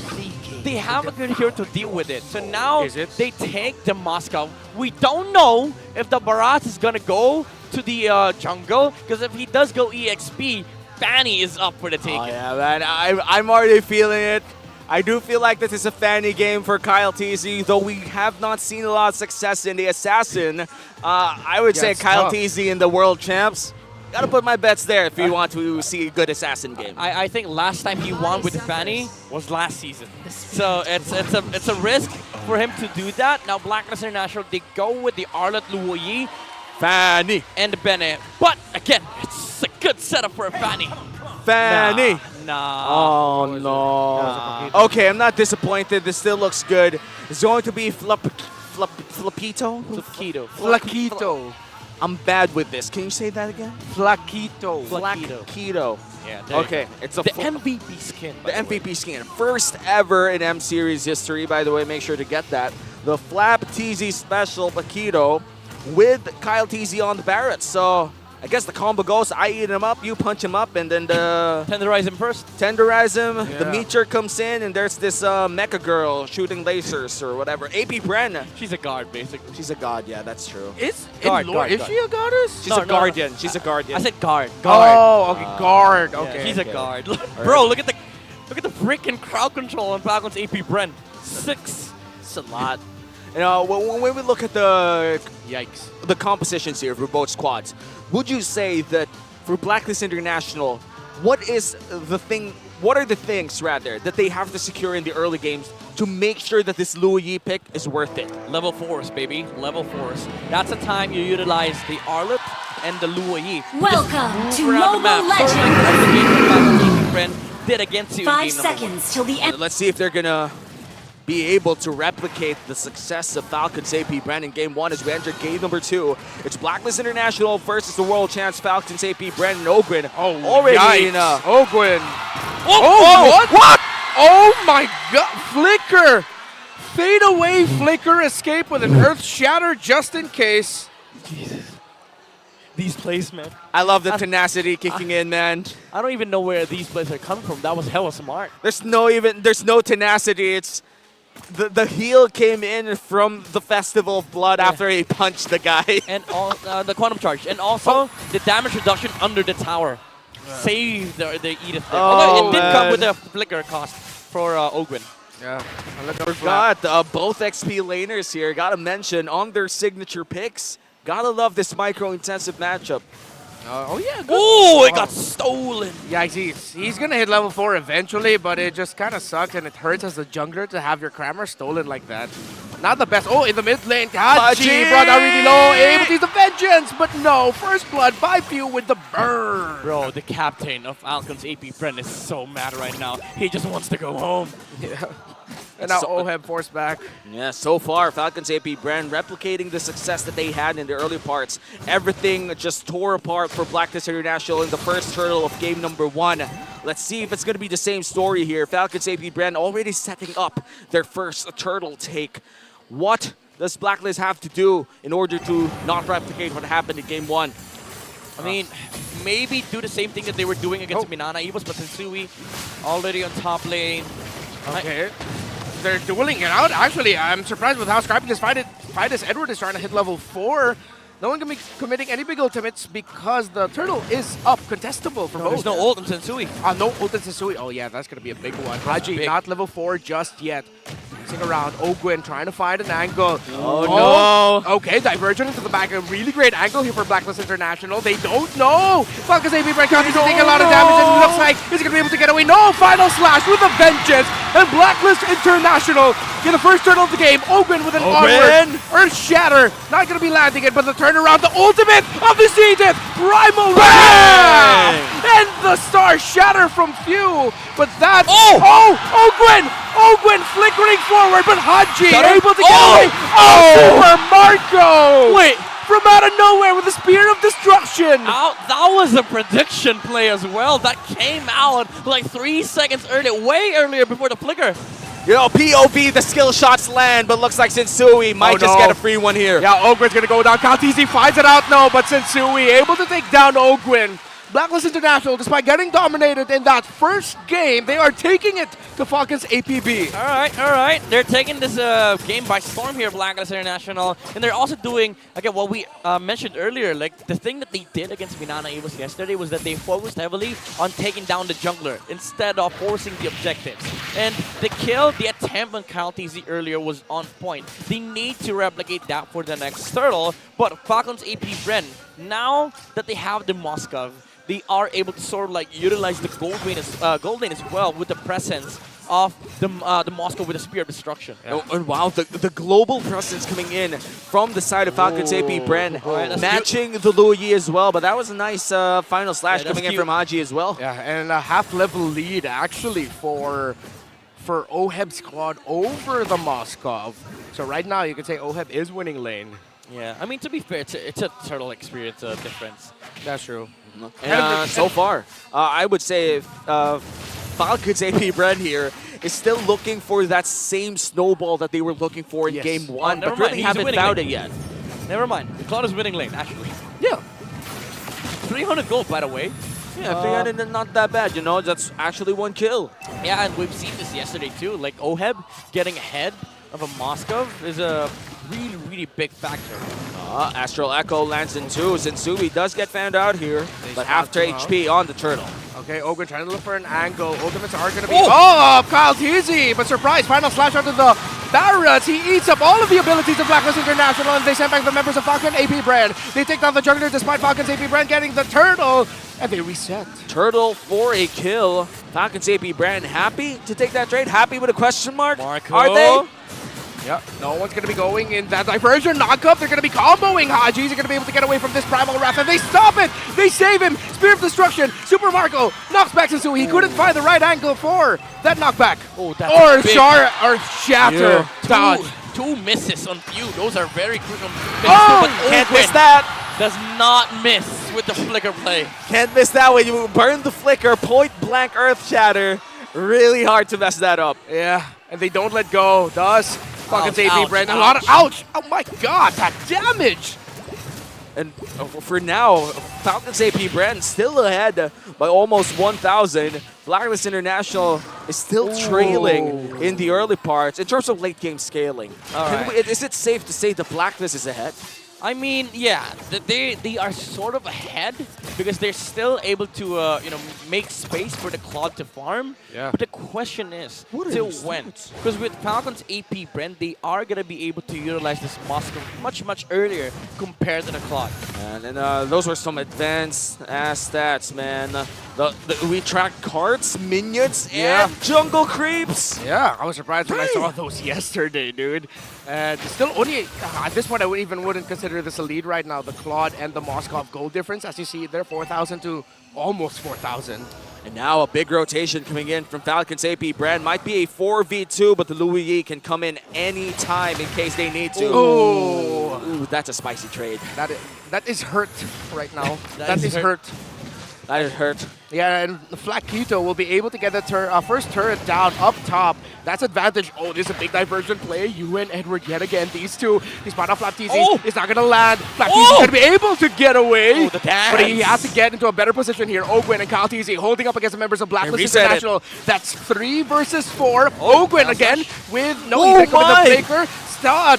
they have a good hero to deal with it. So now they take the Moscow. We don't know if the Barat is going to go to the jungle, because if he does go EXP, Fanny is up for the taking. Oh yeah, man. I'm already feeling it. I do feel like this is a Fanny game for Kyle TZ, though we have not seen a lot of success in the Assassin. I would say Kyle TZ in the World Champs. Gotta put my bets there if you want to see a good Assassin game. I think last time he won with Fanny was last season. So it's a risk for him to do that. Now Blacklist International, they go with the Arlet Luoyi, Fanny, and Bennett. But again, it's a Good setup for a Fanny. Fanny. Nah. Oh, no. Okay, I'm not disappointed. This still looks good. It's going to be Flapito? Flaquito. I'm bad with this. Can you say that again? Flaquito. Flaquito. Yeah, there you okay, go. it's a the MVP skin. The MVP skin. First ever in M Series history, by the way. Make sure to get that. The Flap TZ Special Paquito with Kyle TZ on the Barrett. So I guess the combo goes, I eat him up, you punch him up, and then the... Tenderize him first. Tenderize him. Yeah. The meteor comes in, and there's this mecha girl shooting lasers or whatever. APBREN. She's a guard, basically. She's a god, yeah, that's true. Is guard, she a goddess? She's a guardian. She's a guardian. I said guard. Oh, okay, guard. Okay. Yeah, she's a guard. Bro, look at the freaking crowd control on Falcons APBREN. 6. It's a lot. You know, when we look at the yikes, the compositions here for both squads, would you say that for Blacklist International, what are the things rather that they have to secure in the early games to make sure that this Luo Yi pick is worth it? Level 4s, baby. Level 4s. That's the time you utilize the Arlet and the Luo Yi. Welcome to Mobile Legends. Sort of like the game that Falcons APBREN did against you in 5 game number 1. seconds till the end. Let's see if they're gonna be able to replicate the success of Falcons APBREN in game 1 as we enter game number 2. It's Blacklist International versus the world champs Falcons APBREN and Ogwin. Oh, already yikes. in Ogwin. what? What? Oh my god, Flicker! Fade away, Flicker, escape with an Earth Shatter just in case. Jesus. These plays, man. I love the tenacity kicking in, man. I don't even know where these plays are coming from. That was hella smart. There's no tenacity. It's the heel came in from the Festival of Blood after he punched the guy. And all, the Quantum Charge. And also the damage reduction under the tower. Saved the Edith there. Although it did come with a flicker cost for Ogwin. Yeah. Forgot both XP laners here. Gotta mention on their signature picks. Gotta love this micro-intensive matchup. Oh yeah. Good. Oh, it got stolen. Yeah, he's gonna hit level 4 eventually, but it just kind of sucks and it hurts as a jungler to have your Crammer stolen like that. Not the best. Oh, in the mid lane, Haji brought down really low, able to use the vengeance, but no. First blood by Few with the burn. Bro, the captain of Falcons APBREN is so mad right now. He just wants to go home. Yeah. And now Oheb forced back. Yeah, so far, Falcons APBREN replicating the success that they had in the early parts. Everything just tore apart for Blacklist International in the first turtle of game number 1. Let's see if it's going to be the same story here. Falcons APBREN already setting up their first turtle take. What does Blacklist have to do in order to not replicate what happened in game 1? I mean, maybe do the same thing that they were doing against Minana Evos, but Sensui already on top lane. Okay. They're dueling it out. Actually, I'm surprised with how scrappy this fight is. Edward is trying to hit level 4. No one can be committing any big ultimates because the turtle is up, contestable for both. There's no ult on Sensui. No ult on Sensui. Oh yeah, that's going to be a big one. Haji, not level 4 just yet. Dancing around. Ogwin trying to find an angle. Oh no. Okay, Divergent into the back. A really great angle here for Blacklist International. They don't know. Falcons APBREN continues to take a lot of damage and it looks like he's going to be able to get away. No, final slash with a vengeance. And Blacklist International get the first turtle of the game. Ogwin with an onward. Earth Shatter. Not going to be landing it, but the turnaround. The ultimate of the Edith. Primal Wrath. And the Star Shatter from Few. But that's... Ogwin! Ogwin flickering forward, but Haji able to get away. Super Marco! Wait. From out of nowhere with a Spear of Destruction. That was a prediction play as well. That came out like 3 seconds earlier, way earlier before the flicker. You know, POV, the skill shots land, but looks like Sensui might just get a free one here. Yeah, Ogwin's going to go down. Kaltizi finds it out, no, but Sensui able to take down Ogwin. Blacklist International, despite getting dominated in that first game, they are taking it to Falcons APB. All right. They're taking this game by storm here, Blacklist International. And they're also doing, again, what we mentioned earlier. Like, the thing that they did against Minana Evos yesterday was that they focused heavily on taking down the jungler instead of forcing the objectives. And the kill, the attempt on Kyle TZ earlier was on point. They need to replicate that for the next turtle. But Falcons APBREN, now that they have the Moskov, they are able to sort of like utilize the gold lane as well with the presence off the Moscow with a Spear of Destruction. Oh, and wow, the global presence coming in from the side of Falcons APBREN, matching the Louis as well. But that was a nice final slash coming in from Haji as well. Yeah, and a half-level lead actually for OHEB's squad over the Moskov. So right now you can say OHEB is winning lane. Yeah, I mean, to be fair, it's a turtle experience difference. That's true. And so far, I would say Falcons APBREN here is still looking for that same snowball that they were looking for in game 1, but really haven't found it yet. Never mind. Cloud is winning lane, actually. Yeah. 300 gold, by the way. Yeah, 300 not that bad, you know, that's actually 1 kill. Yeah, and we've seen this yesterday too. Like OHEB getting ahead of a Moscow is a really, really big factor. Astral Echo lands in 2. Sensui does get found out here, but after HP on the turtle. Okay, Ogren trying to look for an angle. Ultimates are going to be... Oh, Kyle Teasy! But surprise, final slash onto the Barretts. He eats up all of the abilities of Blacklist International, and they send back the members of Falcon APBREN. They take down the Juggler despite Falcons APBREN getting the turtle, and they reset. Turtle for a kill. Falcons APBREN happy to take that trade? Happy with a question mark? Marco. Are they? Yep, no one's going to be going in that diversion. Knock-up, they're going to be comboing Haji's. They're going to be able to get away from this Primal Wrath, and they stop it! They save him! Spear of Destruction, Super Marco knocks back Sensui. He couldn't find the right angle for that knockback. Oh, that's or big. Shatter. Yeah. Two misses on few. Those are very crucial misses. Oh, but can't miss that! Does not miss with the flicker play. Can't miss that when you burn the flicker, point blank Earth Shatter. Really hard to mess that up. Yeah, and they don't let go. Thus, Falcons APBREN. A lot of Oh my god, that damage! And for now, Falcons APBREN still ahead by almost 1,000. Blacklist International is still trailing in the early parts in terms of late game scaling. Is it safe to say the Blacklist is ahead? I mean, yeah, they are sort of ahead because they're still able to make space for the Claude to farm. Yeah. But the question is, till when? Because with Falcons APBREN, they are gonna be able to utilize this Moscow much earlier compared to the Claude. And then those were some advanced ass stats, man. We tracked carts, minions, and jungle creeps. Yeah, I was surprised when I saw those yesterday, dude. And still only, at this point, I wouldn't consider this a lead right now. The Claude and the Moskov gold difference, as you see there, 4,000 to almost 4,000. And now a big rotation coming in from Falcons APBREN. Might be a 4v2, but the Louis Yi can come in any time in case they need to. Ooh, that's a spicy trade. That is hurt right now. that is hurt. That is hurt. Yeah, and Flat Quito will be able to get the first turret down up top. That's advantage. Oh, this is a big diversion play. You and Edward yet again. These two. He spot off Flap TZ. It's not going to land. Flap TZ is going to be able to get away. But he has to get into a better position here. Ogwen and Kyle TZ holding up against the members of Blacklist International. That's 3 versus 4. Ogwen again with no effect with the Flaker.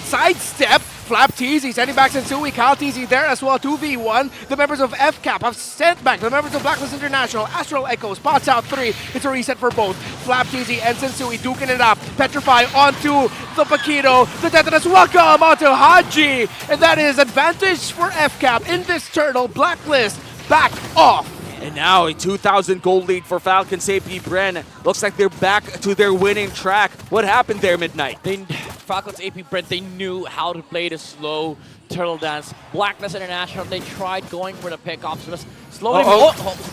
Sidestep. Flap TZ sending back Sensui. Kyle TZ there as well. 2v1. The members of FCAP have sent back the members of Blacklist International. Astral Echo spots out 3. It's a reset for both. Flap TZ and Sensui duking it up. Petrify onto the Paquito. The Tetanus welcome onto Haji. And that is advantage for FCAP in this turtle. Blacklist back off. And now a 2,000 gold lead for Falcons APBREN. Looks like they're back to their winning track. What happened there, Midnight? Falcons APBREN, they knew how to play the slow turtle dance. Blacklist International, they tried going for the pickoffs. Slowly,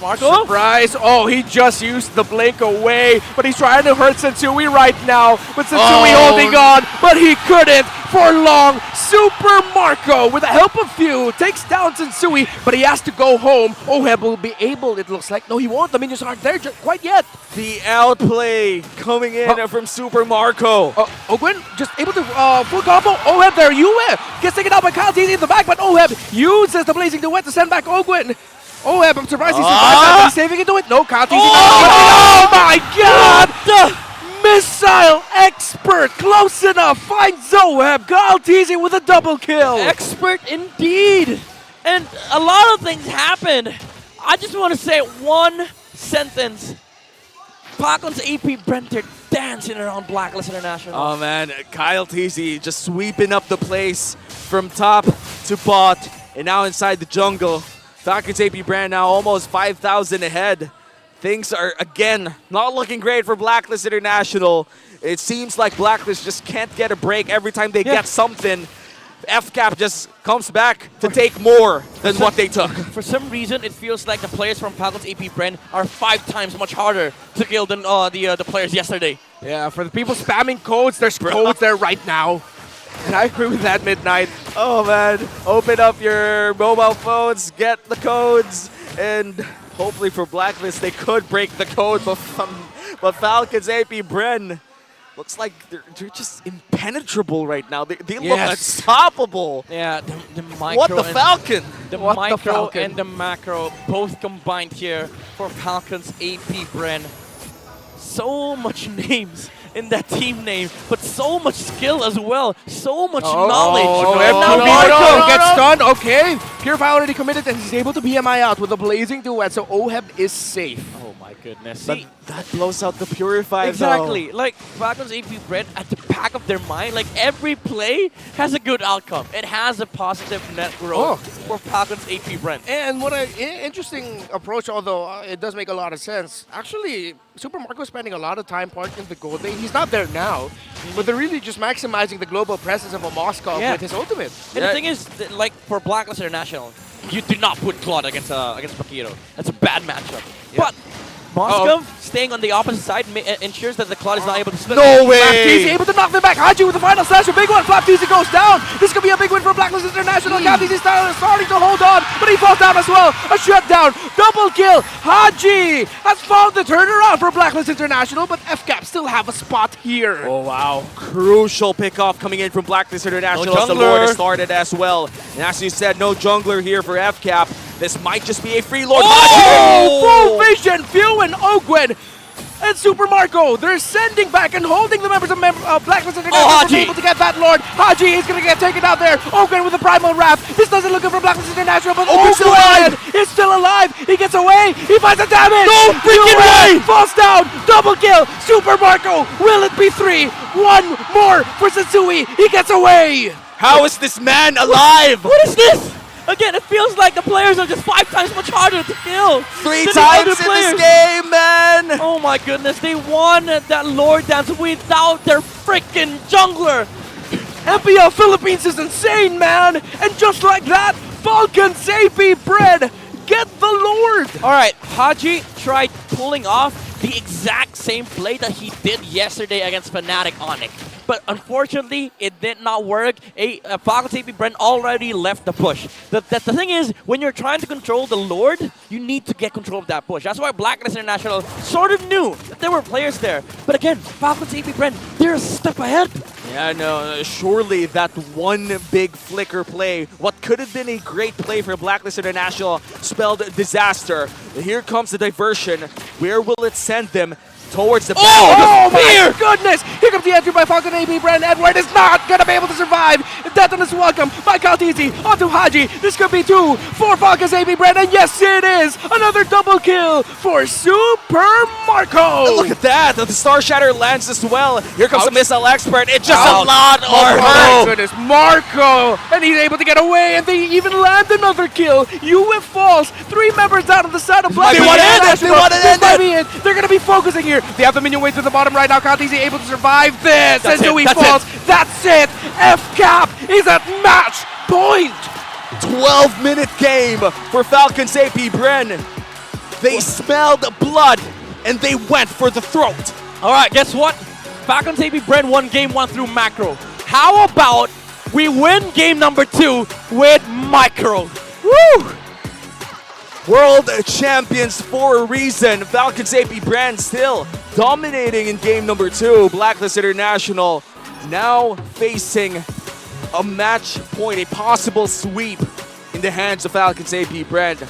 Marco? Surprise! Oh, he just used the blink away, but he's trying to hurt Sensui right now. But Sensui holding on, but he couldn't for long. Super Marco, with the help of few, takes down Sensui, but he has to go home. OHEB will be able, it looks like. No, he won't. The minions aren't there quite yet. The outplay coming in from Super Marco. Ogwen just able to full combo. OHEB there, gets taken out by Kyle TZ in the back, but OHEB uses the Blazing Duet to send back Ogwen. OHEB, I'm surprised he survived that. He's saving into it. No, Kyle TZ. Oh my god! Missile expert, close enough, finds OHEB. Kyle TZ with a double kill. Expert indeed. And a lot of things happened. I just want to say one sentence. Falcons APBREN, they're dancing around Blacklist International. Oh man, Kyle TZ just sweeping up the place from top to bot, and now inside the jungle. Falcons APBREN now almost 5,000 ahead. things are, again, not looking great for Blacklist International. It seems like Blacklist just can't get a break every time they get something. FCAP just comes back to take more than what they took. For some reason, it feels like the players from Falcons APBREN are 5 times much harder to kill than the players yesterday. Yeah, for the people spamming codes, there's codes there right now. And I agree with that, Midnight. Oh man, open up your mobile phones, get the codes, and hopefully for Blacklist they could break the code, but Falcons APBREN looks like they're just impenetrable right now. They look unstoppable. Yeah, the micro. What the Falcon? The micro and the macro both combined here for Falcons APBREN. So much names in that team name, but so much skill as well. So much knowledge. No, gets stunned. Okay, Purify already committed and he's able to BMI out with a blazing duet, so Oheb is safe. Oh my goodness. But that blows out the Purify Exactly. though. Like Falcons APBREN at the back of their mind, like every play has a good outcome. It has a positive net growth for Falcons APBREN. And what an interesting approach, although it does make a lot of sense. Actually, Super Marco spending a lot of time parking the gold lane. He's not there now, but they're really just maximizing the global presence of a Moskov with his ultimate. And the thing is, like for Blacklist International, you do not put Claude against Bakiro. That's a bad matchup. But Moskov staying on the opposite side ensures that the Claude is not able to split. No way! Flapteasy able to knock them back. Haji with the final slash, a big one. Flapteasy goes down. This could be a big win for Blacklist International. Flapteasy starting to hold on, but he falls down as well. A shutdown, double kill. Haji has found the turnaround for Blacklist International, but FCAP still have a spot here. Oh wow, crucial pickoff coming in from Blacklist International as the Lord has started as well. And as you said, no jungler here for FCAP. This might just be a free Lord. Full vision, Few and Ogwen and Super Marco. They're sending back and holding the members of Blacklist International to be able to get that Lord. Haji is going to get taken out there. Ogwen with the Primal Wrath. This doesn't look good for Blacklist International, but Ogwen is still alive. He gets away. He finds the damage. No freaking way! Falls down. Double kill. Super Marco. Will it be 3? One more for Satsui. He gets away. How is this man alive? What is this? Again, it feels like the players are just 5 times much harder to kill. 3 times in this game, man! Oh my goodness, they won that Lord Dance without their freaking jungler. MPL Philippines is insane, man! And just like that, Falcons APBREN get the Lord! Alright, Haji tried pulling off the exact same play that he did yesterday against Fnatic Onyx. But unfortunately, it did not work. Falcons APBREN already left the push. The thing is, when you're trying to control the Lord, you need to get control of that push. That's why Blacklist International sort of knew that there were players there. But again, Falcons APBREN, they're a step ahead. Yeah, no, surely that one big flicker play, what could have been a great play for Blacklist International, spelled disaster. Here comes the diversion. Where will it send them? Towards the back. Oh my goodness! Here comes the entry by Falcon APBREN. Edward is not gonna be able to survive. Death is welcome by Kaltizi onto Haji. This could be 2 for Falcons APBREN, and yes, it is another double kill for Super Marco. And look at that! The Star Shatter lands as well. Here comes the missile expert. It's just a lot of Oh my goodness, Marco! And he's able to get away, and they even land another kill. UF falls. 3 members down on the side of Black. They want to end it! They want to end it! They're gonna be focusing here. They have the minion way to the bottom right now. Kaltizi able to survive this. And Dewey falls. That's it. FCAP is at match point. 12-minute game for Falcons APBREN. They smelled blood and they went for the throat. All right, guess what? Falcons APBREN won game 1 through macro. How about we win game number 2 with micro? Woo! World champions for a reason. Falcons APBREN still dominating in game number 2. Blacklist International now facing a match point, a possible sweep in the hands of Falcons APBREN.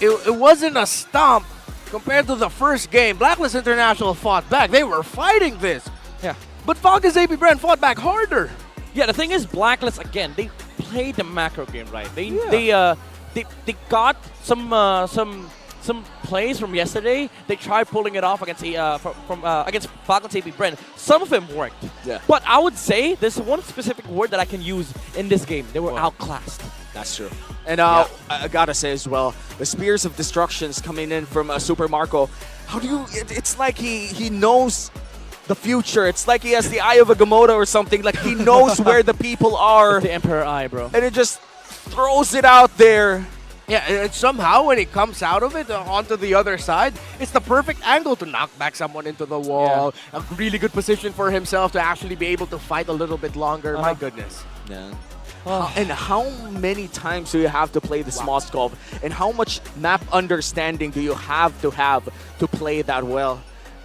It wasn't a stomp compared to the first game. Blacklist International fought back. They were fighting this. Yeah. But Falcons APBREN fought back harder. Yeah, the thing is, Blacklist, again, they played the macro game right. They got some plays from yesterday. They tried pulling it off against against Falcons APBREN. Some of them worked. Yeah. But I would say there's one specific word that I can use in this game. They were outclassed. That's true. And I gotta say as well, the Spears of Destructions coming in from Super Marco. how do you? It's like he knows the future. It's like he has the eye of a Gamoda or something. Like he knows where the people are. The Emperor Eye, bro. And it just throws it out there. Yeah, and somehow when he comes out of it onto the other side, it's the perfect angle to knock back someone into the wall. A really good position for himself to actually be able to fight a little bit longer. My goodness. Yeah. And how many times do you have to play this Moskov? And how much map understanding do you have to play that well?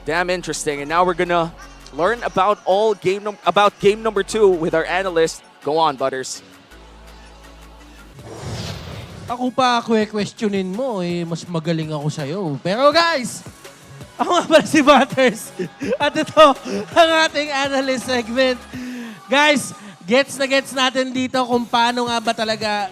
Damn interesting. And now we're gonna learn about game number 2 with our analyst. Go on, Butters. Ako pa questionin mo, mas magaling ako sa'yo. Pero guys, ako nga pala si Butters. At ito, ang ating analyst segment. Guys, gets na gets natin dito kung paano nga ba talaga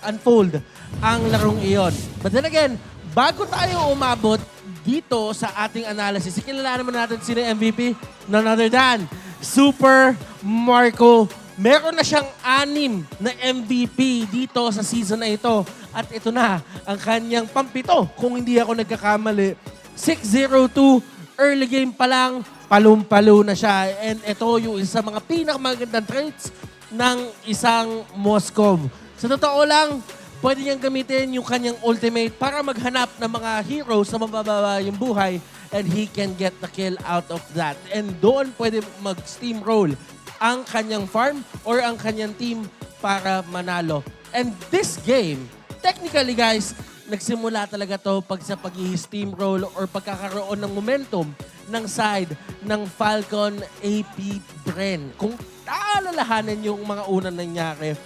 unfold ang larong iyon. But then again, bago tayo umabot dito sa ating analysis, ikilala naman natin sino MVP? None other than Super Marco. Meron na siyang 6 na MVP dito sa season na ito. At ito na ang kanyang pampito. Kung hindi ako nagkakamali, 6-0-2, early game pa lang, palum-palo na siya. And ito yung isa sa mga pinakamagandang traits ng isang Moskov. Sa totoo lang, pwede niyang gamitin yung kanyang ultimate para maghanap ng mga heroes na mabababa yung buhay and he can get the kill out of that. And doon pwede mag-steamroll ang kanyang farm or ang kanyang team para manalo. And this game, technically guys, nagsimula talaga to sa pag-steamroll or pagkakaroon ng momentum ng side ng Falcon APBREN. Kung taalalahanan yung mga unang nangyari,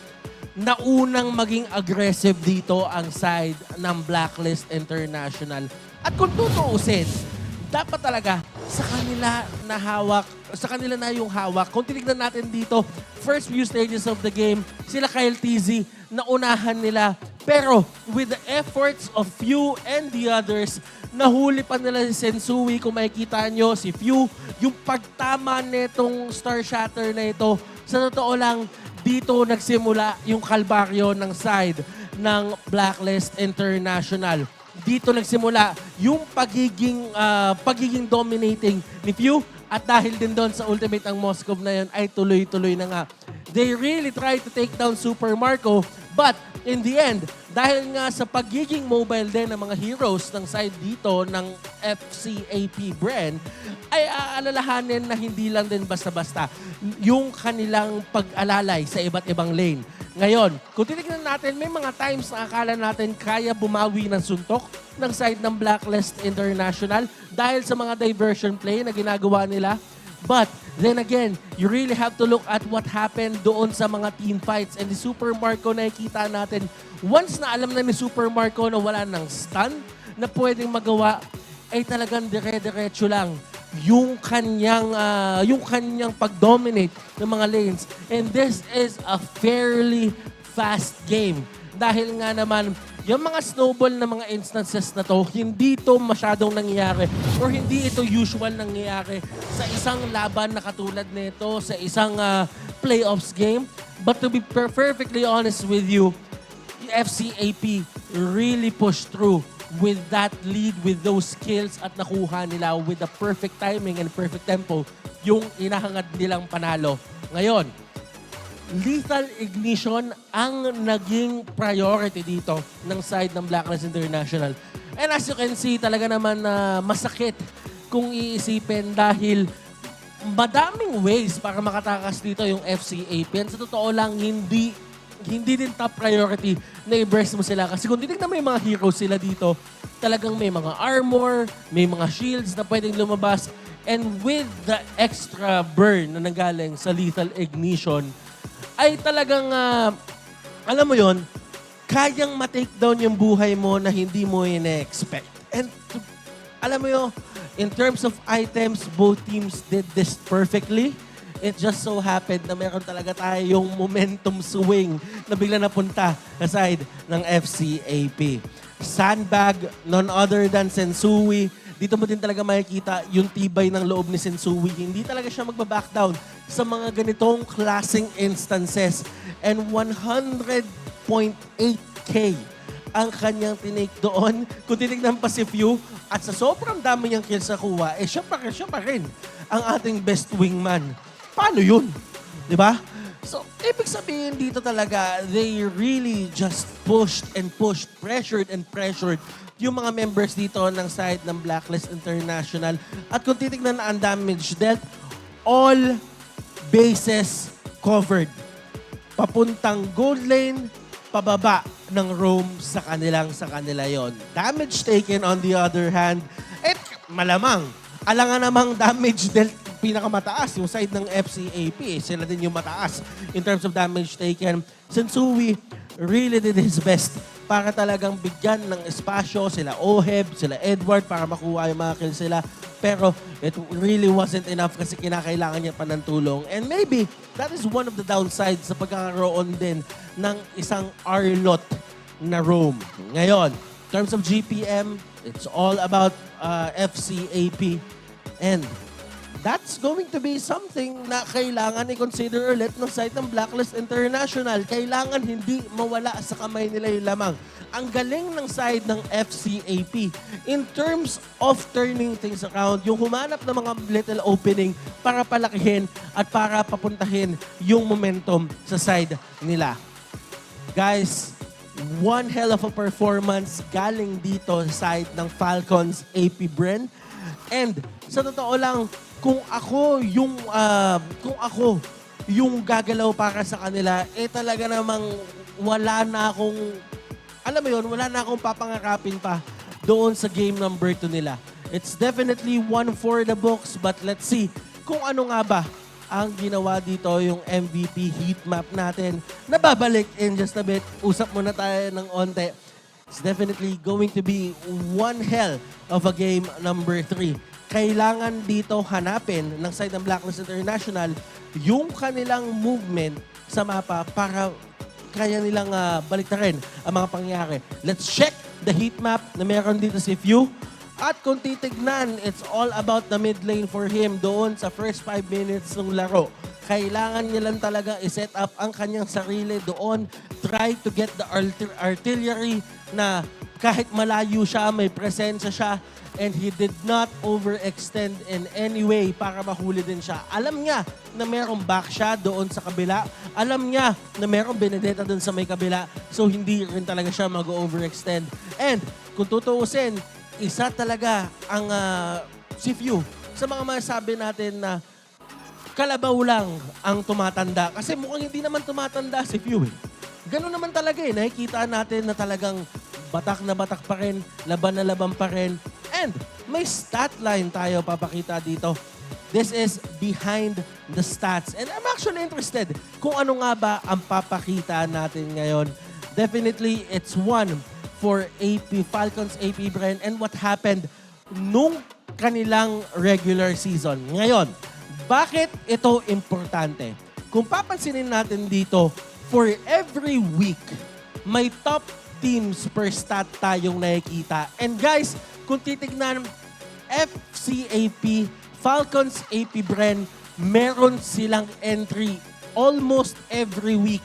naunang maging aggressive dito ang side ng Blacklist International. At kung tutuusin, dapat talaga sa kanila na yung hawak. Kung tinignan natin dito, first few stages of the game, sila Kyle TZ, naunahan nila. Pero with the efforts of Few and the others, nahuli pa nila si Sensui. Kung makikita nyo, si Few, yung pagtama netong Star Shatter na ito, sa totoo lang, dito nagsimula yung kalbaryo ng side ng Blacklist International. Dito nagsimula yung pagiging dominating ni Few at dahil din doon sa ultimate ang Moskov na yun ay tuloy-tuloy na nga. They really tried to take down Super Marco but in the end, dahil nga sa pagiging mobile din ng mga heroes ng side dito ng FCAP brand, ay aalalahanin na hindi lang din basta-basta yung kanilang pag-alalay sa iba't ibang lane. Ngayon, kung titignan natin, may mga times na akala natin kaya bumawi ng suntok ng side ng Blacklist International dahil sa mga diversion play na ginagawa nila. But then again, you really have to look at what happened doon sa mga team fights. And the Super Marco na nakikita natin, once na alam na ni Super Marco na wala ng stun na pwedeng magawa, ay talagang dire-diretso lang yung kanyang pag-dominate ng mga lanes. And this is a fairly fast game. Dahil nga naman, yung mga snowball na mga instances na to, hindi ito masyadong nangyayari or hindi ito usual nangyayari sa isang laban na katulad nito, sa isang playoffs game. But to be perfectly honest with you, FCAP really pushed through with that lead, with those skills at nakuha nila with the perfect timing and perfect tempo yung inahangad nilang panalo. Ngayon, lethal ignition ang naging priority dito ng side ng Blacklist International. And as you can see, talaga naman masakit kung iisipin dahil madaming ways para makatakas dito yung FCAP. And sa totoo lang, hindi din top priority na i-burst mo sila. Kasi kung titignan mo yung mga heroes sila dito, talagang may mga armor, may mga shields na pwedeng lumabas. And with the extra burn na nanggaling sa lethal ignition, ay talagang, alam mo yon, kayang ma-take down yung buhay mo na hindi mo ina-expect. And alam mo yun, in terms of items, both teams did this perfectly. It just so happened na meron talaga tayong momentum swing na bigla napunta sa side ng FCAP. Sandbag, none other than Sensui. Dito mo din talaga makikita yung tibay ng loob ni Sensui. Hindi talaga siya magbaback down sa mga ganitong klaseng instances. And 100.8K ang kanyang tinake doon. Kung tinignan pa si Few, at sa sobrang dami niyang kills na kuha, siya pa rin ang ating best wingman. Paano yun? Diba? So, ibig sabihin dito talaga, they really just pushed, pressured yung mga members dito ng side ng Blacklist International. At kung titignan na ang damage dealt, all bases covered. Papuntang gold lane, pababa ng roam sa kanila yon. Damage taken on the other hand, malamang, alangan namang damage dealt pinakamataas, yung side ng FCAP. Sila din yung mataas in terms of damage taken. Sensui really did his best para talagang bigyan ng espasyo sila Oheb, sila Edward para makuha yung mga kills sila. Pero it really wasn't enough kasi kinakailangan niya pa ng tulong. And maybe that is one of the downsides sa pagkakaroon din ng isang R-lot na roam. Ngayon, in terms of GPM, it's all about FCAP. And that's going to be something na kailangan i-consider ulit ng side ng Blacklist International. Kailangan hindi mawala sa kamay nila yung lamang. Ang galing ng side ng FCAP in terms of turning things around, yung humanap ng mga little opening para palakihin at para papuntahin yung momentum sa side nila. Guys, one hell of a performance galing dito sa side ng Falcons APBREN. And sa totoo lang, kung ako yung gagalaw para sa kanila, talaga namang wala na akong, alam mo yun, wala na akong papangarapin pa doon sa game number 2 nila. It's definitely one for the books, but let's see kung ano nga ba ang ginawa dito yung MVP heat map natin. Nababalik in just a bit. Usap muna tayo ng onte. It's definitely going to be one hell of a game number 3. Kailangan dito hanapin ng side ng Blacklist International yung kanilang movement sa mapa para kaya nilang baliktarin ang mga pangyayari. Let's check the heat map na meron dito si Few. At kung titignan, it's all about the mid lane for him doon sa first 5 minutes ng laro. Kailangan niya lang talaga i-set up ang kanyang sarili doon. Try to get the artillery na kahit malayo siya, may presensya siya. And he did not overextend in any way para mahuli din siya. Alam niya na merong back siya doon sa kabila. Alam niya na merong Benedetta doon sa may kabila. So hindi rin talaga siya mag-overextend. And kung tutuusin, isa talaga ang si Few sa mga masasabi natin na kalabaw lang ang tumatanda. Kasi mukhang hindi naman tumatanda si Few eh. Ganun naman talaga eh. Nakikita natin na talagang batak na batak pa rin, laban na laban pa rin. And may stat line tayo papakita dito. This is behind the stats. And I'm actually interested kung ano nga ba ang papakita natin ngayon. Definitely, it's one for Falcons APBREN and what happened nung kanilang regular season. Ngayon, bakit ito importante? Kung papansinin natin dito, for every week, may top teams per stat tayong nakikita. And guys, kung titignan, FCAP, Falcons APBREN, meron silang entry almost every week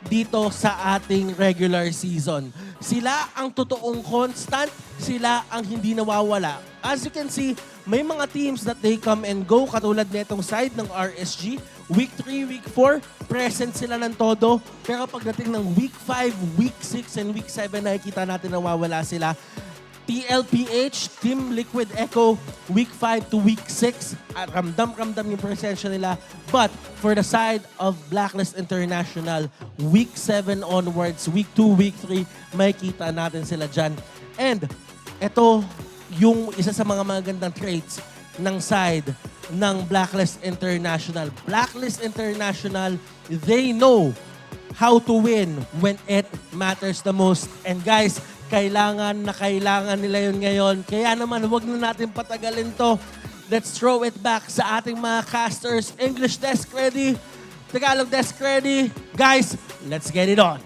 dito sa ating regular season. Sila ang totoong constant, sila ang hindi nawawala. As you can see, may mga teams that they come and go, katulad netong side ng RSG. Week 3, Week 4, present sila ng todo. Pero pagdating ng Week 5, Week 6, and Week 7, nakikita natin nawawala sila. TLPH, Team Liquid Echo, Week 5 to Week 6, at ramdam-ramdam yung presensya nila. But for the side of Blacklist International, Week 7 onwards, Week 2, Week 3, makikita natin sila dyan. And ito yung isa sa mga magandang traits ng side ng Blacklist International. Blacklist International, they know how to win when it matters the most. And guys, kailangan nila yun ngayon. Kaya naman, huwag na natin patagalin to. Let's throw it back sa ating mga casters. English desk ready. Tagalog desk ready. Guys, let's get it on.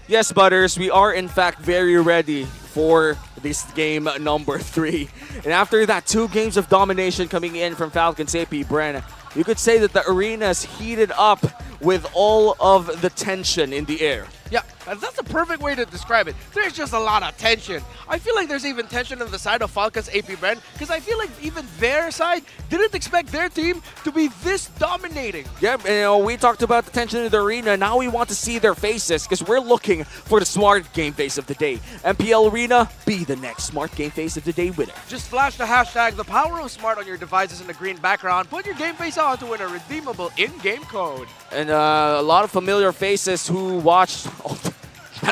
Yes, Butters, we are in fact very ready for this game number 3. And after that, 2 games of domination coming in from Falcons APBREN, you could say that the arena's heated up with all of the tension in the air. Yeah, that's a perfect way to describe it. There's just a lot of tension. I feel like there's even tension on the side of Falcons APBREN because I feel like even their side didn't expect their team to be this dominating. Yeah, we talked about the tension in the arena. Now we want to see their faces because we're looking for the smart game face of the day. MPL Arena, be the next smart game face of the day winner. Just flash the hashtag the power of smart on your devices in the green background. Put your game face on to win a redeemable in-game code. And a lot of familiar faces who watched. Oh,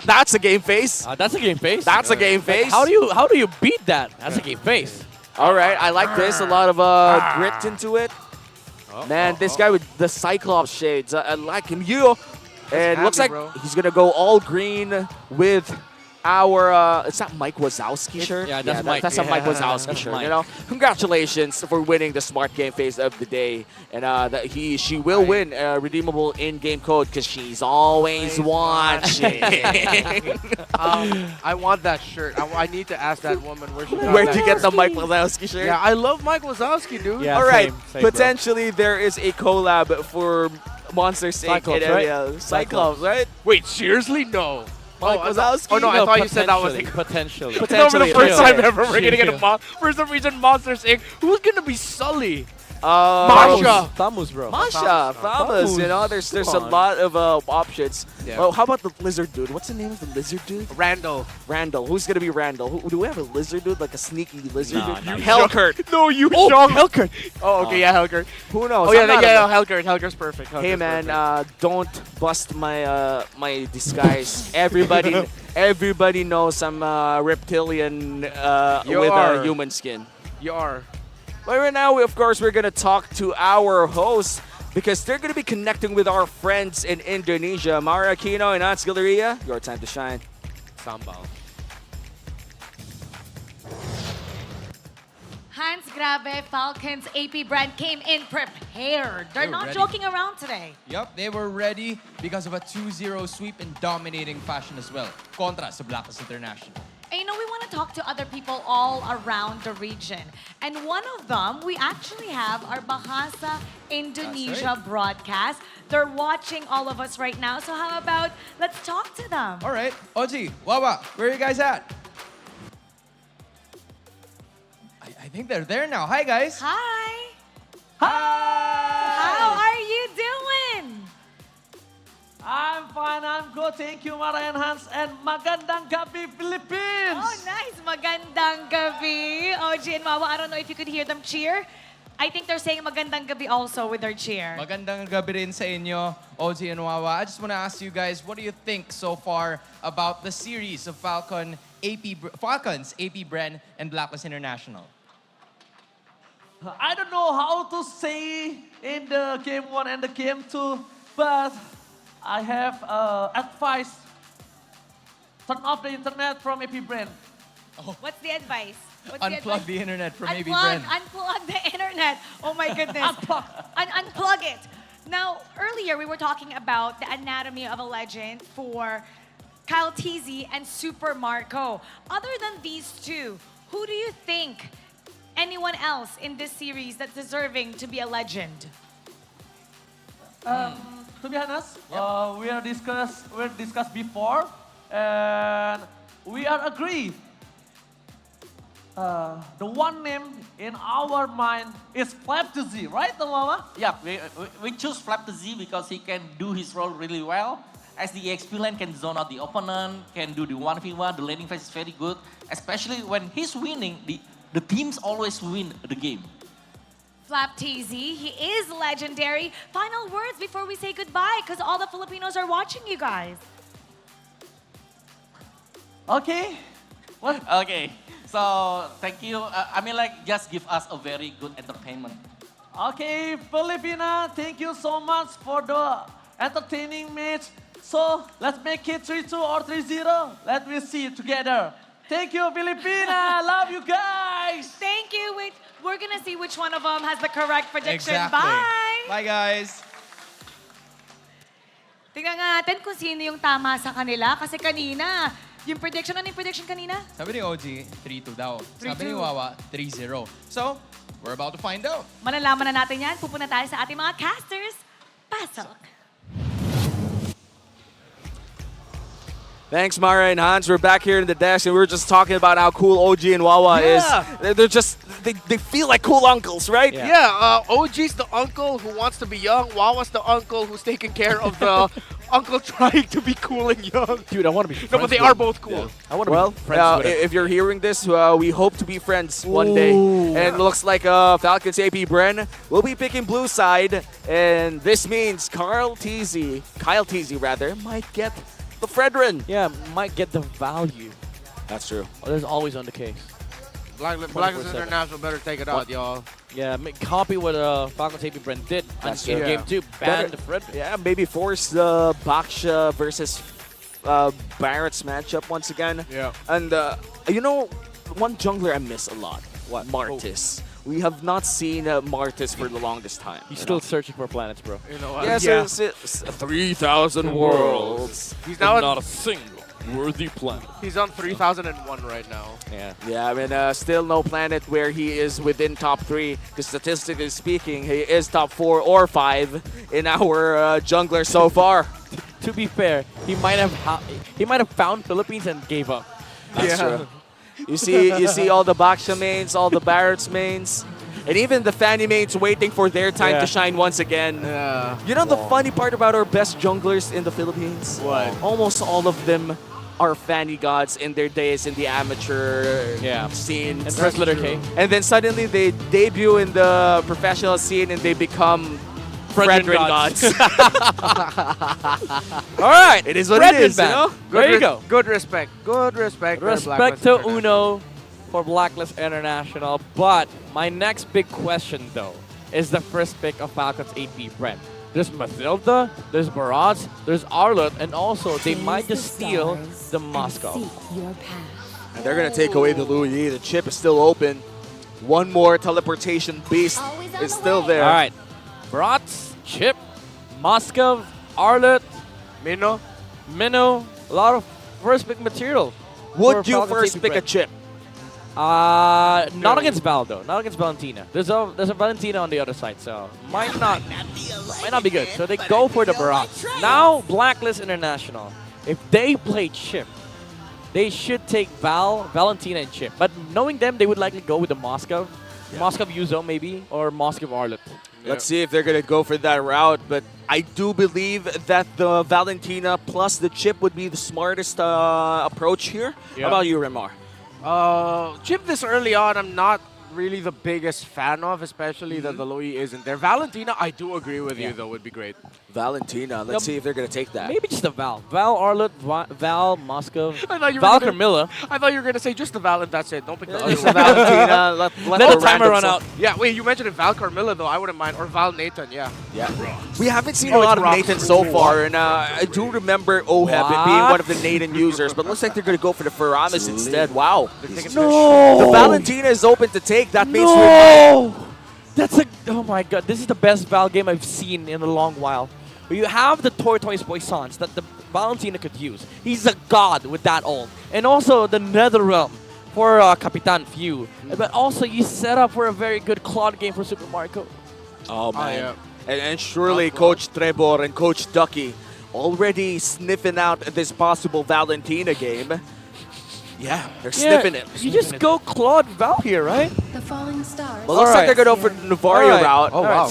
that's a game face. That's a game face. That's a game face. How do you beat that? That's a game face. All right, I like this. A lot of grit into it. Man, this guy with the Cyclops shades, I like him. And looks like he's gonna go all green with our. It's that Mike Wazowski shirt. Yeah, that's Mike. That's a Mike Wazowski shirt. You know, congratulations for winning the smart game face of the day, and that she will win a redeemable in-game code because she's always watching. I want that shirt. I need to ask that woman where she got Where'd that you get the shirt. Mike Wazowski shirt? Yeah, I love Mike Wazowski, dude. Yeah, all right, same, potentially there is a collab for Monsters Inc. Cyclops, and right? Cyclops, right? Wait, seriously? No. Mike Wazowski? Oh, no, I thought you said that was potentially. For the first time ever, we're Chill. getting for some reason Monsters Inc. Who's gonna be Sully? Masha. Thamus, bro. Masha, Thamus, you know, there's a lot of options. Yeah. Oh, how about the lizard dude? What's the name of the lizard dude? Randall. Randall. Who's gonna be Randall? Do we have a lizard dude, like a sneaky lizard No, dude? no, Hellkurt. No, you Hellkurt. Oh, okay, yeah, Hellkurt. Who knows? Oh, yeah, I'm not Hellkurt. Hellkurt's perfect. Hey Hellkurt's man, perfect. don't bust my my disguise. Everybody knows I'm reptilian with a human skin. You are. But right now, of course, we're going to talk to our hosts because they're going to be connecting with our friends in Indonesia. Mara Aquino and Hans Galleria, your time to shine. Sambal. Hans Grabe, Falcons APBREN came in prepared. They're They were not ready. joking around today. Yup, they were ready because of a 2-0 sweep in dominating fashion as well. Contra sa Blacklist International. And you know, we want to talk to other people all around the region. And one of them, we actually have our Bahasa Indonesia broadcast. They're watching all of us right now. So how about, let's talk to them. All right, Oji, Wawa, where are you guys at? I think they're there now. Hi, guys. Hi. Hi. How are you doing? I'm fine, I'm good. Thank you, Mara and Hans. And magandang gabi, Philippines! Oh, nice. Magandang gabi. OG and Wawa, I don't know if you could hear them cheer. I think they're saying magandang gabi also with their cheer. Magandang gabi rin sa inyo, Oji and Wawa. I just want to ask you guys, what do you think so far about the series of Falcons, APBREN, and Blacklist International? I don't know how to say in the game 1 and the game 2, but I have advice. Turn off the internet from APBREN. What's the advice? Unplug the internet from APBREN. Unplug the internet. Oh my goodness. Unplug it. Now, earlier we were talking about the anatomy of a legend for Kyle Teasy and Super Marco. Other than these two, who do you think anyone else in this series that's deserving to be a legend? To be honest, we discussed before, and we are agree. The one name in our mind is Flaptzy, right, Mama? Yeah, we choose Flaptzy because he can do his role really well. As the XP lane can zone out the opponent, can do the 1v1, the laning phase is very good. Especially when he's winning, the teams always win the game. Flaptzy, he is legendary. Final words before we say goodbye, because all the Filipinos are watching you guys. Okay. What? Okay, so thank you. I mean, like, just give us a very good entertainment. Okay, Filipina, thank you so much for the entertaining match. So let's make it 3-2 or 3-0. Let me see it together. Thank you, Filipina. Love you guys. Thank you. Wait, we're gonna see which one of them has the correct prediction. Exactly. Bye. Bye, guys. Tingnan nga natin kung sino yung tama sa kanila. Kasi kanina, yung prediction, ano yung prediction kanina? Sabi ni OG, 3-2 daw. Sabi ni 3-2. Wawa, 3-0. So, We're about to find out. Malalaman na natin yan. Pupunta tayo sa ating mga casters. Pasok! Thanks, Mara and Hans. We're back here in the desk, and we were just talking about how cool OG and Wawa is. They're just, they feel like cool uncles, right? Yeah, OG's the uncle who wants to be young. Wawa's the uncle who's taking care of the uncle trying to be cool and young. Dude, I want to be friends. No, but they are both cool. I want to Well, be friends with if you're hearing this, we hope to be friends one day. And it looks like Falcons APBREN will be picking blue side, and this means Kyle Teasy might get the Fredrin. Yeah, might get the value. That's true. Oh, that's always on the case. Blacklist 24/7. International better take it out, y'all. Yeah, copy what Falcons APBREN did in game 2. Ban the Fredrin. Yeah, maybe force the Baksha versus Barrett's matchup once again. Yeah. And, you know, one jungler I miss a lot. What? Martis. We have not seen Martis for the longest time. He's still searching for planets, bro. You know what? Yes, Yeah. 3,000 worlds. He's now not a single worthy planet. He's on 3001 right now. Yeah. Yeah, I mean, still no planet where he is within top 3. Because statistically speaking, he is top 4 or 5 in our jungler so far. To be fair, he might have found Philippines and gave up. That's true. You see all the Baksha mains, all the Barrett's mains, and even the Fanny mains waiting for their time to shine once again. Yeah. You know the funny part about our best junglers in the Philippines? What? Almost all of them are Fanny gods in their days in the amateur scene. And first letter K. And then suddenly they debut in the professional scene and they become Fredrin gods. All right. It is what it is, you know? There you go. Good respect. Good respect. for Respect Blacklist to International. Uno for Blacklist International. But my next big question, though, is the first pick of Falcons APBREN. There's Mathilda, there's Barats, there's Arlott, and also they might just steal the Moscow. And they're going to take away the Louis. The chip is still open. One more teleportation beast is still there. All right. Barats, Chip, Moscow, Arlott, Minnow. A lot of first pick material. Would for you Falcons first pick a APBREN. chip? Not against Val though. Not against Valentina. There's a Valentina on the other side, so might not be good. So they go for the Barats. Now Blacklist International. If they play Chip, they should take Valentina, and Chip. But knowing them, they would likely go with the Moscow. Moscow Yuzo maybe, or Moscow Arlott. Let's see if they're going to go for that route. But I do believe that the Valentina plus the chip would be the smartest approach here. How about you, Remar? Chip this early on, I'm not really the biggest fan of, especially that the Louis isn't there. Valentina, I do agree with you, though, would be great. Valentina, let's see if they're going to take that. Maybe just the Val. Val Arlott, Val Moscow, I thought you were Val gonna- Carmilla. I thought you were going to say just the Val and that's it. Don't pick the other Just one. Valentina, let Let the the timer random run out. stuff- Yeah, wait, you mentioned it, Val Carmilla, though. I wouldn't mind. Or Val Nathan, yeah. Yeah. We haven't seen Oh, a lot it's of Rock. Nathan so far, and I do remember Oheb being one of the Nathan users, but looks like they're going to go for the Faramis instead. Wow. The Valentina is open to take. That means That's oh my god, this is the best Val game I've seen in a long while. You have the Tortoise Poissons that the Valentina could use. He's a god with that ult. And also the Nether Realm for Capitan Few. But also you set up for a very good Claude game for Super Mario. Oh, man. yeah. And surely Coach Trebor and Coach Ducky already sniffing out this possible Valentina game. Yeah, they're sniffing it. You just go Claude Val here, right? The falling stars. Well, looks like they're going to go for the Nuvaria route. Oh, wow.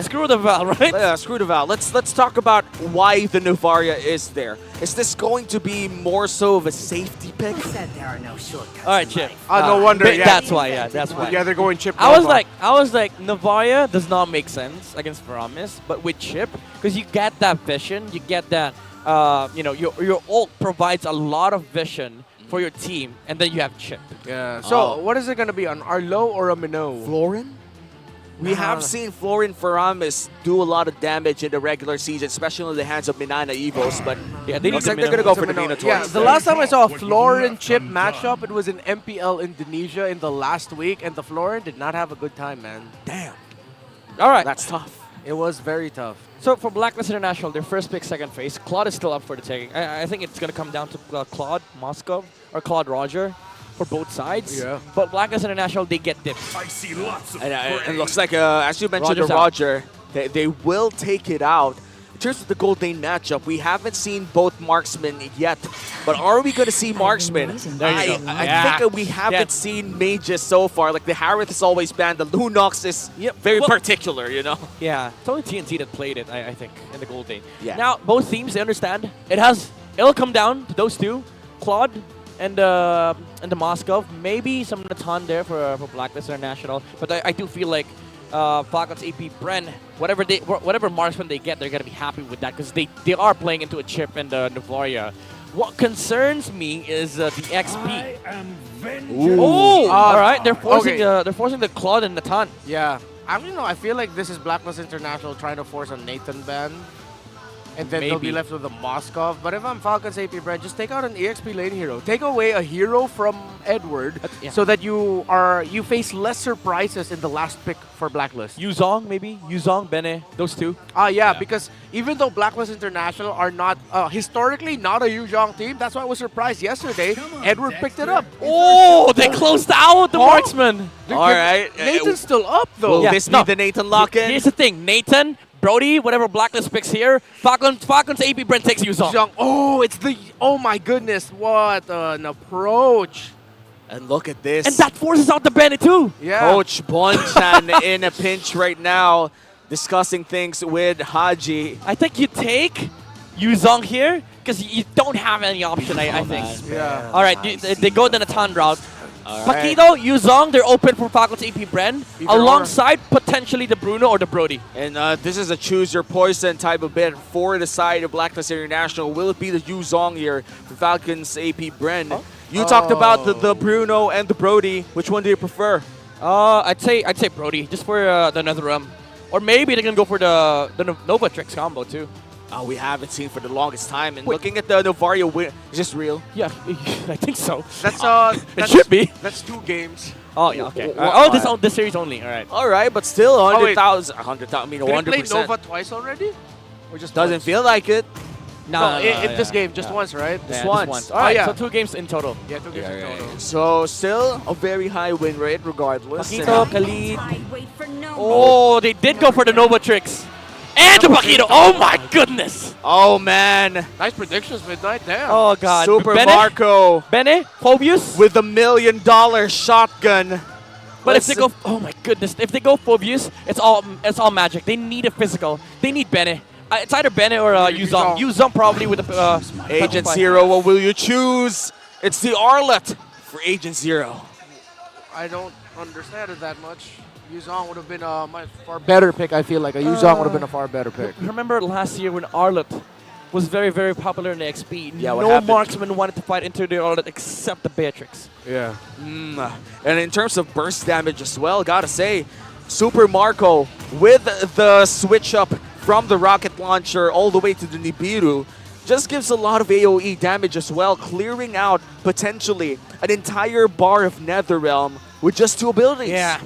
Screw the Val, right? Yeah, screw the Val. Let's talk about why the Nuvaria is there. Is this going to be more so of a safety pick? Said there are no shortcuts. All right, Chip. No wonder. Yeah. That's why, that's why. Yeah, they're going Chip. I was Nova. like, Navaria does not make sense against Varamis, but with Chip, because you get that vision, you get that, your ult provides a lot of vision for your team, and then you have Chip. Yeah. So, what is it going to be, an Arlo or a Minnow? Florin? We have seen Florin Faramis do a lot of damage in the regular season, especially in the hands of Minana Evos, but yeah, they looks like they're going to go for the Minotaurs. Yeah, the last time I saw a Florin Chip matchup, it was in MPL Indonesia in the last week, and the Florin did not have a good time, man. Damn. All right. That's tough. It was very tough. So for Blacklist International, their first pick, second phase, Claude is still up for the taking. I think it's going to come down to Claude Moscow or Claude Roger. for both sides. Yeah. But Blacklist International, they get dipped. I see lots of And it looks like, as you mentioned, Roger's to out. Roger, they will take it out. In terms of the Gold Lane matchup, we haven't seen both marksmen yet. But are we going to see marksmen? There you go. I Yeah. think we haven't seen mages so far. Like the Harith is always banned. The Lunox is very particular, you know? Yeah, it's only TNT that played it, I think, in the Gold Lane. Yeah. Now, both teams, they understand. It'll come down to those two, Claude and the Moscow. Maybe some Natan there for Blacklist International. But I do feel like Falcons APBREN, whatever marksman they get, they're gonna be happy with that because they are playing into a chip and Navaria. What concerns me is the XP. Oh, all right, they're forcing the Claude and Natan. Yeah. I don't know. I feel like this is Blacklist International trying to force a Nathan ban. And then they'll be Maybe. left with a Moskov. But if I'm Falcons APBREN, just take out an EXP lane hero. Take away a hero from Edward so that you face less surprises in the last pick for Blacklist. Yuzong, maybe? Yuzong, Bene, those two. Yeah, because even though Blacklist International are not, historically not a Yuzhong team, that's why I was surprised yesterday. Edward picked it up. Oh, they closed out the marksman. All right. Nathan's still up, though. Will this be the Nathan lock-in? Here's the thing, Nathan, Brody, whatever Blacklist picks here, Falcons APBREN takes Yuzong. Oh, it's the, oh my goodness, what an approach. And look at this. And that forces out the Bennett too. Yeah. Coach Bonchan in a pinch right now, discussing things with Haji. I think you take Yuzong here because you don't have any option, I think. Yeah. All right, they go the Natan route. All right. Paquito, Yuzong, they're open for Falcons APBREN Either or. alongside potentially the Bruno or the Brody. And this is a choose your poison type of bit for the side of Blacklist International. Will it be the Yuzong here for Falcons APBREN? You talked about the Bruno and the Brody. Which one do you prefer? I'd say Brody just for the Netherrealm, or maybe they're gonna go for the Nova Trix combo too. We haven't seen for the longest time. And looking at the Novaria win, is this real? Yeah, I think so. That's should be. That's 2 games. Oh yeah, okay. This series only. All right. All right, but still wait. 100,000. 100,000. I mean, Did he play 100%. Nova twice already? Or just Doesn't once? feel like it. No, in this game, just once, right? Yeah, Just once. All right, yeah. so 2 games in total. Yeah, 2 games in total. So still a very high win rate regardless. Paquito, Khalid. Oh, they did go for the Nova Trix. And the Paquito. Oh my goodness. Oh man. Nice predictions, Midnight. Damn. Oh god. Super Bene? Marco Bene? Phobius? with the $1 million shotgun. But if they go, oh my goodness, if they go Phobius, it's all magic. They need a physical. They need Bene. It's either Bene or Yuzong. Yuzong probably with the Agent Zero, what will you choose? It's the Arlet for Agent Zero. I don't understand it that much. Yuzong would have been a much far better pick, I feel like. A Yuzong would have been a far better pick. Remember last year when Arlet was very, very popular in the XP? Yeah, what no happened? marksman wanted to fight into the Arlet except the Beatrix. Yeah. And in terms of burst damage as well, gotta say, Super Marco with the switch up from the rocket launcher all the way to the Nibiru just gives a lot of AoE damage as well, clearing out potentially an entire bar of Netherrealm with just 2 abilities. Yeah.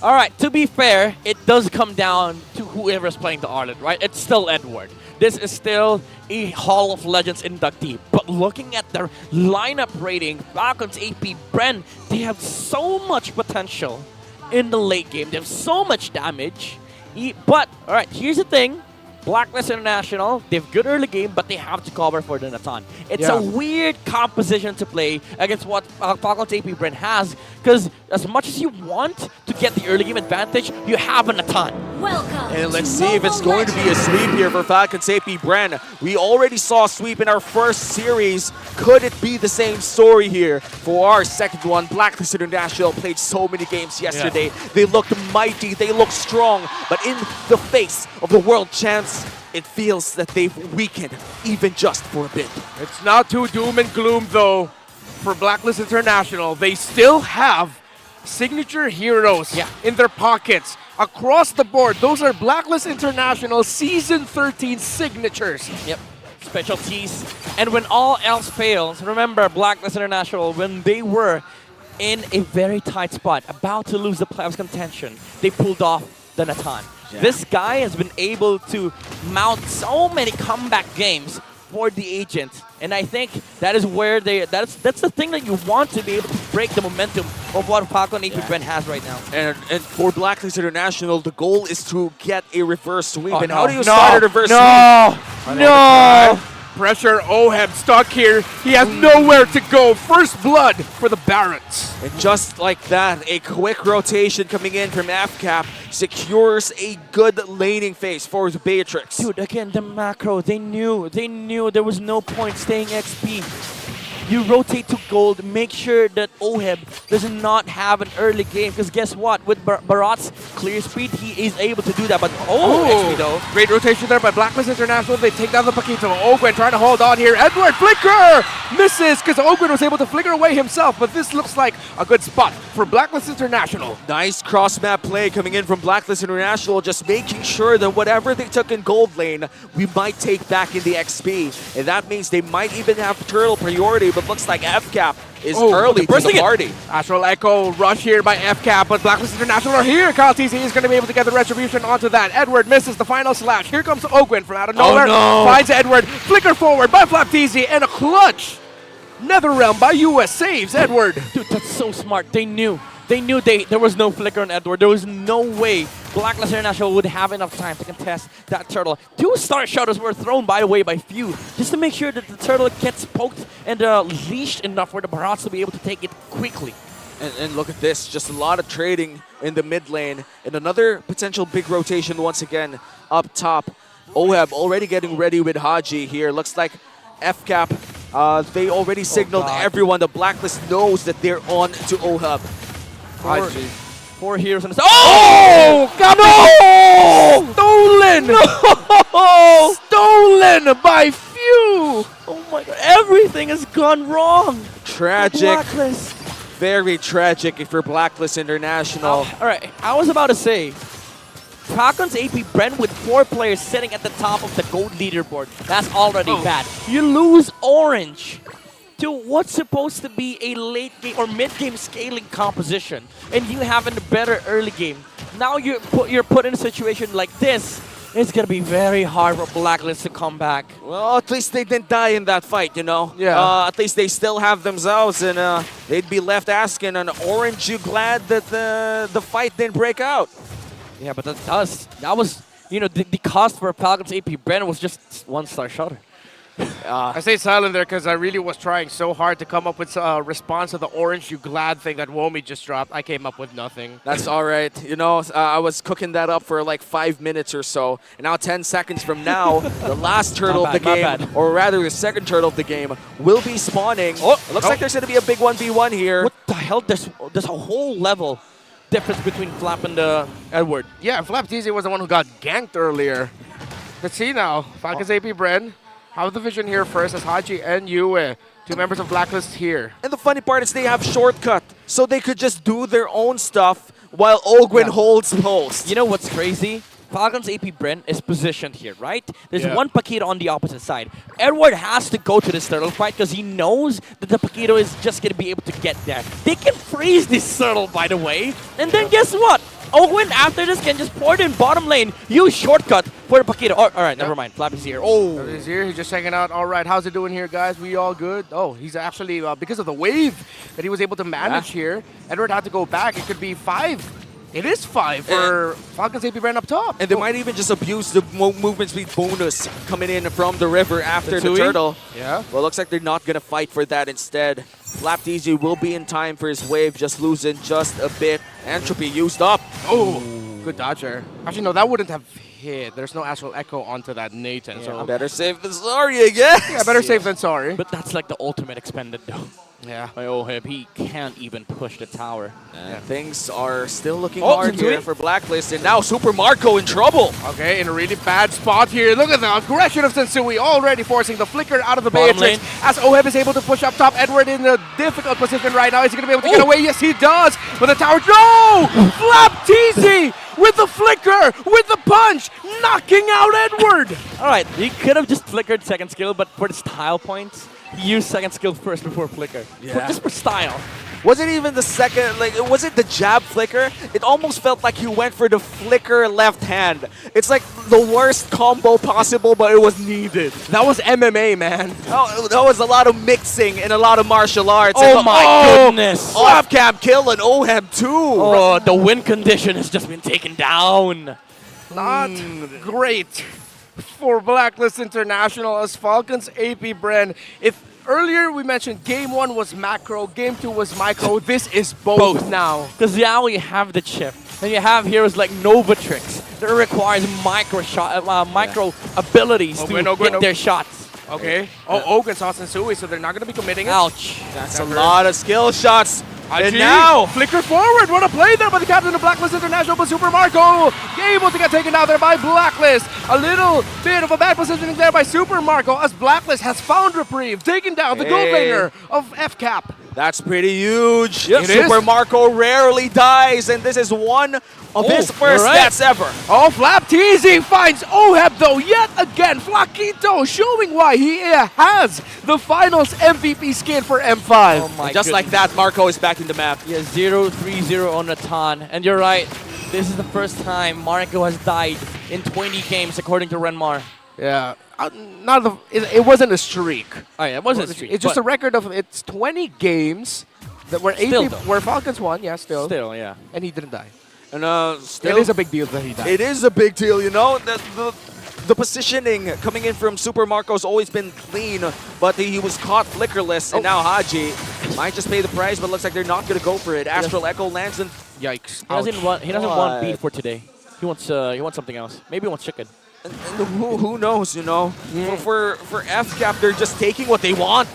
All right, to be fair, it does come down to whoever's playing the Arlet, right? It's still Edward. This is still a Hall of Legends inductee. But looking at their lineup rating, Falcons APBREN, they have so much potential in the late game. They have so much damage. But, all right, here's the thing. Blacklist International, they have good early game, but they have to cover for the Natan. It's a weird composition to play against what Falcons APBREN has, because as much as you want to get the early game advantage, you have a Natan. Welcome. And let's see if it's going to be a sweep here for Falcons APBREN. We already saw a sweep in our first series. Could it be the same story here for our second one? Blacklist International played so many games yesterday. They looked mighty, they looked strong, but in the face of the world champs, it feels that they've weakened even just for a bit. It's not too doom and gloom, though, for Blacklist International. They still have signature heroes in their pockets. Across the board, those are Blacklist International Season 13 signatures. Yep. Specialties. And when all else fails, remember Blacklist International, when they were in a very tight spot, about to lose the playoffs contention, they pulled off the Natan. Yeah. This guy has been able to mount so many comeback games for the agent. And I think that is where that's the thing that you want to be able to break the momentum of what Falcon APBREN has right now. And for Blacklist International, the goal is to get a reverse sweep. Oh, and no. how do you No. start a reverse No. sweep? No! Pressure, Oheb stuck here. He has nowhere to go. First blood for the Barons. And just like that, a quick rotation coming in from FCAP secures a good laning phase for the Beatrix. Dude, again, the macro, they knew there was no point staying XP. You rotate to gold, make sure that Oheb does not have an early game, because guess what? With Barat's clear speed, he is able to do that. But XP though. Great rotation there by Blacklist International. They take down the Paquito. Ogwen trying to hold on here. Edward flicker! Misses because Ogwen was able to flicker away himself, but this looks like a good spot for Blacklist International. Nice cross-map play coming in from Blacklist International, just making sure that whatever they took in gold lane, we might take back in the XP. And that means they might even have turtle priority, but looks like FCAP is early to the party. Astral Echo rush here by FCAP, but Blacklist International are here. Kyle TC is going to be able to get the retribution onto that. Edward misses the final slash. Here comes Ogwen from out of nowhere. Finds Edward. Flicker forward by Flap TC and a clutch. Netherrealm by US saves Edward. Dude, that's so smart. They knew there was no flicker on Edward. There was no way Blacklist International would have enough time to contest that turtle. 2 star shuttles were thrown, by the way, by Few, just to make sure that the turtle gets poked and leashed enough for the Barats to be able to take it quickly. And look at this, just a lot of trading in the mid lane. And another potential big rotation once again up top. Oheb already getting ready with Haji here. Looks like FCAP, they already signaled everyone. The Blacklist knows that they're on to Oheb. Haji. 4 heroes on the Oh! No! Stolen! No! Stolen by Few! Oh my god, everything has gone wrong! Tragic. Blacklist. Very tragic for Blacklist International. Alright, I was about to say, Falcons APBREN with 4 players sitting at the top of the gold leaderboard. That's already bad. You lose Orange to what's supposed to be a late game or mid game scaling composition, and you have a better early game. Now you're put in a situation like this. It's gonna be very hard for Blacklist to come back. Well, at least they didn't die in that fight, you know? Yeah. At least they still have themselves, and they'd be left asking, "An Orange, you glad that the fight didn't break out?" Yeah, but that was, you know, the cost for Falcons APBREN was just 1 star shutter. I stayed silent there because I really was trying so hard to come up with a response to the Orange You Glad thing that Womi just dropped. I came up with nothing. That's all right. You know, I was cooking that up for like 5 minutes or so. And now 10 seconds from now, the last turtle of the game, or rather the second turtle of the game, will be spawning. It looks like there's going to be a big 1v1 here. What the hell? There's a whole level difference between Flap and Edward. Yeah, Flap TZ was the one who got ganked earlier. Let's see now. Falcons APBREN have the vision here first as Haji and Yue, 2 members of Blacklist here. And the funny part is they have shortcut, so they could just do their own stuff while Ogwen holds post. You know what's crazy? Falcons APBREN is positioned here, right? There's one Paquito on the opposite side. Edward has to go to this turtle fight because he knows that the Paquito is just going to be able to get there. They can freeze this turtle, by the way. And then guess what? Ogwen, after this, can just pour it in bottom lane, use shortcut for the Paquito. All right, never mind. Flap is here. Oh. He's here. He's just hanging out. All right, how's it doing here, guys? We all good? Oh, he's actually, because of the wave that he was able to manage here, Edward had to go back. It could be 5. It is 5 for Falcons APBREN up top. And they might even just abuse the movement speed bonus coming in from the river after the turtle. Yeah. Well, looks like they're not going to fight for that instead. Flap DZ will be in time for his wave, just losing just a bit. Entropy used up. Oh, good dodger. Actually, no, that wouldn't have hit. There's no Astral Echo onto that Nathan. Yeah, so better safe than sorry, I guess. Yeah, better safe than sorry. But that's like the ultimate expended, though. Yeah. By Oheb, he can't even push the tower. Things are still looking hard here for Blacklist, and now Super Marco in trouble. Okay, in a really bad spot here. Look at the aggression of Sensui already forcing the flicker out of the Beatrix. As Oheb is able to push up top, Edward in a difficult position right now. Is he going to be able to get away? Yes, he does. But the tower, no! Flap TZ with the flicker, with the punch, knocking out Edward. All right, he could have just flickered second skill, but for the style points, He used second skill first before flicker. Yeah. Just for style. Was it even the second, like, was it the jab flicker? It almost felt like he went for the flicker left hand. It's like the worst combo possible, but it was needed. That was MMA, man. Oh, that was a lot of mixing and a lot of martial arts. Oh And my goodness. Off-cam kill and OHEM too. Oh, the win condition has just been taken down. Not great for Blacklist International as Falcons APBREN. If earlier we mentioned game 1 was macro, game 2 was micro, this is both now. Because now you have the chip. And you have heroes like Novatrix that requires micro abilities to hit their shots. Okay. Oh, Ogun saw Sensui, so they're not going to be committing it. Ouch. That's a lot of skill shots. And IG, now, flicker forward. What a play there by the captain of Blacklist International, but Super Marco able to get taken out there by Blacklist. A little bit of a bad positioning there by Super Marco as Blacklist has found reprieve, taking down the gold laner of FCAP. that's pretty huge. It Super is. Marco rarely dies, and this is one of his first deaths ever. Oh, Flapteezy finds Oheb though yet again. Flaquito showing why he has the finals MVP skin for M5. Oh my Just like that, Marco is back in the map. Yeah, 0-3-0 on Natan. And you're right, this is the first time Marco has died in 20 games according to Renmar. Yeah. It wasn't a streak. Oh yeah, it wasn't a streak. It's just a record of it's 20 games that were where Falcons won. Yeah, still. Still, yeah. And he didn't die. And still, it is a big deal that he died. It is a big deal, you know. The positioning coming in from Super Marco's always been clean, but he was caught flickerless, and now Haji might just pay the price, but looks like they're not going to go for it. Astral Echo lands in. Yikes! He doesn't want beef for today. He wants something else. Maybe he wants chicken. And who knows, you know? For FCAP, they're just taking what they want.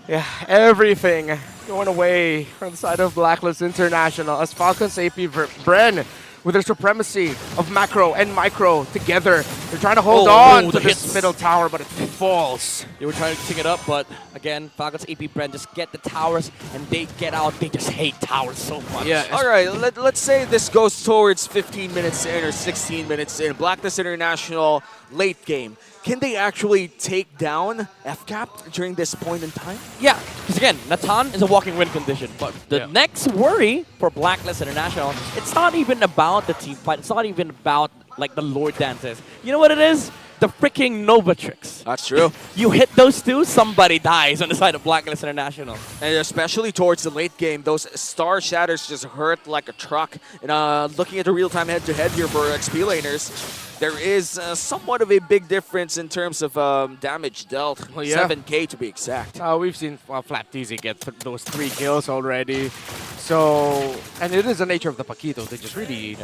Yeah, everything going away from the side of Blacklist International as Falcons APBREN with their supremacy of macro and micro together. They're trying to hold on to this middle tower, but it falls. They were trying to pick it up, but again, Falcons APBREN just get the towers and they get out. They just hate towers so much. Yeah. All right, let's say this goes towards 15 minutes in or 16 minutes in. Blacklist International late game. Can they actually take down FCAP during this point in time? Yeah, because again, Natan is a walking win condition. But the next worry for Blacklist International, it's not even about the team fight. It's not even about like the Lord dances. You know what it is? The freaking Novatrix. That's true. You hit those two, somebody dies on the side of Blacklist International. And especially towards the late game, those Star Shatters just hurt like a truck. And looking at the real-time head-to-head here for XP laners, there is somewhat of a big difference in terms of damage dealt. 7K to be exact. We've seen Flapteezy get those 3 kills already. So, and it is the nature of the Paquito. They just really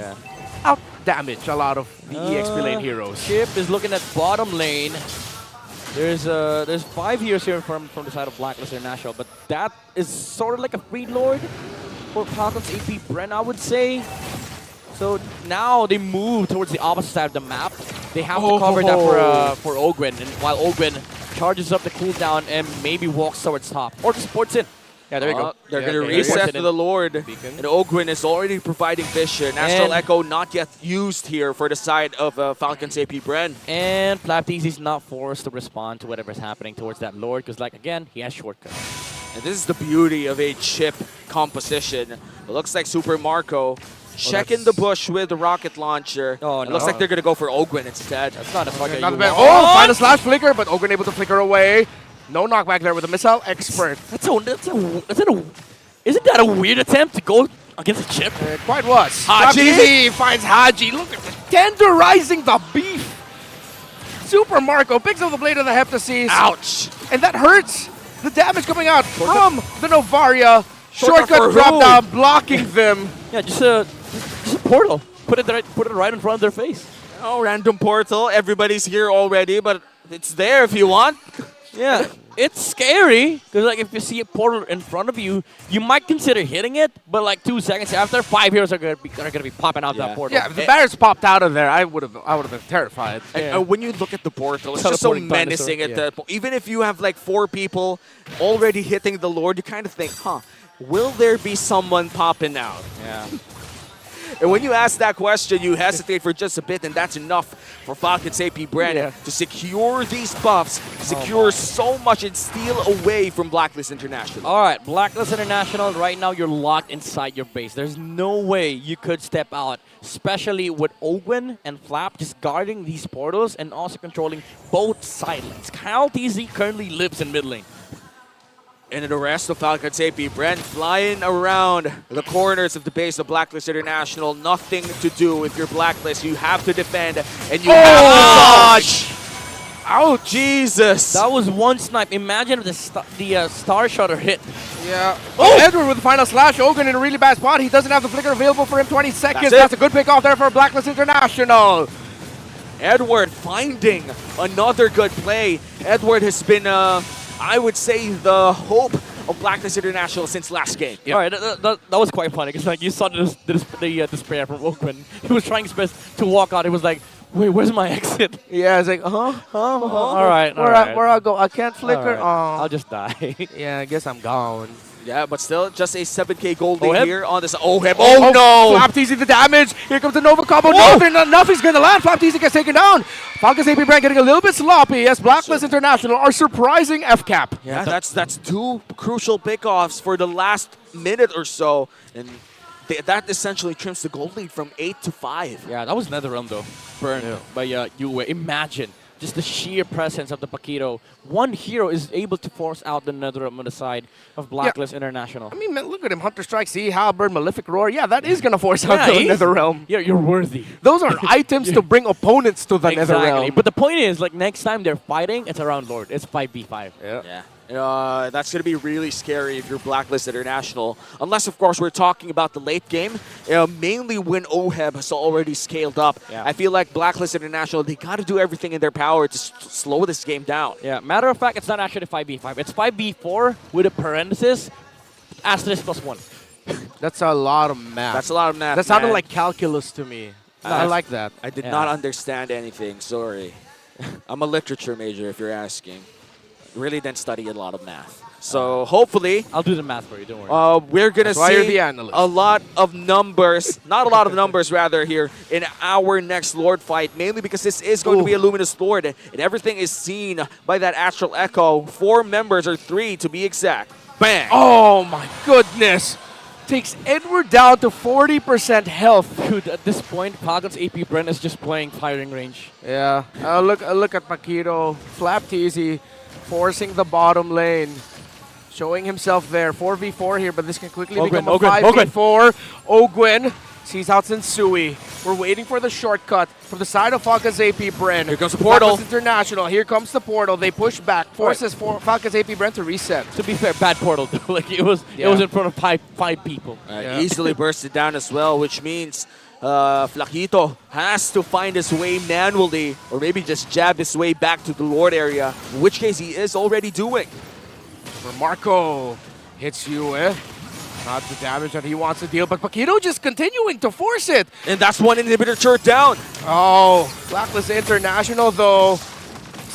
out-damage a lot of the EXP lane heroes. Chip is looking at bottom lane. There's 5 heroes here from the side of Blacklist International, but that is sort of like a free lord for Falcons APBREN, I would say. So now they move towards the opposite side of the map. They have to cover that for Ogwin, and while Ogwin charges up the cooldown and maybe walks towards top or just ports in. Yeah, there we go. They're going to reset to the Lord, and Ogwin is already providing vision. Astral Echo not yet used here for the side of Falcons APBREN. And Flapteezy is not forced to respond to whatever's happening towards that Lord, because like again, he has shortcuts. And this is the beauty of a chip composition. It looks like Super Marco checking the bush with the rocket launcher. Oh, it looks like they're going to go for Ogwin instead. That's not a fucking final slash flicker, but Ogwin able to flicker away. No knockback there with a missile expert. Isn't that a weird attempt to go against a chip? It quite was. Haji finds Haji. Look at this. Tenderizing the beef. Super Marco picks up the blade of the Heptasis. Ouch. And that hurts. The damage coming out from the Novaria. Shortcut drop down, blocking them. Yeah, just a portal. Put it right in front of their face. Oh, random portal. Everybody's here already, but it's there if you want. Yeah, it's scary because like if you see a portal in front of you, you might consider hitting it, but like 2 seconds after, 5 heroes are gonna be popping out that portal. Yeah, if the barriers popped out of there, I would have been terrified. And when you look at the portal, it's just so menacing. Even if you have like 4 people already hitting the Lord, you kind of think, huh, will there be someone popping out? Yeah. And when you ask that question, you hesitate for just a bit, and that's enough for Falcons APBREN to secure these buffs, secure so much and steal away from Blacklist International. All right, Blacklist International, right now you're locked inside your base. There's no way you could step out, especially with Ogwen and Flap just guarding these portals and also controlling both side lanes. Kyle TZ currently lives in mid lane. And the rest of Falcons APBREN flying around the corners of the base of Blacklist International. Nothing to do if you're Blacklist. You have to defend and you have to dodge. Oh, Jesus. That was one snipe. Imagine if the Star Shutter hit. Yeah. Oh, Edward with the final slash. Ogun in a really bad spot. He doesn't have the flicker available for him. 20 seconds. That's a good pick off there for Blacklist International. Edward finding another good play. Edward has been, I would say, the hope of Blacklist International since last game. All right, that was quite funny because like you saw the despair from Ogwen. He was trying his best to walk out. He was like, wait, where's my exit? Yeah, it's like, All right. Where I go? I can't flicker. Right. I'll just die. Yeah, I guess I'm gone. Yeah, but still, just a 7K gold Oheb? here on this. Oheb. Oh, no! Flap TZ the damage. Here comes the Nova combo. Nothing's going to land. Flap TZ gets taken down. Falcons APBREN getting a little bit sloppy as Blacklist International are surprising FCAP. Yeah, that's two crucial pickoffs for the last minute or so. And that essentially trims the gold lead from 8 to 5. Yeah, that was NetherRealm though. Burned by Yue. Imagine just the sheer presence of the Paquito. One hero is able to force out the NetherRealm on the side of Blacklist International. I mean, man, look at him. Hunter Strike, Sea, Halberd, Malefic Roar. Yeah, that is going to force out the NetherRealm. Yeah, you're worthy. Those are items to bring opponents to the NetherRealm. But the point is, like, next time they're fighting, it's around Lord. It's 5v5. Yeah. That's going to be really scary if you're Blacklist International. Unless, of course, we're talking about the late game. Mainly when Oheb has already scaled up. Yeah. I feel like Blacklist International, they got to do everything in their power to slow this game down. Yeah, matter of fact, it's not actually 5v5. It's 5v4 with a parenthesis, asterisk +1. That's a lot of math. That's a lot of math, That sounded man. like calculus to me. I like that. I did not understand anything, sorry. I'm a literature major, if you're asking. Really didn't study a lot of math. So hopefully, I'll do the math for you, don't worry. We're going to That's why you're see the analyst. a lot of numbers, not a lot of numbers rather here in our next Lord fight, mainly because this is going to be a Luminous Lord and everything is seen by that Astral Echo. 4 members, or 3 to be exact. Bang! Oh my goodness. Takes Edward down to 40% health. Dude, at this point, Falcons APBREN is just playing firing range. Yeah. Look at Paquito. Flap TZ forcing the bottom lane. Showing himself there. 4v4 here, but this can quickly become a 5v4. Ogwen sees out Sensui. We're waiting for the shortcut from the side of Falcons APBREN. Here comes the portal. Falcons International. Here comes the portal. They push back. Forces Falcons APBREN to reset. To be fair, bad portal though. Like it was in front of five people. Easily bursted down as well, which means Flaquito has to find his way manually, or maybe just jab his way back to the Lord area, in which case he is already doing. For Marco, hits you not the damage that he wants to deal, but Paquito just continuing to force it. And that's one inhibitor turret down. Oh, Blacklist International though.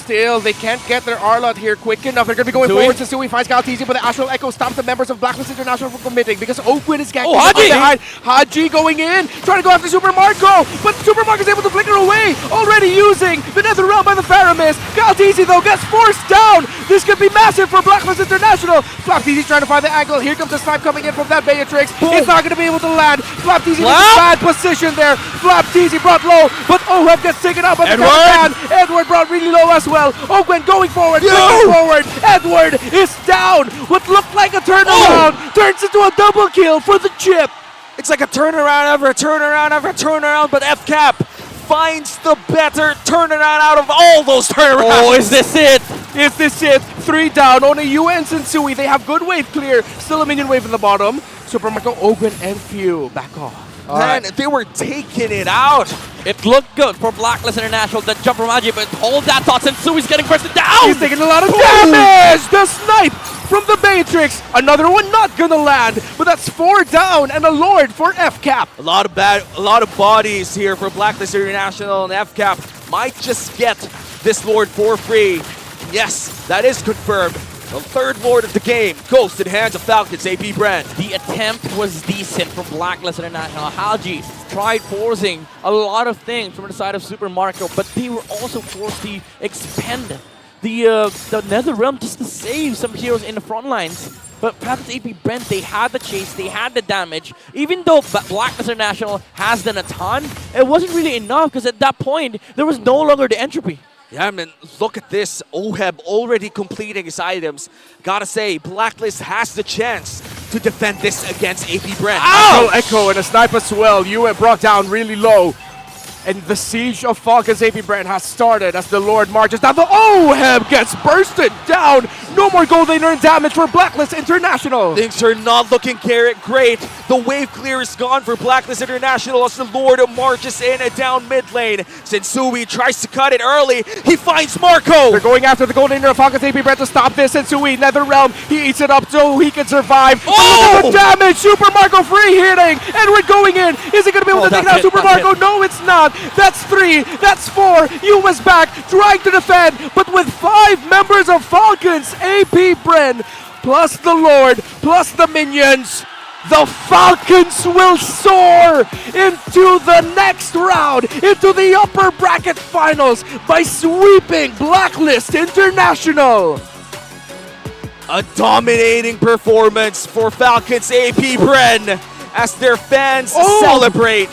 Still, they can't get their Arlot here quick enough. They're going to be going forward. Sensui finds Galtizi, but the Astral Echo stops the members of Blacklist International from committing because Oakwood is getting behind. Haji going in, trying to go after Super Marco, but Super Marco is able to flicker away, already using the NetherRealm by the Faramis. Galtizi, though, gets forced down. This could be massive for Blacklist International. Flaptizi trying to find the angle. Here comes the snipe coming in from that Beatrix. It's not going to be able to land. Flaptizi in a bad position there. Flaptizi brought low, but Oheb gets taken out by the Caravan. Edward brought really low as well. Ogwen going forward, Edward is down. What looked like a turnaround turns into a double kill for the chip. It's like a turnaround after a turnaround after a turnaround, but FCAP finds the better turnaround out of all those turnarounds. Oh, is this it? Is this it? 3 down. Only Yu and Sensui. They have good wave clear. Still a minion wave in the bottom. Super Marco, Ogwen, and Few back off. Man, they were taking it out. It looked good for Blacklist International. The jump from Haji, but hold that thought. Sensui's getting bursted down. He's taking a lot of damage. The snipe from the Matrix. Another one not gonna land, but that's 4 down and a Lord for FCAP. A lot of bodies here for Blacklist International, and FCAP might just get this Lord for free. Yes, that is confirmed. The third lord of the game goes to the hands of Falcons APBREN. The attempt was decent from Blacklist International. Haji tried forcing a lot of things from the side of Super Marco, but they were also forced to expend the Nether Realm just to save some heroes in the front lines. But Falcons APBREN, they had the chase, they had the damage. Even though Blacklist International has done a ton, it wasn't really enough because at that point, there was no longer the entropy. Yeah, man, look at this. Oheb already completing his items. Gotta say, Blacklist has the chance to defend this against APBREN. Echo and a snipe as well. You were brought down really low. And the siege of Falcons APBREN has started as the Lord marches down. The Oheb gets bursted down. No more golden earn damage for Blacklist International. Things are not looking great. The wave clear is gone for Blacklist International as the Lord marches in and down mid lane. Sensui tries to cut it early. He finds Marco. They're going after the golden earn of Falcons APBREN to stop this. Sensui, Nether Realm, he eats it up so he can survive. Oh! Look at the damage. Super Marco free hitting. Edward going in. Is he going to be able to take down Super Marco? No, it's not. That's 3, that's 4. US back, trying to defend, but with 5 members of Falcons APBREN, plus the Lord, plus the minions, the Falcons will soar into the next round, into the upper bracket finals by sweeping Blacklist International. A dominating performance for Falcons APBREN as their fans celebrate.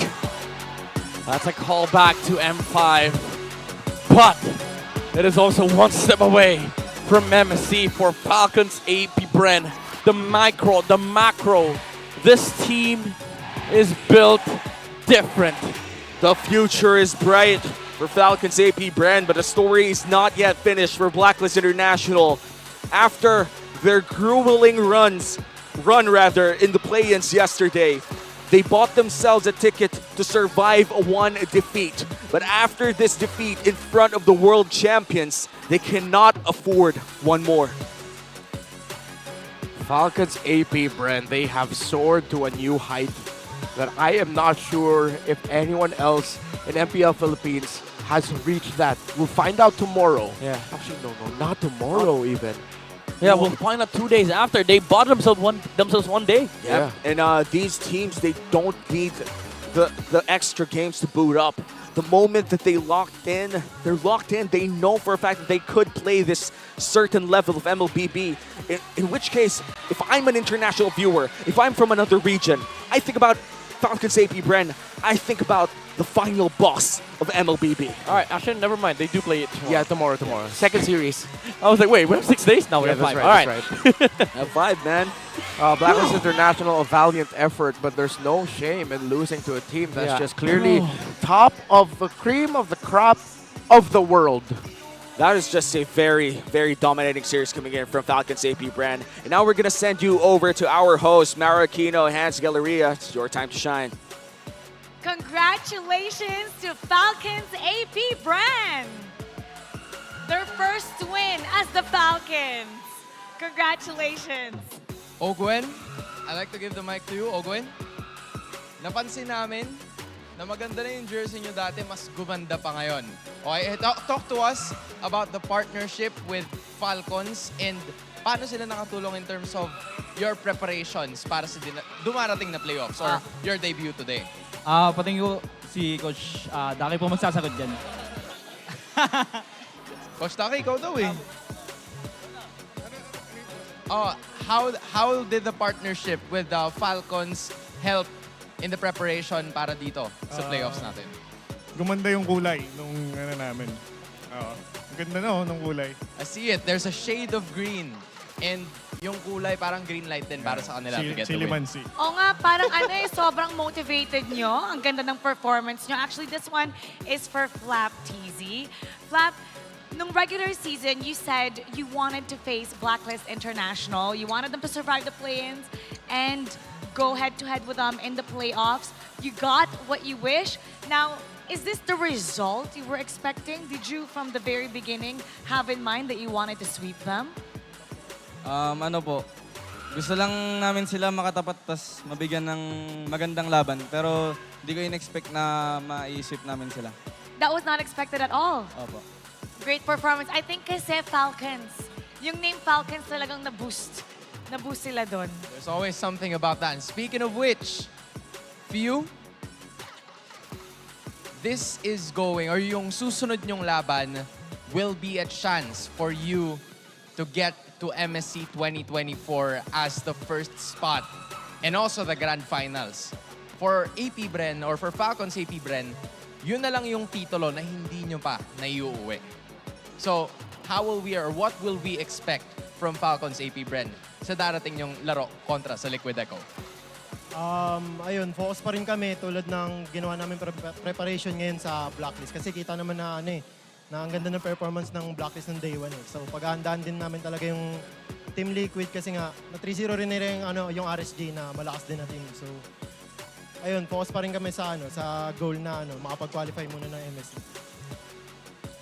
That's a callback to M5, but it is also one step away from MSC for Falcons APBREN. The macro, this team is built different. The future is bright for Falcons APBREN, but the story is not yet finished for Blacklist International. After their grueling run in the play-ins yesterday, they bought themselves a ticket to survive one defeat. But after this defeat in front of the world champions, they cannot afford one more. Falcons APBREN, they have soared to a new height that I am not sure if anyone else in MPL Philippines has reached that. We'll find out tomorrow. Yeah. Actually, no, not tomorrow even. Yeah, we'll find out 2 days after. They bought themselves one day. Yeah. And these teams, they don't need the extra games to boot up. The moment that they're locked in, they know for a fact that they could play this certain level of MLBB. In which case, if I'm an international viewer, if I'm from another region, I think about Falcons APBREN, I think about the final boss of MLBB. All right, actually, never mind. They do play it tomorrow. Yeah, tomorrow. Second series. I was like, wait, we have 6 days? Now we have 5. Right, All right. That's right. Have 5, man. Blacklist International, a valiant effort, but there's no shame in losing to a team that's just clearly top of the cream of the crop of the world. That is just a very, very dominating series coming in from Falcons APBREN. And now we're going to send you over to our host, Mara Aquino and Hans Galleria. It's your time to shine. Congratulations to Falcons APBREN! Their first win as the Falcons. Congratulations. Ogwen, I'd like to give the mic to you, Ogwen. Napansin namin na maganda na yung jersey nyo dati, mas gumanda pa ngayon. Okay, talk to us about the partnership with Falcons and paano sila nakatulong in terms of your preparations para sa dumarating na playoffs or your debut today. Patingin ko si Coach Daki po magsasagot dyan. Coach Daki, ikaw daw eh. How did the partnership with the Falcons help in the preparation para dito sa playoffs natin? Gumanda yung kulay nung namin. Ang ganda na nung kulay. I see it. There's a shade of green. And yung kulay parang green light din para sa kanila to get the win. Oo nga, parang sobrang motivated nyo. Ang ganda ng performance nyo. Actually, this one is for Flap TZ. Flap, nung regular season, you said you wanted to face Blacklist International. You wanted them to survive the play-ins and go head-to-head with them in the playoffs. You got what you wish. Now, is this the result you were expecting? Did you, from the very beginning, have in mind that you wanted to sweep them? Gusto lang namin sila makatapat tas mabigyan ng magandang laban. Pero hindi ko in-expect na maisip namin sila. That was not expected at all. Opo. Great performance. I think kasi Falcons, yung name Falcons talagang na-boost. Na-boost sila doon. There's always something about that. And speaking of which, Few, this is going, or yung susunod nyong laban will be a chance for you to get to MSC 2024 as the first spot and also the Grand Finals. For APBREN or for Falcons APBREN, yun na lang yung titulo na hindi nyo pa naiuuwi. So, how will we or what will we expect from Falcons APBREN sa darating yung laro kontra sa Liquid Echo? Ayun, focus pa rin kami tulad ng ginawa namin preparation ngayon sa Blacklist. Kasi kita naman na na ang ganda ng performance ng Blacklist ng day 1 eh. So paghahandaan din namin talaga yung Team Liquid kasi nga na 3-0 rin nila yung RSG na malakas din na team. So ayun, focus pa rin kami sa sa goal na makapag-qualify muna ng MSC.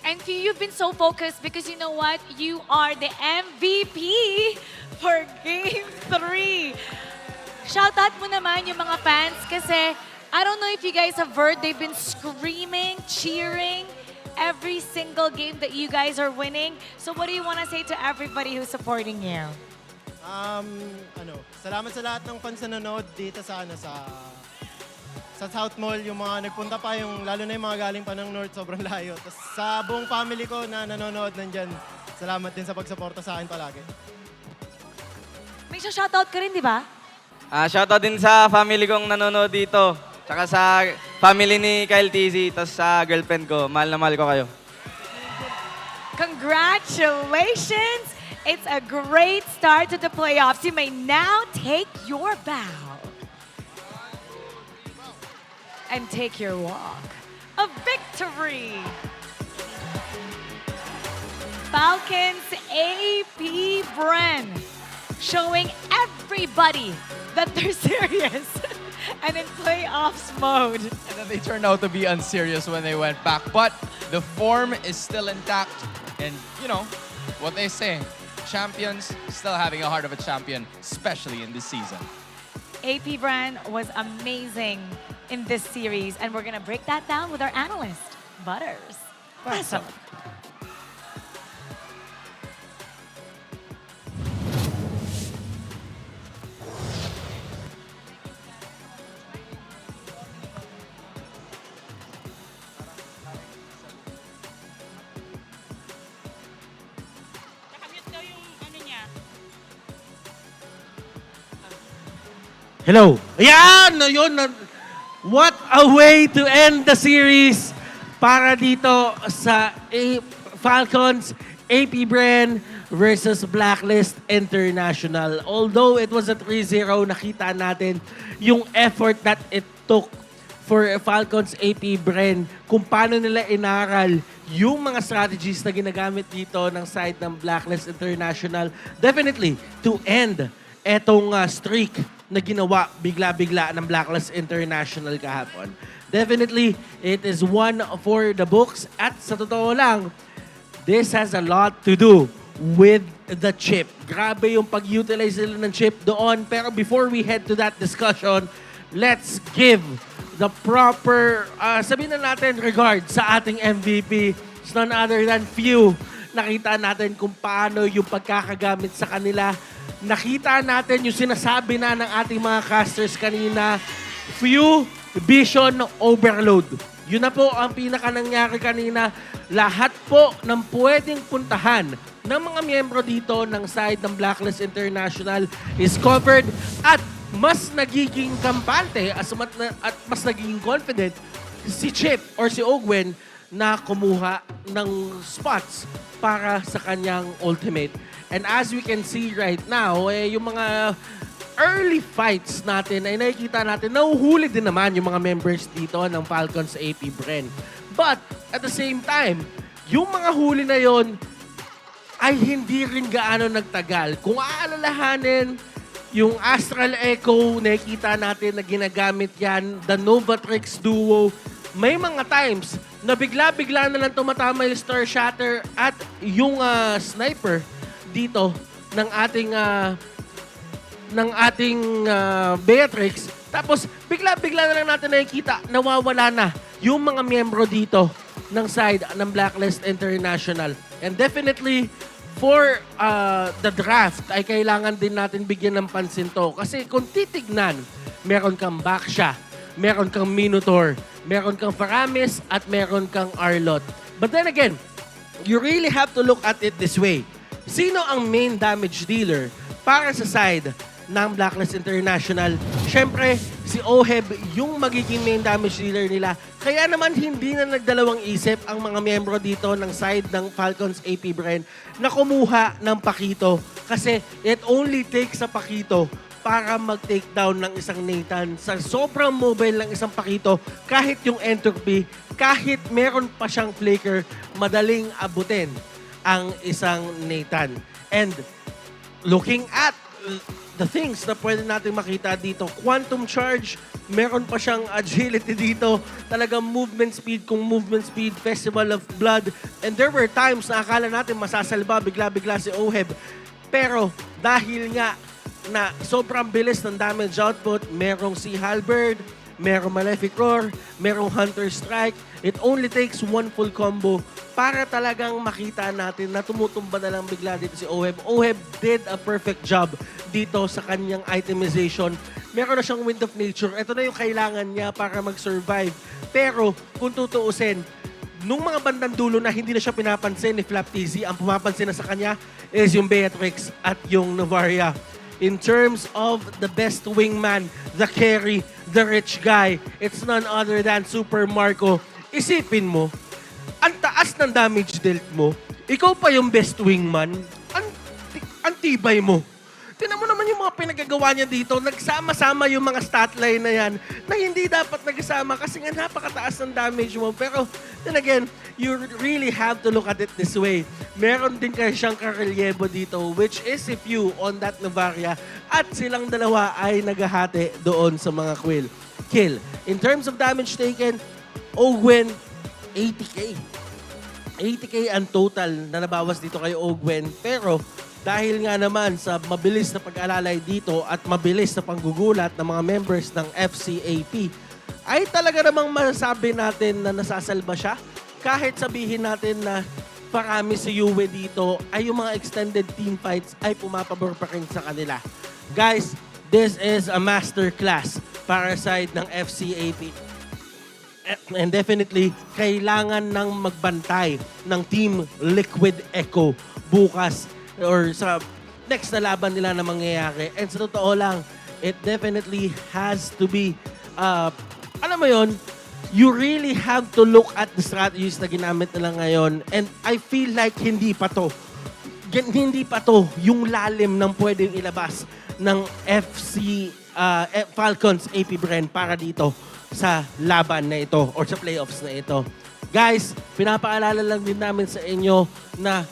And Few, you've been so focused because you know what? You are the MVP for Game 3. Shoutout mo naman yung mga fans kasi I don't know if you guys have heard, they've been screaming, cheering every single game that you guys are winning. So what do you want to say to everybody who's supporting you? Salamat sa lahat ng fans na nanonood dito sa South Mall, yung mga nagpunta pa, lalo na yung mga galing pa ng North, sobrang layo. Tapos sa buong family ko na nanonood nandyan, salamat din sa pagsuporta sa akin palagi. May shoutout ka rin, di ba? Shoutout din sa family kong nanonood dito. Tsaka sa family ni Kyle TZ, tapos sa girlfriend ko. Mahal na mahal ko kayo. Congratulations! It's a great start to the playoffs. You may now take your bow and take your walk of victory. Falcons APBREN showing everybody that they're serious and in playoffs mode. And then they turned out to be unserious when they went back. But the form is still intact. And, you know, what they say, champions still having a heart of a champion, especially in this season. APBREN was amazing in this series, and we're gonna break that down with our analyst, Butters. Awesome. Hello. Ayan! Yun. What a way to end the series para dito sa Falcons APBREN versus Blacklist International. Although it was a 3-0, nakita natin yung effort that it took for Falcons APBREN kung paano nila inaral yung mga strategies na ginagamit dito ng side ng Blacklist International. Definitely to end etong streak na ginawa bigla-bigla ng Blacklist International kahapon. Definitely, it is one for the books. At sa totoo lang, this has a lot to do with the chip. Grabe yung pag-utilize nila ng chip doon. Pero before we head to that discussion, let's give the proper, sabihin na natin, regard sa ating MVP. It's none other than Few. Nakita natin kung paano yung pagkakagamit sa kanila. Nakita natin yung sinasabi na ng ating mga casters kanina, Few vision overload. Yun na po ang pinaka nangyari kanina. Lahat po ng pwedeng puntahan ng mga miyembro dito ng side ng Blacklist International is covered at mas nagiging kampante at mas nagiging confident si Chip or si Ogwen na kumuha ng spots para sa kanyang ultimate. And as we can see right now, yung mga early fights natin ay nakikita natin, nahuhuli din naman yung mga members dito ng Falcons APBREN. But at the same time, yung mga huli na yon ay hindi rin gaano nagtagal. Kung aalalahanin, yung Astral Echo, nakikita natin na ginagamit yan, the Novatrix Duo, may mga times na bigla-bigla na lang tumatama yung Star Shatter at yung sniper dito ng ating Beatrix. Tapos bigla-bigla na lang natin nakikita, nawawala na yung mga miyembro dito ng side ng Blacklist International. And definitely for the draft ay kailangan din natin bigyan ng pansin to. Kasi kung titignan, meron kang Baksha, meron kang Minotaur, meron kang Faramis, at meron kang Arlot. But then again, you really have to look at it this way. Sino ang main damage dealer para sa side ng Blacklist International? Siyempre, si Oheb yung magiging main damage dealer nila. Kaya naman hindi na nagdalawang isip ang mga miyembro dito ng side ng Falcons APBREN na kumuha ng Pakito. Kasi it only takes a Pakito para mag-take down ng isang Nathan. Sa sobrang mobile ng isang Pakito, kahit yung entropy, kahit meron pa siyang flicker, madaling abutin ang isang Nathan. And looking at the things na pwede natin makita dito, Quantum Charge, meron pa siyang agility dito, talagang movement speed kung movement speed, Festival of Blood. And there were times na akala natin masasalba bigla-bigla si Oheb. Pero dahil nga na sobrang bilis ng damage output, merong si Halberd, merong Malefic Roar, merong Hunter Strike. It only takes one full combo para talagang makita natin na tumutumba na lang bigla dito si Oheb. Oheb did a perfect job dito sa kanyang itemization. Meron na siyang Wind of Nature. Ito na yung kailangan niya para mag-survive. Pero kung tutuusin, nung mga bandang dulo na hindi na siya pinapansin ni Flap TZ, ang pumapansin na sa kanya is yung Beatrix at yung Novaria. In terms of the best wingman, the carry, the rich guy, it's none other than Super Marco. Isipin mo, ang taas ng damage dealt mo, ikaw pa yung best wingman, ang tibay mo. Tingnan mo naman yung mga pinagagawa niya dito. Nagsama-sama yung mga stat line na yan na hindi dapat nagsama kasi nga napakataas ng damage mo. Pero then again, you really have to look at it this way. Meron din kayo siyang karelyebo dito, which is if you on that Novaria at silang dalawa ay naghahati doon sa mga kill. In terms of damage taken, Ogwen, 80k. 80k ang total na nabawas dito kay Ogwen. Pero dahil nga naman sa mabilis na pag-alalay dito at mabilis na panggugulat ng mga members ng FCAP, ay talaga namang masasabi natin na nasasalba siya. Kahit sabihin natin na parami si Yue dito, ay yung mga extended team fights ay pumapabor pa rin sa kanila. Guys, this is a masterclass para sa side ng FCAP. And definitely, kailangan ng magbantay ng Team Liquid Echo bukas or sa next na laban nila na mangyayari. And sa totoo lang, it definitely has to be, alam mo yon, you really have to look at the strategies na ginamit nila ngayon. And I feel like hindi pa to yung lalim ng pwedeng ilabas ng Falcons APBREN para dito sa laban na ito or sa playoffs na ito. Guys, pinapaalala lang din namin sa inyo na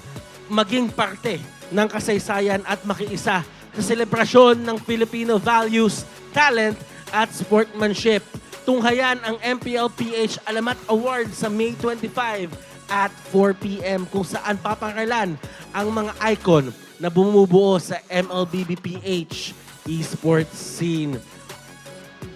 maging parte ng kasaysayan at makiisa sa selebrasyon ng Filipino values, talent at sportsmanship. Tunghayan ang MPL PH Alamat Award sa May 25 at 4 p.m. kung saan papangalan ang mga icon na bumubuo sa MLBB PH esports scene.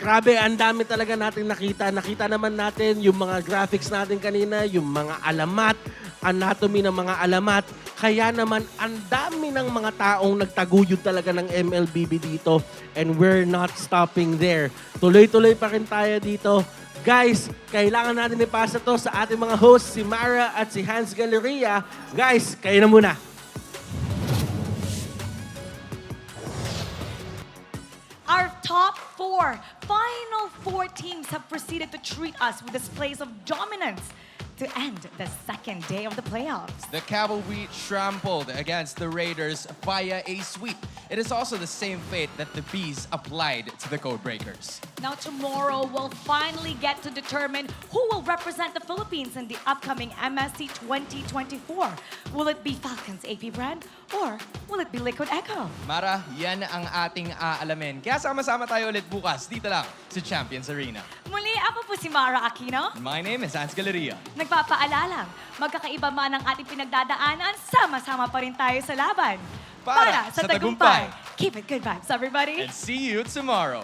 Grabe, ang dami talaga natin nakita. Nakita naman natin yung mga graphics natin kanina, yung mga alamat, anatomy ng mga alamat. Kaya naman, ang dami ng mga taong nagtaguyod talaga ng MLBB dito. And we're not stopping there. Tuloy-tuloy pa rin tayo dito. Guys, kailangan natin ipasa to sa ating mga hosts, si Mara at si Hans Galleria. Guys, kayo na muna. Our top final four teams have proceeded to treat us with displays of dominance to end the second day of the playoffs. The Cavalry trampled against the Raiders via a sweep. It is also the same fate that the Bees applied to the Codebreakers. Now tomorrow, we'll finally get to determine who will represent the Philippines in the upcoming MSC 2024. Will it be Falcons APBREN or will it be Liquid Echo? Mara, yan ang ating aalamin. Kaya sama-sama tayo ulit bukas dito lang sa Champions Arena. Muli, ako po si Mara Aquino. My name is Hans Galleria. Nagpapaalala, magkakaiba man ang ating pinagdadaanan, sama-sama pa rin tayo sa laban. Para sa tagumpay. Keep it good vibes, everybody. And see you tomorrow.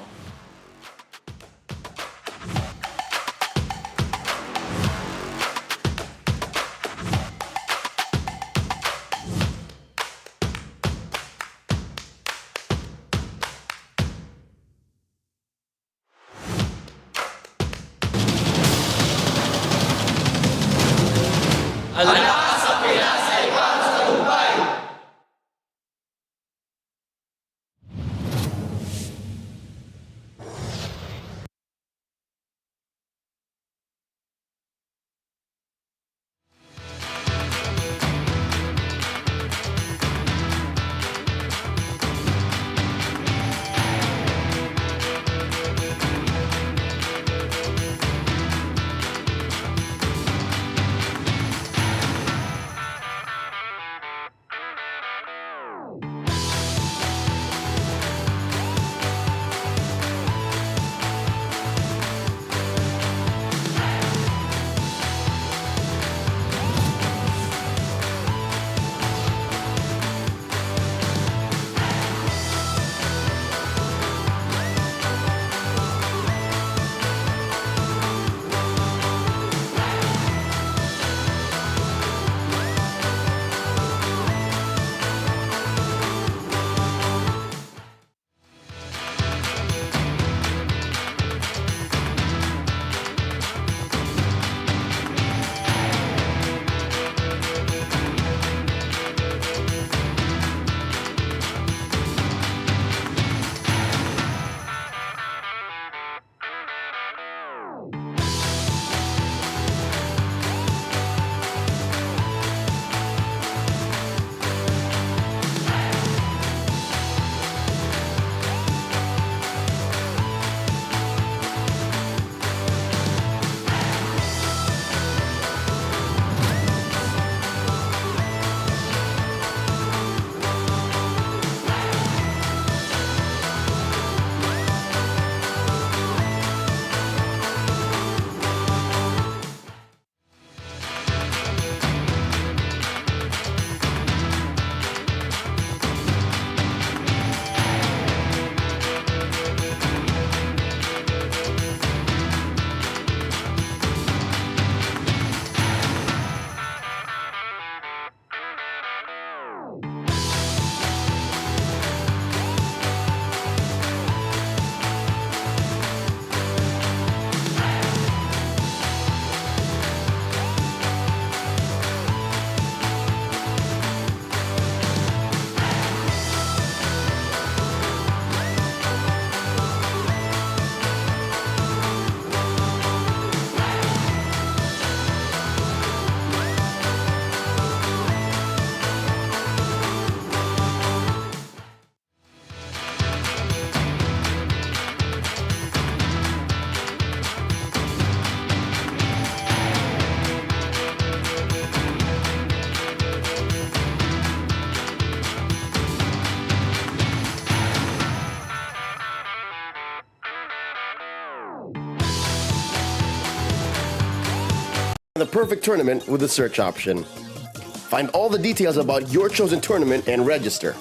the perfect tournament with the search option. Find all the details about your chosen tournament and register.